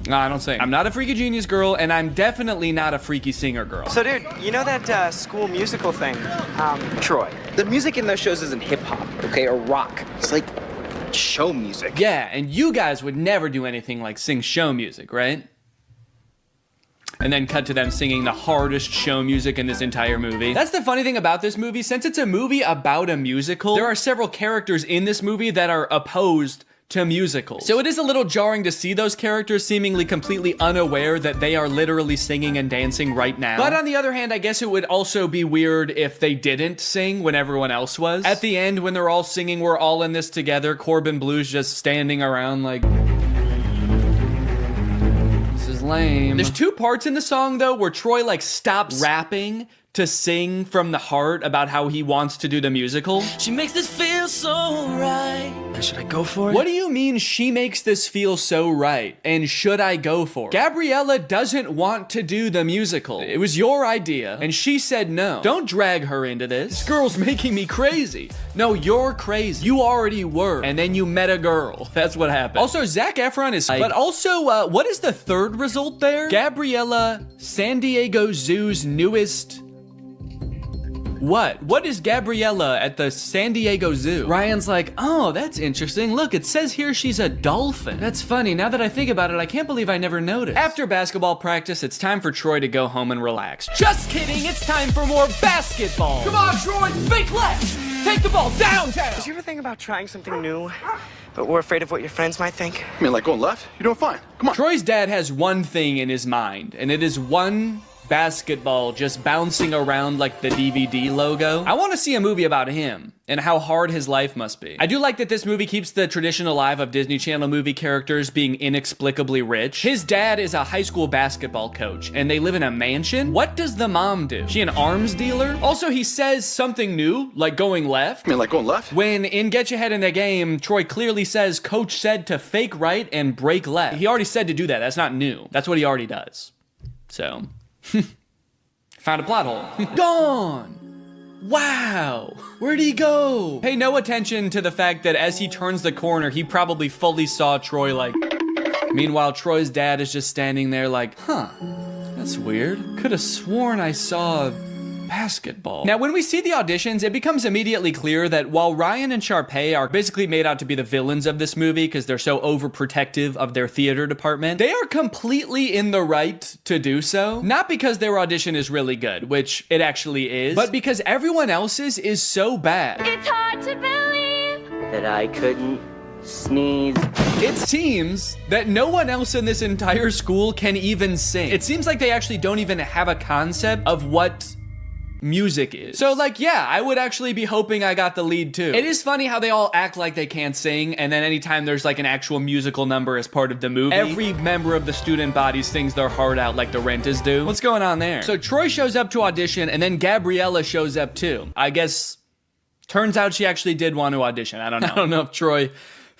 Speaker 1: No, I don't sing. I'm not a freaky genius girl, and I'm definitely not a freaky singer girl.
Speaker 8: So, dude, you know that school musical thing? Troy, the music in those shows isn't hip-hop, okay, or rock. It's like show music.
Speaker 1: Yeah, and you guys would never do anything like sing show music, right? And then cut to them singing the hardest show music in this entire movie. That's the funny thing about this movie. Since it's a movie about a musical, there are several characters in this movie that are opposed to musicals. So it is a little jarring to see those characters seemingly completely unaware that they are literally singing and dancing right now. But on the other hand, I guess it would also be weird if they didn't sing when everyone else was. At the end, when they're all singing, we're all in this together, Corbin Blue's just standing around like, this is lame. There's 2 parts in the song though where Troy like stops rapping to sing from the heart about how he wants to do the musical.
Speaker 21: She makes this feel so right. Should I go for it?
Speaker 1: What do you mean she makes this feel so right? And should I go for it? Gabriella doesn't want to do the musical. It was your idea, and she said no. Don't drag her into this. This girl's making me crazy. No, you're crazy. You already were, and then you met a girl. That's what happened. Also, Zac Efron is but also, what is the third result there? Gabriella, San Diego Zoo's newest... What is Gabriella at the San Diego Zoo? Ryan's like, oh, that's interesting. Look, it says here she's a dolphin. That's funny. Now that I think about it, I can't believe I never noticed. After basketball practice, it's time for Troy to go home and relax. Just kidding. It's time for more basketball. Come on, Troy. Fake left. Take the ball downtown.
Speaker 8: Did you ever think about trying something new, but we're afraid of what your friends might think?
Speaker 6: I mean, like going left? You're doing fine. Come on.
Speaker 1: Troy's dad has one thing in his mind, and it is one basketball just bouncing around like the DVD logo. I want to see a movie about him and how hard his life must be. I do like that this movie keeps the tradition alive of Disney Channel movie characters being inexplicably rich. His dad is a high school basketball coach and they live in a mansion. What does the mom do? She an arms dealer? Also, he says something new, like going left.
Speaker 6: I mean, like going left?
Speaker 1: When in Get You Ahead in the Game, Troy clearly says coach said to fake right and break left. He already said to do that. That's not new. That's what he already does. So... found a plot hole. Gone! Wow! Where'd he go? Pay no attention to the fact that as he turns the corner, he probably fully saw Troy like... Meanwhile, Troy's dad is just standing there like, huh, that's weird. Could have sworn I saw basketball. Now, when we see the auditions, it becomes immediately clear that while Ryan and Sharpay are basically made out to be the villains of this movie because they're so overprotective of their theater department, they are completely in the right to do so. Not because their audition is really good, which it actually is, but because everyone else's is so bad.
Speaker 19: It's hard to believe
Speaker 7: that I couldn't sneeze.
Speaker 1: It seems that no one else in this entire school can even sing. It seems like they actually don't even have a concept of what music is. So like, yeah, I would actually be hoping I got the lead too. It is funny how they all act like they can't sing, and then anytime there's like an actual musical number as part of the movie, every member of the student body sings their heart out like the Renters do. What's going on there? So Troy shows up to audition, and then Gabriella shows up too. I guess, turns out she actually did want to audition. I don't know. I don't know if Troy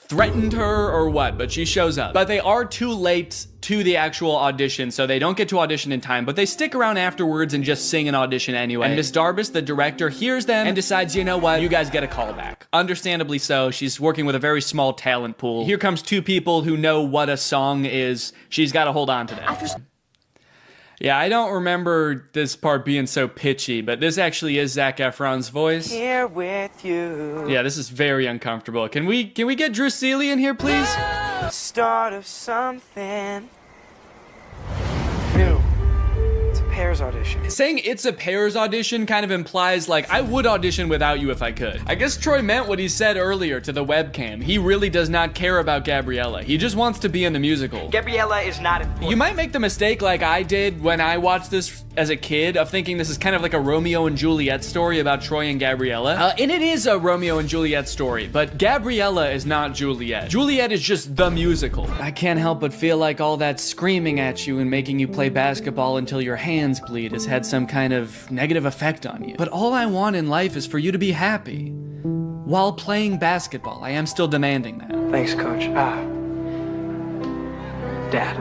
Speaker 1: threatened her or what, but she shows up. But they are too late to the actual audition, so they don't get to audition in time, but they stick around afterwards and just sing an audition anyway. And Miss Darbus, the director, hears them and decides, you know what, you guys get a call back. Understandably so. She's working with a very small talent pool. Here comes two people who know what a song is. She's got to hold on to that. Yeah, I don't remember this part being so pitchy, but this actually is Zac Efron's voice.
Speaker 13: Here with you.
Speaker 1: Yeah, this is very uncomfortable. Can we get Drew Seeley in here, please?
Speaker 13: Start of something new. It's a Pears audition.
Speaker 1: Saying it's a Pears audition kind of implies like I would audition without you if I could. I guess Troy meant what he said earlier to the webcam. He really does not care about Gabriella. He just wants to be in the musical.
Speaker 13: Gabriella is not important.
Speaker 1: You might make the mistake like I did when I watched this as a kid of thinking this is kind of like a Romeo and Juliet story about Troy and Gabriella. And it is a Romeo and Juliet story, but Gabriella is not Juliet. Juliet is just the musical. I can't help but feel like all that screaming at you and making you play basketball until your hands bleed has had some kind of negative effect on you. But all I want in life is for you to be happy. While playing basketball, I am still demanding that.
Speaker 13: Thanks, Coach. Dad.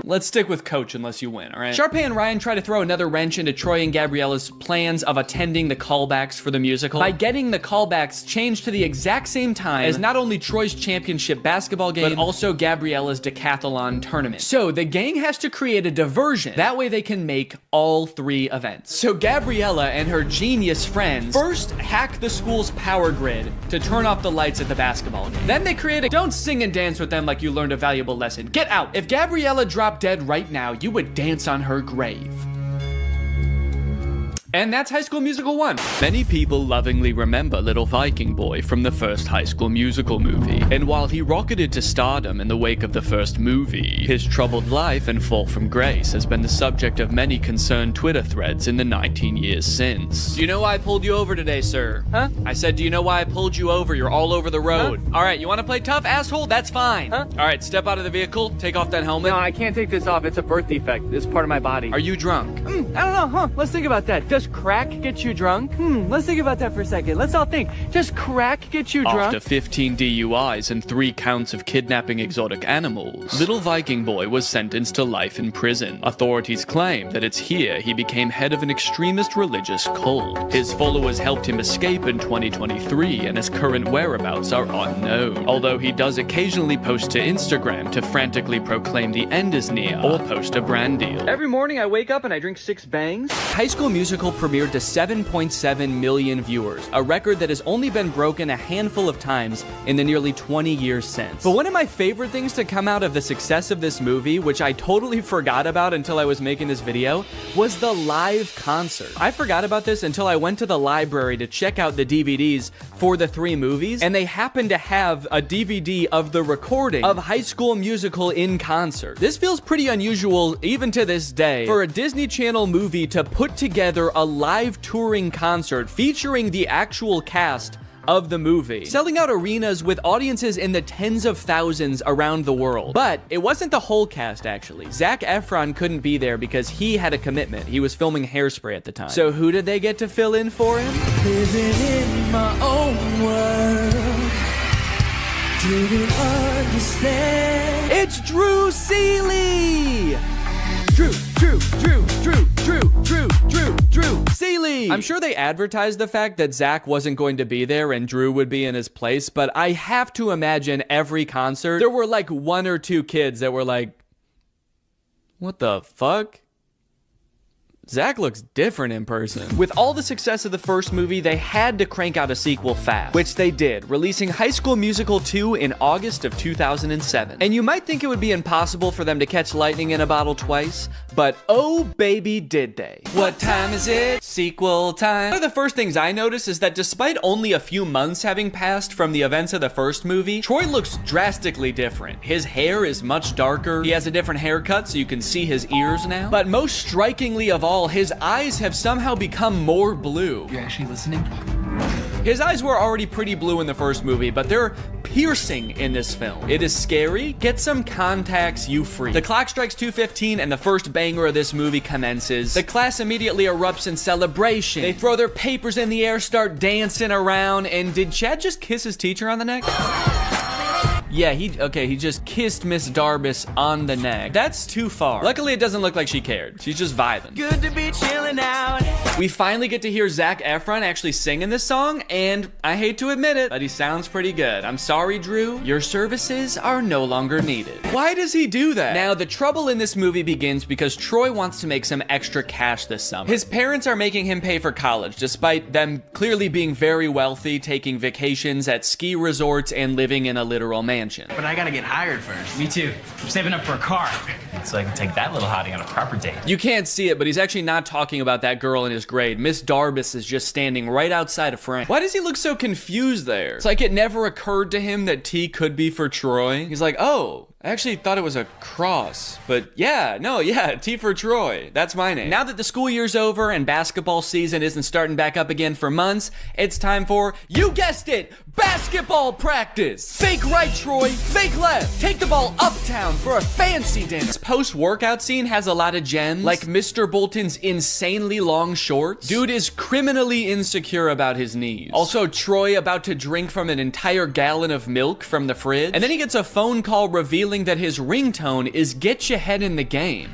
Speaker 1: Let's stick with Coach unless you win, all right? Sharpay and Ryan try to throw another wrench into Troy and Gabriella's plans of attending the callbacks for the musical by getting the callbacks changed to the exact same time as not only Troy's championship basketball game, but also Gabriella's decathlon tournament. So the gang has to create a diversion. That way they can make all three events. So Gabriella and her genius friends first hack the school's power grid to turn off the lights at the basketball game. Then they create a don't sing and dance with them like you learned a valuable lesson. Get out. If Gabriella dropped dead right now, you would dance on her grave. And that's High School Musical 1. Many people lovingly remember Little Viking Boy from the first High School Musical movie. And while he rocketed to stardom in the wake of the first movie, his troubled life and fall from grace has been the subject of many concerned Twitter threads in the 19 years since. Do you know why I pulled you over today, sir? Huh? I said, do you know why I pulled you over? You're all over the road. Huh? All right, you want to play tough, asshole? That's fine. Huh? All right, step out of the vehicle, take off that helmet.
Speaker 3: No, I can't take this off. It's a birth defect. It's part of my body.
Speaker 1: Are you drunk?
Speaker 3: I don't know, huh? Let's think about that. Does crack get you drunk? Let's think about that for a second. Let's all think. Does crack get you drunk?
Speaker 1: After 15 DUIs and 3 counts of kidnapping exotic animals, Little Viking Boy was sentenced to life in prison. Authorities claim that it's here he became head of an extremist religious cult. His followers helped him escape in 2023, and his current whereabouts are unknown. Although he does occasionally post to Instagram to frantically proclaim the end is near, or post a brand deal.
Speaker 3: Every morning I wake up and I drink 6 bangs.
Speaker 1: High School Musical premiered to 7.7 million viewers, a record that has only been broken a handful of times in the nearly 20 years since. But one of my favorite things to come out of the success of this movie, which I totally forgot about until I was making this video, was the live concert. I forgot about this until I went to the library to check out the DVDs for the 3 movies, and they happened to have a DVD of the recording of High School Musical in concert. This feels pretty unusual even to this day for a Disney Channel movie to put together a live touring concert featuring the actual cast of the movie, selling out arenas with audiences in the tens of thousands around the world. But it wasn't the whole cast, actually. Zac Efron couldn't be there because he had a commitment. He was filming Hairspray at the time. So who did they get to fill in for him?
Speaker 21: Living in my own world, didn't understand.
Speaker 1: It's Drew Seeley! Drew Seeley! I'm sure they advertised the fact that Zac wasn't going to be there and Drew would be in his place, but I have to imagine every concert, there were like 1 or 2 kids that were like, what the fuck? Zach looks different in person. With all the success of the first movie, they had to crank out a sequel fast, which they did, releasing High School Musical 2 in August of 2007. And you might think it would be impossible for them to catch lightning in a bottle twice, but oh baby did they. What time is it? Sequel time. One of the first things I noticed is that despite only a few months having passed from the events of the first movie, Troy looks drastically different. His hair is much darker, he has a different haircut so you can see his ears now, but most strikingly of all, his eyes have somehow become more blue.
Speaker 14: You're actually listening?
Speaker 1: His eyes were already pretty blue in the first movie, but they're piercing in this film. It is scary. Get some contacts, you freak. The clock strikes 2:15 and the first banger of this movie commences. The class immediately erupts in celebration. They throw their papers in the air, start dancing around, and did Chad just kiss his teacher on the neck? Yeah, he just kissed Miss Darbus on the neck. That's too far. Luckily, it doesn't look like she cared. She's just vibing.
Speaker 13: Good to be chilling out.
Speaker 1: We finally get to hear Zac Efron actually sing in this song, and I hate to admit it, but he sounds pretty good. I'm sorry, Drew. Your services are no longer needed. Why does he do that? Now, the trouble in this movie begins because Troy wants to make some extra cash this summer. His parents are making him pay for college, despite them clearly being very wealthy, taking vacations at ski resorts and living in a literal mansion.
Speaker 13: But I gotta get hired first.
Speaker 14: Me too. I'm saving up for a car, so I can take that little hottie on a proper date.
Speaker 1: You can't see it, but he's actually not talking about that girl in his grade. Miss Darbus is just standing right outside of frame. Why does he look so confused there? It's like it never occurred to him that T could be for Troy. He's like, oh, I actually thought it was a cross, but yeah, T for Troy. That's my name. Now that the school year's over and basketball season isn't starting back up again for months, it's time for, you guessed it, basketball practice. Fake right, Troy, fake left. Take the ball uptown for a fancy dance. This post-workout scene has a lot of gems, like Mr. Bolton's insanely long shorts. Dude is criminally insecure about his knees. Also, Troy about to drink from an entire gallon of milk from the fridge. And then he gets a phone call revealing that his ringtone is Get Your Head in the Game.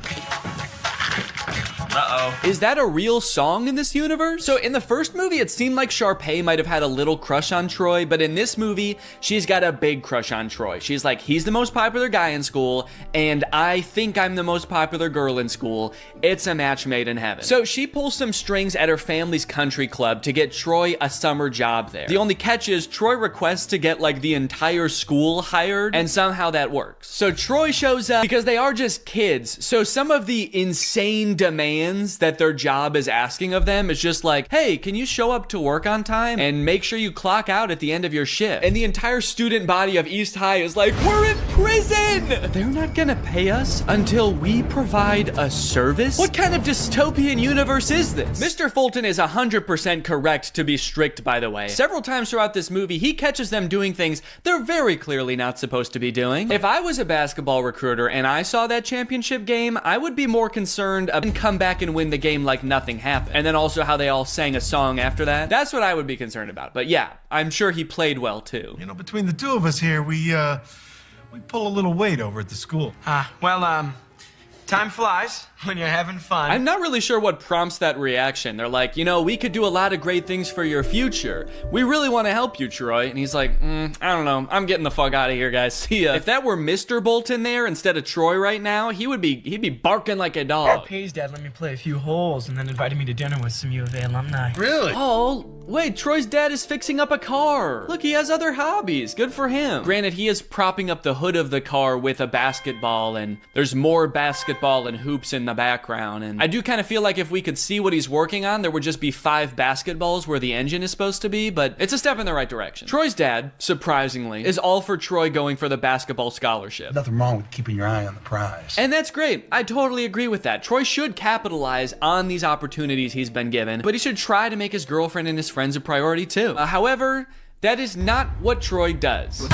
Speaker 14: Uh-oh.
Speaker 1: Is that a real song in this universe? So in the first movie, it seemed like Sharpay might have had a little crush on Troy, but in this movie, she's got a big crush on Troy. She's like, he's the most popular guy in school, and I think I'm the most popular girl in school. It's a match made in heaven. So she pulls some strings at her family's country club to get Troy a summer job there. The only catch is Troy requests to get like the entire school hired, and somehow that works. So Troy shows up because they are just kids. So some of the insane demands that their job is asking of them is just like, hey, can you show up to work on time and make sure you clock out at the end of your shift? And the entire student body of East High is like, we're in prison! They're not gonna pay us until we provide a service? What kind of dystopian universe is this? Mr. Fulton is 100% correct to be strict, by the way. Several times throughout this movie, he catches them doing things they're very clearly not supposed to be doing. If I was a basketball recruiter and I saw that championship game, I would be more concerned about come back and win the game like nothing happened. And then also how they all sang a song after that. That's what I would be concerned about. But yeah, I'm sure he played well too.
Speaker 2: You know, between the two of us here, we pull a little weight over at the school.
Speaker 13: Time flies when you're having fun.
Speaker 1: I'm not really sure what prompts that reaction. They're like, you know, we could do a lot of great things for your future. We really want to help you, Troy. And he's like, I don't know. I'm getting the fuck out of here, guys. See ya. If that were Mr. Bolton there instead of Troy right now, he'd be barking like a dog.
Speaker 13: Pay's dad let me play a few holes and then invited me to dinner with some U of A alumni.
Speaker 2: Really?
Speaker 1: Oh, wait, Troy's dad is fixing up a car. Look, he has other hobbies. Good for him. Granted, he is propping up the hood of the car with a basketball, and there's more basketball and hoops in the background. And I do kind of feel like if we could see what he's working on, there would just be 5 basketballs where the engine is supposed to be, but it's a step in the right direction. Troy's dad, surprisingly, is all for Troy going for the basketball scholarship.
Speaker 15: Nothing wrong with keeping your eye on the prize.
Speaker 1: And that's great. I totally agree with that. Troy should capitalize on these opportunities he's been given, but he should try to make his girlfriend and his friends a priority too. However, that is not what Troy does.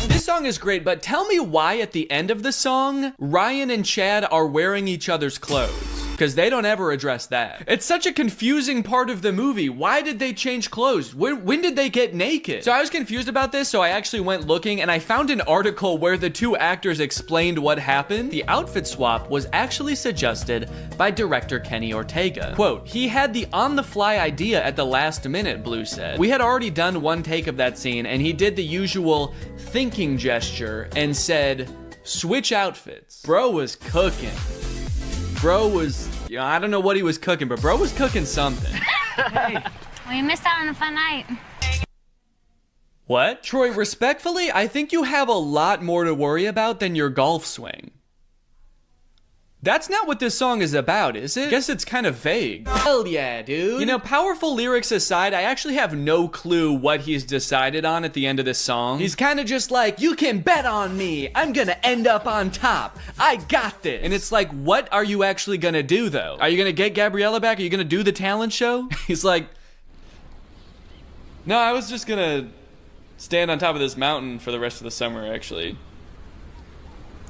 Speaker 1: This song is great, but tell me why at the end of the song, Ryan and Chad are wearing each other's clothes. Because they don't ever address that. It's such a confusing part of the movie. Why did they change clothes? When did they get naked? So I was confused about this, so I actually went looking and I found an article where the 2 actors explained what happened. The outfit swap was actually suggested by director Kenny Ortega. Quote, he had the on-the-fly idea at the last minute, Blue said. We had already done 1 take of that scene and he did the usual thinking gesture and said, switch outfits. Bro was cooking. Bro was
Speaker 3: Yeah, I don't know what he was cooking, but bro was cooking something.
Speaker 11: Hey. Well, you missed out on a fun night.
Speaker 3: What? Troy, respectfully, I think you have a lot more to worry about than your golf swing. That's not what this song is about, is it? Guess it's kind of vague. Hell yeah, dude. You know, powerful lyrics aside, I actually have no clue what he's decided on at the end of this song. He's kind of just like, you can bet on me. I'm gonna end up on top. I got this. And it's like, what are you actually gonna do, though? Are you gonna get Gabriella back? Are you gonna do the talent show? He's like, no, I was just gonna stand on top of this mountain for the rest of the summer, actually.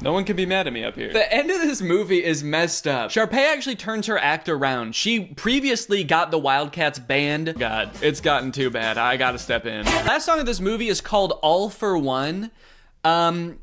Speaker 3: No one can be mad at me up here. The end of this movie is messed up. Sharpay actually turns her act around. She previously got the Wildcats banned. God, it's gotten too bad. I gotta step in. Last song of this movie is called All for One. I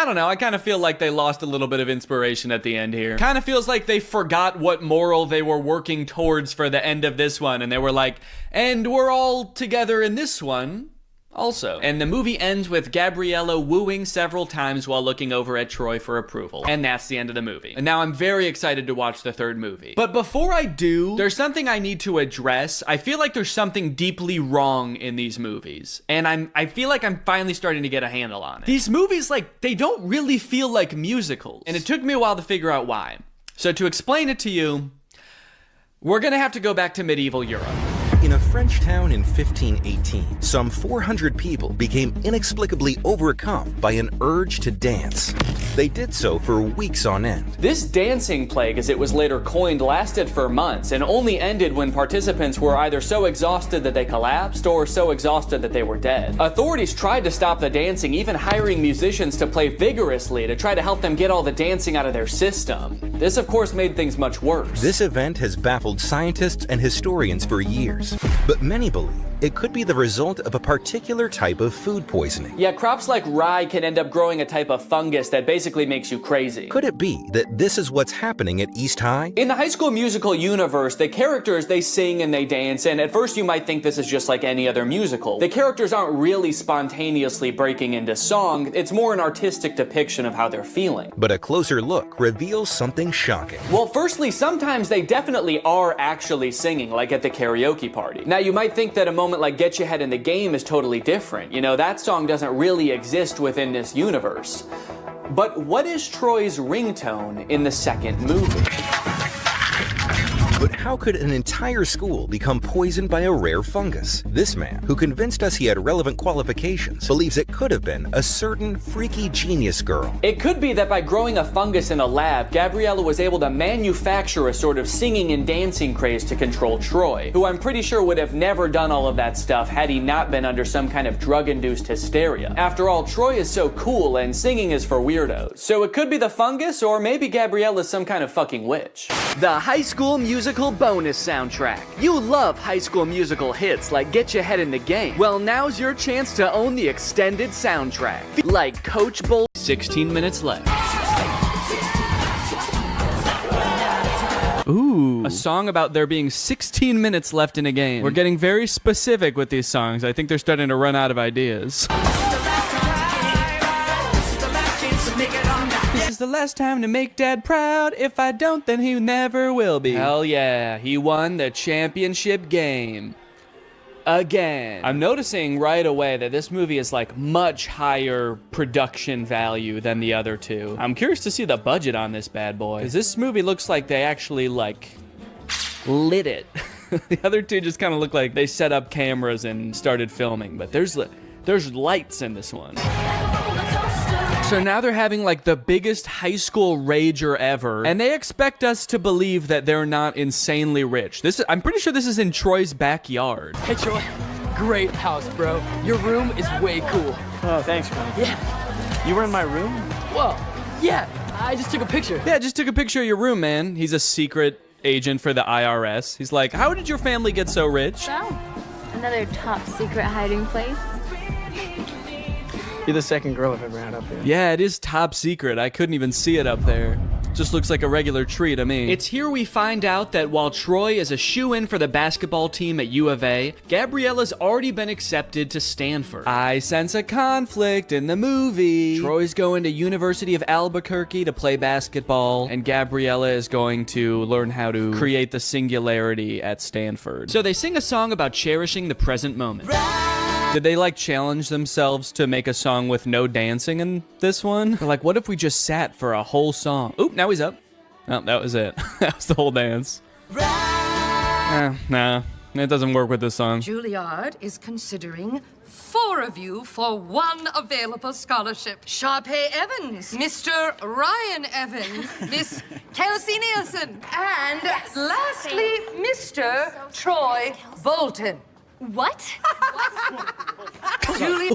Speaker 3: don't know, I kind of feel like they lost a little bit of inspiration at the end here. Kind of feels like they forgot what moral they were working towards for the end of this one, and they were like, and we're all together in this one also. And the movie ends with Gabriella wooing several times while looking over at Troy for approval. And that's the end of the movie. And now I'm very excited to watch the third movie. But before I do, there's something I need to address. I feel like there's something deeply wrong in these movies. And I feel like I'm finally starting to get a handle on it. These movies, like, they don't really feel like musicals. And it took me a while to figure out why. So to explain it to you, we're gonna have to go back to medieval Europe.
Speaker 12: In a French town in 1518, some 400 people became inexplicably overcome by an urge to dance. They did so for weeks on end.
Speaker 1: This dancing plague, as it was later coined, lasted for months and only ended when participants were either so exhausted that they collapsed or so exhausted that they were dead. Authorities tried to stop the dancing, even hiring musicians to play vigorously to try to help them get all the dancing out of their system. This, of course, made things much worse.
Speaker 12: This event has baffled scientists and historians for years, but many believe it could be the result of a particular type of food poisoning.
Speaker 1: Yeah, crops like rye can end up growing a type of fungus that basically makes you crazy.
Speaker 12: Could it be that this is what's happening at East High?
Speaker 1: In the High School Musical universe, the characters, they sing and they dance, and at first you might think this is just like any other musical. The characters aren't really spontaneously breaking into song, it's more an artistic depiction of how they're feeling.
Speaker 12: But a closer look reveals something shocking.
Speaker 1: Well, firstly, sometimes they definitely are actually singing, like at the karaoke party. Now, you might think that a moment like Get Your Head in the Game is totally different. You know, that song doesn't really exist within this universe. But what is Troy's ringtone in the second movie?
Speaker 12: But how could an entire school become poisoned by a rare fungus? This man, who convinced us he had relevant qualifications, believes it could have been a certain freaky genius girl.
Speaker 1: It could be that by growing a fungus in a lab, Gabriella was able to manufacture a sort of singing and dancing craze to control Troy, who I'm pretty sure would have never done all of that stuff had he not been under some kind of drug-induced hysteria. After all, Troy is so cool and singing is for weirdos. So it could be the fungus, or maybe Gabriella's some kind of fucking witch. The High School Musical bonus soundtrack. You love High School Musical hits like Get Your Head in the Game. Well, now's your chance to own the extended soundtrack. Like Coach Bull. 16 minutes left. Ooh. A song about there being 16 minutes left in a game. We're getting very specific with these songs. I think they're starting to run out of ideas. This is the last time to make Dad proud. If I don't, then he never will be. Hell yeah, he won the championship game. Again. I'm noticing right away that this movie is like much higher production value than the other two. I'm curious to see the budget on this bad boy, because this movie looks like they actually like lit it. The other two just kind of look like they set up cameras and started filming, but there's lights in this one. So now they're having like the biggest high school rager ever, and they expect us to believe that they're not insanely rich. I'm pretty sure this is in Troy's backyard.
Speaker 3: Hey Troy, great house, bro. Your room is way cool.
Speaker 22: Oh, thanks, man.
Speaker 3: Yeah.
Speaker 22: You were in my room?
Speaker 3: Well, yeah, I just took a picture.
Speaker 1: Yeah, just took a picture of your room, man. He's a secret agent for the IRS. He's like, how did your family get so rich?
Speaker 11: So, another top secret hiding place.
Speaker 22: You're the second girl I've ever had up here.
Speaker 1: Yeah, it is top secret. I couldn't even see it up there.
Speaker 3: Just looks like a regular tree to me. It's here we find out that while Troy is a shoo-in for the basketball team at U of A, Gabriella's already been accepted to Stanford. I sense a conflict in the movie. Troy's going to University of Albuquerque to play basketball, and Gabriella is going to learn how to create the singularity at Stanford. So they sing a song about cherishing the present moment. Did they like challenge themselves to make a song with no dancing in this one? They're like, what if we just sat for a whole song? Oop, now he's up. Oh, that was it. That was the whole dance. Nah, it doesn't work with this song.
Speaker 10: Juilliard is considering 4 of you for 1 available scholarship. Sharpay Evans, Mr. Ryan Evans, Miss Kelsey Nielsen, and lastly, Mr. Troy Bolton.
Speaker 5: What?
Speaker 10: Julie.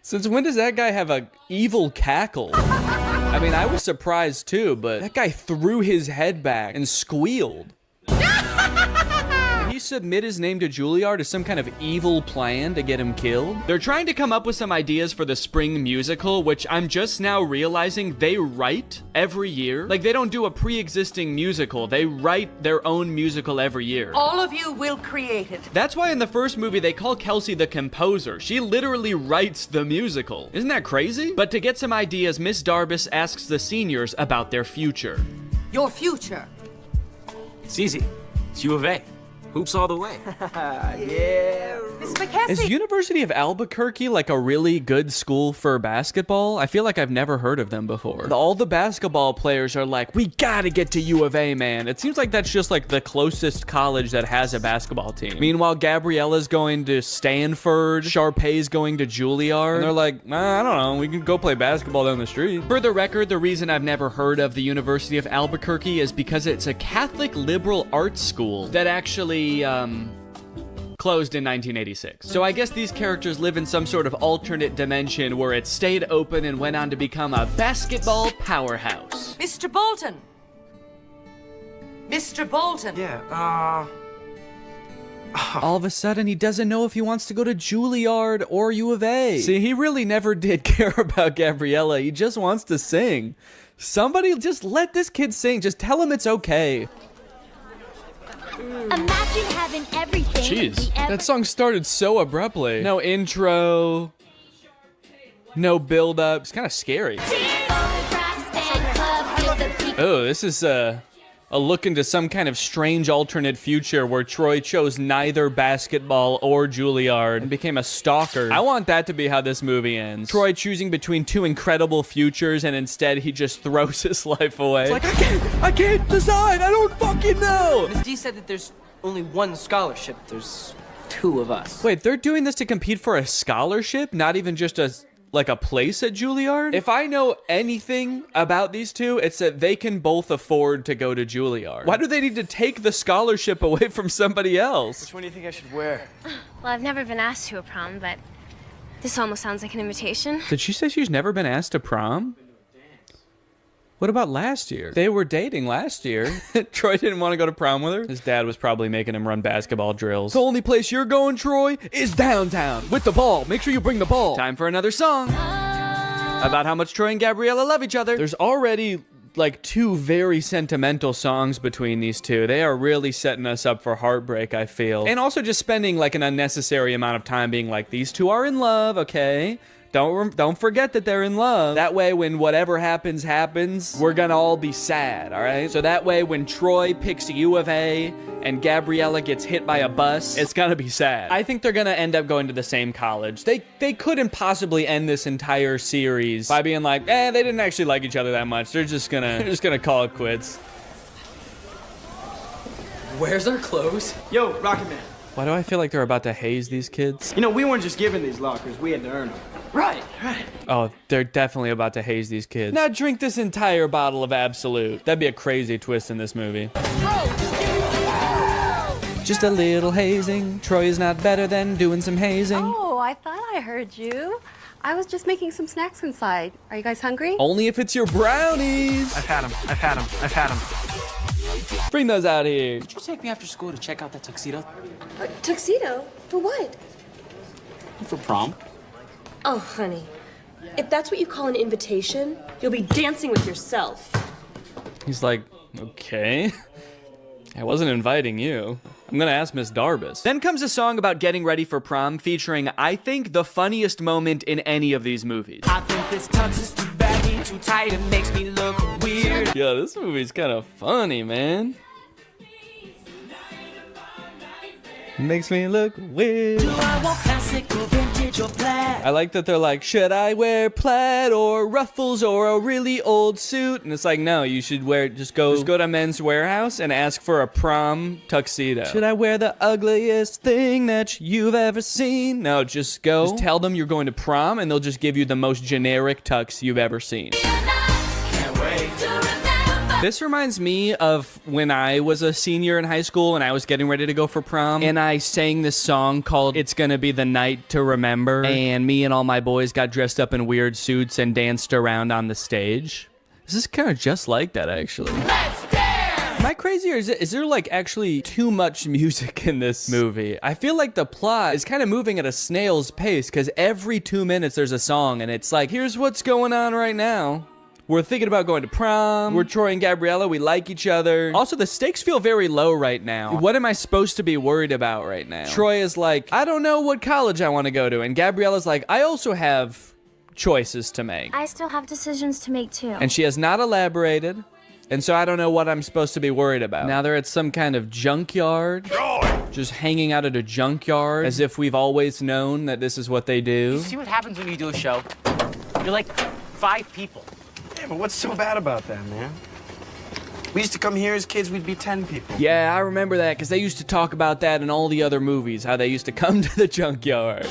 Speaker 3: Since when does that guy have a evil cackle? I mean, I was surprised too, but that guy threw his head back and squealed. Did he submit his name to Juilliard as some kind of evil plan to get him killed? They're trying to come up with some ideas for the spring musical, which I'm just now realizing they write every year. Like, they don't do a pre-existing musical. They write their own musical every year.
Speaker 10: All of you will create it.
Speaker 3: That's why in the first movie they call Kelsey the composer. She literally writes the musical. Isn't that crazy? But to get some ideas, Miss Darbus asks the seniors about their future.
Speaker 10: Your future.
Speaker 14: It's easy. It's U of A. Hoops all the way.
Speaker 10: Yeah. Miss McKessie.
Speaker 3: Is University of Albuquerque like a really good school for basketball? I feel like I've never heard of them before. All the basketball players are like, we gotta get to U of A, man. It seems like that's just like the closest college that has a basketball team. Meanwhile, Gabriella's going to Stanford, Sharpay's going to Juilliard, and they're like, I don't know, we can go play basketball down the street. For the record, the reason I've never heard of the University of Albuquerque is because it's a Catholic liberal arts school that actually closed in 1986. So I guess these characters live in some sort of alternate dimension where it stayed open and went on to become a basketball powerhouse.
Speaker 10: Mr. Bolton. Mr. Bolton.
Speaker 20: Yeah,
Speaker 3: All of a sudden, he doesn't know if he wants to go to Juilliard or U of A. See, he really never did care about Gabriella. He just wants to sing. Somebody just let this kid sing. Just tell him it's okay.
Speaker 11: Imagine having everything.
Speaker 3: Jeez, that song started so abruptly. No intro, no build up. It's kind of scary. Oh, this is a look into some kind of strange alternate future where Troy chose neither basketball or Juilliard and became a stalker. I want that to be how this movie ends. Troy choosing between 2 incredible futures, and instead he just throws his life away. It's like, I can't decide. I don't fucking know.
Speaker 20: Ms. D said that there's only 1 scholarship. There's 2 of us.
Speaker 3: Wait, they're doing this to compete for a scholarship? Not even just a place at Juilliard? If I know anything about these two, it's that they can both afford to go to Juilliard. Why do they need to take the scholarship away from somebody else?
Speaker 20: Which one do you think I should wear?
Speaker 5: Well, I've never been asked to a prom, but this almost sounds like an invitation.
Speaker 3: Did she say she's never been asked to prom? What about last year? They were dating last year. Troy didn't want to go to prom with her. His dad was probably making him run basketball drills. The only place you're going, Troy, is downtown with the ball. Make sure you bring the ball. Time for another song about how much Troy and Gabriella love each other. There's already like 2 very sentimental songs between these two. They are really setting us up for heartbreak, I feel. And also just spending like an unnecessary amount of time being like, these two are in love, okay? Don't forget that they're in love. That way, when whatever happens, we're gonna all be sad, all right? So that way, when Troy picks U of A and Gabriella gets hit by a bus, it's gonna be sad. I think they're gonna end up going to the same college. They couldn't possibly end this entire series by being like, they didn't actually like each other that much. They're just gonna call it quits.
Speaker 20: Where's our clothes? Yo, Rocket Man.
Speaker 3: Why do I feel like they're about to haze these kids?
Speaker 20: You know, we weren't just given these lockers. We had to earn them. Right.
Speaker 3: Oh, they're definitely about to haze these kids. Now drink this entire bottle of Absolute. That'd be a crazy twist in this movie. Just a little hazing. Troy is not better than doing some hazing.
Speaker 16: Oh, I thought I heard you. I was just making some snacks inside. Are you guys hungry?
Speaker 3: Only if it's your brownies.
Speaker 20: I've had them.
Speaker 3: Bring those out here.
Speaker 20: Could you take me after school to check out that tuxedo?
Speaker 16: Tuxedo? For what?
Speaker 20: For prom.
Speaker 16: Oh, honey.
Speaker 9: If that's what you call an invitation, you'll be dancing with yourself.
Speaker 3: He's like, okay. I wasn't inviting you. I'm gonna ask Miss Darbus. Then comes a song about getting ready for prom featuring, I think, the funniest moment in any of these movies.
Speaker 21: I think this tux is too baggy, too tight, it makes me look weird.
Speaker 3: Yeah, this movie's kind of funny, man. Makes me look weird.
Speaker 21: Do I want classic or vintage or plaid?
Speaker 3: I like that they're like, should I wear plaid or ruffles or a really old suit? And it's like, no, you should wear, just go to Men's Warehouse and ask for a prom tuxedo. Should I wear the ugliest thing that you've ever seen? No, just go. Just tell them you're going to prom and they'll just give you the most generic tux you've ever seen. This reminds me of when I was a senior in high school and I was getting ready to go for prom, and I sang this song called It's Gonna Be the Night to Remember, and me and all my boys got dressed up in weird suits and danced around on the stage. This is kind of just like that, actually. Let's dance! Am I crazy, or is there like actually too much music in this movie? I feel like the plot is kind of moving at a snail's pace, because every 2 minutes there's a song, and it's like, here's what's going on right now. We're thinking about going to prom. We're Troy and Gabriella. We like each other. Also, the stakes feel very low right now. What am I supposed to be worried about right now? Troy is like, I don't know what college I want to go to. And Gabriella's like, I also have choices to make.
Speaker 11: I still have decisions to make too.
Speaker 3: And she has not elaborated. And so I don't know what I'm supposed to be worried about. Now they're at some kind of junkyard. Just hanging out at a junkyard. As if we've always known that this is what they do.
Speaker 17: You see what happens when you do a show? You're like 5 people.
Speaker 20: Yeah, but what's so bad about that, man? We used to come here as kids, we'd be 10 people.
Speaker 3: Yeah, I remember that, because they used to talk about that in all the other movies, how they used to come to the junkyard.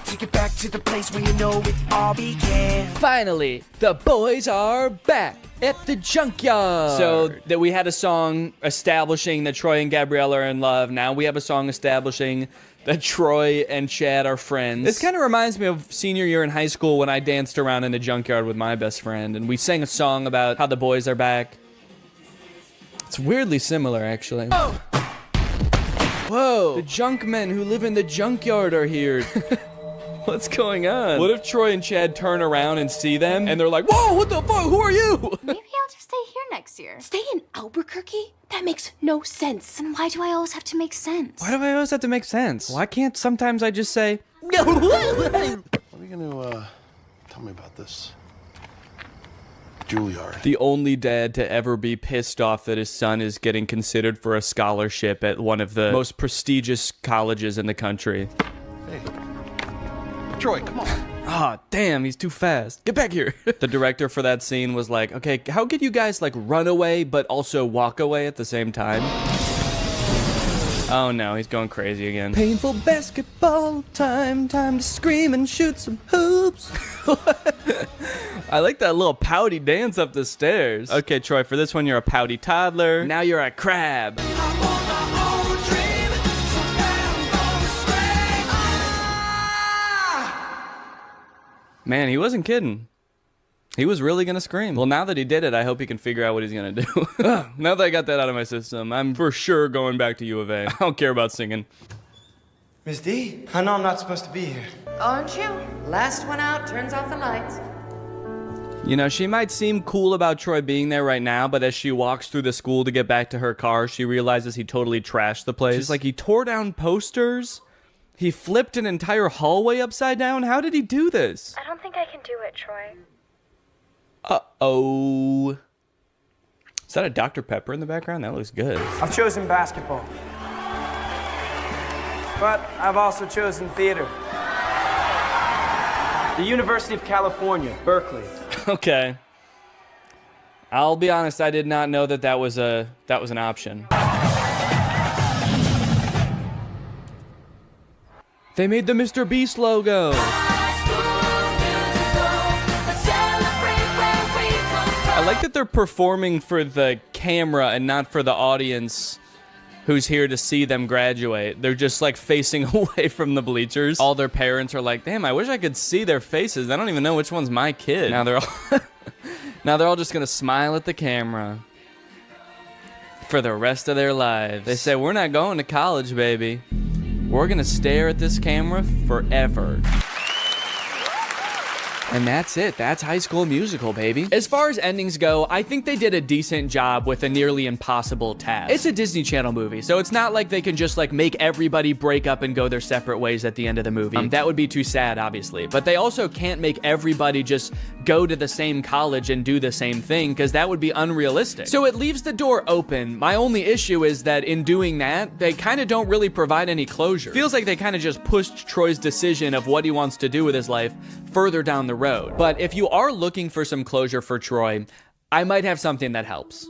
Speaker 21: Take it back to the place where you know it all began.
Speaker 3: Finally, the boys are back at the junkyard. So that we had a song establishing that Troy and Gabriella are in love. Now we have a song establishing that Troy and Chad are friends. This kind of reminds me of senior year in high school when I danced around in the junkyard with my best friend, and we sang a song about how the boys are back. It's weirdly similar, actually. Oh. Whoa! The junkmen who live in the junkyard are here. What's going on? What if Troy and Chad turn around and see them, and they're like, whoa, what the fuck? Who are you?
Speaker 11: Maybe I'll just stay here next year.
Speaker 16: Stay in Albuquerque? That makes no sense.
Speaker 11: And why do I always have to make sense?
Speaker 3: Why do I always have to make sense? Why can't sometimes I just say,
Speaker 2: What are you gonna tell me about this Juilliard?
Speaker 3: The only dad to ever be pissed off that his son is getting considered for a scholarship at one of the most prestigious colleges in the country.
Speaker 2: Hey, Troy, come on.
Speaker 3: Ah, damn, he's too fast. Get back here. The director for that scene was like, okay, how could you guys like run away but also walk away at the same time? Oh no, he's going crazy again. Painful basketball time to scream and shoot some hoops. I like that little pouty dance up the stairs. Okay, Troy, for this one you're a pouty toddler. Now you're a crab. Man, he wasn't kidding. He was really gonna scream. Well, now that he did it, I hope he can figure out what he's gonna do. Now that I got that out of my system, I'm for sure going back to U of A. I don't care about singing.
Speaker 20: Miss D, I know I'm not supposed to be here.
Speaker 10: Aren't you? Last one out turns off the lights.
Speaker 3: You know, she might seem cool about Troy being there right now, but as she walks through the school to get back to her car, she realizes he totally trashed the place. She's like, he tore down posters? He flipped an entire hallway upside down? How did he do this?
Speaker 11: I don't think I can do it, Troy.
Speaker 3: Uh-oh. Is that a Dr. Pepper in the background? That looks good.
Speaker 20: I've chosen basketball. But I've also chosen theater. The University of California, Berkeley.
Speaker 3: Okay. I'll be honest, I did not know that was an option. They made the Mr. Beast logo. I like that they're performing for the camera and not for the audience who's here to see them graduate. They're just like facing away from the bleachers. All their parents are like, damn, I wish I could see their faces. I don't even know which one's my kid. Now they're all just gonna smile at the camera for the rest of their lives. They say, we're not going to college, baby. We're gonna stare at this camera forever.
Speaker 1: And that's it. That's High School Musical, baby. As far as endings go, I think they did a decent job with a nearly impossible task. It's a Disney Channel movie, so it's not like they can just like make everybody break up and go their separate ways at the end of the movie. That would be too sad, obviously. But they also can't make everybody just go to the same college and do the same thing, because that would be unrealistic. So it leaves the door open. My only issue is that in doing that, they kind of don't really provide any closure. Feels like they kind of just pushed Troy's decision of what he wants to do with his life further down the road. But if you are looking for some closure for Troy, I might have something that helps.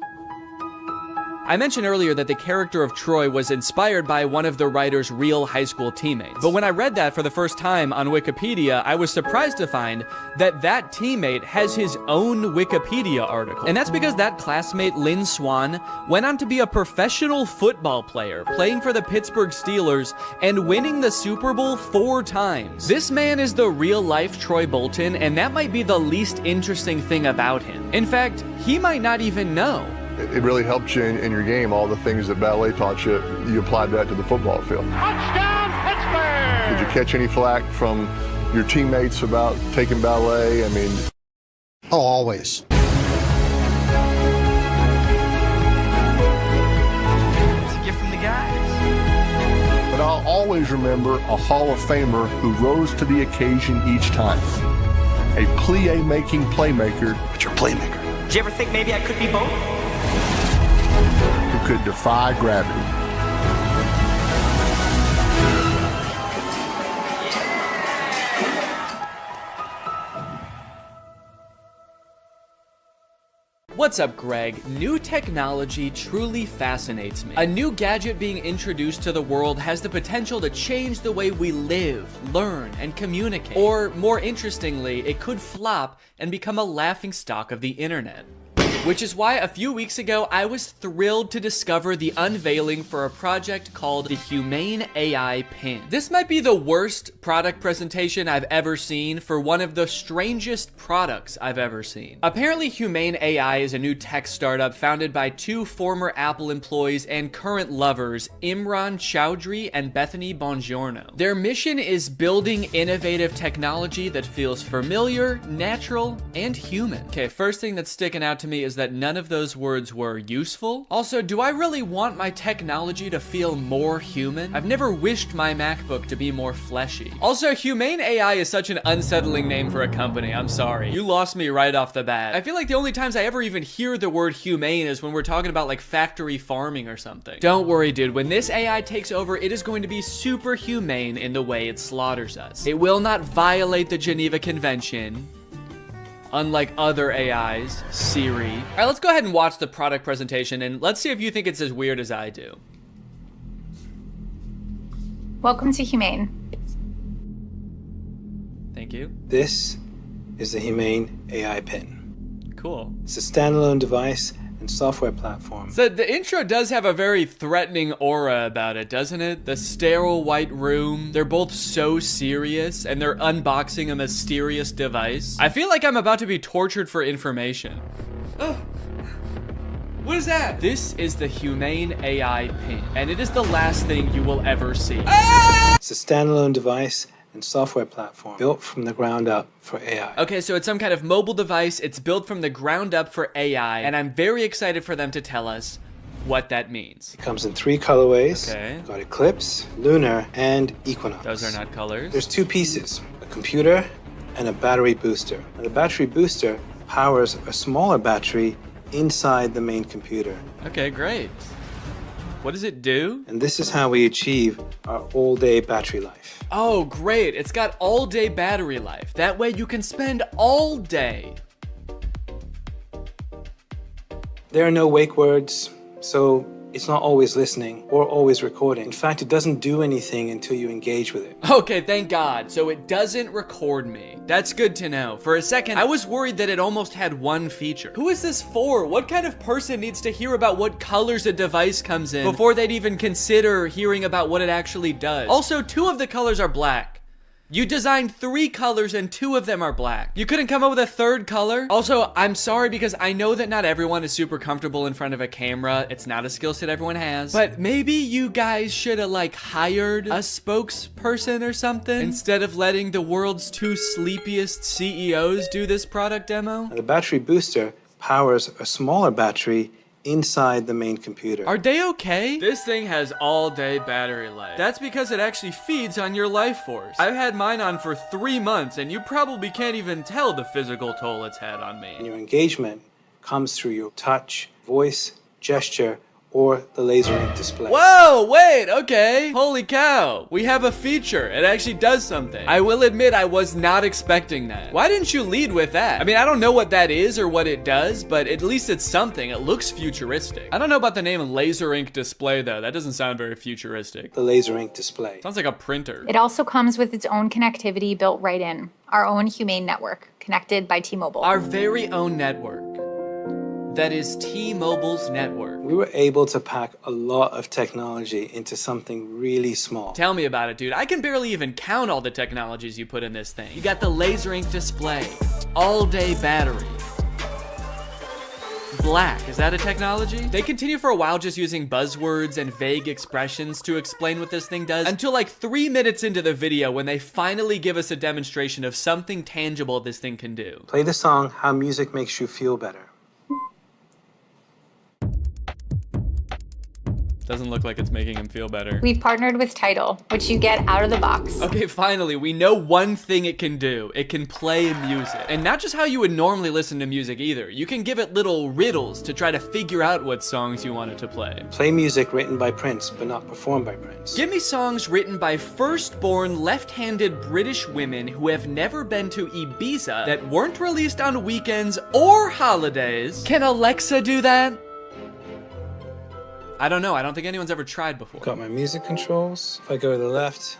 Speaker 1: I mentioned earlier that the character of Troy was inspired by one of the writer's real high school teammates. But when I read that for the first time on Wikipedia, I was surprised to find that that teammate has his own Wikipedia article. And that's because that classmate, Lynn Swan, went on to be a professional football player, playing for the Pittsburgh Steelers and winning the Super Bowl 4 times. This man is the real-life Troy Bolton, and that might be the least interesting thing about him. In fact, he might not even know.
Speaker 6: It really helped you in your game, all the things that ballet taught you. You applied that to the football field.
Speaker 2: Touchdown, Pittsburgh!
Speaker 6: Did you catch any flack from your teammates about taking ballet? I mean...
Speaker 15: Oh, always.
Speaker 14: It's a gift from the guys.
Speaker 6: But I'll always remember a Hall of Famer who rose to the occasion each time. A plie-making playmaker.
Speaker 20: But you're a playmaker.
Speaker 8: Did you ever think maybe I could be both?
Speaker 6: Who could defy gravity.
Speaker 1: What's up, Greg? New technology truly fascinates me. A new gadget being introduced to the world has the potential to change the way we live, learn, and communicate. Or, more interestingly, it could flop and become a laughingstock of the internet. Which is why a few weeks ago, I was thrilled to discover the unveiling for a project called the Humane AI Pin. This might be the worst product presentation I've ever seen for one of the strangest products I've ever seen. Apparently, Humane AI is a new tech startup founded by 2 former Apple employees and current lovers, Imran Chowdhury and Bethany Bongiorno. Their mission is building innovative technology that feels familiar, natural, and human. Okay, first thing that's sticking out to me is that none of those words were useful. Also, do I really want my technology to feel more human? I've never wished my MacBook to be more fleshy. Also, Humane AI is such an unsettling name for a company. I'm sorry. You lost me right off the bat. I feel like the only times I ever even hear the word humane is when we're talking about like factory farming or something. Don't worry, dude. When this AI takes over, it is going to be super humane in the way it slaughters us. It will not violate the Geneva Convention, unlike other AIs, Siri. All right, let's go ahead and watch the product presentation and let's see if you think it's as weird as I do.
Speaker 18: Welcome to Humane.
Speaker 1: Thank you.
Speaker 22: This is the Humane AI Pin.
Speaker 1: Cool.
Speaker 22: It's a standalone device and software platform.
Speaker 1: So the intro does have a very threatening aura about it, doesn't it? The sterile white room. They're both so serious and they're unboxing a mysterious device. I feel like I'm about to be tortured for information. Oh. What is that? This is the Humane AI Pin, and it is the last thing you will ever see.
Speaker 22: It's a standalone device and software platform built from the ground up for AI.
Speaker 1: Okay, so it's some kind of mobile device. It's built from the ground up for AI, and I'm very excited for them to tell us what that means.
Speaker 22: It comes in 3 colorways.
Speaker 1: Okay.
Speaker 22: Got Eclipse, Lunar, and Equinox.
Speaker 1: Those are not colors.
Speaker 22: There's 2 pieces, a computer and a battery booster. Now, the battery booster powers a smaller battery inside the main computer.
Speaker 1: Okay, great. What does it do?
Speaker 22: And this is how we achieve our all-day battery life.
Speaker 1: Oh, great. It's got all-day battery life. That way you can spend all day.
Speaker 22: There are no wake words, so it's not always listening or always recording. In fact, it doesn't do anything until you engage with it.
Speaker 1: Okay, thank God. So it doesn't record me. That's good to know. For a second, I was worried that it almost had one feature. Who is this for? What kind of person needs to hear about what colors a device comes in before they'd even consider hearing about what it actually does? Also, 2 of the colors are black.
Speaker 3: You designed 3 colors and 2 of them are black. You couldn't come up with a 3rd color? Also, I'm sorry because I know that not everyone is super comfortable in front of a camera. It's not a skill set everyone has. But maybe you guys should have like hired a spokesperson or something instead of letting the world's 2 sleepiest CEOs do this product demo.
Speaker 22: The battery booster powers a smaller battery inside the main computer.
Speaker 3: Are they okay? This thing has all day battery life. That's because it actually feeds on your life force. I've had mine on for 3 months and you probably can't even tell the physical toll it's had on me.
Speaker 22: And your engagement comes through your touch, voice, gesture, or the laser ink display.
Speaker 3: Whoa, wait, okay. Holy cow. We have a feature. It actually does something. I will admit I was not expecting that. Why didn't you lead with that? I mean, I don't know what that is or what it does, but at least it's something. It looks futuristic. I don't know about the name laser ink display though. That doesn't sound very futuristic.
Speaker 22: The laser ink display.
Speaker 3: Sounds like a printer.
Speaker 18: It also comes with its own connectivity built right in. Our own Humane network, connected by T-Mobile.
Speaker 3: Our very own network. That is T-Mobile's network.
Speaker 22: We were able to pack a lot of technology into something really small.
Speaker 3: Tell me about it, dude. I can barely even count all the technologies you put in this thing. You got the laser ink display, all-day battery, black. Is that a technology? They continue for a while just using buzzwords and vague expressions to explain what this thing does until like 3 minutes into the video when they finally give us a demonstration of something tangible this thing can do.
Speaker 22: Play the song How Music Makes You Feel Better.
Speaker 3: Doesn't look like it's making him feel better.
Speaker 18: We've partnered with Tidal, which you get out of the box.
Speaker 3: Okay, finally, we know one thing it can do. It can play music. And not just how you would normally listen to music either. You can give it little riddles to try to figure out what songs you want it to play.
Speaker 22: Play music written by Prince, but not performed by Prince.
Speaker 3: Give me songs written by first-born left-handed British women who have never been to Ibiza that weren't released on weekends or holidays. Can Alexa do that? I don't know. I don't think anyone's ever tried before.
Speaker 22: Got my music controls. If I go to the left,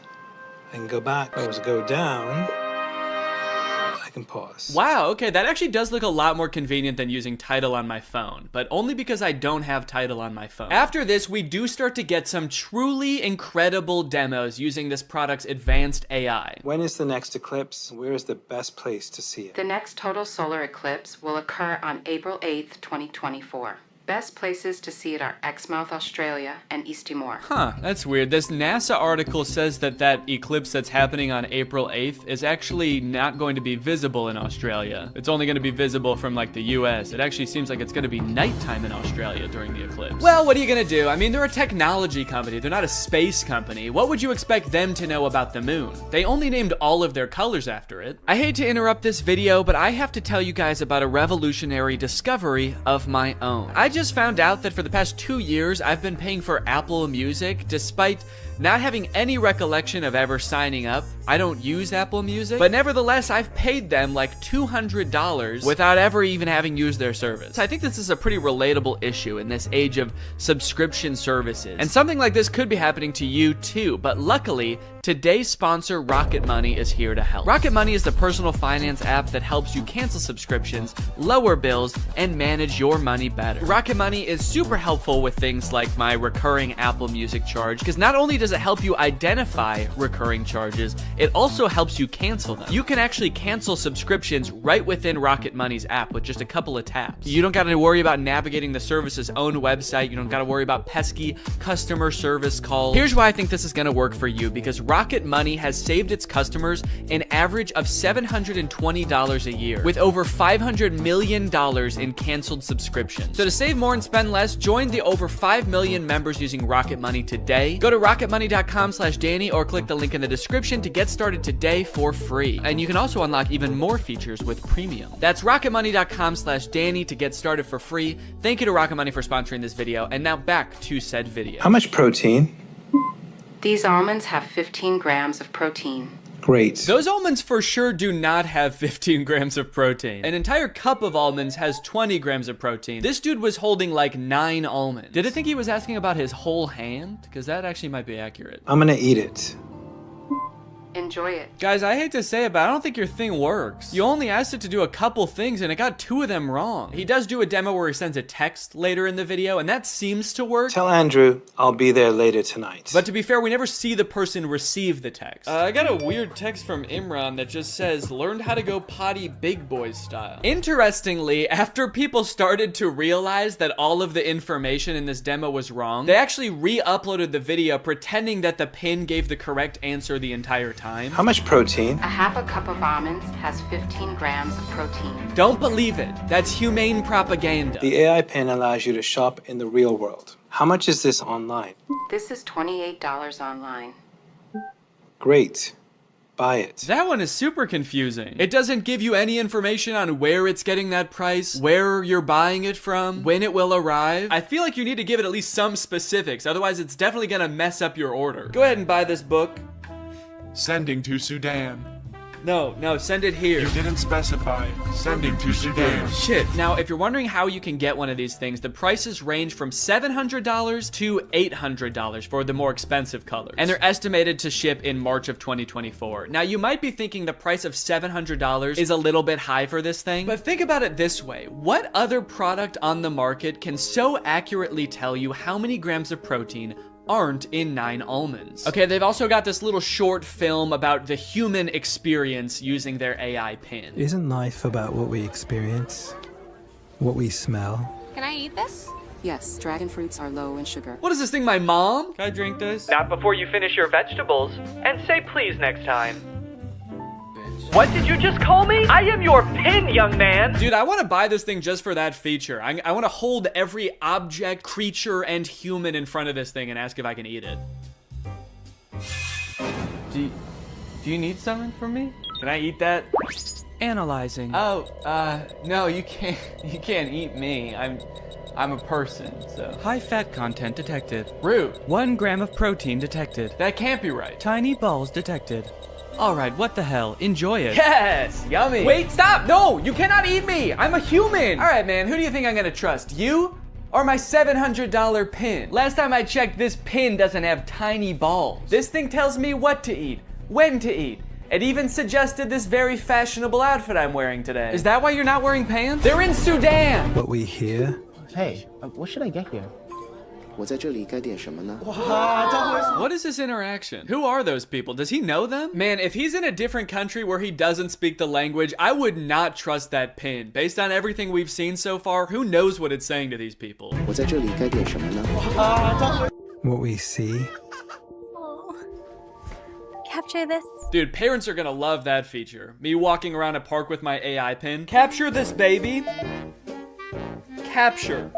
Speaker 22: I can go back. If I was to go down, I can pause.
Speaker 3: Wow, okay, that actually does look a lot more convenient than using Tidal on my phone, but only because I don't have Tidal on my phone. After this, we do start to get some truly incredible demos using this product's advanced AI.
Speaker 22: When is the next eclipse? Where is the best place to see it?
Speaker 4: The next total solar eclipse will occur on April 8th, 2024. Best places to see it are Exmouth, Australia, and East Timor.
Speaker 3: Huh, that's weird. This NASA article says that that eclipse that's happening on April 8th is actually not going to be visible in Australia. It's only going to be visible from like the US. It actually seems like it's going to be nighttime in Australia during the eclipse. Well, what are you going to do? I mean, they're a technology company. They're not a space company. What would you expect them to know about the moon? They only named all of their colors after it. I hate to interrupt this video, but I have to tell you guys about a revolutionary discovery of my own. I just found out that for the past 2 years, I've been paying for Apple Music despite not having any recollection of ever signing up. I don't use Apple Music, but nevertheless, I've paid them like $200 without ever even having used their service. I think this is a pretty relatable issue in this age of subscription services. And something like this could be happening to you too, but luckily, today's sponsor, Rocket Money, is here to help. Rocket Money is the personal finance app that helps you cancel subscriptions, lower bills, and manage your money better. Rocket Money is super helpful with things like my recurring Apple Music charge, because not only does it help you identify recurring charges, it also helps you cancel them. You can actually cancel subscriptions right within Rocket Money's app with just a couple of taps. You don't got to worry about navigating the service's own website. You don't got to worry about pesky customer service calls. Here's why I think this is going to work for you, because Rocket Money has saved its customers an average of $720 a year, with over $500 million in canceled subscriptions. So to save more and spend less, join the over 5 million members using Rocket Money today. Go to rocketmoney.com/Danny or click the link in the description to get started today for free. And you can also unlock even more features with premium. That's rocketmoney.com/Danny to get started for free. Thank you to Rocket Money for sponsoring this video. And now back to said video.
Speaker 22: How much protein?
Speaker 4: These almonds have 15 grams of protein.
Speaker 22: Great.
Speaker 3: Those almonds for sure do not have 15 grams of protein. An entire cup of almonds has 20 grams of protein. This dude was holding like 9 almonds. Did I think he was asking about his whole hand? Because that actually might be accurate.
Speaker 22: I'm gonna eat it.
Speaker 4: Enjoy it.
Speaker 3: Guys, I hate to say it, but I don't think your thing works. You only asked it to do a couple things and it got 2 of them wrong. He does do a demo where he sends a text later in the video, and that seems to work.
Speaker 22: Tell Andrew I'll be there later tonight.
Speaker 3: But to be fair, we never see the person receive the text. I got a weird text from Imran that just says, learned how to go potty big boy style. Interestingly, after people started to realize that all of the information in this demo was wrong, they actually re-uploaded the video pretending that the pin gave the correct answer the entire time.
Speaker 22: How much protein?
Speaker 4: A half a cup of almonds has 15 grams of protein.
Speaker 3: Don't believe it. That's humane propaganda.
Speaker 22: The AI pin allows you to shop in the real world. How much is this online?
Speaker 4: This is $28 online.
Speaker 22: Great. Buy it.
Speaker 3: That one is super confusing. It doesn't give you any information on where it's getting that price, where you're buying it from, when it will arrive. I feel like you need to give it at least some specifics, otherwise it's definitely gonna mess up your order. Go ahead and buy this book.
Speaker 2: Sending to Sudan.
Speaker 3: No, send it here.
Speaker 2: You didn't specify. Sending to Sudan.
Speaker 3: Shit. Now, if you're wondering how you can get one of these things, the prices range from $700 to $800 for the more expensive colors. And they're estimated to ship in March of 2024. Now, you might be thinking the price of $700 is a little bit high for this thing, but think about it this way. What other product on the market can so accurately tell you how many grams of protein aren't in 9 almonds? Okay, they've also got this little short film about the human experience using their AI pin.
Speaker 7: Isn't life about what we experience? What we smell?
Speaker 11: Can I eat this?
Speaker 4: Yes, dragon fruits are low in sugar.
Speaker 3: What is this thing, my mom? Can I drink this? Not before you finish your vegetables. And say please next time. What did you just call me? I am your pin, young man. Dude, I want to buy this thing just for that feature. I want to hold every object, creature, and human in front of this thing and ask if I can eat it. Do you need something from me? Can I eat that? Analyzing. Oh, no, you can't eat me. I'm a person, so. High fat content detected. Rude. 1 gram of protein detected. That can't be right. Tiny balls detected. All right, what the hell? Enjoy it. Yes, yummy. Wait, stop. No, you cannot eat me. I'm a human. All right, man, who do you think I'm gonna trust? You or my $700 pin? Last time I checked, this pin doesn't have tiny balls. This thing tells me what to eat, when to eat. It even suggested this very fashionable outfit I'm wearing today. Is that why you're not wearing pants? They're in Sudan.
Speaker 7: What we hear?
Speaker 19: Hey, what should I get here?
Speaker 3: What is this interaction? Who are those people? Does he know them? Man, if he's in a different country where he doesn't speak the language, I would not trust that pin. Based on everything we've seen so far, who knows what it's saying to these people?
Speaker 7: What we see?
Speaker 5: Capture this.
Speaker 3: Dude, parents are gonna love that feature. Me walking around a park with my AI pin. Capture this, baby. Capture.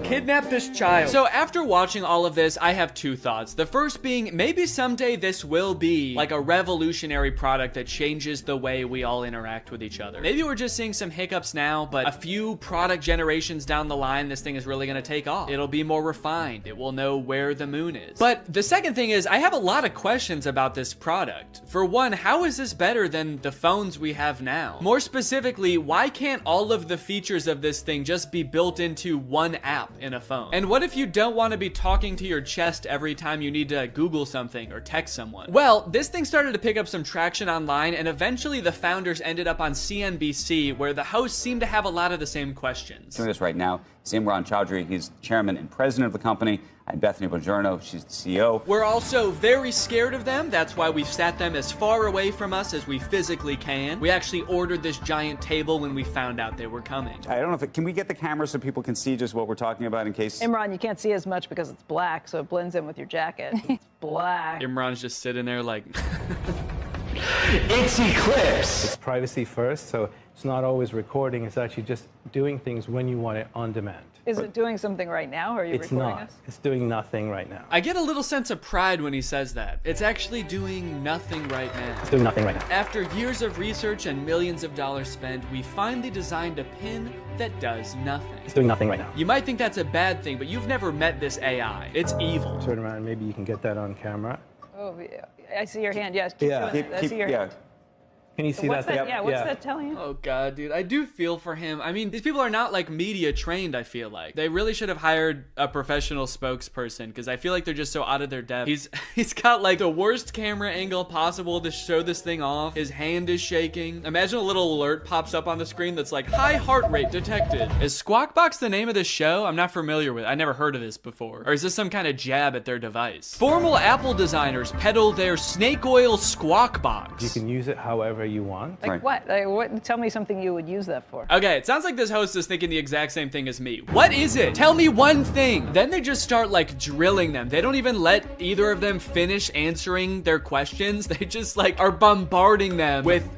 Speaker 3: Kidnap this child. So after watching all of this, I have 2 thoughts. The first being, maybe someday this will be like a revolutionary product that changes the way we all interact with each other. Maybe we're just seeing some hiccups now, but a few product generations down the line, this thing is really gonna take off. It'll be more refined. It will know where the moon is. But the second thing is, I have a lot of questions about this product. For one, how is this better than the phones we have now? More specifically, why can't all of the features of this thing just be built into one app in a phone? And what if you don't want to be talking to your chest every time you need to Google something or text someone? Well, this thing started to pick up some traction online, and eventually the founders ended up on CNBC, where the hosts seemed to have a lot of the same questions.
Speaker 23: Doing this right now is Imran Chaudhry. He's chairman and president of the company. I'm Bethany Bongiorno. She's the CEO.
Speaker 3: We're also very scared of them. That's why we've sat them as far away from us as we physically can. We actually ordered this giant table when we found out they were coming.
Speaker 23: I don't know if can we get the camera so people can see just what we're talking about in case?
Speaker 24: Imran, you can't see as much because it's black, so it blends in with your jacket. It's black.
Speaker 3: Imran's just sitting there like...
Speaker 19: It's Eclipse.
Speaker 22: It's privacy first, so it's not always recording. It's actually just doing things when you want it on demand.
Speaker 24: Is it doing something right now, or are you recording us?
Speaker 22: It's doing nothing right now.
Speaker 3: I get a little sense of pride when he says that. It's actually doing nothing right now.
Speaker 22: It's doing nothing right now.
Speaker 3: After years of research and millions of dollars spent, we finally designed a pin that does nothing.
Speaker 22: It's doing nothing right now.
Speaker 3: You might think that's a bad thing, but you've never met this AI. It's evil.
Speaker 22: Turn around, maybe you can get that on camera.
Speaker 24: Oh, yeah. I see your hand, yes.
Speaker 23: Yeah.
Speaker 24: I see your hand.
Speaker 22: Can you see
Speaker 24: What's
Speaker 22: that?
Speaker 24: that? Yeah, what's that telling you?
Speaker 3: Oh god, dude, I do feel for him. I mean, these people are not like media trained, I feel like. They really should have hired a professional spokesperson because I feel like they're just so out of their depth. He's got like the worst camera angle possible to show this thing off. His hand is shaking. Imagine a little alert pops up on the screen that's like, high heart rate detected. Is Squawk Box the name of this show? I'm not familiar with it. I never heard of this before. Or is this some kind of jab at their device? Formal Apple designers peddle their snake oil Squawk Box.
Speaker 22: You can use it however you want.
Speaker 24: Like what? Like what? Tell me something you would use that for.
Speaker 3: Okay, it sounds like this host is thinking the exact same thing as me. What is it? Tell me one thing. Then they just start like drilling them. They don't even let either of them finish answering their questions. They just like are bombarding them with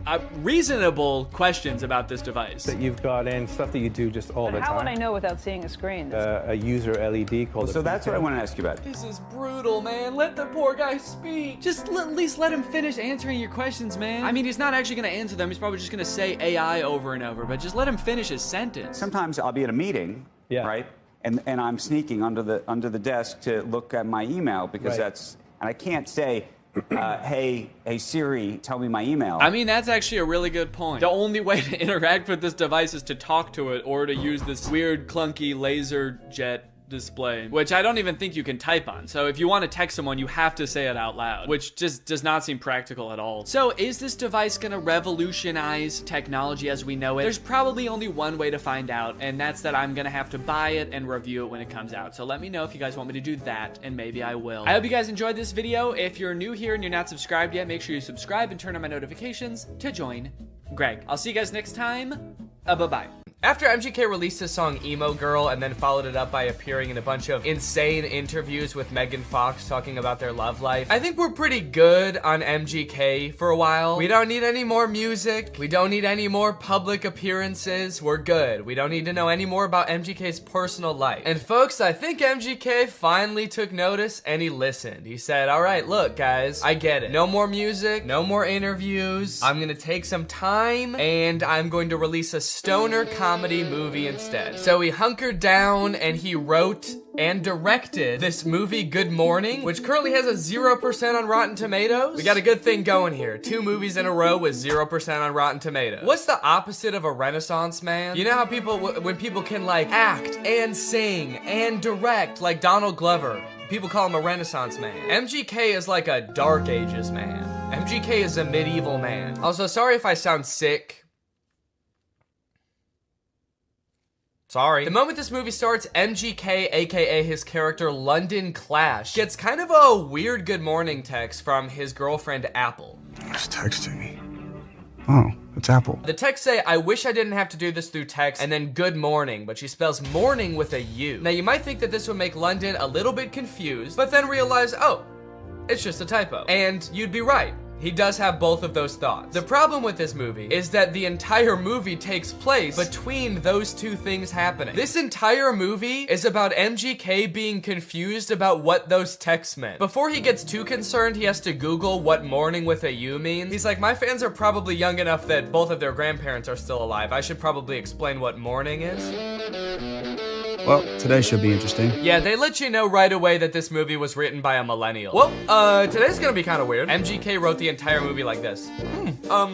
Speaker 3: reasonable questions about this device.
Speaker 22: That you've got in stuff that you do just all the time.
Speaker 24: How would I know without seeing a screen?
Speaker 22: A user LED called.
Speaker 23: So that's what I want to ask you about.
Speaker 3: This is brutal, man. Let the poor guy speak. Just at least let him finish answering your questions, man. I mean, he's not actually gonna answer them. He's probably just gonna say AI over and over, but just let him finish his sentence.
Speaker 23: Sometimes I'll be at a meeting, right? And I'm sneaking under the desk to look at my email because and I can't say, hey Siri, tell me my email.
Speaker 3: I mean, that's actually a really good point. The only way to interact with this device is to talk to it or to use this weird clunky laser jet display, which I don't even think you can type on. So if you want to text someone, you have to say it out loud, which just does not seem practical at all. So is this device gonna revolutionize technology as we know it? There's probably only one way to find out, and that's that I'm gonna have to buy it and review it when it comes out. So let me know if you guys want me to do that, and maybe I will. I hope you guys enjoyed this video. If you're new here and you're not subscribed yet, make sure you subscribe and turn on my notifications to join Greg. I'll see you guys next time. Bye-bye. After MGK released his song Emo Girl and then followed it up by appearing in a bunch of insane interviews with Megan Fox talking about their love life, I think we're pretty good on MGK for a while. We don't need any more music. We don't need any more public appearances. We're good. We don't need to know any more about MGK's personal life. And folks, I think MGK finally took notice and he listened. He said, all right, look guys, I get it. No more music, no more interviews. I'm gonna take some time and I'm going to release a stoner comedy movie instead. So he hunkered down and he wrote and directed this movie Good Morning, which currently has a 0% on Rotten Tomatoes. We got a good thing going here. 2 movies in a row with 0% on Rotten Tomatoes. What's the opposite of a Renaissance man? You know how people, when people can like act and sing and direct, like Donald Glover, people call him a Renaissance man. MGK is like a Dark Ages man. MGK is a medieval man. Also, sorry if I sound sick. Sorry. The moment this movie starts, MGK, aka his character London Clash, gets kind of a weird good morning text from his girlfriend Apple.
Speaker 9: Who's texting me? Oh, it's Apple.
Speaker 3: The text say, I wish I didn't have to do this through text, and then good morning, but she spells morning with a U. Now you might think that this would make London a little bit confused, but then realize, oh, it's just a typo. And you'd be right. He does have both of those thoughts. The problem with this movie is that the entire movie takes place between those two things happening. This entire movie is about MGK being confused about what those texts meant. Before he gets too concerned, he has to Google what morning with a U means. He's like, my fans are probably young enough that both of their grandparents are still alive. I should probably explain what morning is.
Speaker 9: Well, today should be interesting.
Speaker 3: Yeah, they let you know right away that this movie was written by a millennial. Well, today's gonna be kind of weird. MGK wrote the entire movie like this.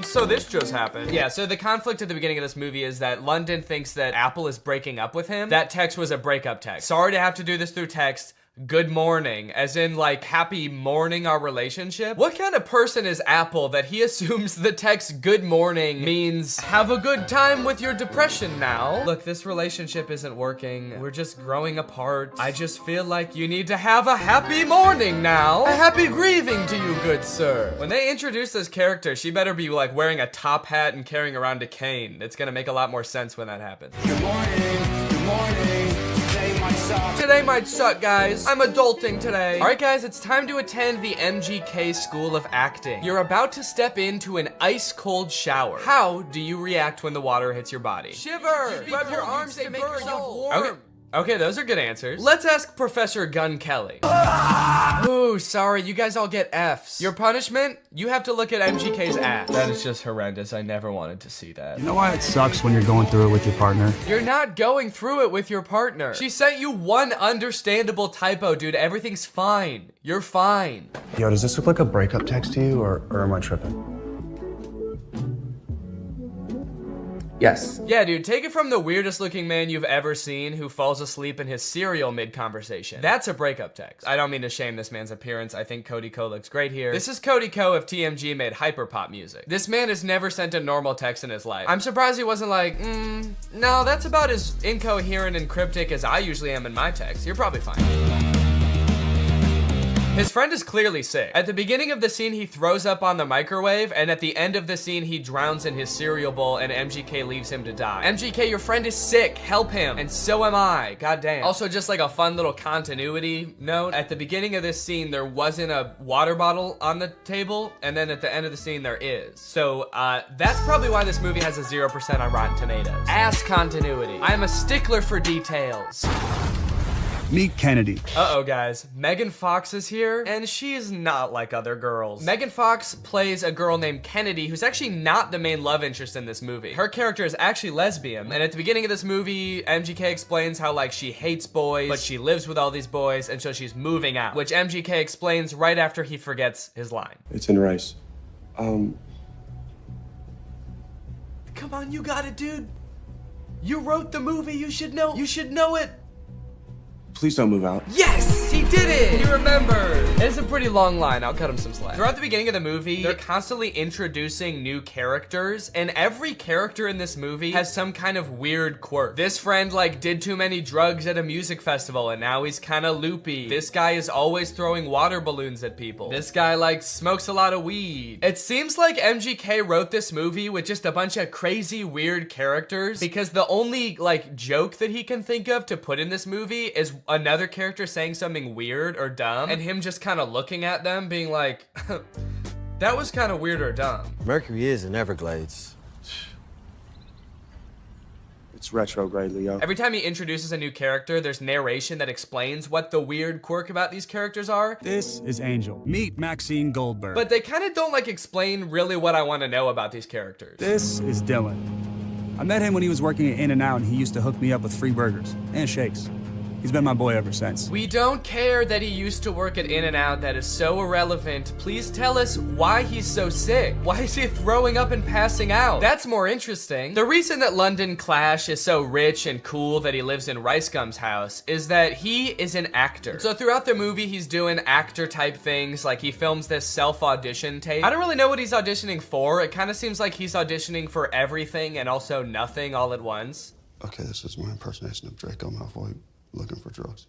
Speaker 3: So this just happened. Yeah, so the conflict at the beginning of this movie is that London thinks that Apple is breaking up with him. That text was a breakup text. Sorry to have to do this through text. Good morning, as in like happy morning our relationship. What kind of person is Apple that he assumes the text good morning means have a good time with your depression now? Look, this relationship isn't working. We're just growing apart. I just feel like you need to have a happy morning now. A happy grieving to you, good sir. When they introduce this character, she better be like wearing a top hat and carrying around a cane. It's gonna make a lot more sense when that happens. Good morning, good morning. Today might suck, guys. I'm adulting today. All right, guys, it's time to attend the MGK School of Acting. You're about to step into an ice-cold shower. How do you react when the water hits your body? Shiver! Rub your arms to make yourself warm. Okay, those are good answers. Let's ask Professor Gun Kelly. Ooh, sorry, you guys all get Fs. Your punishment? You have to look at MGK's ass. That is just horrendous. I never wanted to see that.
Speaker 9: You know why it sucks when you're going through it with your partner?
Speaker 3: You're not going through it with your partner. She sent you one understandable typo, dude. Everything's fine. You're fine.
Speaker 9: Yo, does this look like a breakup text to you, or am I tripping?
Speaker 12: Yes.
Speaker 3: Yeah, dude, take it from the weirdest looking man you've ever seen who falls asleep in his cereal mid-conversation. That's a breakup text. I don't mean to shame this man's appearance. I think Cody Ko looks great here. This is Cody Ko if TMG made hyperpop music. This man has never sent a normal text in his life. I'm surprised he wasn't like, no, that's about as incoherent and cryptic as I usually am in my text. You're probably fine. His friend is clearly sick. At the beginning of the scene, he throws up on the microwave, and at the end of the scene, he drowns in his cereal bowl, and MGK leaves him to die. MGK, your friend is sick. Help him. And so am I. Goddamn. Also, just like a fun little continuity note, at the beginning of this scene, there wasn't a water bottle on the table, and then at the end of the scene, there is. So, that's probably why this movie has a 0% on Rotten Tomatoes. Ass continuity. I'm a stickler for details.
Speaker 9: Meet Kennedy.
Speaker 3: Uh-oh, guys. Megan Fox is here, and she is not like other girls. Megan Fox plays a girl named Kennedy, who's actually not the main love interest in this movie. Her character is actually lesbian, and at the beginning of this movie, MGK explains how, like, she hates boys, but she lives with all these boys, and so she's moving out, which MGK explains right after he forgets his line.
Speaker 13: It's in rice.
Speaker 3: Come on, you got it, dude. You wrote the movie, you should know it.
Speaker 13: Please don't move out.
Speaker 3: Yes, he did it. He remembered. It's a pretty long line. I'll cut him some slack. Throughout the beginning of the movie, they're constantly introducing new characters, and every character in this movie has some kind of weird quirk. This friend, like, did too many drugs at a music festival, and now he's kind of loopy. This guy is always throwing water balloons at people. This guy, like, smokes a lot of weed. It seems like MGK wrote this movie with just a bunch of crazy, weird characters, because the only, like, joke that he can think of to put in this movie is another character saying something weird or dumb, and him just kind of looking at them being like, that was kind of weird or dumb.
Speaker 17: Mercury is in Everglades.
Speaker 13: It's retrograde, Leo.
Speaker 3: Every time he introduces a new character, there's narration that explains what the weird quirk about these characters are.
Speaker 9: This is Angel. Meet Maxine Goldberg.
Speaker 3: But they kind of don't, like, explain really what I want to know about these characters.
Speaker 9: This is Dylan. I met him when he was working at In-N-Out, and he used to hook me up with free burgers and shakes. He's been my boy ever since.
Speaker 3: We don't care that he used to work at In-N-Out. That is so irrelevant. Please tell us why he's so sick. Why is he throwing up and passing out? That's more interesting. The reason that London Clash is so rich and cool that he lives in Rice Gum's house is that he is an actor. So throughout the movie, he's doing actor type things. Like, he films this self-audition tape. I don't really know what he's auditioning for. It kind of seems like he's auditioning for everything and also nothing all at once.
Speaker 21: Okay, this is my impersonation of Draco Malfoy. Looking for drugs.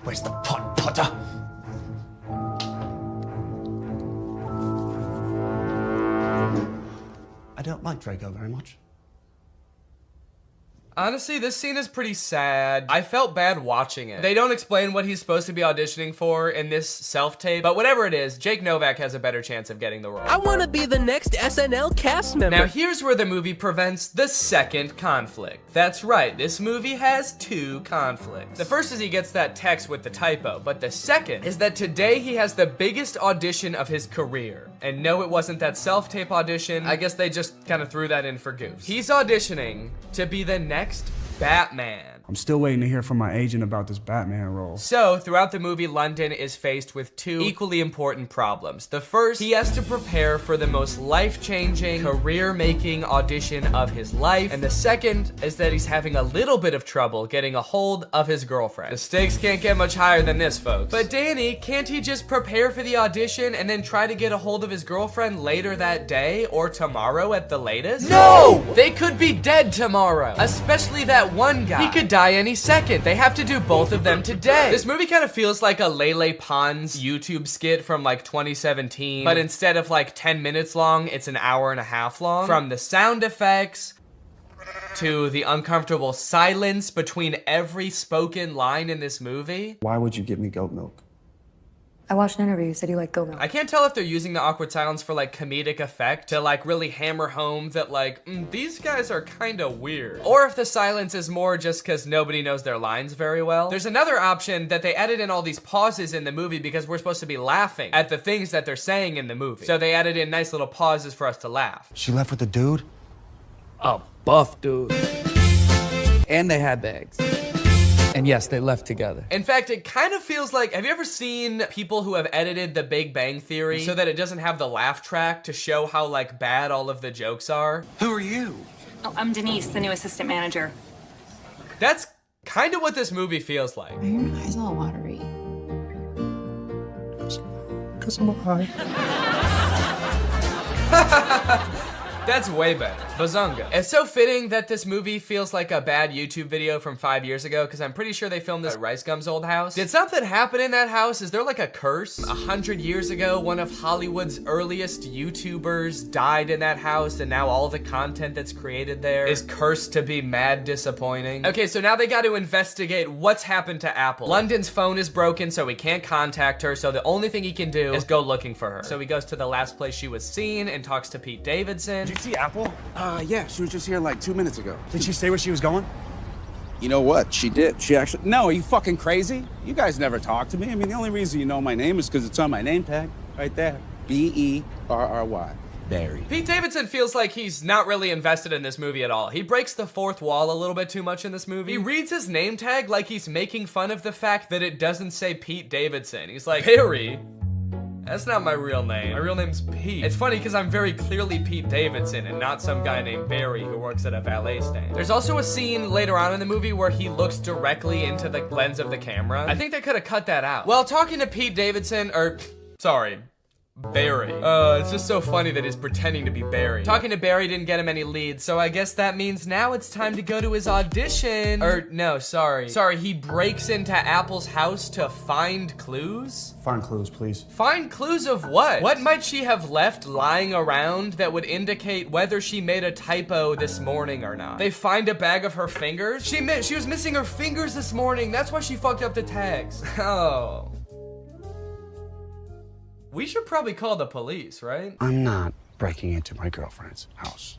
Speaker 20: Where's the pot, Potter?
Speaker 21: I don't like Draco very much.
Speaker 3: Honestly, this scene is pretty sad. I felt bad watching it. They don't explain what he's supposed to be auditioning for in this self-tape, but whatever it is, Jake Novak has a better chance of getting the role.
Speaker 25: I want to be the next SNL cast member.
Speaker 3: Now here's where the movie prevents the second conflict. That's right, this movie has two conflicts. The first is he gets that text with the typo, but the second is that today he has the biggest audition of his career. And no, it wasn't that self-tape audition. I guess they just kind of threw that in for goofs. He's auditioning to be the next Batman.
Speaker 9: I'm still waiting to hear from my agent about this Batman role.
Speaker 3: So, throughout the movie, London is faced with two equally important problems. The first, he has to prepare for the most life-changing, career-making audition of his life. And the second is that he's having a little bit of trouble getting a hold of his girlfriend. The stakes can't get much higher than this, folks. But Danny, can't he just prepare for the audition and then try to get a hold of his girlfriend later that day or tomorrow at the latest? No! They could be dead tomorrow. Especially that one guy. He could die any second. They have to do both of them today. This movie kind of feels like a Lele Pons YouTube skit from like 2017, but instead of like 10 minutes long, it's an hour and a half long. From the sound effects to the uncomfortable silence between every spoken line in this movie.
Speaker 21: Why would you give me goat milk?
Speaker 26: I watched an interview. You said you like goat milk.
Speaker 3: I can't tell if they're using the awkward silence for like comedic effect to like really hammer home that like, these guys are kind of weird. Or if the silence is more just because nobody knows their lines very well. There's another option that they added in all these pauses in the movie because we're supposed to be laughing at the things that they're saying in the movie. So they added in nice little pauses for us to laugh.
Speaker 21: She left with the dude?
Speaker 25: A buff dude. And they had bags. And yes, they left together.
Speaker 3: In fact, it kind of feels like, have you ever seen people who have edited The Big Bang Theory so that it doesn't have the laugh track to show how like bad all of the jokes are?
Speaker 20: Who are you?
Speaker 8: Oh, I'm Denise, the new assistant manager.
Speaker 3: That's kind of what this movie feels like.
Speaker 4: Why are your eyes all watery?
Speaker 21: Because I'm high.
Speaker 3: That's way better. Bazunga. It's so fitting that this movie feels like a bad YouTube video from 5 years ago, because I'm pretty sure they filmed this at Rice Gum's old house. Did something happen in that house? Is there like a curse? 100 years ago, one of Hollywood's earliest YouTubers died in that house, and now all the content that's created there is cursed to be mad disappointing. Okay, so now they got to investigate what's happened to Apple. London's phone is broken, so he can't contact her, so the only thing he can do is go looking for her. So he goes to the last place she was seen and talks to Pete Davidson.
Speaker 10: Did you see Apple?
Speaker 21: Yeah, she was just here like 2 minutes ago.
Speaker 10: Did she say where she was going?
Speaker 21: You know what? She did. She actually...
Speaker 10: No, are you fucking crazy? You guys never talk to me. I mean, the only reason you know my name is because it's on my name tag. Right there. B-E-R-R-Y. Barry.
Speaker 3: Pete Davidson feels like he's not really invested in this movie at all. He breaks the fourth wall a little bit too much in this movie. He reads his name tag like he's making fun of the fact that it doesn't say Pete Davidson. He's like, Barry? That's not my real name. My real name's Pete. It's funny because I'm very clearly Pete Davidson and not some guy named Barry who works at a valet stand. There's also a scene later on in the movie where he looks directly into the lens of the camera. I think they could have cut that out. Well, talking to Pete Davidson, sorry, Barry. It's just so funny that he's pretending to be Barry. Talking to Barry didn't get him any leads, so I guess that means now it's time to go to his audition. No, sorry. Sorry, he breaks into Apple's house to find clues?
Speaker 10: Find clues, please.
Speaker 3: Find clues of what? What might she have left lying around that would indicate whether she made a typo this morning or not? They find a bag of her fingers? She was missing her fingers this morning. That's why she fucked up the tags. Oh. We should probably call the police, right?
Speaker 21: I'm not breaking into my girlfriend's house.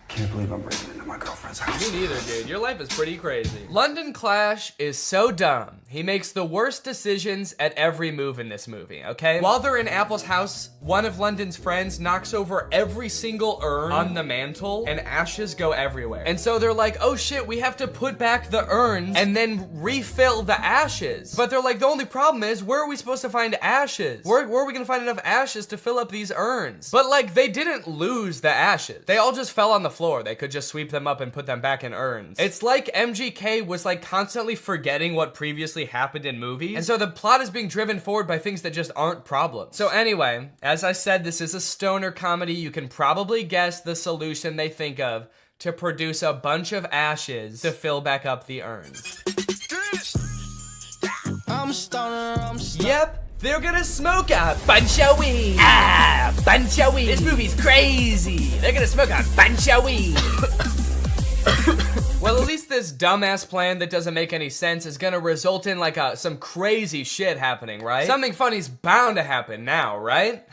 Speaker 21: Can't believe I'm breaking into my girlfriend's house.
Speaker 3: Me neither, dude. Your life is pretty crazy. London Clash is so dumb. He makes the worst decisions at every move in this movie, okay? While they're in Apple's house, one of London's friends knocks over every single urn on the mantle, and ashes go everywhere. And so they're like, oh shit, we have to put back the urns and then refill the ashes. But they're like, the only problem is, where are we supposed to find ashes? Where are we gonna find enough ashes to fill up these urns? But like, they didn't lose the ashes. They all just fell on the floor. They could just sweep them up and put them back in urns. It's like MGK was like constantly forgetting what previously happened in movies, and so the plot is being driven forward by things that just aren't problems. So anyway, as I said, this is a stoner comedy. You can probably guess the solution they think of to produce a bunch of ashes to fill back up the urns.
Speaker 2: I'm stoner.
Speaker 3: Yep. They're gonna smoke a bunch of weed. Ah, bunch of weed. This movie's crazy. They're gonna smoke a bunch of weed. Well, at least this dumbass plan that doesn't make any sense is gonna result in like some crazy shit happening, right? Something funny's bound to happen now, right?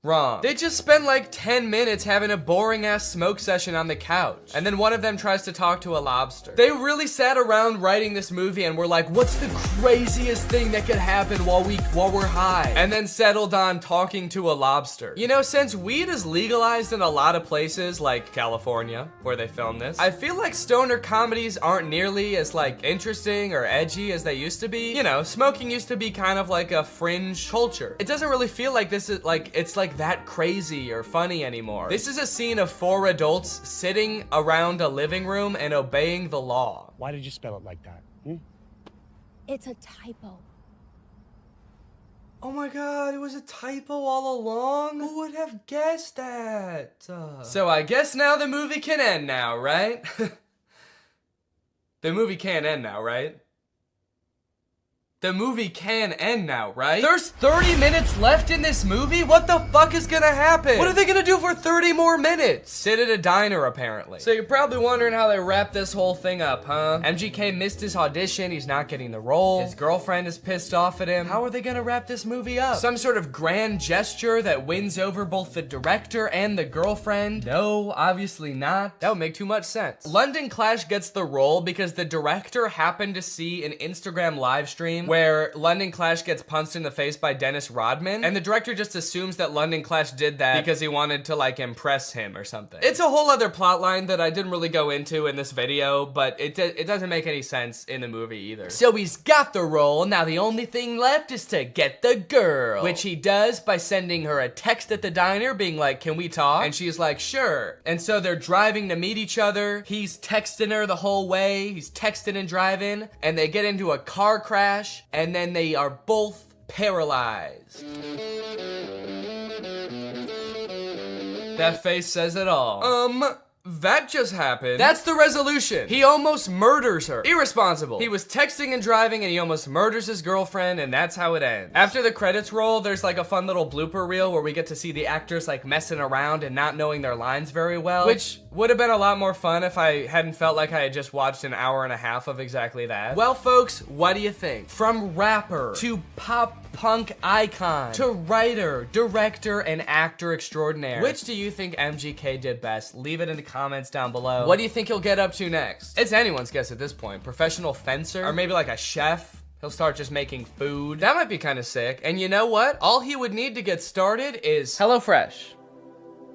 Speaker 3: Wrong. They just spend like 10 minutes having a boring ass smoke session on the couch. And then one of them tries to talk to a lobster. They really sat around writing this movie and were like, what's the craziest thing that could happen while we're high? And then settled on talking to a lobster. You know, since weed is legalized in a lot of places like California, where they filmed this, I feel like stoner comedies aren't nearly as like interesting or edgy as they used to be. You know, smoking used to be kind of like a fringe culture. It doesn't really feel like this is like, it's like that crazy or funny anymore. This is a scene of 4 adults sitting around a living room and obeying the law.
Speaker 10: Why did you spell it like that?
Speaker 5: It's a typo.
Speaker 3: Oh my god, it was a typo all along? Who would have guessed that? So I guess now the movie can end now, right? The movie can't end now, right? The movie can end now, right? There's 30 minutes left in this movie? What the fuck is gonna happen? What are they gonna do for 30 more minutes? Sit at a diner, apparently. So you're probably wondering how they wrap this whole thing up, huh? MGK missed his audition, he's not getting the role. His girlfriend is pissed off at him. How are they gonna wrap this movie up? Some sort of grand gesture that wins over both the director and the girlfriend? No, obviously not. That would make too much sense. London Clash gets the role because the director happened to see an Instagram live stream
Speaker 1: where London Clash gets punched in the face by Dennis Rodman, and the director just assumes that London Clash did that because he wanted to like impress him or something. It's a whole other plot line that I didn't really go into in this video, but it doesn't make any sense in the movie either. So he's got the role, now the only thing left is to get the girl, which he does by sending her a text at the diner being like, can we talk? And she's like, sure. And so they're driving to meet each other. He's texting her the whole way. He's texting and driving, and they get into a car crash, and then they are both paralyzed. That face says it all. That just happened. That's the resolution. He almost murders her. Irresponsible. He was texting and driving and he almost murders his girlfriend, and that's how it ends. After the credits roll, there's like a fun little blooper reel where we get to see the actors like messing around and not knowing their lines very well, which would have been a lot more fun if I hadn't felt like I had just watched an hour and a half of exactly that. Well, folks, what do you think? From rapper to pop punk icon to writer, director, and actor extraordinaire, which do you think MGK did best? Leave it in the comments down below. What do you think he'll get up to next? It's anyone's guess at this point. Professional fencer? Or maybe like a chef? He'll start just making food. That might be kind of sick. And you know what? All he would need to get started is HelloFresh,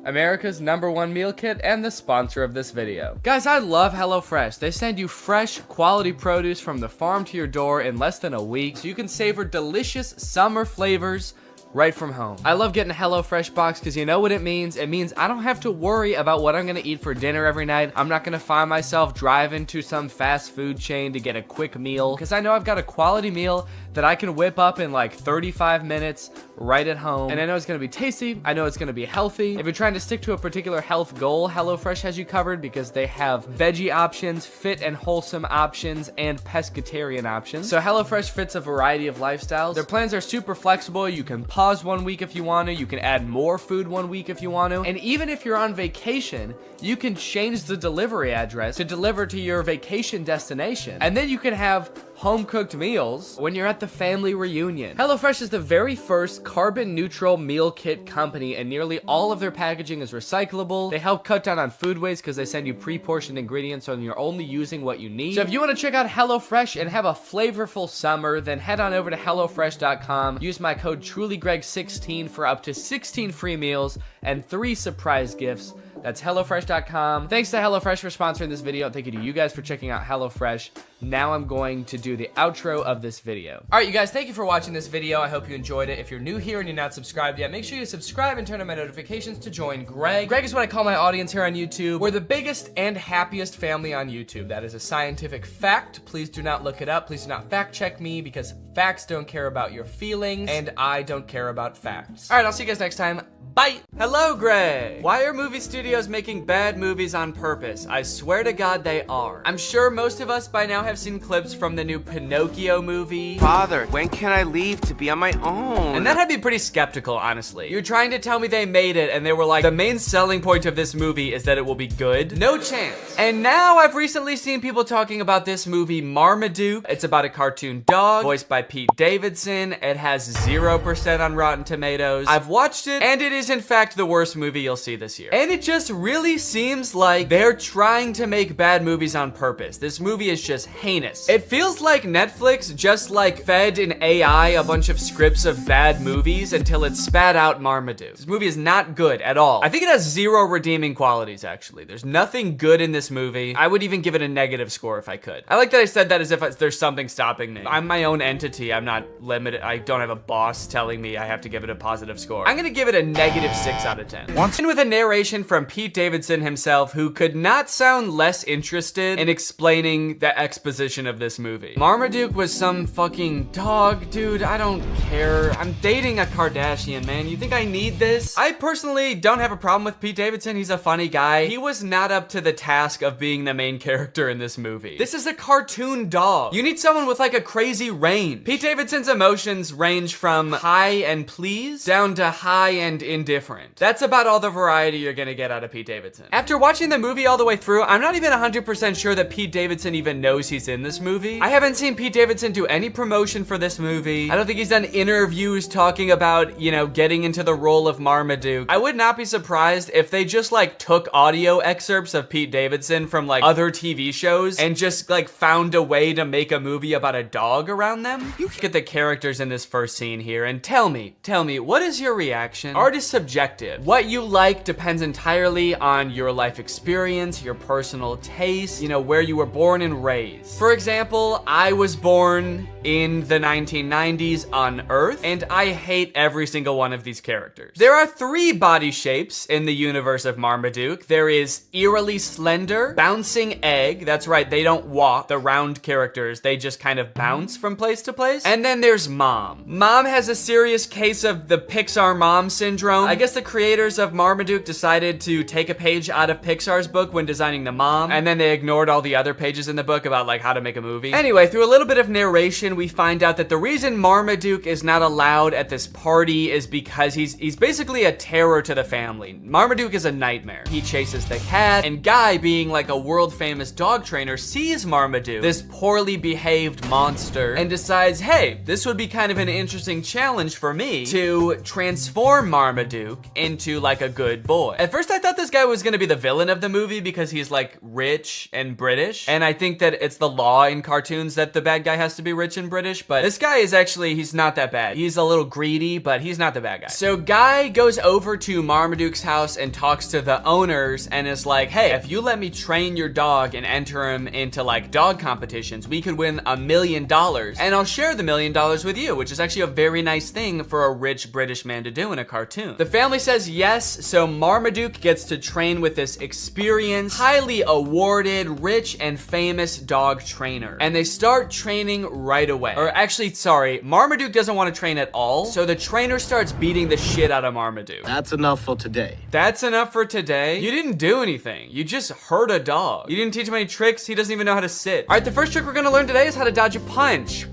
Speaker 1: America's #1 meal kit and the sponsor of this video. Guys, I love HelloFresh. They send you fresh, quality produce from the farm to your door in less than a week, so you can savor delicious summer flavors right from home. I love getting a HelloFresh box because you know what it means? It means I don't have to worry about what I'm gonna eat for dinner every night. I'm not gonna find myself driving to some fast food chain to get a quick meal, because I know I've got a quality meal that I can whip up in like 35 minutes right at home. And I know it's gonna be tasty. I know it's gonna be healthy. If you're trying to stick to a particular health goal, HelloFresh has you covered because they have veggie options, fit and wholesome options, and pescatarian options. So HelloFresh fits a variety of lifestyles. Their plans are super flexible. You can pause 1 week if you want to. You can add more food 1 week if you want to. And even if you're on vacation, you can change the delivery address to deliver to your vacation destination. And then you can have home-cooked meals when you're at the family reunion. HelloFresh is the very first carbon-neutral meal kit company, and nearly all of their packaging is recyclable. They help cut down on food waste because they send you pre-portioned ingredients so you're only using what you need. So if you want to check out HelloFresh and have a flavorful summer, then head on over to HelloFresh.com. Use my code TrulyGreg16 for up to 16 free meals and 3 surprise gifts. That's HelloFresh.com. Thanks to HelloFresh for sponsoring this video. Thank you to you guys for checking out HelloFresh. Now I'm going to do the outro of this video. All right, you guys, thank you for watching this video. I hope you enjoyed it. If you're new here and you're not subscribed yet, make sure you subscribe and turn on my notifications to join Greg. Greg is what I call my audience here on YouTube. We're the biggest and happiest family on YouTube. That is a scientific fact. Please do not look it up. Please do not fact check me, because facts don't care about your feelings and I don't care about facts. All right, I'll see you guys next time. Bye. Hello, Greg. Why are movie studios making bad movies on purpose? I swear to God they are. I'm sure most of us by now have seen clips from the new Pinocchio movie.
Speaker 6: Father, when can I leave to be on my own?
Speaker 1: And that had me pretty skeptical, honestly. You're trying to tell me they made it and they were like, the main selling point of this movie is that it will be good? No chance. And now I've recently seen people talking about this movie Marmaduke. It's about a cartoon dog voiced by Pete Davidson. It has 0% on Rotten Tomatoes. I've watched it and it is in fact the worst movie you'll see this year. And it just really seems like they're trying to make bad movies on purpose. This movie is just heinous. It feels like Netflix just like fed an AI a bunch of scripts of bad movies until it spat out Marmaduke. This movie is not good at all. I think it has 0 redeeming qualities, actually. There's nothing good in this movie. I would even give it a negative score if I could. I like that I said that as if there's something stopping me. I'm my own entity. I'm not limited. I don't have a boss telling me I have to give it a positive score. I'm gonna give it a negative 6 out of 10. And with a narration from Pete Davidson himself, who could not sound less interested in explaining the exposition of this movie. Marmaduke was some fucking dog, dude. I don't care. I'm dating a Kardashian, man. You think I need this? I personally don't have a problem with Pete Davidson. He's a funny guy. He was not up to the task of being the main character in this movie. This is a cartoon dog. You need someone with like a crazy range. Pete Davidson's emotions range from high and pleased down to high and indifferent. point. That's about all the variety you're gonna get out of Pete Davidson. After watching the movie all the way through, I'm not even 100% sure that Pete Davidson even knows he's in this movie. I haven't seen Pete Davidson do any promotion for this movie. I don't think he's done interviews talking about, you know, getting into the role of Marmaduke. I would not be surprised if they just like took audio excerpts of Pete Davidson from like other TV shows and just like found a way to make a movie about a dog around them. You look at the characters in this first scene here and tell me, what is your reaction? Art is subjective. What you like depends entirely on your life experience, your personal taste, you know, where you were born and raised. For example, I was born in the 1990s on Earth, and I hate every single one of these characters. There are 3 body shapes in the universe of Marmaduke. There is eerily slender, bouncing egg. That's right, they don't walk, the round characters. They just kind of bounce from place to place. And then there's Mom. Mom has a serious case of the Pixar mom syndrome. I guess the creators of Marmaduke decided to take a page out of Pixar's book when designing the mom, and then they ignored all the other pages in the book about like how to make a movie. Anyway, through a little bit of narration, we find out that the reason Marmaduke is not allowed at this party is because he's basically a terror to the family. Marmaduke is a nightmare. He chases the cat, and Guy, being like a world famous dog trainer, sees Marmaduke, this poorly behaved monster, and decides, hey, this would be kind of an interesting challenge for me to transform Marmaduke into like a good boy. At first I thought this guy was gonna be the villain of the movie because he's like rich and British, and I think that it's the law in cartoons that the bad guy has to be rich and British, but this guy is actually, he's not that bad. He's a little greedy, but he's not the bad guy. So Guy goes over to Marmaduke's house and talks to the owners and is like, hey, if you let me train your dog and enter him into like dog competitions, we could win $1 million, and I'll share the $1 million with you, which is actually a very nice thing for a rich British man to do in a cartoon. The family says yes, so Marmaduke gets to train with this experienced, highly awarded, rich and famous dog trainer. And they start training right away. Or actually, sorry, Marmaduke doesn't want to train at all, so the trainer starts beating the shit out of Marmaduke.
Speaker 17: That's enough for today.
Speaker 1: That's enough for today? You didn't do anything. You just hurt a dog. You didn't teach him any tricks. He doesn't even know how to sit. All right, the first trick we're gonna learn today is how to dodge a punch.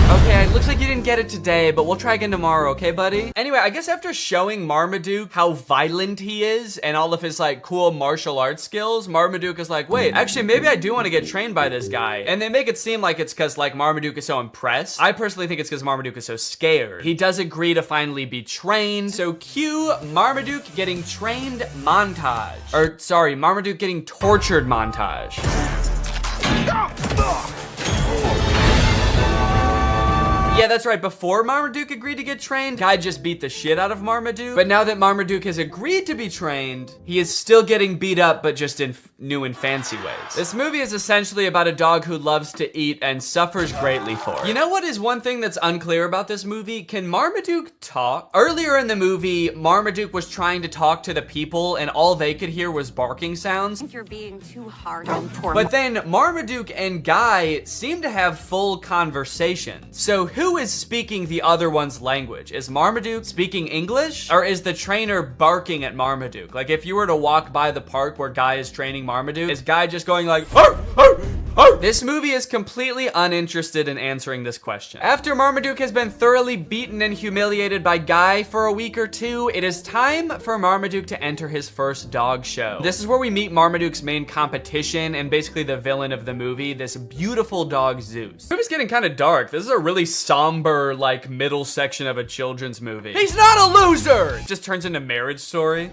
Speaker 1: Okay, it looks like you didn't get it today, but we'll try again tomorrow, okay, buddy? Anyway, I guess after showing Marmaduke how violent he is and all of his like cool martial arts skills, Marmaduke is like, wait, actually maybe I do want to get trained by this guy. And they make it seem like it's because like Marmaduke is so impressed. I personally think it's because Marmaduke is so scared. He does agree to finally be trained. So cue Marmaduke getting trained montage. Or sorry, Marmaduke getting tortured montage. Yeah, that's right. Before Marmaduke agreed to get trained, Guy just beat the shit out of Marmaduke. But now that Marmaduke has agreed to be trained, he is still getting beat up, but just in new and fancy ways. This movie is essentially about a dog who loves to eat and suffers greatly for it. You know what is one thing that's unclear about this movie? Can Marmaduke talk? Earlier in the movie, Marmaduke was trying to talk to the people and all they could hear was barking sounds.
Speaker 8: I think you're being too hard on poor
Speaker 1: But then Marmaduke and Guy seem to have full conversations. So who is speaking the other one's language? Is Marmaduke speaking English? Or is the trainer barking at Marmaduke? Like if you were to walk by the park where Guy is training Marmaduke, is Guy just going like, arr, arr, arr? This movie is completely uninterested in answering this question. After Marmaduke has been thoroughly beaten and humiliated by Guy for a week or two, it is time for Marmaduke to enter his first dog show. This is where we meet Marmaduke's main competition and basically the villain of the movie, this beautiful dog Zeus. The movie's getting kind of dark. This is a really somber, like, middle section of a children's movie. He's not a loser! It just turns into Marriage Story.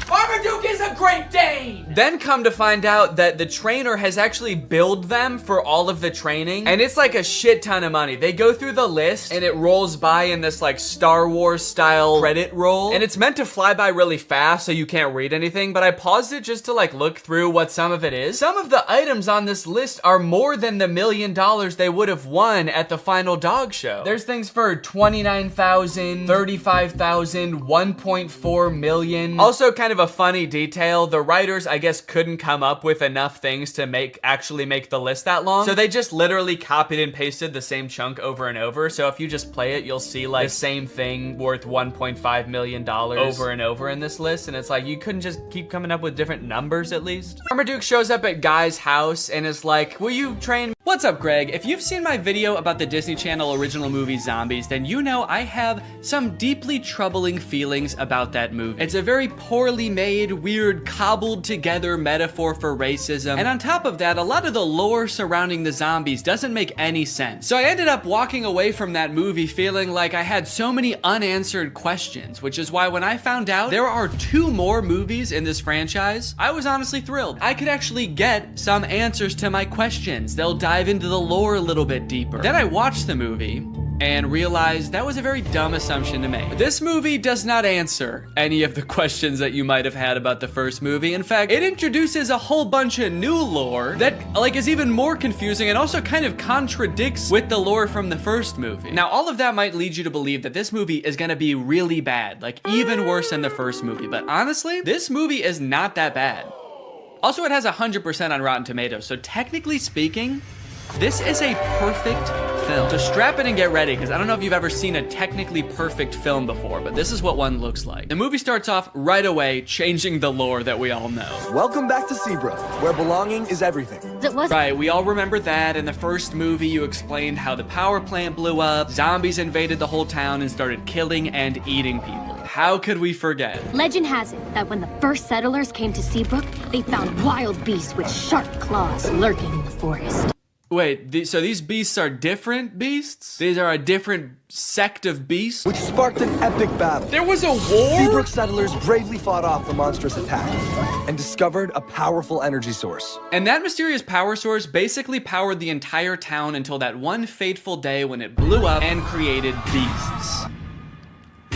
Speaker 1: Marmaduke is a Great Dane! Then come to find out that the trainer has actually billed them for all of the training, and it's like a shit ton of money. They go through the list, and it rolls by in this like Star Wars style credit roll, and it's meant to fly by really fast so you can't read anything, but I paused it just to like look through what some of it is. Some of the items on this list are more than the $1 million they would have won at the final dog show. There's things for $29,000, $35,000, $1.4 million. Also kind of a funny detail fail. The writers, I guess, couldn't come up with enough things to actually make the list that long. So they just literally copied and pasted the same chunk over and over. So if you just play it, you'll see like the same thing worth $1.5 million over and over in this list. And it's like, you couldn't just keep coming up with different numbers at least. Marmaduke shows up at Guy's house and is like, will you train?
Speaker 3: What's up, Greg? If you've seen my video about the Disney Channel original movie Zombies, then you know I have some deeply troubling feelings about that movie. It's a very poorly made, weird, cobbled together metaphor for racism. And on top of that, a lot of the lore surrounding the zombies doesn't make any sense. So I ended up walking away from that movie feeling like I had so many unanswered questions, which is why when I found out there are 2 more movies in this franchise, I was honestly thrilled. I could actually get some answers to my questions. They'll dive into the lore a little bit deeper. Then I watched the movie and realized that was a very dumb assumption to make. This movie does not answer any of the questions that you might have had about the first movie. In fact, it introduces a whole bunch of new lore that is even more confusing and also kind of contradicts with the lore from the first movie. Now, all of that might lead you to believe that this movie is gonna be really bad, like even worse than the first movie. But honestly, this movie is not that bad. Also, it has 100% on Rotten Tomatoes, so technically speaking, this is a perfect film. So strap in and get ready, because I don't know if you've ever seen a technically perfect film before, but this is what one looks like. The movie starts off right away, changing the lore that we all know.
Speaker 11: Welcome back to Seabrook, where belonging is everything.
Speaker 3: Right, we all remember that. In the first movie, you explained how the power plant blew up, zombies invaded the whole town and started killing and eating people. How could we forget?
Speaker 12: Legend has it that when the first settlers came to Seabrook, they found wild beasts with sharp claws lurking in the forest.
Speaker 3: Wait, so these beasts are different beasts? These are a different sect of beasts?
Speaker 11: Which sparked an epic battle.
Speaker 3: There was a war?
Speaker 11: Seabrook settlers bravely fought off the monstrous attack and discovered a powerful energy source.
Speaker 3: And that mysterious power source basically powered the entire town until that one fateful day when it blew up and created beasts.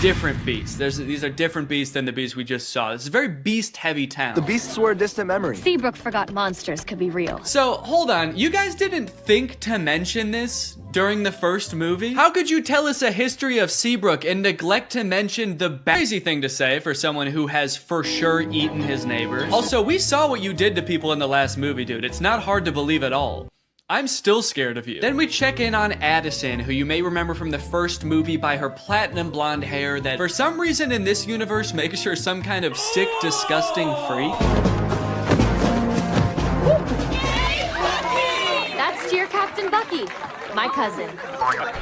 Speaker 3: Different beasts. These are different beasts than the beasts we just saw. This is a very beast-heavy town.
Speaker 11: The beasts were a distant memory.
Speaker 12: Seabrook forgot monsters could be real.
Speaker 3: So, hold on. You guys didn't think to mention this during the first movie? How could you tell us a history of Seabrook and neglect to mention the crazy thing to say for someone who has for sure eaten his neighbors? Also, we saw what you did to people in the last movie, dude. It's not hard to believe at all. I'm still scared of you. Then we check in on Addison, who you may remember from the first movie by her platinum blonde hair that for some reason in this universe makes her some kind of sick, disgusting freak.
Speaker 12: That's Cheer Captain Bucky. My cousin.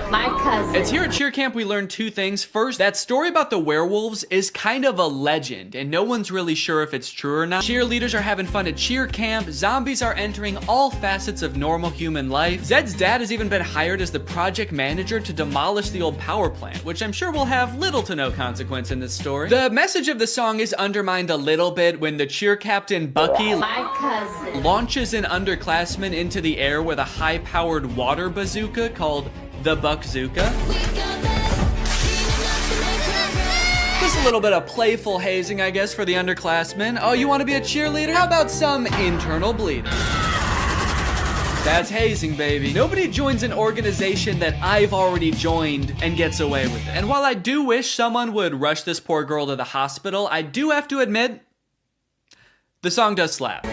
Speaker 12: My cousin.
Speaker 3: It's here at Cheer Camp we learned 2 things. First, that story about the werewolves is kind of a legend, and no one's really sure if it's true or not. Cheerleaders are having fun at Cheer Camp, zombies are entering all facets of normal human life. Zed's dad has even been hired as the project manager to demolish the old power plant, which I'm sure will have little to no consequence in this story. The message of the song is undermined a little bit when the Cheer Captain Bucky launches an underclassman into the air with a high-powered water bazooka called the Buckzooka. Just a little bit of playful hazing, I guess, for the underclassmen. Oh, you want to be a cheerleader? How about some internal bleeding? That's hazing, baby. Nobody joins an organization that I've already joined and gets away with it. And while I do wish someone would rush this poor girl to the hospital, I do have to admit, the song does slap.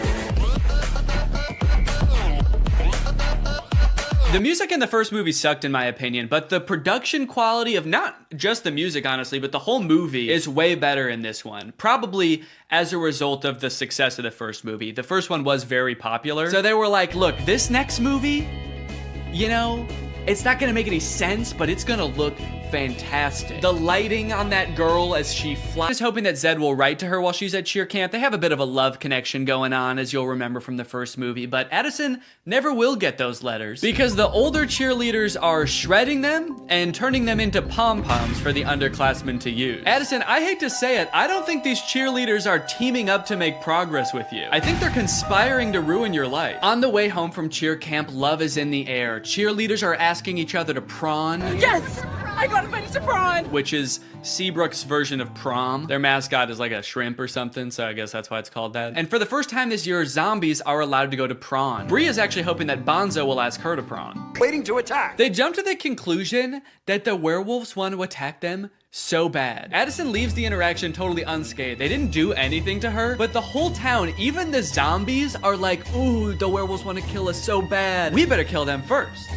Speaker 3: The music in the first movie sucked in my opinion, but the production quality of not just the music, honestly, but the whole movie is way better in this one. Probably as a result of the success of the first movie. The first one was very popular. So they were like, look, this next movie, you know, it's not gonna make any sense, but it's gonna look fantastic. The lighting on that girl as she flies. Just hoping that Zed will write to her while she's at cheer camp. They have a bit of a love connection going on, as you'll remember from the first movie, but Addison never will get those letters because the older cheerleaders are shredding them and turning them into pom-poms for the underclassmen to use. Addison, I hate to say it, I don't think these cheerleaders are teaming up to make progress with you. I think they're conspiring to ruin your life. On the way home from cheer camp, love is in the air. Cheerleaders are asking each other to prawn.
Speaker 5: Yes! I got invited to prawn.
Speaker 3: which is Seabrook's version of prom. Their mascot is like a shrimp or something, so I guess that's why it's called that. And for the first time this year, zombies are allowed to go to prawn. Bree is actually hoping that Bonzo will ask her to prawn.
Speaker 20: Waiting to attack.
Speaker 3: They jump to the conclusion that the werewolves want to attack them so bad. Addison leaves the interaction totally unscathed. They didn't do anything to her, but the whole town, even the zombies, are like, ooh, the werewolves want to kill us so bad. We better kill them first.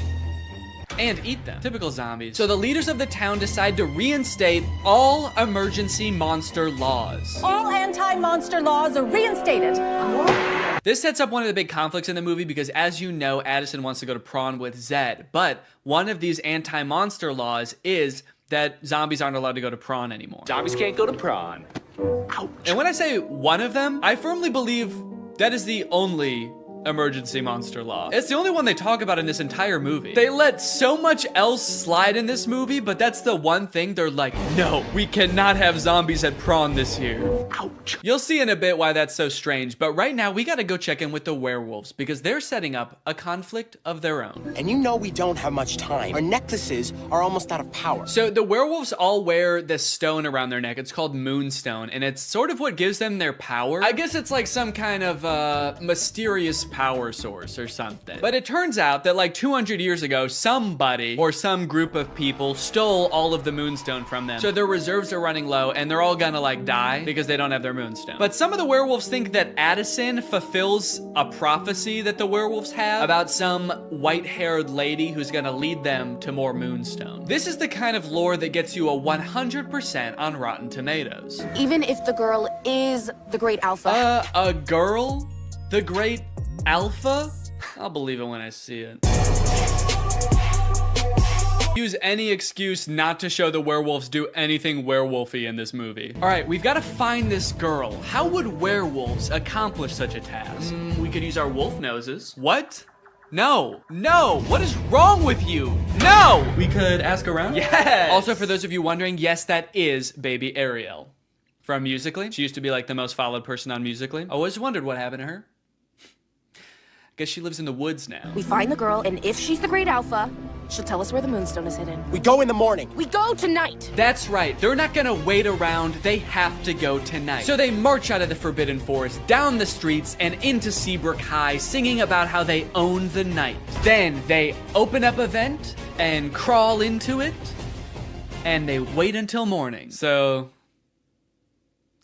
Speaker 3: And eat them. Typical zombies. So the leaders of the town decide to reinstate all emergency monster laws.
Speaker 5: All anti-monster laws are reinstated.
Speaker 3: This sets up one of the big conflicts in the movie because, as you know, Addison wants to go to prawn with Zed, but one of these anti-monster laws is that zombies aren't allowed to go to prawn anymore.
Speaker 20: Zombies can't go to prawn.
Speaker 3: Ouch. And when I say one of them, I firmly believe that is the only emergency monster law. It's the only one they talk about in this entire movie. They let so much else slide in this movie, but that's the one thing they're like, no, we cannot have zombies at prawn this year. Ouch. You'll see in a bit why that's so strange, but right now we gotta go check in with the werewolves because they're setting up a conflict of their own.
Speaker 20: And you know we don't have much time. Our necklaces are almost out of power.
Speaker 3: So the werewolves all wear this stone around their neck. It's called Moonstone, and it's sort of what gives them their power. I guess it's like some kind of mysterious power source or something. But it turns out that like 200 years ago, somebody or some group of people stole all of the Moonstone from them. So their reserves are running low and they're all gonna like die because they don't have their Moonstone. But some of the werewolves think that Addison fulfills a prophecy that the werewolves have about some white-haired lady who's gonna lead them to more Moonstone. This is the kind of lore that gets you a 100% on Rotten Tomatoes.
Speaker 8: Even if the girl is the great alpha.
Speaker 3: A girl? The great alpha? I'll believe it when I see it. Use any excuse not to show the werewolves do anything werewolfy in this movie. All right, we've got to find this girl. How would werewolves accomplish such a task? We could use our wolf noses. What? No, what is wrong with you? No! We could ask around? Yes! Also, for those of you wondering, yes, that is baby Ariel from Musical.ly. She used to be like the most followed person on Musical.ly. I always wondered what happened to her. Guess she lives in the woods now.
Speaker 8: We find the girl, and if she's the great alpha, she'll tell us where the Moonstone is hidden.
Speaker 20: We go in the morning.
Speaker 8: We go tonight.
Speaker 3: That's right. They're not gonna wait around. They have to go tonight. So they march out of the Forbidden Forest, down the streets, and into Seabrook High, singing about how they own the night. Then they open up a vent and crawl into it, and they wait until morning. So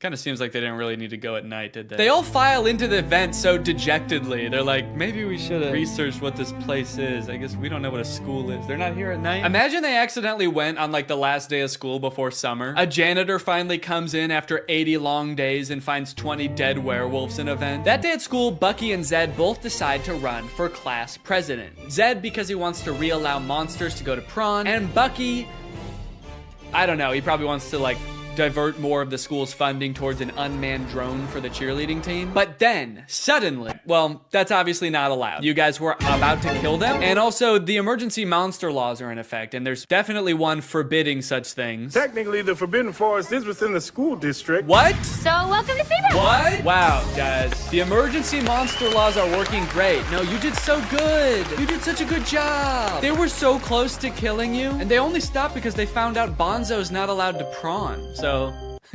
Speaker 3: kind of seems like they didn't really need to go at night, did they? They all file into the vent so dejectedly. They're like, maybe we should have researched what this place is. I guess we don't know what a school is. They're not here at night. Imagine they accidentally went on like the last day of school before summer. A janitor finally comes in after 80 long days and finds 20 dead werewolves in a vent. That day at school, Bucky and Zed both decide to run for class president. Zed because he wants to reallow monsters to go to prawn, and Bucky, I don't know, he probably wants to like divert more of the school's funding towards an unmanned drone for the cheerleading team. But then, suddenly, well, that's obviously not allowed. You guys were about to kill them. And also, the emergency monster laws are in effect, and there's definitely one forbidding such things.
Speaker 2: Technically, the Forbidden Forest is within the school district.
Speaker 3: What?
Speaker 12: So, welcome to Seabrook.
Speaker 3: What? Wow, guys. The emergency monster laws are working great. No, you did so good. You did such a good job. They were so close to killing you, and they only stopped because they found out Bonzo's not allowed to prawn. So,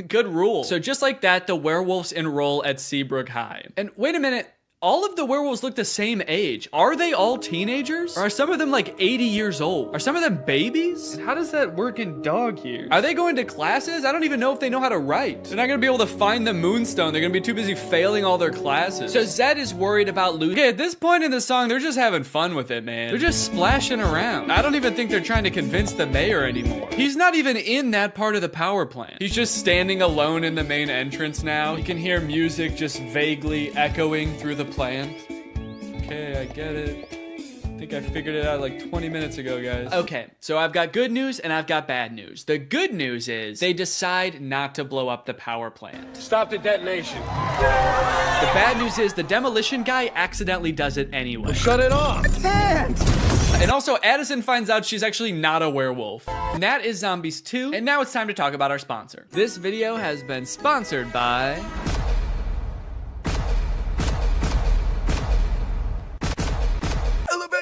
Speaker 3: good rule. So just like that, the werewolves enroll at Seabrook High. And wait a minute, all of the werewolves look the same age. Are they all teenagers? Or are some of them like 80 years old? Are some of them babies? And how does that work in dog years? Are they going to classes? I don't even know if they know how to write. They're not gonna be able to find the Moonstone. They're gonna be too busy failing all their classes. So Zed is worried about losing. Okay, at this point in the song, they're just having fun with it, man. They're just splashing around. I don't even think they're trying to convince the mayor anymore. He's not even in that part of the power plant. He's just standing alone in the main entrance now. You can hear music just vaguely echoing through the plant. Okay, I get it. I think I figured it out like 20 minutes ago, guys. Okay, so I've got good news and I've got bad news. The good news is they decide not to blow up the power plant.
Speaker 2: Stop the detonation.
Speaker 3: The bad news is the demolition guy accidentally does it anyway.
Speaker 2: Shut it off.
Speaker 20: I can't.
Speaker 3: And also, Addison finds out she's actually not a werewolf. And that is Zombies 2. And now it's time to talk about our sponsor. This video has been sponsored by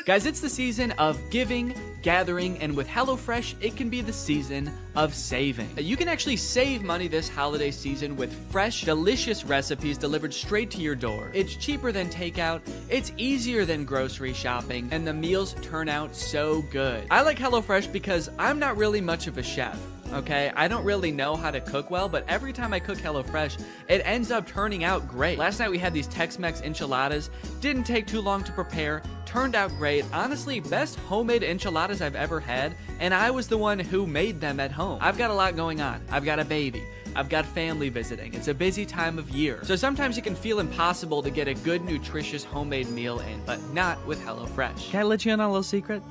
Speaker 3: Guys, it's the season of giving, gathering, and with HelloFresh, it can be the season of saving. You can actually save money this holiday season with fresh, delicious recipes delivered straight to your door. It's cheaper than takeout, it's easier than grocery shopping, and the meals turn out so good. I like HelloFresh because I'm not really much of a chef. Okay, I don't really know how to cook well, but every time I cook HelloFresh, it ends up turning out great. Last night we had these Tex-Mex enchiladas. Didn't take too long to prepare. Turned out great. Honestly, best homemade enchiladas I've ever had, and I was the one who made them at home. I've got a lot going on. I've got a baby. I've got family visiting. It's a busy time of year. So sometimes it can feel impossible to get a good, nutritious homemade meal in, but not with HelloFresh. Can I let you in on a little secret?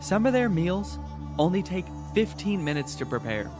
Speaker 3: Some of their meals only take 15 minutes to prepare.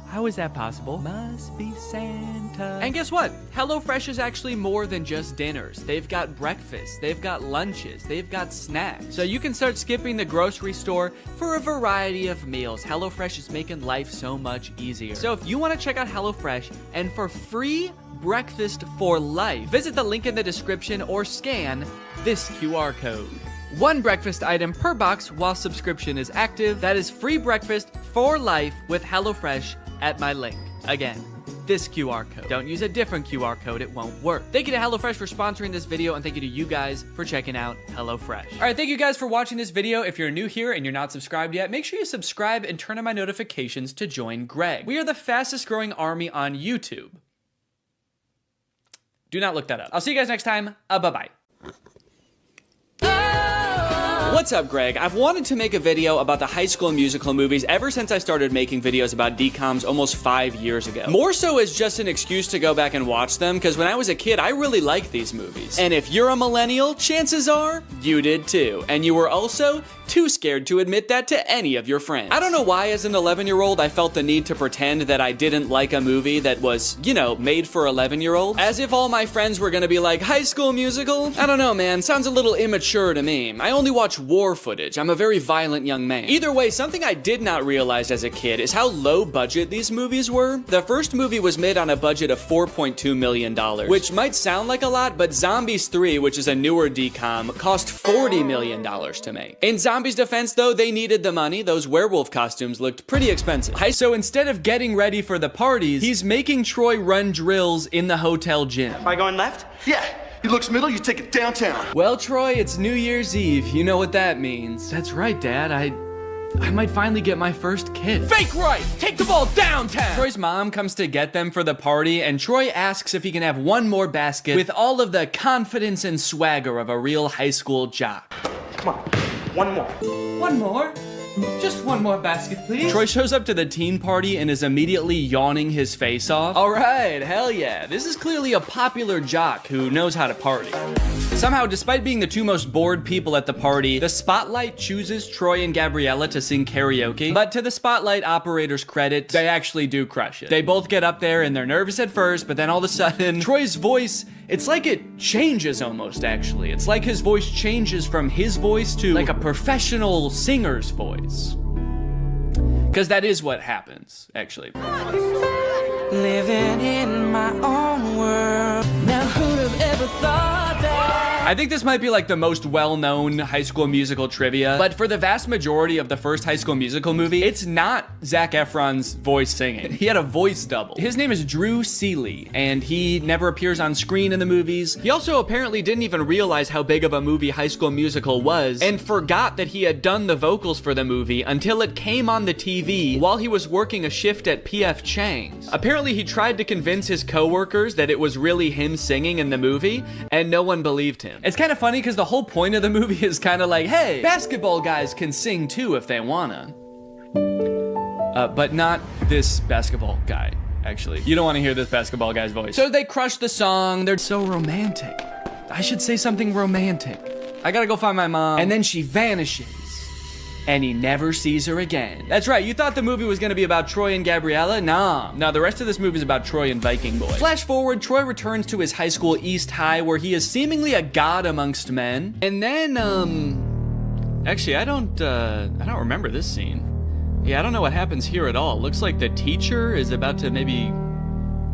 Speaker 3: How is that possible? Must be Santa. And guess what? HelloFresh is actually more than just dinners. They've got breakfast, they've got lunches, they've got snacks. So you can start skipping the grocery store for a variety of meals. HelloFresh is making life so much easier. So if you want to check out HelloFresh and for free breakfast for life, visit the link in the description or scan this QR code. One breakfast item per box while subscription is active. That is free breakfast for life with HelloFresh at my link. Again, this QR code. Don't use a different QR code, it won't work. Thank you to HelloFresh for sponsoring this video, and thank you to you guys for checking out HelloFresh. All right, thank you guys for watching this video. If you're new here and you're not subscribed yet, make sure you subscribe and turn on my notifications to join Greg. We are the fastest growing army on YouTube. Do not look that up. I'll see you guys next time. Bye-bye. What's up, Greg? I've wanted to make a video about the High School Musical movies ever since I started making videos about DCOMs almost 5 years ago. More so as just an excuse to go back and watch them, because when I was a kid, I really liked these movies. And if you're a millennial, chances are you did too. And you were also too scared to admit that to any of your friends. I don't know why as an 11-year-old I felt the need to pretend that I didn't like a movie that was, you know, made for 11-year-olds. As if all my friends were gonna be like, High School Musical? I don't know, man. Sounds a little immature to me. I only watch war footage. I'm a very violent young man. Either way, something I did not realize as a kid is how low budget these movies were. The first movie was made on a budget of $4.2 million, which might sound like a lot, but Zombies 3, which is a newer DCOM, cost $40 million to make. In Zombies' defense, though, they needed the money. Those werewolf costumes looked pretty expensive. So instead of getting ready for the parties, he's making Troy run drills in the hotel gym.
Speaker 7: Am I going left? Yeah. He looks middle, you take it downtown.
Speaker 3: Well, Troy, it's New Year's Eve. You know what that means. That's right, Dad. I might finally get my first kid. Fake right! Take the ball downtown! Troy's mom comes to get them for the party, and Troy asks if he can have one more basket with all of the confidence and swagger of a real high school jock.
Speaker 7: Come on, one more.
Speaker 3: One more? Just one more basket, please. Troy shows up to the teen party and is immediately yawning his face off. All right, hell yeah. This is clearly a popular jock who knows how to party. Somehow, despite being the two most bored people at the party, the Spotlight chooses Troy and Gabriella to sing karaoke. But to the Spotlight operator's credit, they actually do crush it. They both get up there and they're nervous at first, but then all of a sudden, Troy's voice, it's like it changes almost, actually. It's like his voice changes from his voice to like a professional singer's voice. Because that is what happens, actually.
Speaker 14: Living in my own world. Now who'd have ever thought that?
Speaker 3: I think this might be like the most well-known High School Musical trivia, but for the vast majority of the first High School Musical movie, it's not Zac Efron's voice singing. He had a voice double. His name is Drew Seeley, and he never appears on screen in the movies. He also apparently didn't even realize how big of a movie High School Musical was, and forgot that he had done the vocals for the movie until it came on the TV while he was working a shift at P.F. Chang's. Apparently, he tried to convince his coworkers that it was really him singing in the movie, and no one believed him. It's kind of funny because the whole point of the movie is kind of like, hey, basketball guys can sing too if they wanna. But not this basketball guy, actually. You don't want to hear this basketball guy's voice. So they crush the song. They're so romantic. I should say something romantic. I gotta go find my mom. And then she vanishes. And he never sees her again. That's right, you thought the movie was gonna be about Troy and Gabriella? Nah. No, the rest of this movie is about Troy and Viking Boy. Flash forward, Troy returns to his high school, East High, where he is seemingly a god amongst men. And then, actually, I don't remember this scene. Yeah, I don't know what happens here at all. Looks like the teacher is about to maybe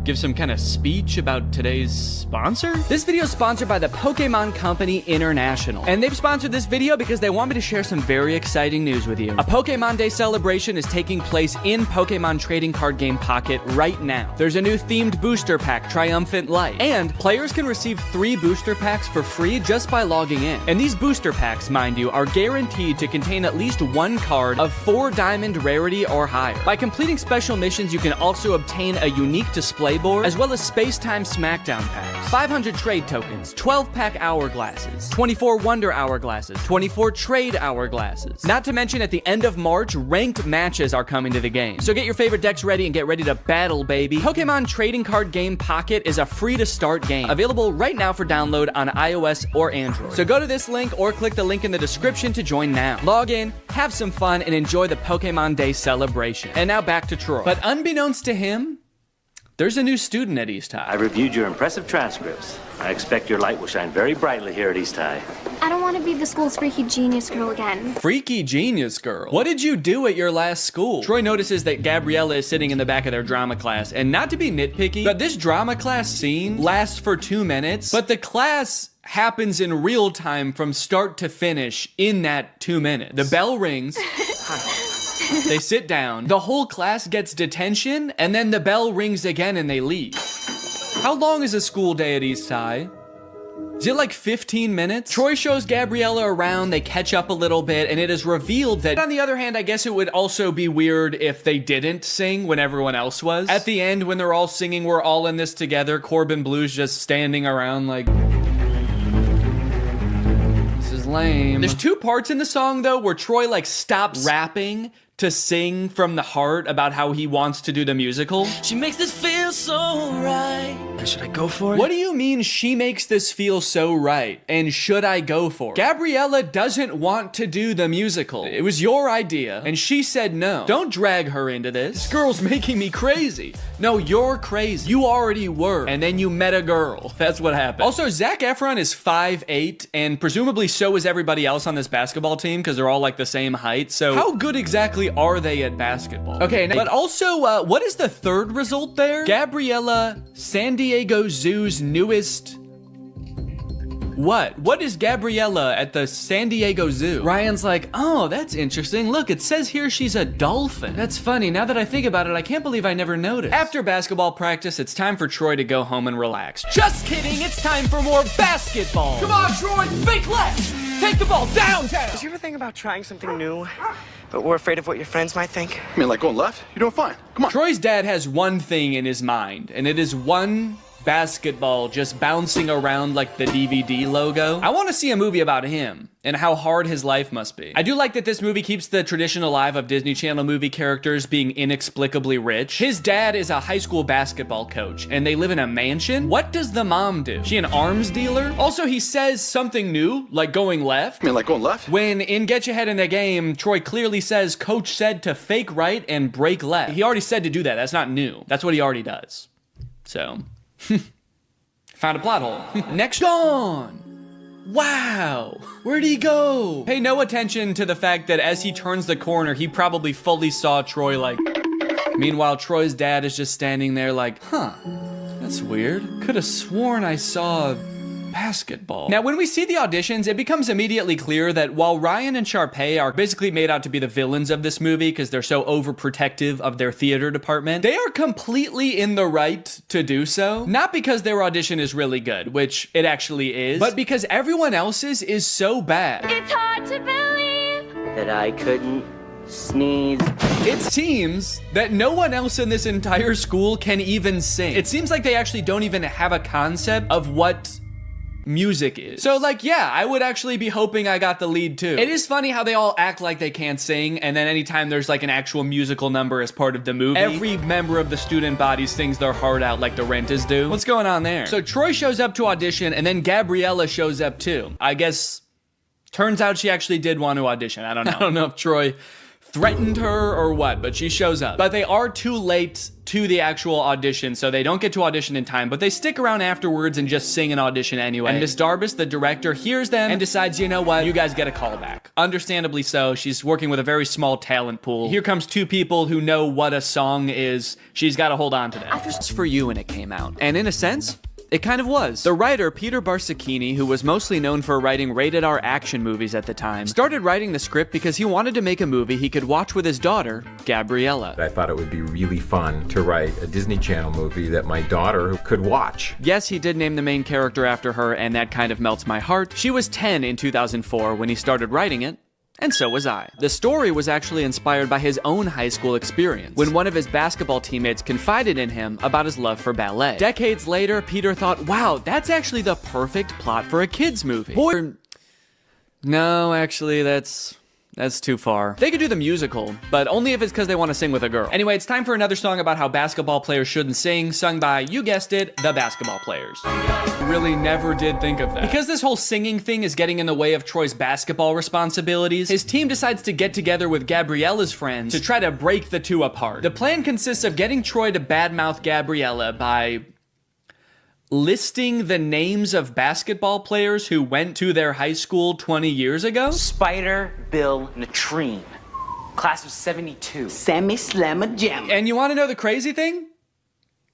Speaker 3: give some kind of speech about today's sponsor? This video is sponsored by the Pokemon Company International. And they've sponsored this video because they want me to share some very exciting news with you. A Pokemon Day celebration is taking place in Pokemon Trading Card Game Pocket right now. There's a new themed booster pack, Triumphant Light. And players can receive 3 booster packs for free just by logging in. And these booster packs, mind you, are guaranteed to contain at least 1 card of 4 diamond rarity or higher. By completing special missions, you can also obtain a unique display board, as well as Space-Time Smackdown packs, 500 trade tokens, 12-pack hourglasses, 24 Wonder Hourglasses, 24 Trade Hourglasses. Not to mention, at the end of March, ranked matches are coming to the game. So get your favorite decks ready and get ready to battle, baby. Pokemon Trading Card Game Pocket is a free-to-start game, available right now for download on iOS or Android. So go to this link or click the link in the description to join now. Log in, have some fun, and enjoy the Pokemon Day celebration. And now back to Troy. But unbeknownst to him, there's a new student at East High.
Speaker 15: I reviewed your impressive transcripts. I expect your light will shine very brightly here at East High.
Speaker 12: I don't want to be the school's freaky genius girl again.
Speaker 3: Freaky genius girl? What did you do at your last school? Troy notices that Gabriella is sitting in the back of their drama class, and not to be nitpicky, but this drama class scene lasts for 2 minutes, but the class happens in real time from start to finish in that 2 minutes. The bell rings. They sit down, the whole class gets detention, and then the bell rings again and they leave. How long is a school day at East High? Is it like 15 minutes? Troy shows Gabriella around, they catch up a little bit, and it is revealed that, on the other hand, I guess it would also be weird if they didn't sing when everyone else was. At the end, when they're all singing, we're all in this together, Corbin Blue's just standing around like... This is lame. There's 2 parts in the song, though, where Troy, like, stops rapping to sing from the heart about how he wants to do the musical.
Speaker 14: She makes this feel so right. Should I go for it?
Speaker 3: What do you mean she makes this feel so right? And should I go for it? Gabriella doesn't want to do the musical. It was your idea, and she said no. Don't drag her into this. This girl's making me crazy. No, you're crazy. You already were, and then you met a girl. That's what happened. Also, Zac Efron is 5'8", and presumably so is everybody else on this basketball team, because they're all like the same height, so how good exactly are they at basketball? Okay, but also, what is the third result there? Gabriella, San Diego Zoo's newest... What is Gabriella at the San Diego Zoo? Ryan's like, oh, that's interesting. Look, it says here she's a dolphin. That's funny. Now that I think about it, I can't believe I never noticed. After basketball practice, it's time for Troy to go home and relax. Just kidding, it's time for more basketball. Come on, Troy, fake left. Take the ball downtown.
Speaker 16: Did you ever think about trying something new, but we're afraid of what your friends might think?
Speaker 2: I mean, like going left? You're doing fine. Come on.
Speaker 3: Troy's dad has one thing in his mind, and it is one basketball just bouncing around like the DVD logo. I want to see a movie about him and how hard his life must be. I do like that this movie keeps the tradition alive of Disney Channel movie characters being inexplicably rich. His dad is a high school basketball coach, and they live in a mansion. What does the mom do? She an arms dealer? Also, he says something new, like going left.
Speaker 2: I mean, like going left?
Speaker 3: When in Get You Ahead in the Game, Troy clearly says coach said to fake right and break left. He already said to do that. That's not new. That's what he already does. So... found a plot hole. Next, gone. Wow, where'd he go? Pay no attention to the fact that as he turns the corner, he probably fully saw Troy like... Meanwhile, Troy's dad is just standing there like, huh, that's weird. Could have sworn I saw basketball. Now, when we see the auditions, it becomes immediately clear that while Ryan and Sharpay are basically made out to be the villains of this movie because they're so overprotective of their theater department, they are completely in the right to do so. Not because their audition is really good, which it actually is, but because everyone else's is so bad.
Speaker 12: It's hard to believe
Speaker 15: that I couldn't sneeze.
Speaker 3: It seems that no one else in this entire school can even sing. It seems like they actually don't even have a concept of what music is. So like, yeah, I would actually be hoping I got the lead too. It is funny how they all act like they can't sing, and then anytime there's like an actual musical number as part of the movie, every member of the student body sings their heart out like the Renters do. What's going on there? So Troy shows up to audition, and then Gabriella shows up too. I guess, turns out she actually did want to audition. I don't know. I don't know if Troy threatened her or what, but she shows up. But they are too late to the actual audition, so they don't get to audition in time, but they stick around afterwards and just sing an audition anyway. And Miss Darbus, the director, hears them and decides, you know what, you guys get a call back. Understandably so, she's working with a very small talent pool. Here comes two people who know what a song is. She's got to hold on to that. It's for you when it came out. And in a sense, it kind of was. The writer, Peter Barsacchini, who was mostly known for writing rated-R action movies at the time, started writing the script because he wanted to make a movie he could watch with his daughter, Gabriella.
Speaker 13: I thought it would be really fun to write a Disney Channel movie that my daughter could watch.
Speaker 3: Yes, he did name the main character after her, and that kind of melts my heart. She was 10 in 2004 when he started writing it. And so was I. The story was actually inspired by his own high school experience, when one of his basketball teammates confided in him about his love for ballet. Decades later, Peter thought, wow, that's actually the perfect plot for a kid's movie. No, actually, that's too far. They could do the musical, but only if it's because they want to sing with a girl. Anyway, it's time for another song about how basketball players shouldn't sing, sung by, you guessed it, the basketball players. Really never did think of that. Because this whole singing thing is getting in the way of Troy's basketball responsibilities, his team decides to get together with Gabriella's friends to try to break the two apart. The plan consists of getting Troy to badmouth Gabriella by listing the names of basketball players who went to their high school 20 years ago?
Speaker 16: Spider Bill Latrine. Class of 72. Sammy Slamma Jam.
Speaker 3: And you want to know the crazy thing?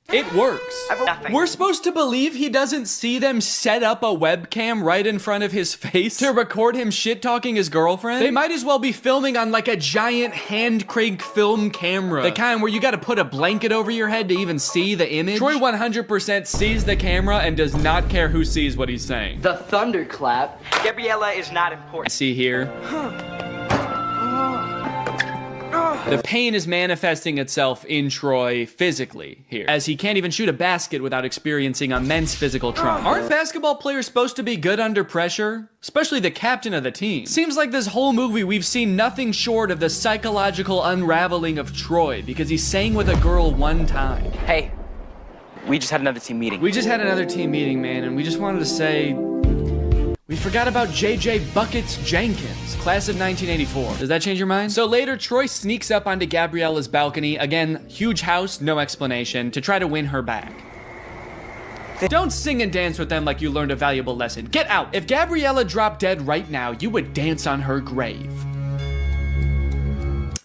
Speaker 3: It works. We're supposed to believe he doesn't see them set up a webcam right in front of his face to record him shit-talking his girlfriend? They might as well be filming on like a giant hand-crank film camera. The kind where you gotta put a blanket over your head to even see the image. Troy 100% sees the camera and does not care who sees what he's saying.
Speaker 16: The thunderclap. Gabriella is not important.
Speaker 3: See here? The pain is manifesting itself in Troy physically here, as he can't even shoot a basket without experiencing immense physical trauma. Aren't basketball players supposed to be good under pressure? Especially the captain of the team. Seems like this whole movie we've seen nothing short of the psychological unraveling of Troy because he sang with a girl one time.
Speaker 16: Hey, we just had another team meeting.
Speaker 3: We just had another team meeting, man, and we just wanted to say, we forgot about JJ Buckets Jenkins, class of 1984. Does that change your mind? So later, Troy sneaks up onto Gabriella's balcony, again, huge house, no explanation, to try to win her back. Don't sing and dance with them like you learned a valuable lesson. Get out! If Gabriella dropped dead right now, you would dance on her grave.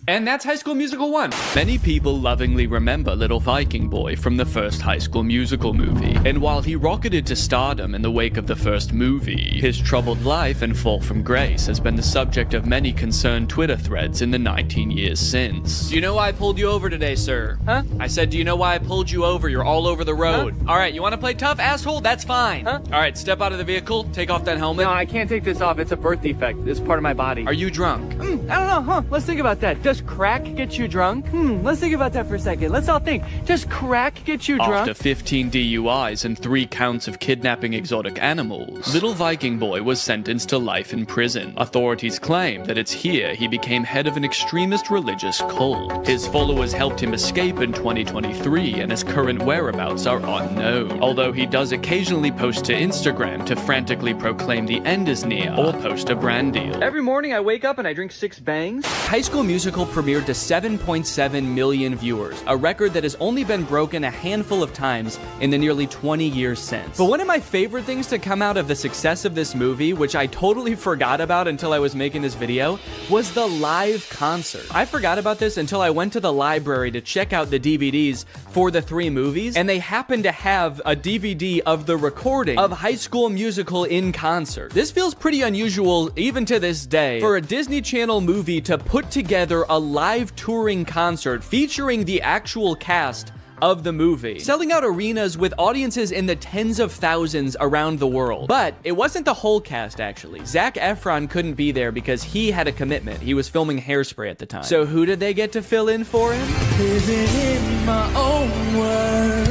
Speaker 3: And that's High School Musical 1. Many people lovingly remember Little Viking Boy from the first High School Musical movie. And while he rocketed to stardom in the wake of the first movie, his troubled life and fall from grace has been the subject of many concerned Twitter threads in the 19 years since. Do you know why I pulled you over today, sir? Huh? I said, do you know why I pulled you over? You're all over the road. Huh? All right, you want to play tough, asshole? That's fine. Huh? All right, step out of the vehicle, take off that helmet.
Speaker 25: No, I can't take this off. It's a birth defect. It's part of my body.
Speaker 3: Are you drunk?
Speaker 25: I don't know, huh? Let's think about that. Does crack get you drunk? Let's think about that for a second. Let's all think. Does crack get you drunk?
Speaker 3: After 15 DUIs and 3 counts of kidnapping exotic animals, Little Viking Boy was sentenced to life in prison. Authorities claim that it's here he became head of an extremist religious cult. His followers helped him escape in 2023, and his current whereabouts are unknown. Although he does occasionally post to Instagram to frantically proclaim the end is near, or post a brand deal.
Speaker 25: Every morning I wake up and I drink 6 bangs.
Speaker 3: High School Musical premiered to 7.7 million viewers, a record that has only been broken a handful of times in the nearly 20 years since. But one of my favorite things to come out of the success of this movie, which I totally forgot about until I was making this video, was the live concert. I forgot about this until I went to the library to check out the DVDs for the 3 movies, and they happened to have a DVD of the recording of High School Musical in concert. This feels pretty unusual, even to this day, for a Disney Channel movie to put together a live touring concert featuring the actual cast of the movie, selling out arenas with audiences in the tens of thousands around the world. But it wasn't the whole cast, actually. Zac Efron couldn't be there because he had a commitment. He was filming Hairspray at the time. So who did they get to fill in for him?
Speaker 14: Living in my own world,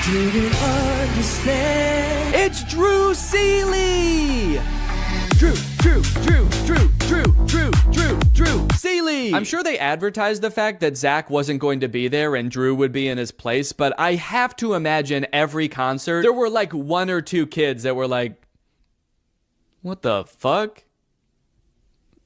Speaker 14: didn't understand.
Speaker 3: It's Drew Seeley! Drew Seeley! I'm sure they advertised the fact that Zach wasn't going to be there and Drew would be in his place, but I have to imagine every concert, there were like 1 or 2 kids that were like, what the fuck?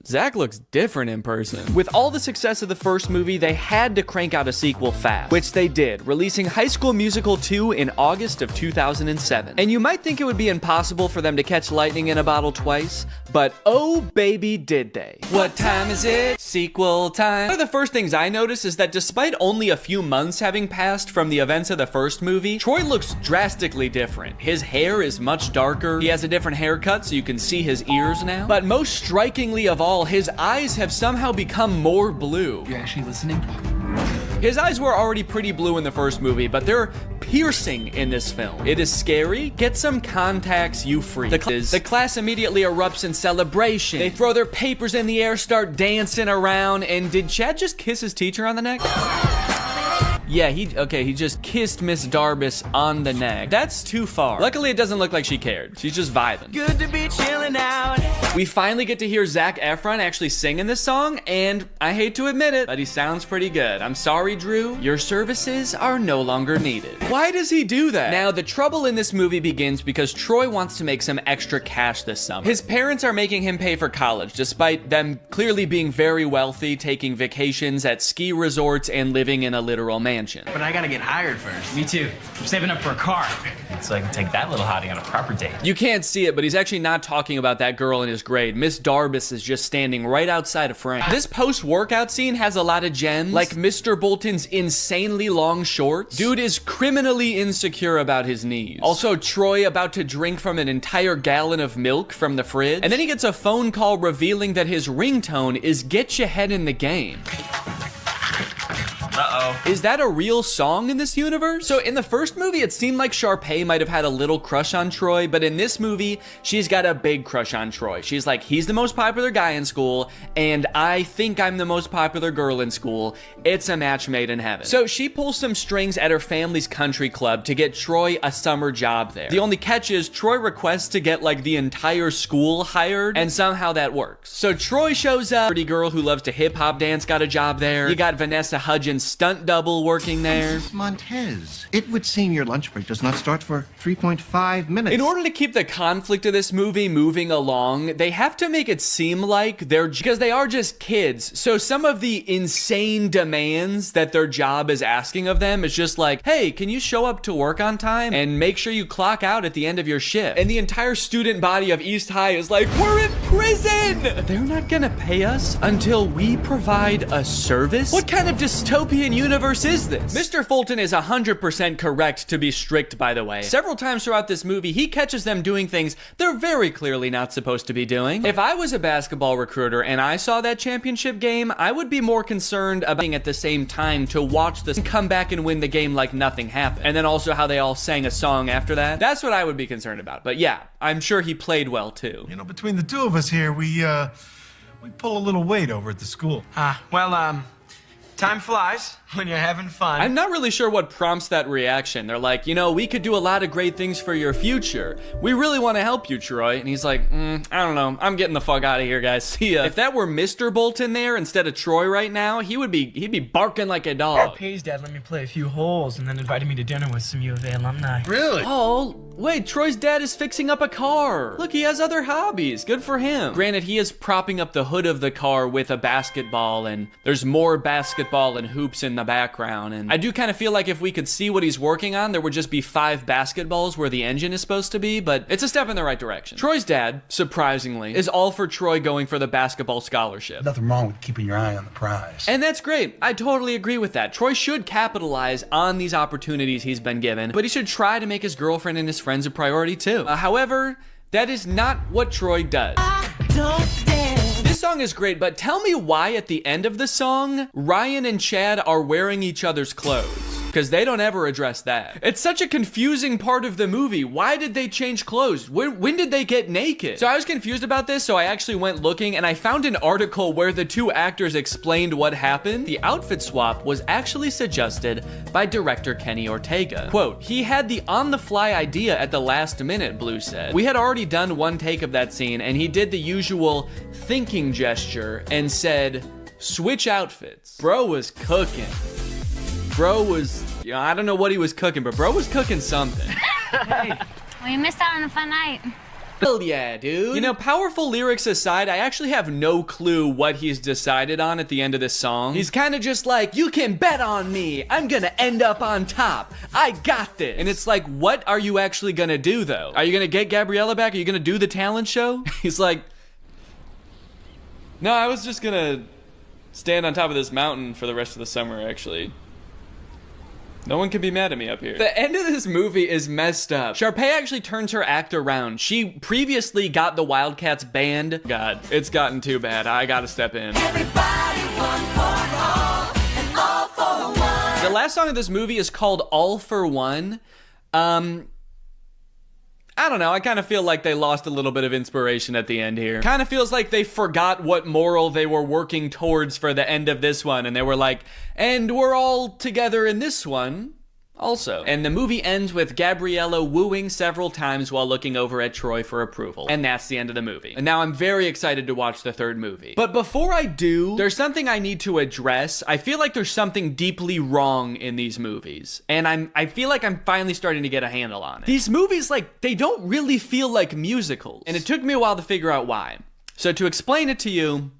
Speaker 3: Zach looks different in person. With all the success of the first movie, they had to crank out a sequel fast, which they did, releasing High School Musical 2 in August of 2007. And you might think it would be impossible for them to catch lightning in a bottle twice, but oh baby did they. What time is it? Sequel time. One of the first things I noticed is that despite only a few months having passed from the events of the first movie, Troy looks drastically different. His hair is much darker, he has a different haircut so you can see his ears now, but most strikingly of all, his eyes have somehow become more blue.
Speaker 9: You actually listening?
Speaker 3: His eyes were already pretty blue in the first movie, but they're piercing in this film. It is scary. Get some contacts, you freak. The class immediately erupts in celebration. They throw their papers in the air, start dancing around, and did Chad just kiss his teacher on the neck? Yeah, he just kissed Miss Darbus on the neck. That's too far. Luckily, it doesn't look like she cared. She's just vibing.
Speaker 14: Good to be chilling out.
Speaker 3: We finally get to hear Zac Efron actually sing in this song, and I hate to admit it, but he sounds pretty good. I'm sorry, Drew. Your services are no longer needed. Why does he do that? Now, the trouble in this movie begins because Troy wants to make some extra cash this summer. His parents are making him pay for college, despite them clearly being very wealthy, taking vacations at ski resorts and living in a literal mansion.
Speaker 9: But I gotta get hired first.
Speaker 18: Me too. I'm saving up for a car. So I can take that little hottie on a proper date.
Speaker 3: You can't see it, but he's actually not talking about that girl in his grade. Miss Darbus is just standing right outside of frame. This post-workout scene has a lot of gems, like Mr. Bolton's insanely long shorts. Dude is criminally insecure about his knees. Also, Troy about to drink from an entire gallon of milk from the fridge. And then he gets a phone call revealing that his ringtone is "Get Your Head in the Game."
Speaker 18: Uh-oh.
Speaker 3: Is that a real song in this universe? So in the first movie, it seemed like Sharpay might have had a little crush on Troy, but in this movie, she's got a big crush on Troy. She's like, he's the most popular guy in school, and I think I'm the most popular girl in school. It's a match made in heaven. So she pulls some strings at her family's country club to get Troy a summer job there. The only catch is Troy requests to get like the entire school hired, and somehow that works. So Troy shows up, pretty girl who loves to hip-hop dance got a job there. You got Vanessa Hudgens' stunt double working there.
Speaker 19: Mrs. Montez, it would seem your lunch break does not start for 3.5 minutes.
Speaker 3: In order to keep the conflict of this movie moving along, they have to make it seem like because they are just kids. So some of the insane demands that their job is asking of them is just like, hey, can you show up to work on time and make sure you clock out at the end of your shift? And the entire student body of East High is like, we're in prison! They're not gonna pay us until we provide a service? What kind of dystopian universe is this? Mr. Fulton is 100% correct to be strict, by the way. Several times throughout this movie, he catches them doing things they're very clearly not supposed to be doing. If I was a basketball recruiter and I saw that championship game, I would be more concerned about being at the same time to watch this and come back and win the game like nothing happened. And then also how they all sang a song after that. That's what I would be concerned about. But yeah, I'm sure he played well too.
Speaker 22: You know, between the two of us here, we pull a little weight over at the school.
Speaker 18: Time flies when you're having fun.
Speaker 3: I'm not really sure what prompts that reaction. They're like, you know, we could do a lot of great things for your future. We really want to help you, Troy. And he's like, I don't know. I'm getting the fuck out of here, guys. See ya. If that were Mr. Bolton there instead of Troy right now, he'd be barking like a dog.
Speaker 18: Pay's dad let me play a few holes and then invited me to dinner with some U of A alumni.
Speaker 22: Really?
Speaker 3: Oh, wait, Troy's dad is fixing up a car. Look, he has other hobbies. Good for him. Granted, he is propping up the hood of the car with a basketball, and there's more basketball and hoops in the background. And I do kind of feel like if we could see what he's working on, there would just be 5 basketballs where the engine is supposed to be, but it's a step in the right direction. Troy's dad, surprisingly, is all for Troy going for the basketball scholarship.
Speaker 22: Nothing wrong with keeping your eye on the prize.
Speaker 3: And that's great. I totally agree with that. Troy should capitalize on these opportunities he's been given, but he should try to make his girlfriend and his friends a priority too. However, that is not what Troy does. This song is great, but tell me why at the end of the song, Ryan and Chad are wearing each other's clothes. Because they don't ever address that. It's such a confusing part of the movie. Why did they change clothes? When did they get naked? So I was confused about this, so I actually went looking and I found an article where the 2 actors explained what happened. The outfit swap was actually suggested by director Kenny Ortega. Quote, he had the on-the-fly idea at the last minute, Blue said. We had already done 1 take of that scene and he did the usual thinking gesture and said, switch outfits. Bro was cooking. Bro was, I don't know what he was cooking, but bro was cooking something.
Speaker 23: Hey. Well, you missed out on a fun night.
Speaker 1: Hell yeah, dude.
Speaker 3: You know, powerful lyrics aside, I actually have no clue what he's decided on at the end of this song. He's kind of just like, you can bet on me. I'm gonna end up on top. I got this. And it's like, what are you actually gonna do though? Are you gonna get Gabriella back? Are you gonna do the talent show? He's like, no, I was just gonna stand on top of this mountain for the rest of the summer, actually. No one can be mad at me up here. The end of this movie is messed up. Sharpay actually turns her act around. She previously got the Wildcats banned. God, it's gotten too bad. I gotta step in.
Speaker 14: Everybody, one for all, and all for one.
Speaker 3: The last song of this movie is called All for One. I don't know, I kind of feel like they lost a little bit of inspiration at the end here. Kind of feels like they forgot what moral they were working towards for the end of this one, and they were like, and we're all together in this one also. And the movie ends with Gabriella wooing several times while looking over at Troy for approval. And that's the end of the movie. And now I'm very excited to watch the third movie. But before I do, there's something I need to address. I feel like there's something deeply wrong in these movies. And I feel like I'm finally starting to get a handle on it. These movies, like, they don't really feel like musicals. And it took me a while to figure out why. So to explain it to you,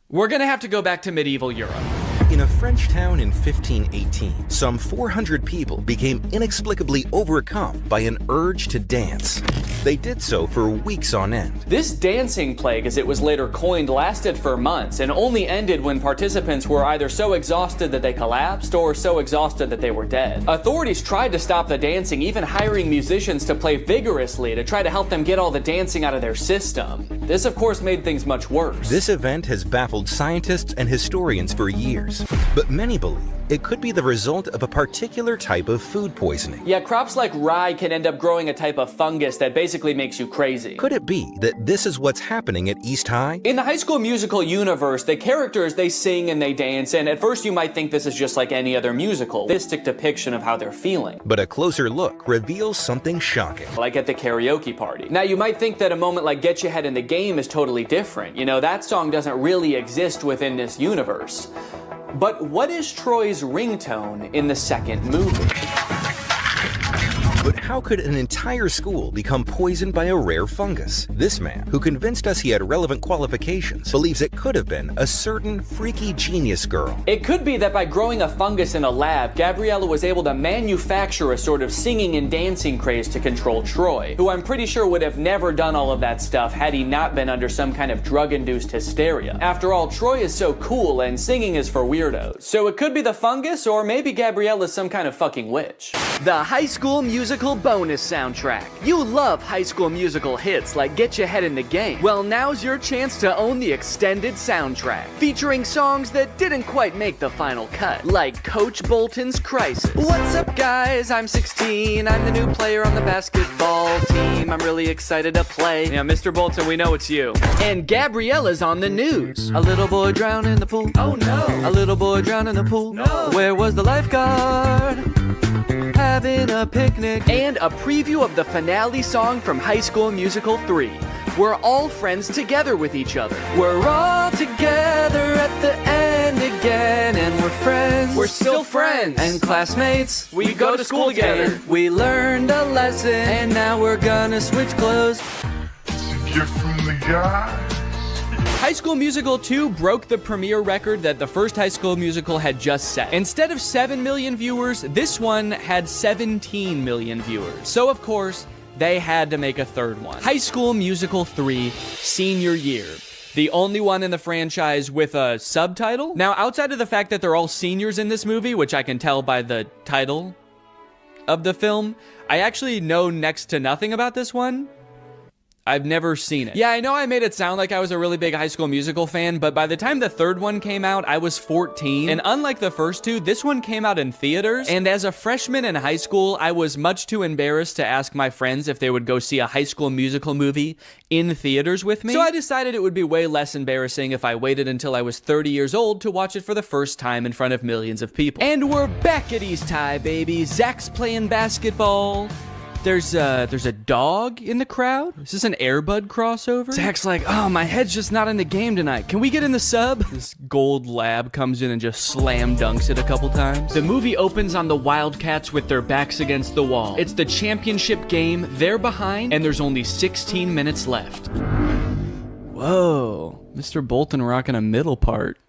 Speaker 3: we're gonna have to go back to medieval Europe.
Speaker 4: In a French town in 1518, some 400 people became inexplicably overcome by an urge to dance. They did so for weeks on end.
Speaker 3: This dancing plague, as it was later coined, lasted for months and only ended when participants were either so exhausted that they collapsed or so exhausted that they were dead. Authorities tried to stop the dancing, even hiring musicians to play vigorously to try to help them get all the dancing out of their system. This, of course, made things much worse.
Speaker 4: This event has baffled scientists and historians for years, but many believe it could be the result of a particular type of food poisoning.
Speaker 3: Yeah, crops like rye can end up growing a type of fungus that basically makes you crazy.
Speaker 4: Could it be that this is what's happening at East High?
Speaker 3: In the High School Musical universe, the characters, they sing and they dance, and at first you might think this is just like any other musical. Realistic depiction of how they're feeling.
Speaker 4: But a closer look reveals something shocking.
Speaker 3: Like at the karaoke party. Now you might think that a moment like Get Your Head in the Game is totally different. You know, that song doesn't really exist within this universe. But what is Troy's ringtone in the second movie?
Speaker 4: But how could an entire school become poisoned by a rare fungus? This man, who convinced us he had relevant qualifications, believes it could have been a certain freaky genius girl.
Speaker 3: It could be that by growing a fungus in a lab, Gabriella was able to manufacture a sort of singing and dancing craze to control Troy, who I'm pretty sure would have never done all of that stuff had he not been under some kind of drug-induced hysteria. After all, Troy is so cool and singing is for weirdos. So it could be the fungus, or maybe Gabriella's some kind of fucking witch. The High School Musical bonus soundtrack. You love High School Musical hits like Get Your Head in the Game. Well, now's your chance to own the extended soundtrack, featuring songs that didn't quite make the final cut, like Coach Bolton's Crisis. What's up, guys? I'm 16. I'm the new player on the basketball team. I'm really excited to play. Yeah, Mr. Bolton, we know it's you. And Gabriella's on the news. A little boy drowned in the pool. Oh no. A little boy drowned in the pool. No. Where was the lifeguard? Having a picnic. And a preview of the finale song from High School Musical 3. We're all friends together with each other. We're all together at the end again, and we're friends. We're still friends and classmates. We go to school together. We learned a lesson, and now we're gonna switch clothes.
Speaker 2: You're from the guy.
Speaker 3: High School Musical 2 broke the premiere record that the first High School Musical had just set. Instead of 7 million viewers, this one had 17 million viewers. So of course, they had to make a third one. High School Musical 3, Senior Year. The only one in the franchise with a subtitle. Now, outside of the fact that they're all seniors in this movie, which I can tell by the title of the film, I actually know next to nothing about this one. I've never seen it. Yeah, I know I made it sound like I was a really big High School Musical fan, but by the time the third one came out, I was 14. And unlike the first two, this one came out in theaters. And as a freshman in high school, I was much too embarrassed to ask my friends if they would go see a High School Musical movie in theaters with me. So I decided it would be way less embarrassing if I waited until I was 30 years old to watch it for the first time in front of millions of people. And we're back at East High, baby. Zach's playing basketball. There's a dog in the crowd. Is this an Air Bud crossover? Zach's like, oh, my head's just not in the game tonight. Can we get in the sub? This gold lab comes in and just slam dunks it a couple times. The movie opens on the Wildcats with their backs against the wall. It's the championship game. They're behind, and there's only 16 minutes left. Whoa, Mr. Bolton rocking a middle part.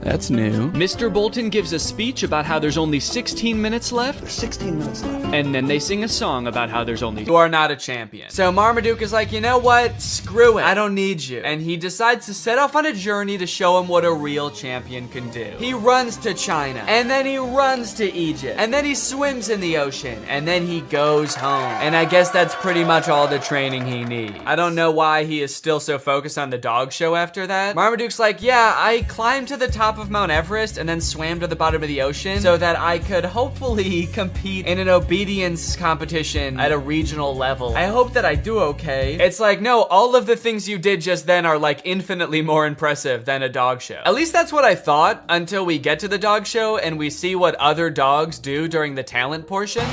Speaker 3: That's new. Mr. Bolton gives a speech about how there's only 16 minutes left.
Speaker 7: There's 16 minutes left.
Speaker 3: And then they sing a song about how there's only...
Speaker 1: You are not a champion. So Marmaduke is like, you know what? Screw it. I don't need you. And he decides to set off on a journey to show him what a real champion can do. He runs to China. And then he runs to Egypt. And then he swims in the ocean. And then he goes home. And I guess that's pretty much all the training he needs. I don't know why he is still so focused on the dog show after that. Marmaduke's like, yeah, I climbed to the top of Mount Everest and then swam to the bottom of the ocean so that I could hopefully compete in an obedience competition at a regional level. I hope that I do okay. It's like, no, all of the things you did just then are like infinitely more impressive than a dog show. At least that's what I thought until we get to the dog show and we see what other dogs do during the talent portion.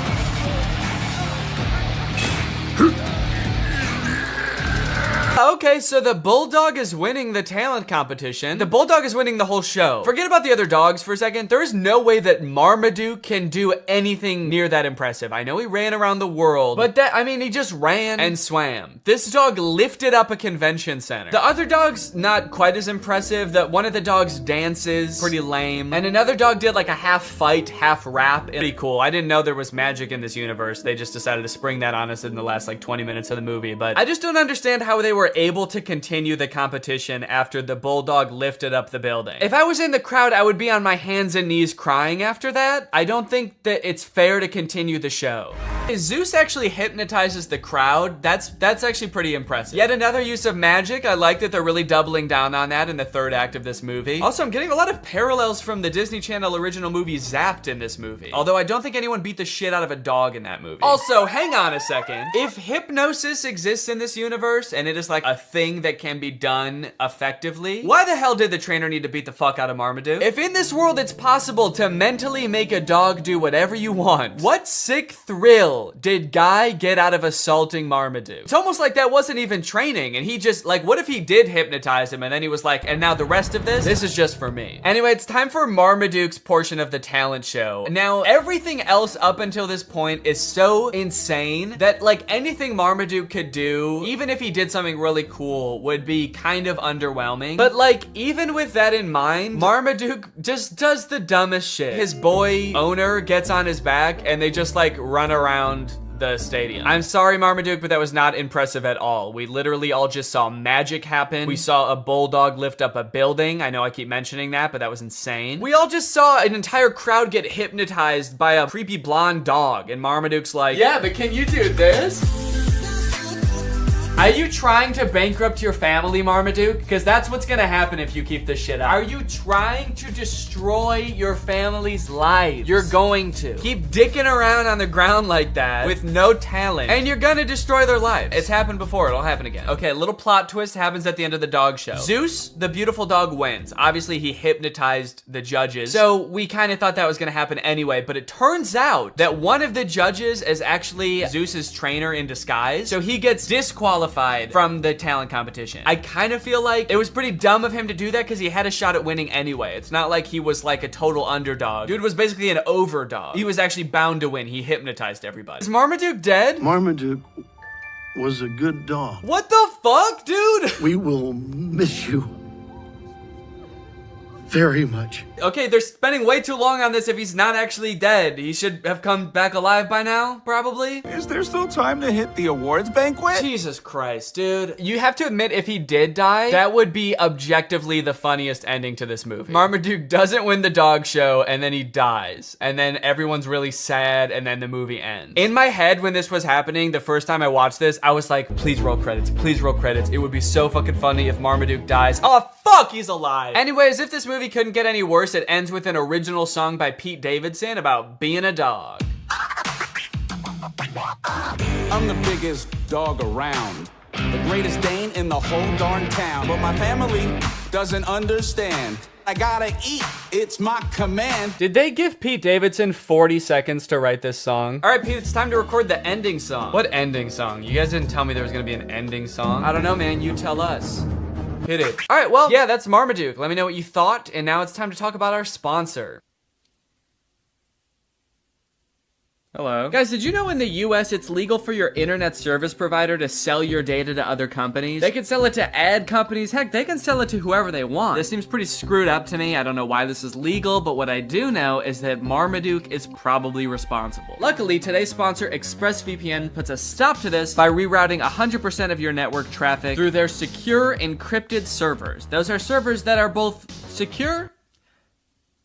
Speaker 1: Okay, so the bulldog is winning the talent competition. The bulldog is winning the whole show. Forget about the other dogs for a second. There is no way that Marmaduke can do anything near that impressive. I know he ran around the world, but he just ran and swam. This dog lifted up a convention center. The other dog's not quite as impressive. One of the dogs dances, pretty lame. And another dog did like a half fight, half rap. Pretty cool. I didn't know there was magic in this universe. They just decided to spring that on us in the last like 20 minutes of the movie. But I just don't understand how they were able to continue the competition after the bulldog lifted up the building. If I was in the crowd, I would be on my hands and knees crying after that. I don't think that it's fair to continue the show. Zeus actually hypnotizes the crowd. That's actually pretty impressive. Yet another use of magic. I like that they're really doubling down on that in the third act of this movie. Also, I'm getting a lot of parallels from the Disney Channel original movie Zapped in this movie. Although I don't think anyone beat the shit out of a dog in that movie. Also, hang on a second. If hypnosis exists in this universe and it is like a thing that can be done effectively, why the hell did the trainer need to beat the fuck out of Marmaduke? If in this world it's possible to mentally make a dog do whatever you want, what sick thrill did Guy get out of assaulting Marmaduke? It's almost like that wasn't even training and he just, like, what if he did hypnotize him and then he was like, and now the rest of this is just for me. Anyway, it's time for Marmaduke's portion of the talent show. Now, everything else up until this point is so insane that, like, anything Marmaduke could do, even if he did something really cool, would be kind of underwhelming. But, like, even with that in mind, Marmaduke just does the dumbest shit. His boy owner gets on his back and they just, like, run around the stadium. I'm sorry, Marmaduke, but that was not impressive at all. We literally all just saw magic happen. We saw a bulldog lift up a building. I know I keep mentioning that, but that was insane. We all just saw an entire crowd get hypnotized by a creepy blonde dog, and Marmaduke's like, yeah, but can you do this? Are you trying to bankrupt your family, Marmaduke? Because that's what's gonna happen if you keep this shit up. Are you trying to destroy your family's lives? You're going to. Keep dicking around on the ground like that with no talent, and you're gonna destroy their lives. It's happened before, it'll happen again. Okay, a little plot twist happens at the end of the dog show. Zeus, the beautiful dog, wins. Obviously, he hypnotized the judges, so we kind of thought that was gonna happen anyway, but it turns out that one of the judges is actually Zeus's trainer in disguise, so he gets disqualified from the talent competition. I kind of feel like it was pretty dumb of him to do that because he had a shot at winning anyway. It's not like he was like a total underdog. Dude was basically an overdog. He was actually bound to win. He hypnotized everybody. Is Marmaduke dead?
Speaker 2: Marmaduke was a good dog.
Speaker 1: What the fuck, dude?
Speaker 2: We will miss you very much.
Speaker 1: Okay, they're spending way too long on this if he's not actually dead. He should have come back alive by now, probably.
Speaker 6: Is there still time to hit the awards banquet?
Speaker 1: Jesus Christ, dude. You have to admit, if he did die, that would be objectively the funniest ending to this movie. Marmaduke doesn't win the dog show, and then he dies. And then everyone's really sad, and then the movie ends. In my head, when this was happening, the first time I watched this, I was like, please roll credits, please roll credits. It would be so fucking funny if Marmaduke dies. Oh, fuck, he's alive. Anyways, if this movie couldn't get any worse, it ends with an original song by Pete Davidson about being a dog.
Speaker 10: I'm the biggest dog around.
Speaker 6: The greatest Dane in the whole darn town. But my family doesn't understand. I gotta eat, it's my command.
Speaker 3: Did they give Pete Davidson 40 seconds to write this song? All right, Pete, it's time to record the ending song. What ending song? You guys didn't tell me there was gonna be an ending song. I don't know, man, you tell us. Hit it. All right, well, yeah, that's Marmaduke. Let me know what you thought, and now it's time to talk about our sponsor. Hello. Guys, did you know in the US it's legal for your internet service provider to sell your data to other companies? They can sell it to ad companies. Heck, they can sell it to whoever they want. This seems pretty screwed up to me. I don't know why this is legal, but what I do know is that Marmaduke is probably responsible. Luckily, today's sponsor, ExpressVPN, puts a stop to this by rerouting 100% of your network traffic through their secure encrypted servers. Those are servers that are both secure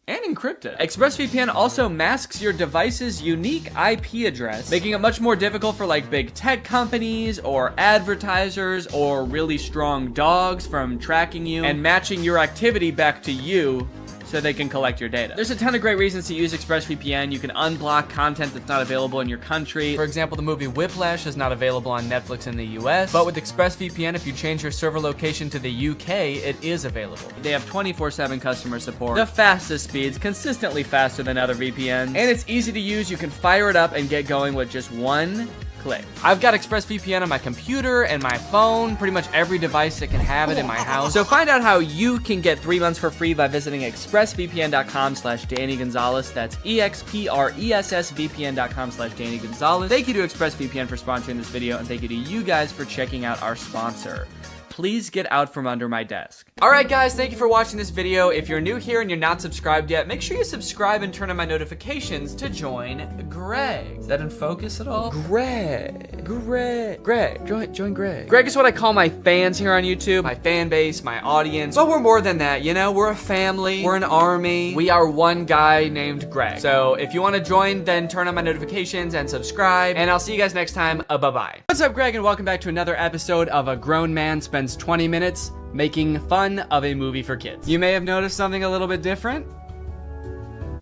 Speaker 3: and encrypted. ExpressVPN also masks your device's unique IP address, making it much more difficult for like big tech companies or advertisers or really strong dogs from tracking you and matching your activity back to you so they can collect your data. There's a ton of great reasons to use ExpressVPN. You can unblock content that's not available in your country. For example, the movie Whiplash is not available on Netflix in the US, but with ExpressVPN, if you change your server location to the UK, it is available. They have 24/7 customer support, the fastest speeds, consistently faster than other VPNs, and it's easy to use. You can fire it up and get going with just one click. I've got ExpressVPN on my computer and my phone, pretty much every device that can have it in my house. So find out how you can get 3 months for free by visiting expressvpn.com/Danny Gonzalez. That's expressvpn.com/Danny Gonzalez. Thank you to ExpressVPN for sponsoring this video, and thank you to you guys for checking out our sponsor. Please get out from under my desk. All right, guys, thank you for watching this video. If you're new here and you're not subscribed yet, make sure you subscribe and turn on my notifications to join Greg. Is that in focus at all? Greg, join Greg. Greg is what I call my fans here on YouTube, my fan base, my audience. But we're more than that, you know? We're a family, we're an army. We are one guy named Greg. So if you want to join, then turn on my notifications and subscribe, and I'll see you guys next time. Bye-bye. What's up, Greg, and welcome back to another episode of A Grown Man Spends 20 minutes making fun of a movie for kids. You may have noticed something a little bit different.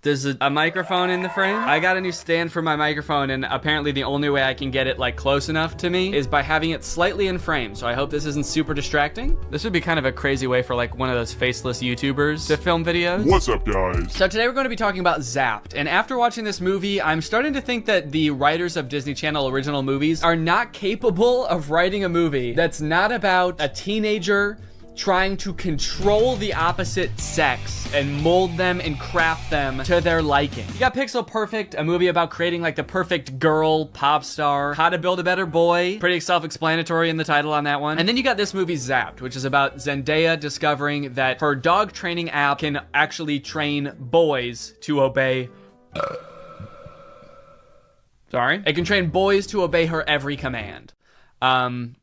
Speaker 3: There's a microphone in the frame. I got a new stand for my microphone, and apparently the only way I can get it like close enough to me is by having it slightly in frame. So I hope this isn't super distracting. This would be kind of a crazy way for like one of those faceless YouTubers to film videos.
Speaker 2: What's up, guys?
Speaker 3: So today we're going to be talking about Zapped. And after watching this movie, I'm starting to think that the writers of Disney Channel original movies are not capable of writing a movie that's not about a teenager trying to control the opposite sex and mold them and craft them to their liking. You got Pixel Perfect, a movie about creating like the perfect girl pop star. How to Build a Better Boy, pretty self-explanatory in the title on that one. And then you got this movie Zapped, which is about Zendaya discovering that her dog training app can actually train boys to obey it can train boys to obey her every command.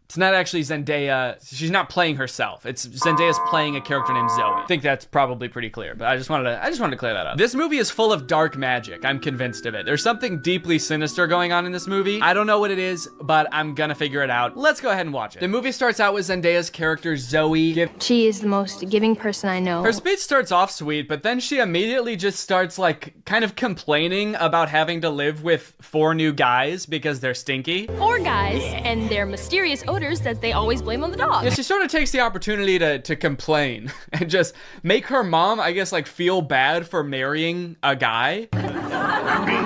Speaker 3: It's not actually Zendaya. She's not playing herself. It's Zendaya's playing a character named Zoe. I think that's probably pretty clear, but I just wanted to clear that up. This movie is full of dark magic. I'm convinced of it. There's something deeply sinister going on in this movie. I don't know what it is, but I'm gonna figure it out. Let's go ahead and watch it. The movie starts out with Zendaya's character Zoe.
Speaker 10: She is the most giving person I know.
Speaker 3: Her speech starts off sweet, but then she immediately just starts like kind of complaining about having to live with 4 new guys because they're stinky.
Speaker 10: 4 guys, and their mysterious odors that they always blame on the dog.
Speaker 3: Yeah, she sort of takes the opportunity to complain and just make her mom, I guess, like feel bad for marrying a guy.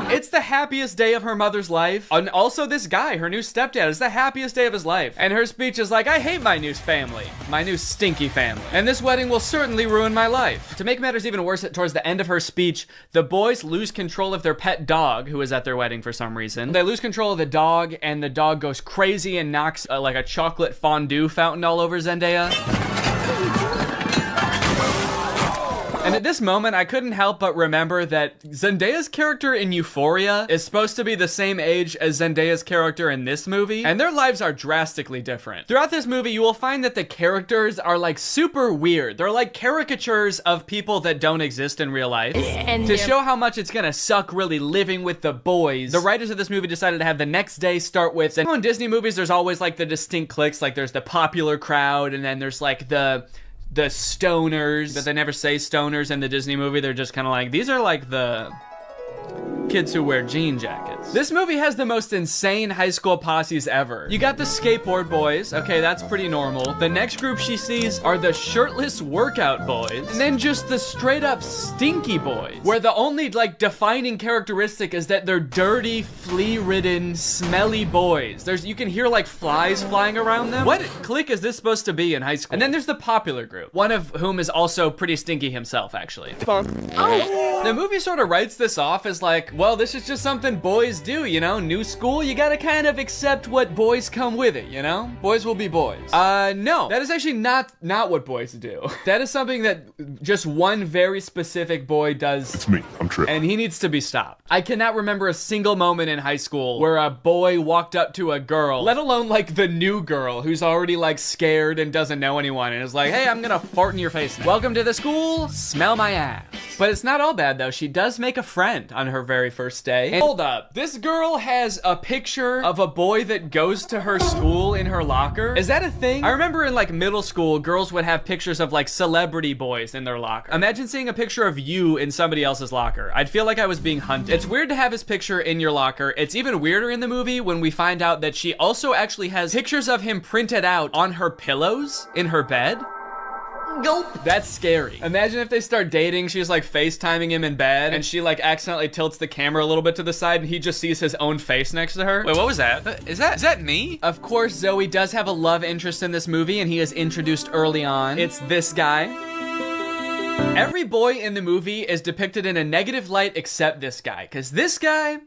Speaker 3: It's the happiest day of her mother's life. And also this guy, her new stepdad, is the happiest day of his life. And her speech is like, I hate my new family, my new stinky family. And this wedding will certainly ruin my life. To make matters even worse, towards the end of her speech, the boys lose control of their pet dog, who is at their wedding for some reason. They lose control of the dog, and the dog goes crazy and knocks like a chocolate fondue fountain all over Zendaya. And at this moment, I couldn't help but remember that Zendaya's character in Euphoria is supposed to be the same age as Zendaya's character in this movie, and their lives are drastically different. Throughout this movie, you will find that the characters are like super weird. They're like caricatures of people that don't exist in real life. And to show how much it's gonna suck really living with the boys, the writers of this movie decided to have the next day start with, and in Disney movies, there's always like the distinct cliques, like there's the popular crowd, and then there's like the stoners, but they never say stoners in the Disney movie. They're just kind of like, these are like the kids who wear jean jackets. This movie has the most insane high school posses ever. You got the skateboard boys. Okay, that's pretty normal. The next group she sees are the shirtless workout boys. And then just the straight up stinky boys, where the only like defining characteristic is that they're dirty, flea-ridden, smelly boys. You can hear like flies flying around them. What clique is this supposed to be in high school? And then there's the popular group, one of whom is also pretty stinky himself, actually. Oh. The movie sort of writes this off as like, well, this is just something boys do, you know? New school, you gotta kind of accept what boys come with it, you know? Boys will be boys. No, that is actually not what boys do. That is something that just one very specific boy does.
Speaker 2: It's me, I'm Trip.
Speaker 3: And he needs to be stopped. I cannot remember a single moment in high school where a boy walked up to a girl, let alone like the new girl who's already like scared and doesn't know anyone and is like, hey, I'm gonna fart in your face now. Welcome to the school, smell my ass. But it's not all bad though. She does make a friend on her very first day. And hold up, this girl has a picture of a boy that goes to her school in her locker. Is that a thing? I remember in like middle school, girls would have pictures of like celebrity boys in their locker. Imagine seeing a picture of you in somebody else's locker. I'd feel like I was being hunted. It's weird to have his picture in your locker. It's even weirder in the movie when we find out that she also actually has pictures of him printed out on her pillows in her bed. Nope. That's scary. Imagine if they start dating, she's like FaceTiming him in bed, and she like accidentally tilts the camera a little bit to the side, and he just sees his own face next to her.
Speaker 1: Wait, what was that? Is that me?
Speaker 3: Of course, Zoe does have a love interest in this movie, and he is introduced early on. It's this guy. Every boy in the movie is depicted in a negative light except this guy, because this guy,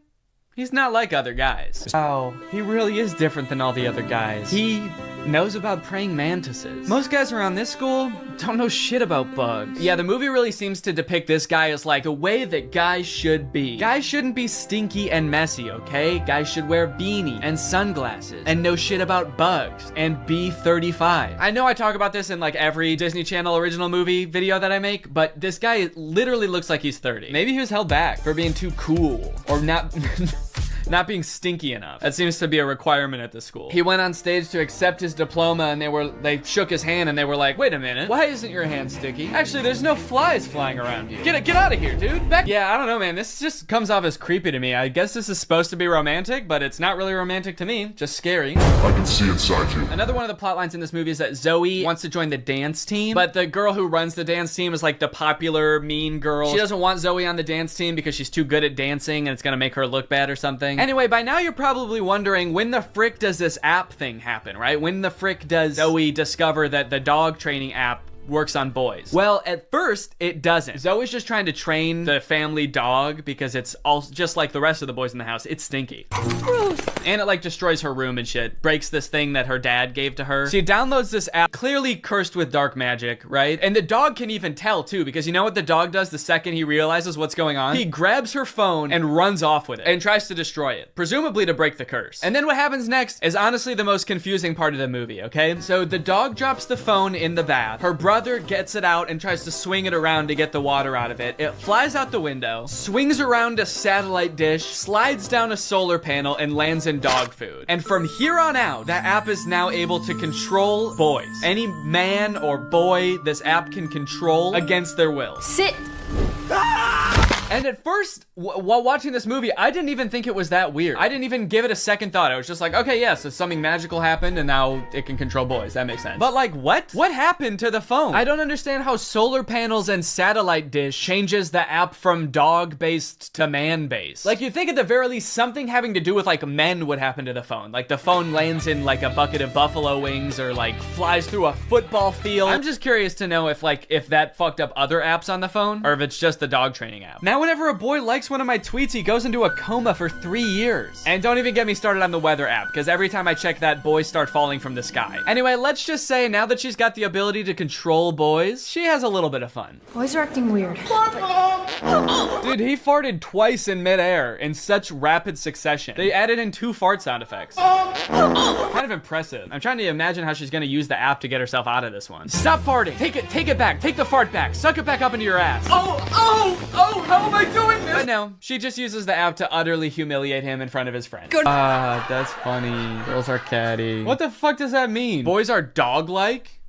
Speaker 3: he's not like other guys. Oh, he really is different than all the other guys. He knows about praying mantises. Most guys around this school don't know shit about bugs. Yeah, the movie really seems to depict this guy as like the way that guys should be. Guys shouldn't be stinky and messy, okay? Guys should wear beanies and sunglasses and know shit about bugs and be 35. I know I talk about this in like every Disney Channel original movie video that I make, but this guy literally looks like he's 30. Maybe he was held back for being too cool or not not being stinky enough. That seems to be a requirement at the school. He went on stage to accept his diploma and they shook his hand and they were like, wait a minute, why isn't your hand sticky? Actually, there's no flies flying around you. Get out of here, dude. Back. Yeah, I don't know, man. This just comes off as creepy to me. I guess this is supposed to be romantic, but it's not really romantic to me. Just scary.
Speaker 2: I can see inside you.
Speaker 3: Another one of the plot lines in this movie is that Zoe wants to join the dance team, but the girl who runs the dance team is like the popular mean girl. She doesn't want Zoe on the dance team because she's too good at dancing and it's gonna make her look bad or something. Anyway, by now you're probably wondering, when the frick does this app thing happen, right? When the frick does Zoe discover that the dog training app works on boys? Well, at first, it doesn't. Zoe's just trying to train the family dog because it's all just like the rest of the boys in the house. It's stinky. Gross. And it like destroys her room and shit. Breaks this thing that her dad gave to her. She downloads this app, clearly cursed with dark magic, right? And the dog can even tell too, because you know what the dog does the second he realizes what's going on? He grabs her phone and runs off with it and tries to destroy it, presumably to break the curse. And then what happens next is honestly the most confusing part of the movie, okay? So the dog drops the phone in the bath. Her brother gets it out and tries to swing it around to get the water out of it. It flies out the window, swings around a satellite dish, slides down a solar panel, and lands in dog food. And from here on out, that app is now able to control boys. Any man or boy this app can control against their will.
Speaker 12: Sit.
Speaker 3: And at first, while watching this movie, I didn't even think it was that weird. I didn't even give it a second thought. I was just like, okay, yeah, so something magical happened and now it can control boys. That makes sense. But like, what? What happened to the phone? I don't understand how solar panels and satellite dish changes the app from dog-based to man-based. Like, you'd think at the very least something having to do with like men would happen to the phone. Like the phone lands in like a bucket of buffalo wings or like flies through a football field. I'm just curious to know if that fucked up other apps on the phone or if it's just the dog training app. Now, whenever a boy likes one of my tweets, he goes into a coma for 3 years. And don't even get me started on the weather app, because every time I check that, boys start falling from the sky. Anyway, let's just say now that she's got the ability to control boys, she has a little bit of fun.
Speaker 8: Boys are acting weird.
Speaker 3: Dude, he farted twice in midair in such rapid succession. They added in 2 fart sound effects. Kind of impressive. I'm trying to imagine how she's gonna use the app to get herself out of this one. Stop farting. Take it back. Take the fart back. Suck it back up into your ass. Oh, how am I doing this? But no, she just uses the app to utterly humiliate him in front of his friends. That's funny. Girls are catty. What the fuck does that mean? Boys are dog-like?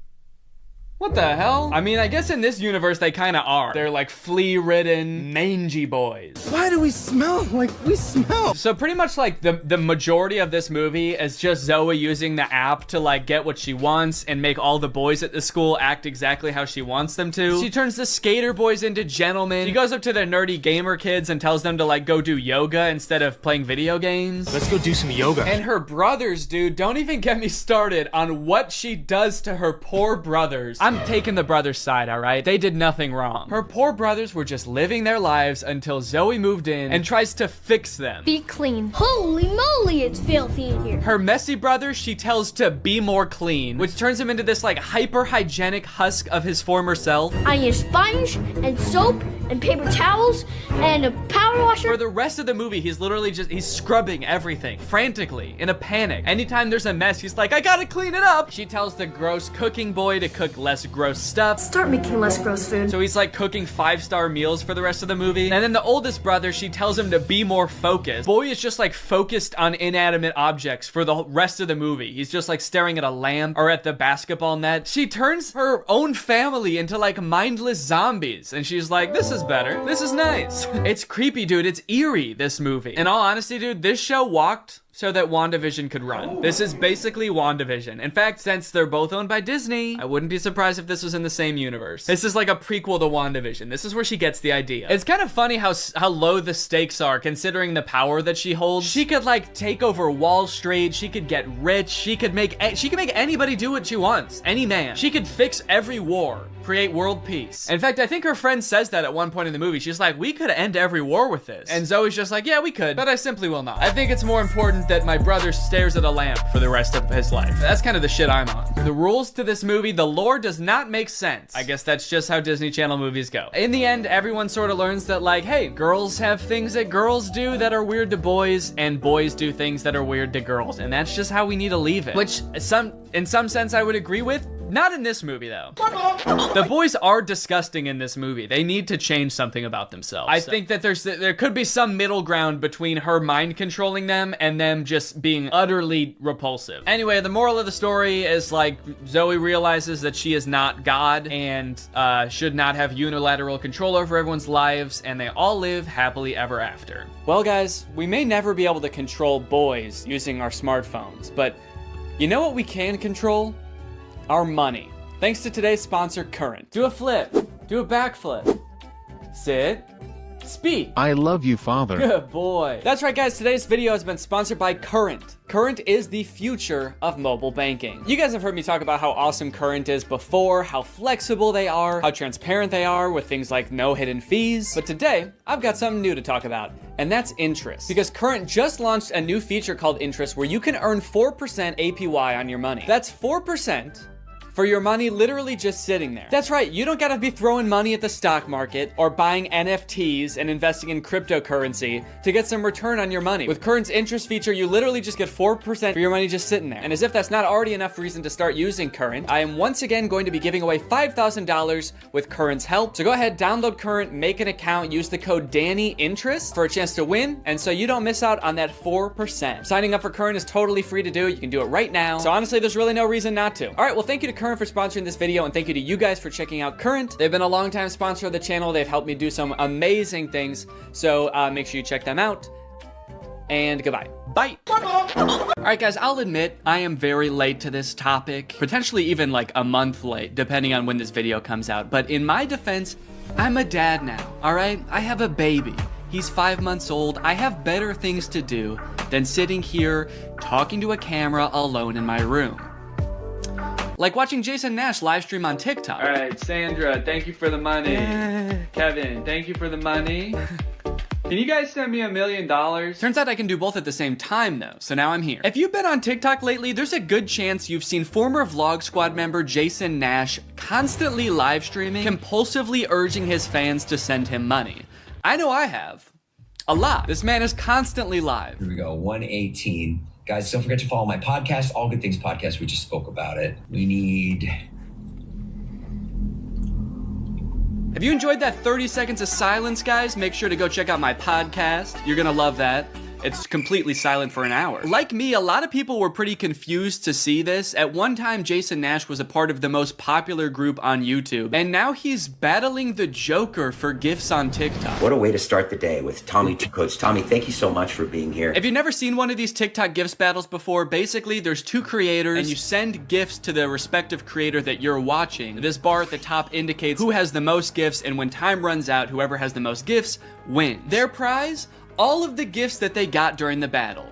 Speaker 3: What the hell? I mean, I guess in this universe they kind of are. They're like flea-ridden, mangy boys.
Speaker 2: Why do we smell like we smell?
Speaker 3: So pretty much like the majority of this movie is just Zoe using the app to like get what she wants and make all the boys at the school act exactly how she wants them to. She turns the skater boys into gentlemen. She goes up to the nerdy gamer kids and tells them to like go do yoga instead of playing video games.
Speaker 18: Let's go do some yoga.
Speaker 3: And her brothers, dude, don't even get me started on what she does to her poor brothers. I'm taking the brothers' side, all right? They did nothing wrong. Her poor brothers were just living their lives until Zoe moved in and tries to fix them.
Speaker 12: Be clean. Holy moly, it's filthy in here.
Speaker 3: Her messy brother, she tells to be more clean, which turns him into this like hyper hygienic husk of his former self.
Speaker 12: I use sponge and soap and paper towels and a power washer.
Speaker 3: For the rest of the movie, he's literally he's scrubbing everything frantically in a panic. Anytime there's a mess, he's like, I gotta clean it up. She tells the gross cooking boy to cook less gross stuff.
Speaker 5: Start making less gross food.
Speaker 3: So he's like cooking 5-star meals for the rest of the movie. And then the oldest brother, she tells him to be more focused. Boy is just like focused on inanimate objects for the rest of the movie. He's just like staring at a lamp or at the basketball net. She turns her own family into like mindless zombies. And she's like, this is better. This is nice. It's creepy, dude. It's eerie, this movie. In all honesty, dude, this show walked so that WandaVision could run. This is basically WandaVision. In fact, since they're both owned by Disney, I wouldn't be surprised if this was in the same universe. This is like a prequel to WandaVision. This is where she gets the idea. It's kind of funny how low the stakes are considering the power that she holds. She could like take over Wall Street. She could get rich. She could make anybody do what she wants. Any man. She could fix every war. Create world peace. In fact, I think her friend says that at one point in the movie. She's like, we could end every war with this. And Zoe's just like, yeah, we could, but I simply will not. I think it's more important that my brother stares at a lamp for the rest of his life. That's kind of the shit I'm on. The rules to this movie, the lore does not make sense. I guess that's just how Disney Channel movies go. In the end, everyone sort of learns that like, hey, girls have things that girls do that are weird to boys, and boys do things that are weird to girls. And that's just how we need to leave it. Which in some sense I would agree with. Not in this movie, though. The boys are disgusting in this movie. They need to change something about themselves. I think that there could be some middle ground between her mind controlling them and them just being utterly repulsive. Anyway, the moral of the story is like Zoe realizes that she is not God and should not have unilateral control over everyone's lives, and they all live happily ever after. Well, guys, we may never be able to control boys using our smartphones, but you know what we can control? Our money. Thanks to today's sponsor, Current. Do a flip. Do a backflip. Sit. Speed.
Speaker 2: I love you, Father.
Speaker 3: Good boy. That's right, guys. Today's video has been sponsored by Current. Current is the future of mobile banking. You guys have heard me talk about how awesome Current is before, how flexible they are, how transparent they are with things like no hidden fees. But today, I've got something new to talk about, and that's interest. Because Current just launched a new feature called Interest where you can earn 4% APY on your money. That's 4% for your money literally just sitting there. That's right, you don't gotta be throwing money at the stock market or buying NFTs and investing in cryptocurrency to get some return on your money. With Current's interest feature, you literally just get 4% for your money just sitting there. And as if that's not already enough reason to start using Current, I am once again going to be giving away $5,000 with Current's help. So go ahead, download Current, make an account, use the code DANNYINTEREST for a chance to win, and so you don't miss out on that 4%. Signing up for Current is totally free to do. You can do it right now. So honestly, there's really no reason not to. All right, well, thank you to Current for sponsoring this video, and thank you to you guys for checking out Current. They've been a long-time sponsor of the channel. They've helped me do some amazing things, so make sure you check them out, and goodbye. Bye. All right, guys, I'll admit I am very late to this topic, potentially even like a month late, depending on when this video comes out, but in my defense, I'm a dad now, all right? I have a baby. He's 5 months old. I have better things to do than sitting here talking to a camera alone in my room. Like watching Jason Nash live stream on TikTok. All right, Sandra, thank you for the money. Kevin, thank you for the money. Can you guys send me $1 million? Turns out I can do both at the same time though, so now I'm here. If you've been on TikTok lately, there's a good chance you've seen former Vlog Squad member Jason Nash constantly live streaming, compulsively urging his fans to send him money. I know I have. A lot. This man is constantly live.
Speaker 11: Here we go, 118. Guys, don't forget to follow my podcast, All Good Things Podcast. We just spoke about it. We need...
Speaker 3: If you enjoyed that 30 seconds of silence, guys, make sure to go check out my podcast. You're gonna love that. it's completely silent for an hour. Like me, a lot of people were pretty confused to see this. At one time, Jason Nash was a part of the most popular group on YouTube, and now he's battling the Joker for gifts on TikTok.
Speaker 17: What a way to start the day with Tommy Two Coats. Tommy, thank you so much for being here.
Speaker 3: If you've never seen one of these TikTok gifts battles before, basically there's two creators and you send gifts to the respective creator that you're watching. This bar at the top indicates who has the most gifts, and when time runs out, whoever has the most gifts wins. Their prize? All of the gifts that they got during the battle.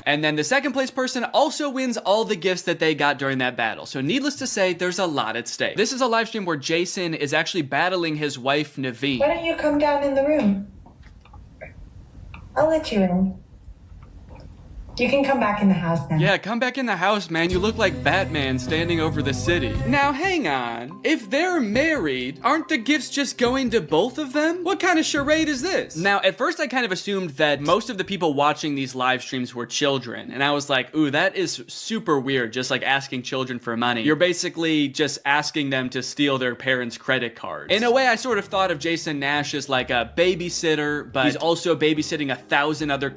Speaker 3: And then the second place person also wins all the gifts that they got during that battle. So needless to say, there's a lot at stake. This is a live stream where Jason is actually battling his wife, Naveen.
Speaker 20: Why don't you come down in the room? I'll let you in. You can come back in the house now.
Speaker 3: Yeah, come back in the house, man. You look like Batman standing over the city. Now, hang on. If they're married, aren't the gifts just going to both of them? What kind of charade is this? Now, at first I kind of assumed that most of the people watching these live streams were children. And I was like, ooh, that is super weird, just like asking children for money. You're basically just asking them to steal their parents' credit cards. In a way, I sort of thought of Jason Nash as like a babysitter, but he's also babysitting 1,000 other